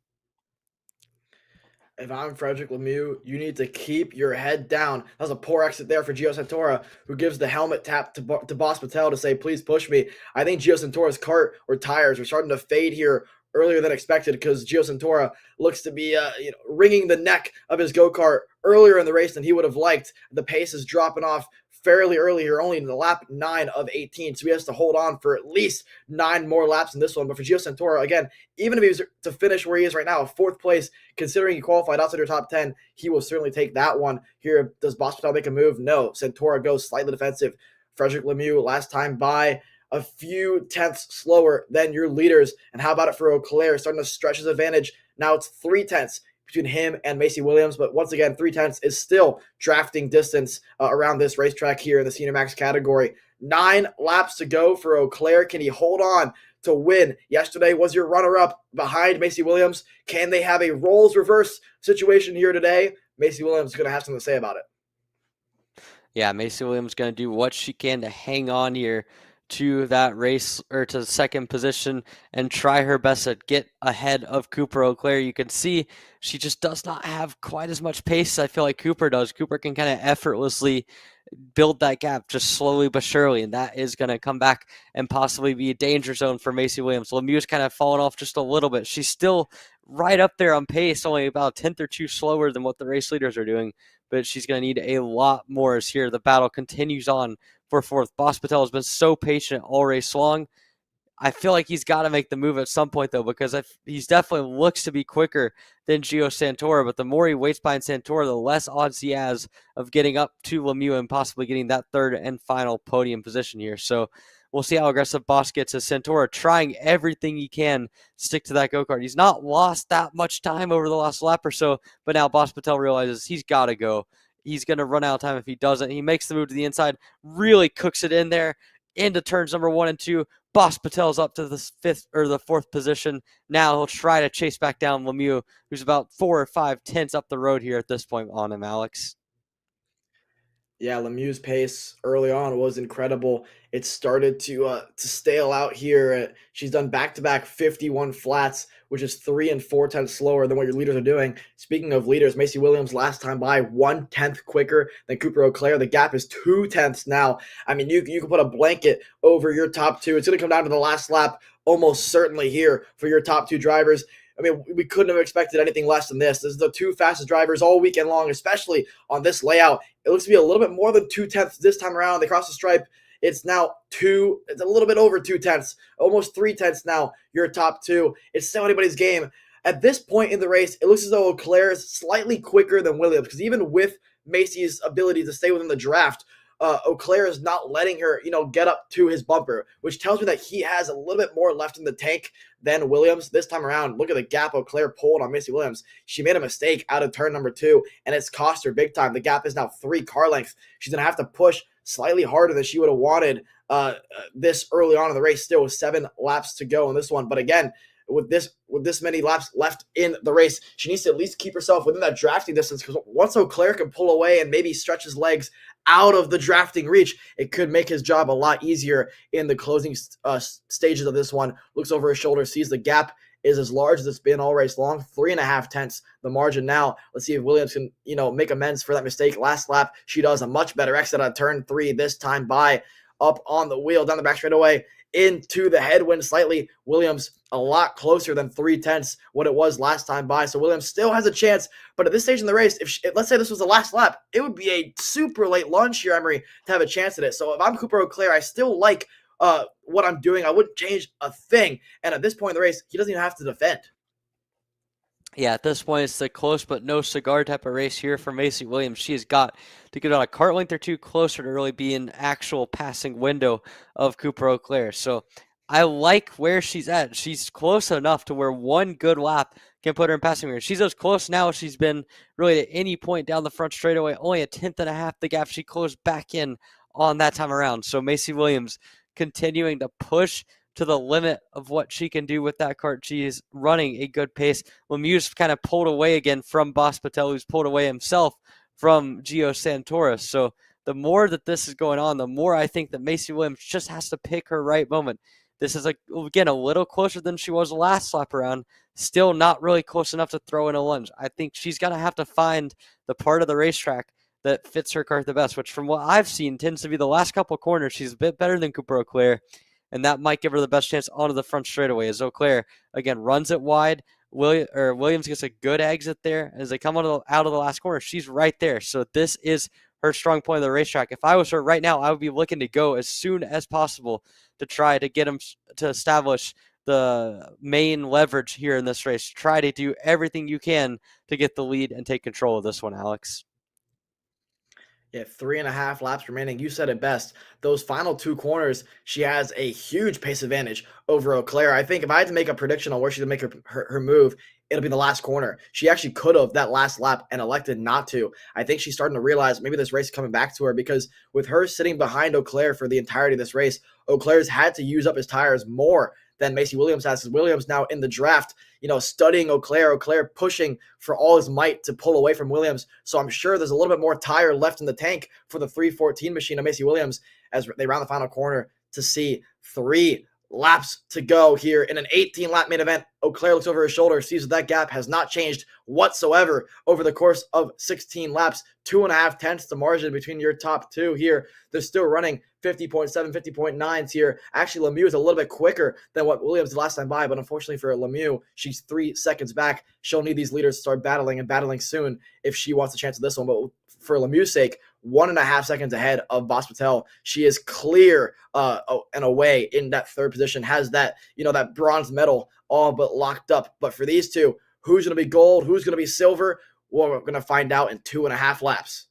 If I'm Frederic Lemieux, you need to keep your head down. That was a poor exit there for Gio Santora, who gives the helmet tap to Boss Patel to say, please push me. I think Gio Santora's kart or tires are starting to fade here earlier than expected because Gio Santora looks to be wringing the neck of his go-kart earlier in the race than he would have liked. The pace is dropping off fairly early here, only in the lap 9 of 18. So he has to hold on for at least 9 more laps in this one. But for Gio Santora, again, even if he was to finish where he is right now, 4th place, considering he qualified outside your top 10, he will certainly take that one. Here, does Boss Patel make a move? No. Santora goes slightly defensive. Frederic Lemieux, last time by, a few tenths slower than your leaders. And how about it for Auclair, starting to stretch his advantage? Now it's 3/10 between him and Macy Williams, but once again, 3/10 is still drafting distance around this racetrack here in the Senior Max category. 9 laps to go for Auclair. Can he hold on to win? Yesterday was your runner-up behind Macy Williams. Can they have a roles reverse situation here today? Macy Williams is going to have something to say about it. Yeah, Macy Williams going to do what she can to hang on here to that race, or to second position, and try her best to get ahead of Cooper Auclair. You can see she just does not have quite as much pace as I feel like Cooper does. Cooper can kind of effortlessly build that gap just slowly but surely, and that is going to come back and possibly be a danger zone for Macy Williams. Lemieux's kind of fallen off just a little bit. She's still right up there on pace, only about a tenth or two slower than what the race leaders are doing, but she's going to need a lot more as here the battle continues on for fourth. Boss Patel has been so patient all race long. I feel like he's got to make the move at some point, though, because he's definitely looks to be quicker than Gio Santora, but the more he waits behind Santora, the less odds he has of getting up to Lemieux and possibly getting that third and final podium position here. So we'll see how aggressive Boss gets as Santora trying everything he can to stick to that go-kart. He's not lost that much time over the last lap or so, but now Boss Patel realizes he's got to go. He's going to run out of time if he doesn't. He makes the move to the inside, really cooks it in there into turns number 1 and 2. Boss Patel's up to the fifth or the fourth position. Now he'll try to chase back down Lemieux, who's about 4 or 5 tenths up the road here at this point on him, Alex. Yeah, Lemieux's pace early on was incredible. It started to stale out here. She's done back-to-back 51 flats, which is 3 and 4 tenths slower than what your leaders are doing. Speaking of leaders, Macy Williams last time by 1 tenth quicker than Cooper Auclair. The gap is 2 tenths now. I mean, you can put a blanket over your top two. It's going to come down to the last lap almost certainly here for your top 2 drivers. I mean, we couldn't have expected anything less than this. This is the 2 fastest drivers all weekend long, especially on this layout. It looks to be a little bit more than 2 tenths this time around. They crossed the stripe. It's now it's a little bit over 2 tenths, almost 3 tenths now, your top 2. It's still anybody's game. At this point in the race, it looks as though Auclair is slightly quicker than Williams, because even with Macy's ability to stay within the draft, Auclair is not letting her, get up to his bumper, which tells me that he has a little bit more left in the tank than Williams. This time around, look at the gap Auclair pulled on Macy Williams. She made a mistake out of turn number 2, and it's cost her big time. The gap is now 3 car lengths. She's going to have to push slightly harder than she would have wanted this early on in the race, still with 7 laps to go in this one. But again, with this many laps left in the race, she needs to at least keep herself within that drafting distance, because once Auclair can pull away and maybe stretch his legs out of the drafting reach, it could make his job a lot easier in the closing stages of this one. Looks over his shoulder, sees the gap is as large as it's been all race long, 3.5 tenths the margin now. Let's see if Williams can, make amends for that mistake. Last lap, she does a much better exit on turn 3, this time by up on the wheel, down the back straightaway, into the headwind slightly. Williams a lot closer than 3 tenths what it was last time by. So Williams still has a chance, but at this stage in the race, if let's say this was the last lap, it would be a super late lunch here, Emery, to have a chance at it. So if I'm Cooper Auclair, I still like what I'm doing. I wouldn't change a thing. And at this point in the race, he doesn't even have to defend. Yeah, at this point, it's the close but no cigar type of race here for Macy Williams. She has got to get on a kart length or 2 closer to really be an actual passing window of Cooper Auclair. So I like where she's at. She's close enough to where one good lap can put her in passing range. She's as close now as she's been really at any point down the front straightaway. Only a 1/10 the gap. She closed back in on that time around. So Macy Williams continuing to push to the limit of what she can do with that kart. She is running a good pace. Lemieux's kind of pulled away again from Boss Patel, who's pulled away himself from Gio Santora. So the more that this is going on, the more I think that Macy Williams just has to pick her right moment. This is, again, a little closer than she was last lap around. Still not really close enough to throw in a lunge. I think she's going to have to find the part of the racetrack that fits her kart the best, which from what I've seen tends to be the last couple corners. She's a bit better than Cooper Auclair, and that might give her the best chance onto the front straightaway as Auclair, again, runs it wide. Williams gets a good exit there. As they come out of the last corner, she's right there. So this is her strong point of the racetrack. If I was her right now, I would be looking to go as soon as possible to try to get him to establish the main leverage here in this race. Try to do everything you can to get the lead and take control of this one, Alex. Yeah, 3.5 laps remaining. You said it best. Those final 2 corners, she has a huge pace advantage over Eau Claire. I think if I had to make a prediction on where she's going to make her move, it'll be the last corner. She actually could have that last lap and elected not to. I think she's starting to realize maybe this race is coming back to her, because with her sitting behind Eau Claire for the entirety of this race, Eau Claire's had to use up his tires more than Macy Williams has. Williams now in the draft, studying Eau Claire pushing for all his might to pull away from Williams. So I'm sure there's a little bit more tire left in the tank for the 314 machine of Macy Williams as they round the final corner to see 3 laps to go here in an 18-lap main event. Eau Claire looks over her shoulder, sees that that gap has not changed whatsoever over the course of 16 laps. 2.5 tenths the margin between your top 2 here. They're still running 50.7, 50.9s here. Actually, Lemieux is a little bit quicker than what Williams did last time by, but unfortunately for Lemieux, she's 3 seconds back. She'll need these leaders to start battling soon if she wants a chance at this one. But for Lemieux's sake, 1.5 seconds ahead of Bas Patel. She is clear and away in that 3rd position, has that, that bronze medal all but locked up. But for these two, who's going to be gold? Who's going to be silver? Well, we're going to find out in 2.5 laps.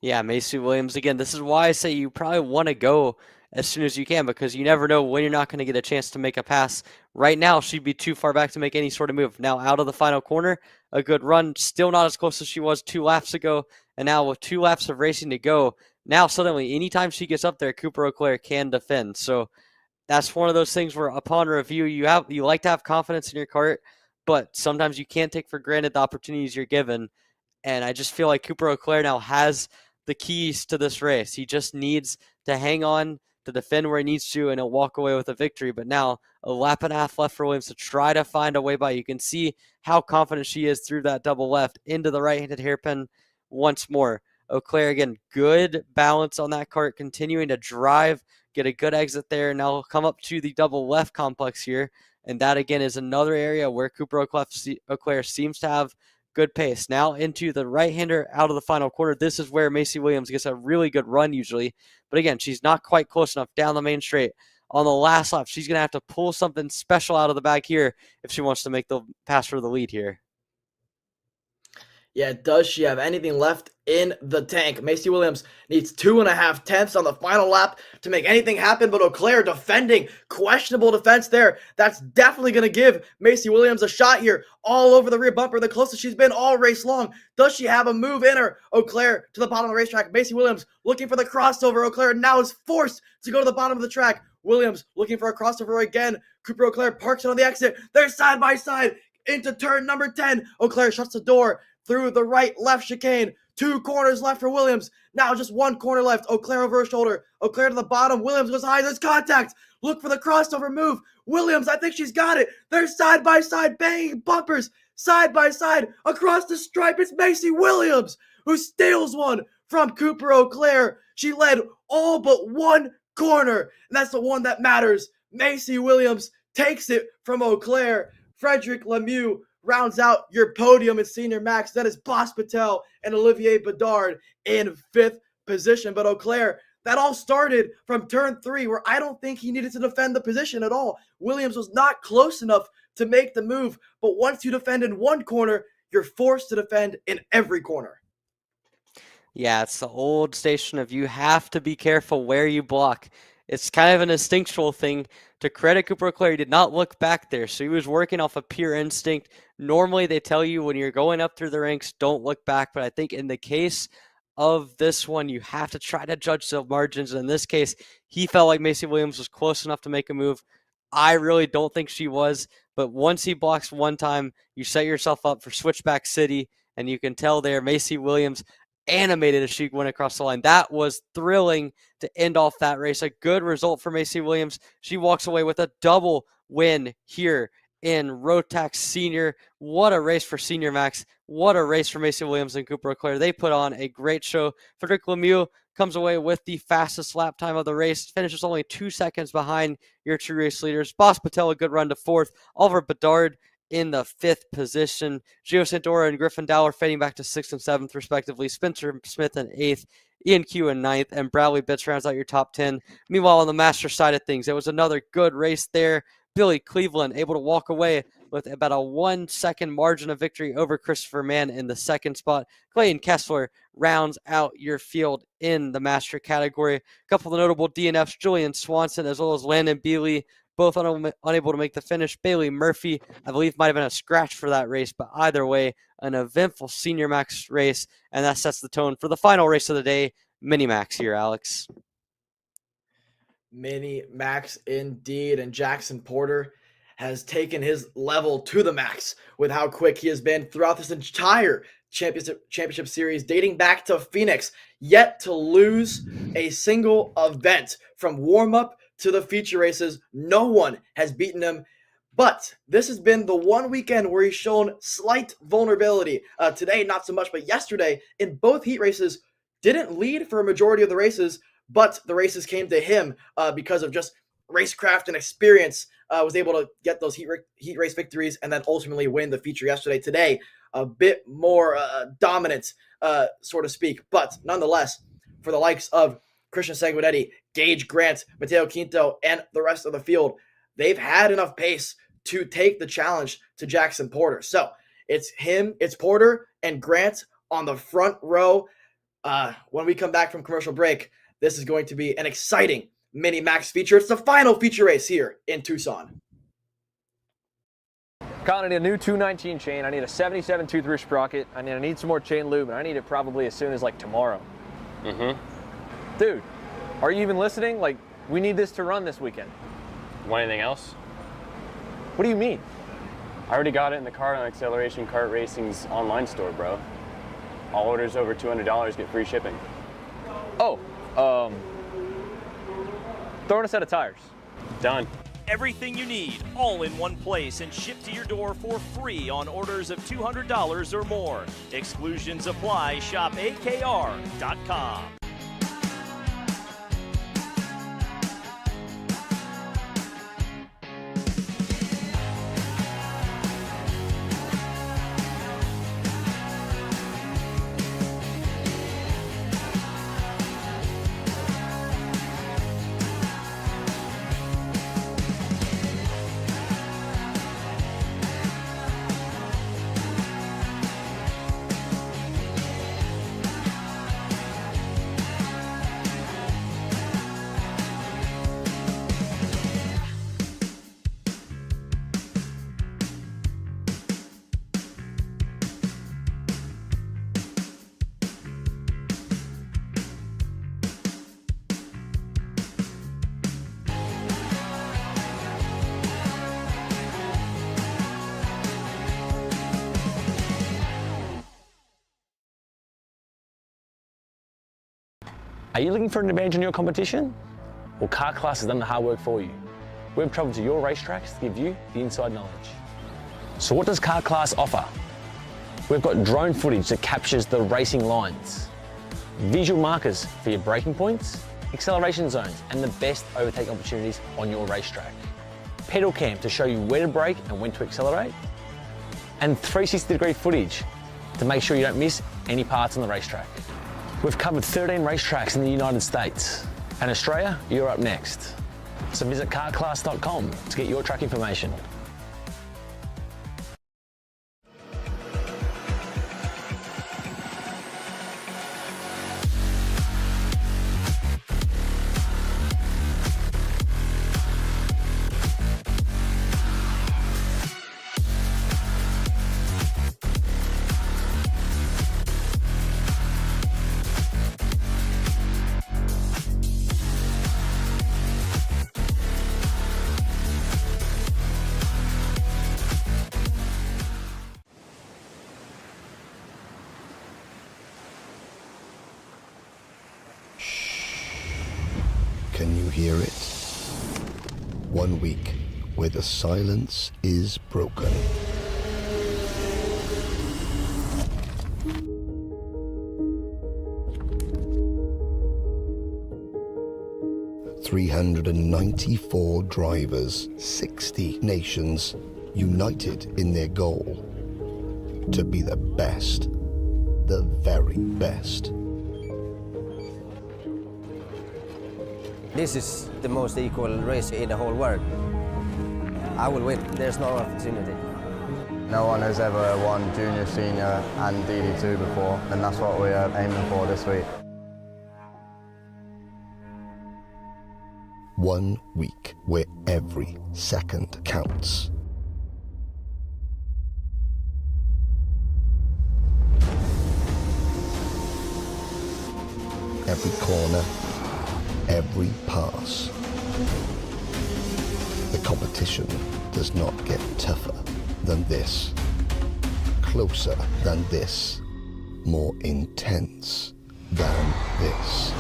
Yeah, Macy Williams, again, this is why I say you probably want to go as soon as you can, because you never know when you're not going to get a chance to make a pass. Right now, she'd be too far back to make any sort of move. Now, out of the final corner, a good run, still not as close as she was 2 laps ago. And now with 2 laps of racing to go, now suddenly, anytime she gets up there, Cooper Eau Claire can defend. So that's one of those things where upon review, you like to have confidence in your cart, but sometimes you can't take for granted the opportunities you're given. And I just feel like Cooper Eau Claire now has the keys to this race. He just needs to hang on, to defend where he needs to, and he'll walk away with a victory. But now, a lap and a half left for Williams to try to find a way by. You can see how confident she is through that double left into the right-handed hairpin once more. Eau Claire, again, good balance on that cart, continuing to drive, get a good exit there. Now he'll come up to the double left complex here. And that, again, is another area where Cooper Eau Claire seems to have good pace. Now into the right-hander out of the final corner. This is where Macy Williams gets a really good run usually. But again, she's not quite close enough down the main straight. On the last lap, she's going to have to pull something special out of the bag here if she wants to make the pass for the lead here. Yeah, does she have anything left in the tank? Macy Williams needs 2.5 tenths on the final lap to make anything happen, but Eau Claire defending, questionable defense there. That's definitely going to give Macy Williams a shot here, all over the rear bumper, the closest she's been all race long. Does she have a move in her? Eau Claire to the bottom of the racetrack. Macy Williams looking for the crossover. Eau Claire now is forced to go to the bottom of the track. Williams looking for a crossover again. Cooper Eau Claire parks it on the exit. They're side by side into turn number 10. Eau Claire shuts the door through the right-left chicane. 2 corners left for Williams. Now just 1 corner left. Eau Claire over her shoulder. Eau Claire to the bottom. Williams goes high. There's contact. Look for the crossover move. Williams, I think she's got it. They're side by side, banging bumpers. Side by side across the stripe. It's Macy Williams who steals one from Cooper Eau Claire. She led all but 1 corner, and that's the one that matters. Macy Williams takes it from Eau Claire. Frederick Lemieux rounds out your podium in Senior Max. That is Bas Patel and Olivier Bedard in 5th position. But Eau Claire, that all started from turn 3, where I don't think he needed to defend the position at all. Williams was not close enough to make the move. But once you defend in 1 corner, you're forced to defend in every corner. Yeah, it's the old station of you have to be careful where you block. It's kind of an instinctual thing. To credit Cooper Eau Claire, he did not look back there, so he was working off of pure instinct. Normally, they tell you when you're going up through the ranks, don't look back, but I think in the case of this one, you have to try to judge the margins. In this case, he felt like Macy Williams was close enough to make a move. I really don't think she was, but once he blocks one time, you set yourself up for Switchback City, and you can tell there Macy Williams animated as she went across the line. That was thrilling to end off that race. A good result for Macy Williams. She walks away with a double win here in Rotax Senior. What a race for Senior Max. What a race for Macy Williams and Cooper Eau Claire. They put on a great show. Frederick Lemieux comes away with the fastest lap time of the race. Finishes only 2 seconds behind your 2 race leaders. Bas Patel, a good run to 4th. Oliver Bedard in the 5th position. Gio Santoro and Griffin Dowler fading back to 6th and 7th, respectively. Spencer Smith in 8th. Ian Q in 9th. And Bradley Bitts rounds out your top 10. Meanwhile, on the master side of things, it was another good race there. Billy Cleveland able to walk away with about a 1-second margin of victory over Christopher Mann in the second spot. Clayton Kessler rounds out your field in the master category. A couple of notable DNFs, Julian Swanson as well as Landon Bealey, both unable to make the finish. Bailey Murphy, I believe, might have been a scratch for that race, but either way, an eventful Senior Max race, and that sets the tone for the final race of the day, Mini Max here, Alex. Mini Max indeed, and Jackson Porter has taken his level to the max with how quick he has been throughout this entire championship series, dating back to Phoenix, yet to lose a single event from warm-up to the feature races. No one has beaten him, but this has been the one weekend where he's shown slight vulnerability. Today, not so much, but yesterday, in both heat races, didn't lead for a majority of the races, but the races came to him because of just racecraft and experience. Was able to get those heat race victories and then ultimately win the feature yesterday. Today, a bit more dominant, so to speak. But nonetheless, for the likes of Christian Sanguinetti, Gage Grant, Mateo Quinto, and the rest of the field, they've had enough pace to take the challenge to Jackson Porter. So it's him, it's Porter, and Grant on the front row. When we come back from commercial break, this is going to be an exciting Mini Max feature. It's the final feature race here in Tucson. Colin, I need a new 219 chain. I need a 77 tooth rear sprocket. I need some more chain lube, and I need it probably as soon as like tomorrow. Dude, are you even listening? Like, we need this to run this weekend. Want anything else? What do you mean? I already got it in the Kart on Acceleration Kart Racing's online store, bro. All orders over $200 get free shipping. Oh, throw in a set of tires. Done. Everything you need, all in one place and shipped to your door for free on orders of $200 or more. Exclusions apply. Shop AKR.com. Are you looking for an advantage in your competition? Well, Car Class has done the hard work for you. We've travelled to your racetracks to give you the inside knowledge. So what does Car Class offer? We've got drone footage that captures the racing lines, visual markers for your braking points, acceleration zones, and the best overtake opportunities on your racetrack. Pedal cam to show you where to brake and when to accelerate, and 360-degree footage to make sure you don't miss any parts on the racetrack. We've covered 13 racetracks in the United States, and Australia, you're up next. So visit carclass.com to get your track information. Can you hear it? 1 week where the silence is broken. "394 drivers, 60 nations, united in their goal to be the best, the very best." This is the most equal race in the whole world. I will win. There's no opportunity. No one has ever won junior, senior and DD2 before, and that's what we're aiming for this week. 1 week where every second counts. Every corner, every pass. The competition does not get tougher than this, closer than this, more intense than this.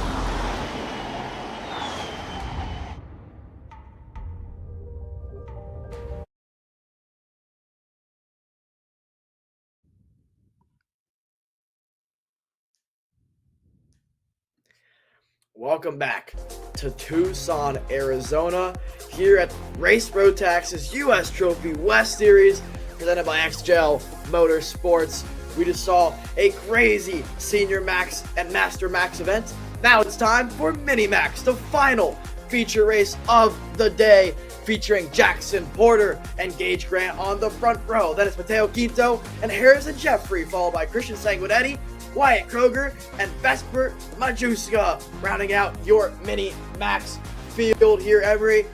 Welcome back to Tucson, Arizona, here at Race Rotax's U.S. Trophy West Series, presented by XGel Motorsports. We just saw a crazy Senior Max and Master Max event. Now it's time for Mini Max, the final feature race of the day, featuring Jackson Porter and Gage Grant on the front row. Then it's Mateo Quinto and Harrison Jeffrey, followed by Christian Sanguinetti, Wyatt Kroger, and Vesper Majuska, rounding out your Mini Max field here, Emery.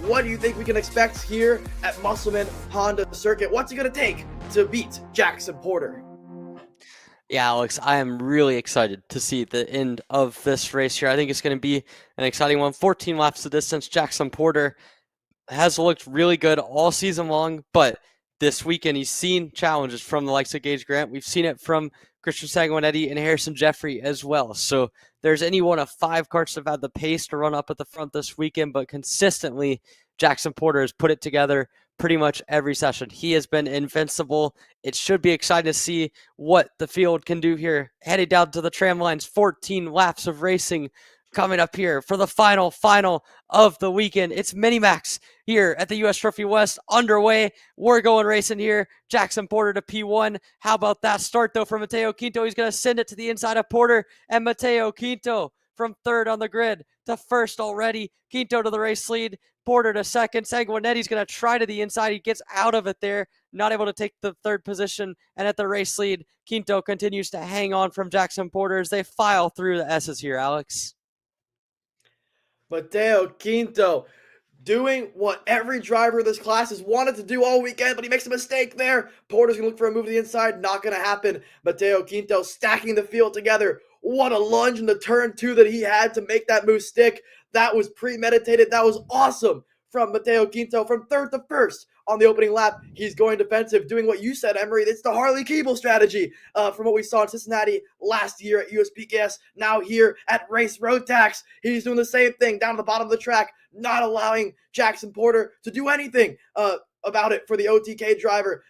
What do you think we can expect here at Musselman Honda Circuit? What's it going to take to beat Jackson Porter? Yeah, Alex, I am really excited to see the end of this race here. I think it's going to be an exciting one. 14 laps the distance. Jackson Porter has looked really good all season long, but this weekend he's seen challenges from the likes of Gage Grant. We've seen it from Christian Sanguinetti and Harrison Jeffrey as well. So there's any one of 5 karts that have had the pace to run up at the front this weekend, but consistently Jackson Porter has put it together pretty much every session. He has been invincible. It should be exciting to see what the field can do here. Headed down to the tram lines, 14 laps of racing coming up here for the final of the weekend. It's Mini-Max here at the U.S. Trophy West underway. We're going racing here. Jackson Porter to P1. How about that start, though, for Mateo Quinto? He's going to send it to the inside of Porter, and Mateo Quinto from third on the grid to first already. Quinto to the race lead. Porter to second. Sanguinetti's going to try to the inside. He gets out of it there, not able to take the third position. And at the race lead, Quinto continues to hang on from Jackson Porter as they file through the S's here, Alex. Mateo Quinto doing what every driver of this class has wanted to do all weekend, but he makes a mistake there. Porter's going to look for a move to the inside. Not going to happen. Mateo Quinto stacking the field together. What a lunge in the turn 2 that he had to make that move stick. That was premeditated. That was awesome from Mateo Quinto from third to first on the opening lap. He's going defensive, doing what you said, Emery. It's the Harley Keeble strategy from what we saw in Cincinnati last year at USP Gas. Now here at Race Rotax, he's doing the same thing down to the bottom of the track, not allowing Jackson Porter to do anything about it for the OTK driver.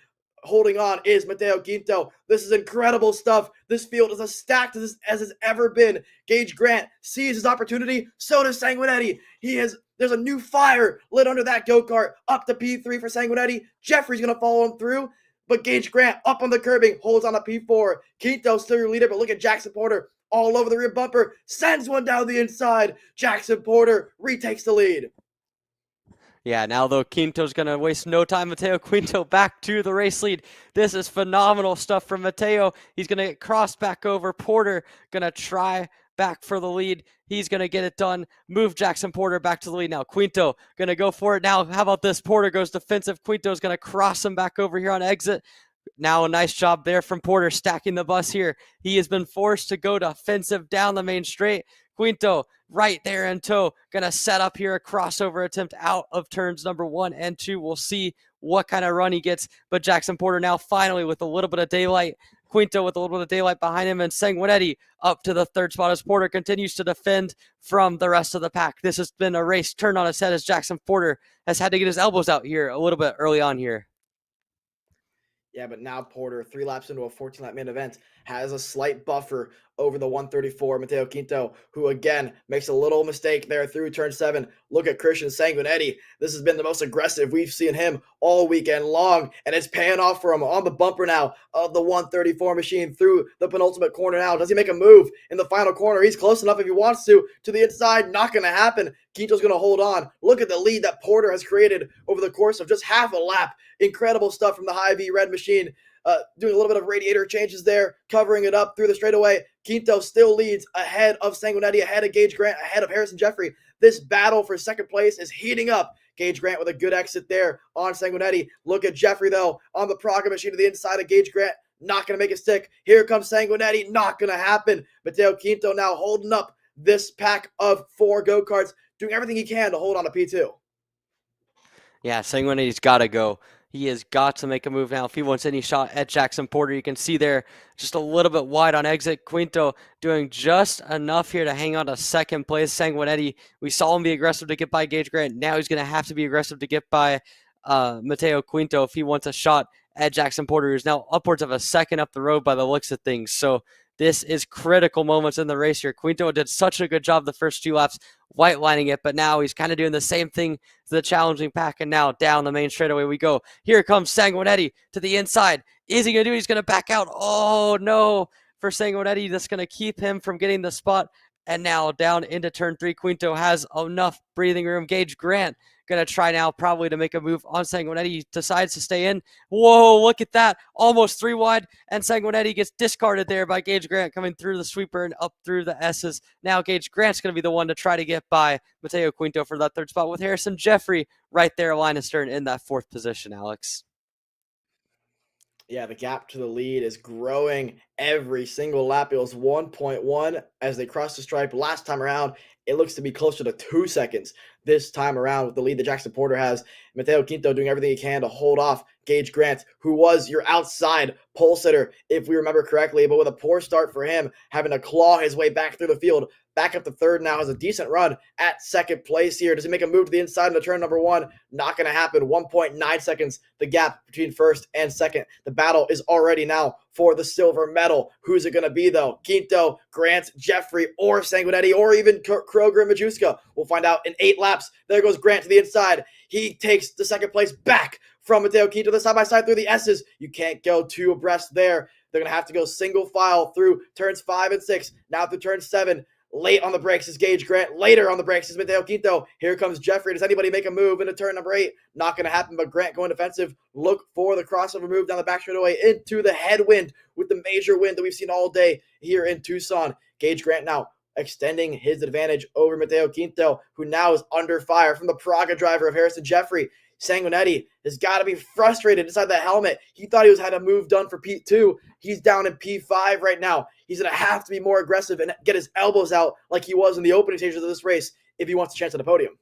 Holding on is Mateo Quinto. This is incredible stuff. This field is as stacked as has ever been. Gage Grant sees his opportunity. So does Sanguinetti. There's a new fire lit under that go-kart. Up to P3 for Sanguinetti. Jeffrey's going to follow him through. But Gage Grant up on the curbing. Holds on a P4. Quinto still your leader, but look at Jackson Porter all over the rear bumper. Sends one down the inside. Jackson Porter retakes the lead. Yeah, now though, Quinto's going to waste no time. Mateo Quinto back to the race lead. This is phenomenal stuff from Mateo. He's going to get crossed back over. Porter going to try back for the lead. He's going to get it done. Move Jackson Porter back to the lead now. Quinto going to go for it now. How about this? Porter goes defensive. Quinto's going to cross him back over here on exit. Now a nice job there from Porter stacking the bus here. He has been forced to go defensive down the main straight. Quinto right there in tow. Going to set up here a crossover attempt out of turns number 1 and 2. We'll see what kind of run he gets. But Jackson Porter now finally with a little bit of daylight. Quinto with a little bit of daylight behind him, and Sanguinetti up to the third spot as Porter continues to defend from the rest of the pack. This has been a race turned on its head as Jackson Porter has had to get his elbows out here a little bit early on here. Yeah, but now Porter, 3 laps into a 14-lap main event, has a slight buffer over the 134, Mateo Quinto, who again makes a little mistake there through turn 7. Look at Christian Sanguinetti. This has been the most aggressive we've seen him all weekend long, and it's paying off for him on the bumper now of the 134 machine through the penultimate corner now. Does he make a move in the final corner? He's close enough if he wants to the inside. Not going to happen. Quinto's going to hold on. Look at the lead that Porter has created over the course of just half a lap. Incredible stuff from the Hy-Vee red machine. Doing a little bit of radiator changes there, covering it up through the straightaway. Quinto still leads ahead of Sanguinetti, ahead of Gage Grant, ahead of Harrison Jeffrey. This battle for second place is heating up. Gage Grant with a good exit there on Sanguinetti. Look at Jeffrey, though, on the Praga machine to the inside of Gage Grant. Not going to make it stick. Here comes Sanguinetti. Not going to happen. Mateo Quinto now holding up this pack of 4 go-karts, doing everything he can to hold on to P2. Yeah, Sanguinetti's got to go. He has got to make a move now if he wants any shot at Jackson Porter. You can see there just a little bit wide on exit. Quinto doing just enough here to hang on to second place. Sanguinetti, we saw him be aggressive to get by Gage Grant. Now he's going to have to be aggressive to get by Mateo Quinto if he wants a shot at Jackson Porter, who's now upwards of a second up the road by the looks of things. So this is critical moments in the race here. Quinto did such a good job the first 2 laps white lining it, but now he's kind of doing the same thing to the challenging pack, and now down the main straightaway we go. Here comes Sanguinetti to the inside. Is he going to do it? He's going to back out. Oh, no, for Sanguinetti. That's going to keep him from getting the spot. And now down into turn 3, Quinto has enough breathing room. Gage Grant going to try now probably to make a move on Sanguinetti. He decides to stay in. Whoa, look at that. Almost 3 wide, and Sanguinetti gets discarded there by Gage Grant coming through the sweeper and up through the S's. Now Gage Grant's going to be the one to try to get by Mateo Quinto for that 3rd spot with Harrison Jeffrey right there, line astern in that 4th position, Alex. Yeah, the gap to the lead is growing every single lap. It was 1.1 as they crossed the stripe last time around. It looks to be closer to 2 seconds this time around with the lead that Jackson Porter has. Mateo Quinto doing everything he can to hold off Gage Grant, who was your outside pole sitter, if we remember correctly, but with a poor start for him, having to claw his way back through the field. Back up to 3rd now, has a decent run at 2nd place here. Does he make a move to the inside into turn number 1? Not going to happen. 1.9 seconds, the gap between 1st and 2nd. The battle is already now for the silver medal. Who's it going to be, though? Quinto, Grant, Jeffrey, or Sanguinetti, or even Kroger and Majewska? We'll find out in 8 laps. There goes Grant to the inside. He takes the 2nd place back from Mateo Quinto, the side-by-side through the S's. You can't go 2 abreast there. They're going to have to go single file through turns 5 and 6. Now through turn 7. Late on the brakes is Gage Grant. Later on the brakes is Mateo Quinto. Here comes Jeffrey. Does anybody make a move into turn number 8? Not going to happen, but Grant going defensive. Look for the crossover move down the back straightaway into the headwind with the major wind that we've seen all day here in Tucson. Gage Grant now extending his advantage over Mateo Quinto, who now is under fire from the Praga driver of Harrison Jeffrey. Sanguinetti has got to be frustrated inside that helmet. He thought he had a move done for P2. He's down in P5 right now. He's going to have to be more aggressive and get his elbows out like he was in the opening stages of this race if he wants a chance at the podium.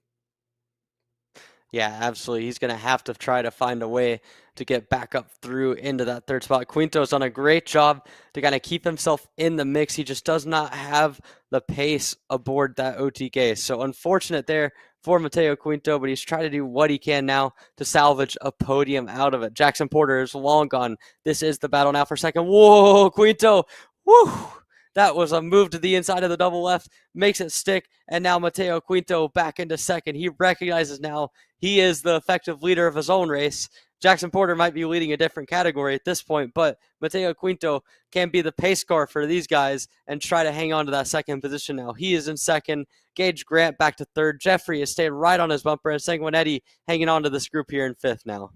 Yeah, absolutely. He's going to have to try to find a way to get back up through into that 3rd spot. Quinto's done a great job to kind of keep himself in the mix. He just does not have the pace aboard that OTK. So unfortunate there for Mateo Quinto, but he's trying to do what he can now to salvage a podium out of it. Jackson Porter is long gone. This is the battle now for 2nd. Whoa, Quinto. Woo! That was a move to the inside of the double left, makes it stick, and now Mateo Quinto back into 2nd. He recognizes now he is the effective leader of his own race. Jackson Porter might be leading a different category at this point, but Mateo Quinto can be the pace car for these guys and try to hang on to that 2nd position now. He is in 2nd. Gage Grant back to 3rd. Jeffrey is staying right on his bumper, and Sanguinetti hanging on to this group here in 5th now.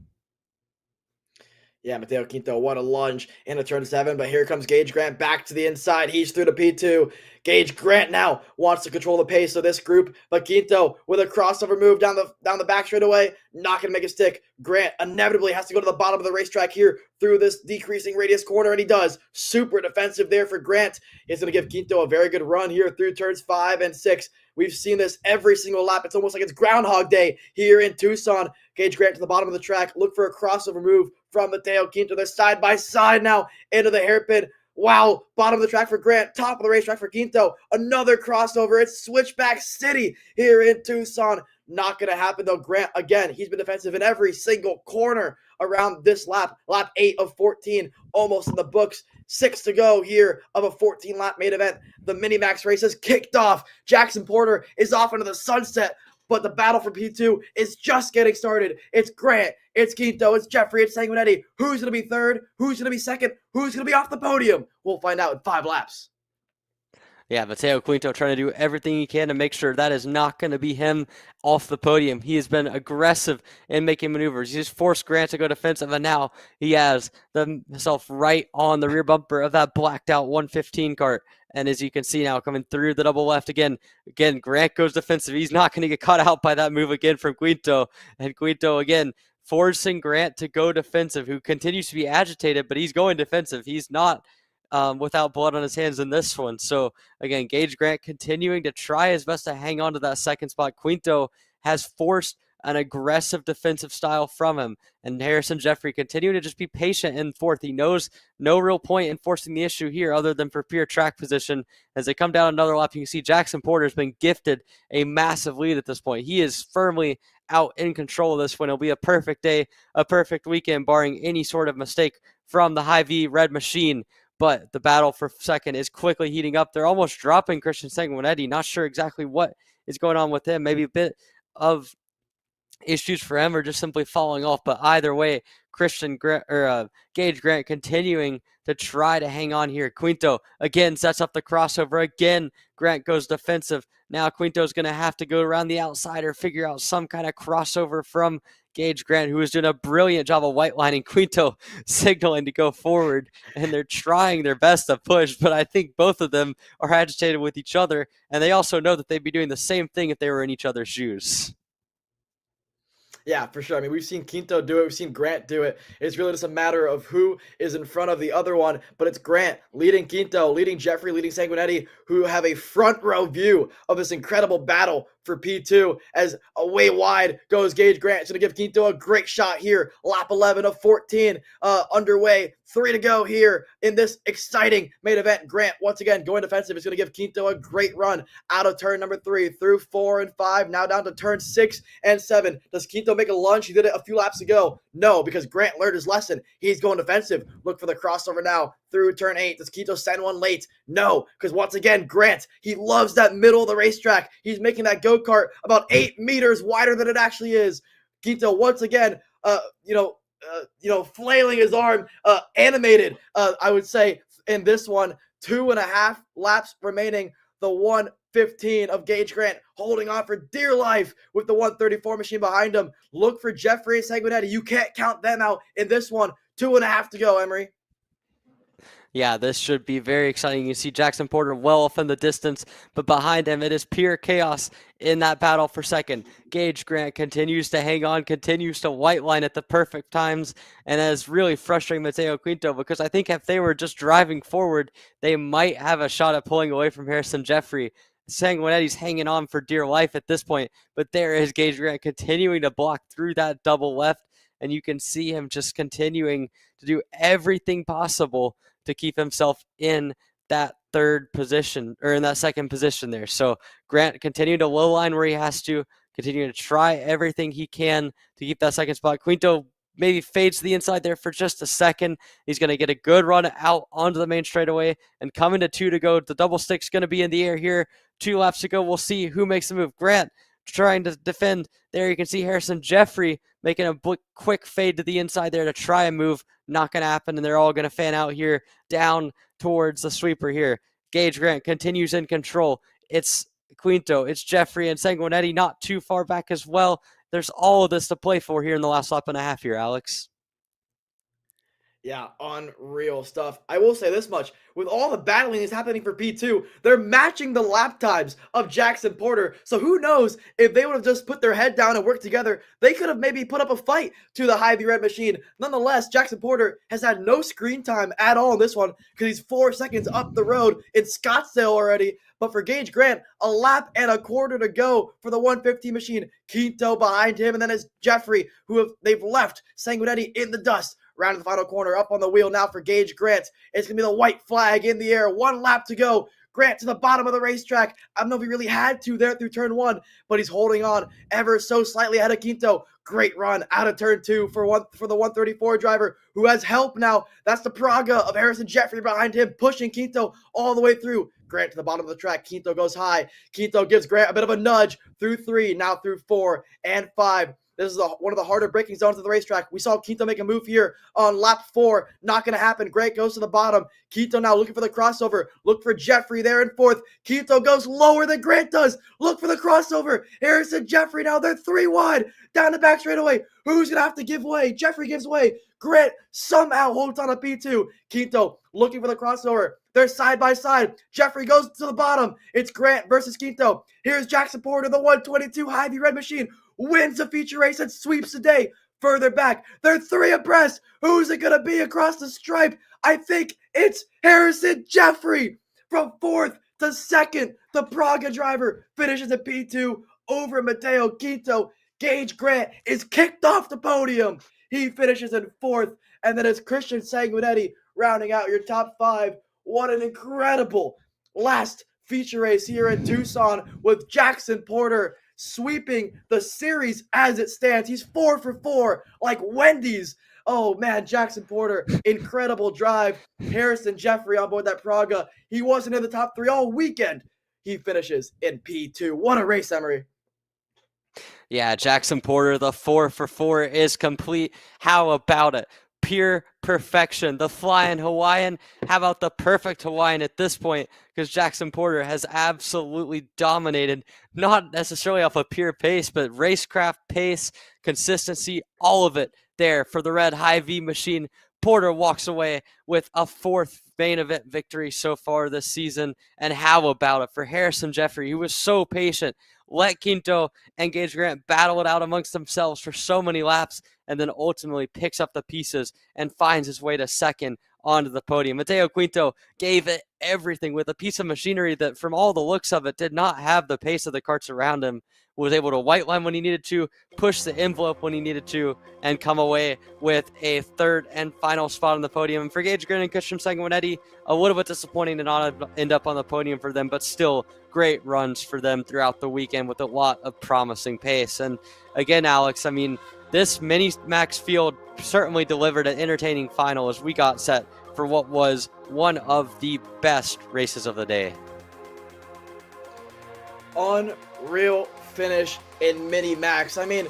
Yeah, Mateo Quinto, what a lunge into turn 7, but here comes Gage Grant back to the inside. He's through to P2. Gage Grant now wants to control the pace of this group, but Quinto with a crossover move down the back straightaway, not going to make it stick. Grant inevitably has to go to the bottom of the racetrack here through this decreasing radius corner, and he does. Super defensive there for Grant. It's going to give Quinto a very good run here through turns 5 and 6. We've seen this every single lap. It's almost like it's Groundhog Day here in Tucson. Gage Grant to the bottom of the track. Look for a crossover move from Mateo Quinto. They're side by side now into the hairpin. Wow, bottom of the track for Grant, top of the racetrack for Quinto. Another crossover. It's Switchback City here in Tucson. Not going to happen, though. Grant, again, he's been defensive in every single corner around this lap. Lap 8 of 14, almost in the books. 6 to go here of a 14-lap main event. The Mini-Max race has kicked off. Jackson Porter is off into the sunset, but the battle for P2 is just getting started. It's Grant, it's Quinto, it's Jeffrey, it's Sanguinetti. Who's going to be third? Who's going to be second? Who's going to be off the podium? We'll find out in 5 laps. Yeah, Mateo Quinto trying to do everything he can to make sure that is not going to be him off the podium. He has been aggressive in making maneuvers. He's forced Grant to go defensive, and now he has himself right on the rear bumper of that blacked out 115 cart. And as you can see now, coming through the double left again, Grant goes defensive. He's not going to get caught out by that move again from Quinto. And Quinto, again, forcing Grant to go defensive, who continues to be agitated, but he's going defensive. He's not without blood on his hands in this one. So again, Gage Grant continuing to try his best to hang on to that second spot. Quinto has forced an aggressive defensive style from him, and Harrison Jeffrey continuing to just be patient in fourth. He knows no real point in forcing the issue here other than for pure track position. As they come down another lap, you can see Jackson Porter's been gifted a massive lead at this point. He is firmly out in control of this one. It'll be a perfect day, a perfect weekend, barring any sort of mistake from the Hy-Vee red machine. But the battle for second is quickly heating up. They're almost dropping Christian Sanguinetti. Not sure exactly what is going on with him. Maybe a bit of issues for him or just simply falling off. But either way, Gage Grant continuing to try to hang on here. Quinto again sets up the crossover. Again, Grant goes defensive. Now Quinto's going to have to go around the outside or figure out some kind of crossover from Gage Grant, who is doing a brilliant job of white lining. Quinto signaling to go forward, and they're trying their best to push, but I think both of them are agitated with each other, and they also know that they'd be doing the same thing if they were in each other's shoes. Yeah, for sure. I mean, we've seen Quinto do it. We've seen Grant do it. It's really just a matter of who is in front of the other one. But it's Grant leading Quinto, leading Jeffrey, leading Sanguinetti, who have a front row view of this incredible battle for P2 as away wide goes Gage Grant. It's going to give Quinto a great shot here. Lap 11 of 14 underway. 3 to go here in this exciting main event. Grant, once again, going defensive. It's going to give Quinto a great run out of turn number 3 through 4 and 5. Now down to turn 6 and 7. Does Quinto make a lunge? He did it a few laps ago. No, because Grant learned his lesson. He's going defensive. Look for the crossover now through turn 8. Does Quinto send one late? No, because once again, Grant, he loves that middle of the racetrack. He's making that go-kart about 8 meters wider than it actually is. Quinto, once again, flailing his arm, animated, I would say, in this one. 2.5 laps remaining. The 115 of Gage Grant holding on for dear life with the 134 machine behind him. Look for Jeffrey and Sanguinetti. You can't count them out in this one. 2.5 to go, Emery. Yeah, this should be very exciting. You see Jackson Porter well off in the distance, but behind him it is pure chaos in that battle for second. Gage Grant continues to hang on, continues to white line at the perfect times, and that is really frustrating Mateo Quinto, because I think if they were just driving forward, they might have a shot at pulling away from Harrison Jeffrey. Sanguinetti's hanging on for dear life at this point, but there is Gage Grant continuing to block through that double left, and you can see him just continuing to do everything possible to keep himself in that third position, or in that second position there. So Grant continuing to low line where he has to, continue to try everything he can to keep that second spot. Quinto maybe fades to the inside there for just a second. He's going to get a good run out onto the main straightaway, and coming to 2 to go. The double stick's going to be in the air here. 2 laps to go. We'll see who makes the move. Grant trying to defend. There you can see Harrison Jeffrey making a quick fade to the inside there to try and move. Not going to happen, and they're all going to fan out here down towards the sweeper here. Gage Grant continues in control. It's Quinto, it's Jeffrey, and Sanguinetti not too far back as well. There's all of this to play for here in the last lap and a half here, Alex. Yeah, unreal stuff. I will say this much. With all the battling that's happening for P2, they're matching the lap times of Jackson Porter. So who knows, if they would have just put their head down and worked together, they could have maybe put up a fight to the Hy-Vee red machine. Nonetheless, Jackson Porter has had no screen time at all in this one because he's 4 seconds up the road in Scottsdale already. But for Gage Grant, a lap and a quarter to go for the 150 machine. Quinto behind him, and then it's Jeffrey, they've left Sanguinetti in the dust. Round to the final corner, up on the wheel now for Gage Grant. It's going to be the white flag in the air. 1 lap to go. Grant to the bottom of the racetrack. I don't know if he really had to there through turn 1, but he's holding on ever so slightly ahead of Quinto. Great run out of turn 2 for the 134 driver who has help now. That's the Praga of Harrison Jeffrey behind him, pushing Quinto all the way through. Grant to the bottom of the track. Quinto goes high. Quinto gives Grant a bit of a nudge through 3, now through 4 and 5. This is one of the harder braking zones of the racetrack. We saw Quinto make a move here on lap 4. Not going to happen. Grant goes to the bottom. Quinto now looking for the crossover. Look for Jeffrey there in 4th. Quinto goes lower than Grant does. Look for the crossover. Harrison Jeffrey now. They're 3 wide. Down the back straightaway. Who's going to have to give way? Jeffrey gives way. Grant somehow holds on to P2. Quinto looking for the crossover. They're side by side. Jeffrey goes to the bottom. It's Grant versus Quinto. Here's Jackson Porter, the 122 Hy-Vee Red Machine. Wins a feature race and sweeps the day. Further back, they're 3 abreast. Who's it going to be across the stripe? I think it's Harrison Jeffrey. From 4th to 2nd, the Praga driver finishes at P2 over Matteo Quinto. Gage Grant is kicked off the podium. He finishes in 4th, and then it's Christian Sanguinetti rounding out your top 5. What an incredible last feature race here in Tucson with Jackson Porter sweeping the series as it stands. He's 4 for 4 like Wendy's. Oh man, Jackson Porter, incredible drive. Harrison Jeffrey on board that Praga. He wasn't in the top 3 all weekend. He finishes in P2. What a race, Emery. Yeah, Jackson Porter, the 4 for 4 is complete. How about it? Pure perfection. The flying Hawaiian. How about the perfect Hawaiian at this point? Because Jackson Porter has absolutely dominated, not necessarily off of pure pace, but racecraft, pace, consistency, all of it there for the red Hy-Vee machine. Porter walks away with a 4th main event victory so far this season. And how about it for Harrison Jeffrey? He was so patient. Let Quinto and Gage Grant battle it out amongst themselves for so many laps, and then ultimately picks up the pieces and finds his way to 2nd onto the podium. Matteo Quinto gave it everything with a piece of machinery that, from all the looks of it, did not have the pace of the karts around him. Was able to white line when he needed to, push the envelope when he needed to, and come away with a 3rd and final spot on the podium. And for Gage Grant and Christian Sanguinetti, a little bit disappointing to not end up on the podium for them, but still great runs for them throughout the weekend with a lot of promising pace. And again, Alex, I mean, this mini max field certainly delivered an entertaining final as we got set for what was one of the best races of the day. Unreal finish in mini max. I mean,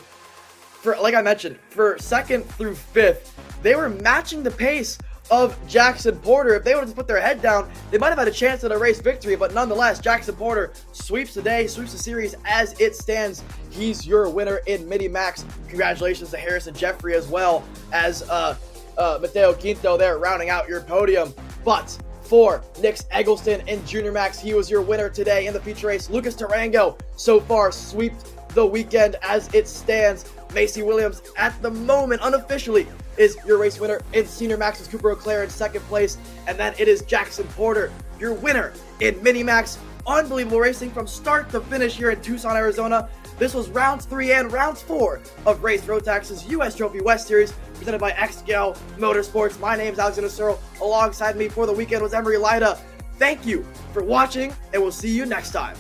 like I mentioned, for 2nd through 5th, they were matching the pace of Jackson Porter. If they would have just put their head down, they might have had a chance at a race victory, but nonetheless, Jackson Porter sweeps the day, sweeps the series as it stands. He's your winner in mini max. Congratulations to Harrison Jeffrey as well as Matteo Quinto there rounding out your podium. But for Nix Eggleston in Junior Max, he was your winner today in the feature race. Lucas Tarango so far sweeps the weekend as it stands. Macy Williams at the moment unofficially is your race winner in Senior Max with Cooper Auclair in 2nd place. And then it is Jackson Porter, your winner in Mini Max. Unbelievable racing from start to finish here in Tucson, Arizona. This was rounds 3 and rounds 4 of Race Rotax's U.S. Trophy West Series presented by XGL Motorsports. My name is Alexander Searle. Alongside me for the weekend was Emery Lida. Thank you for watching, and we'll see you next time.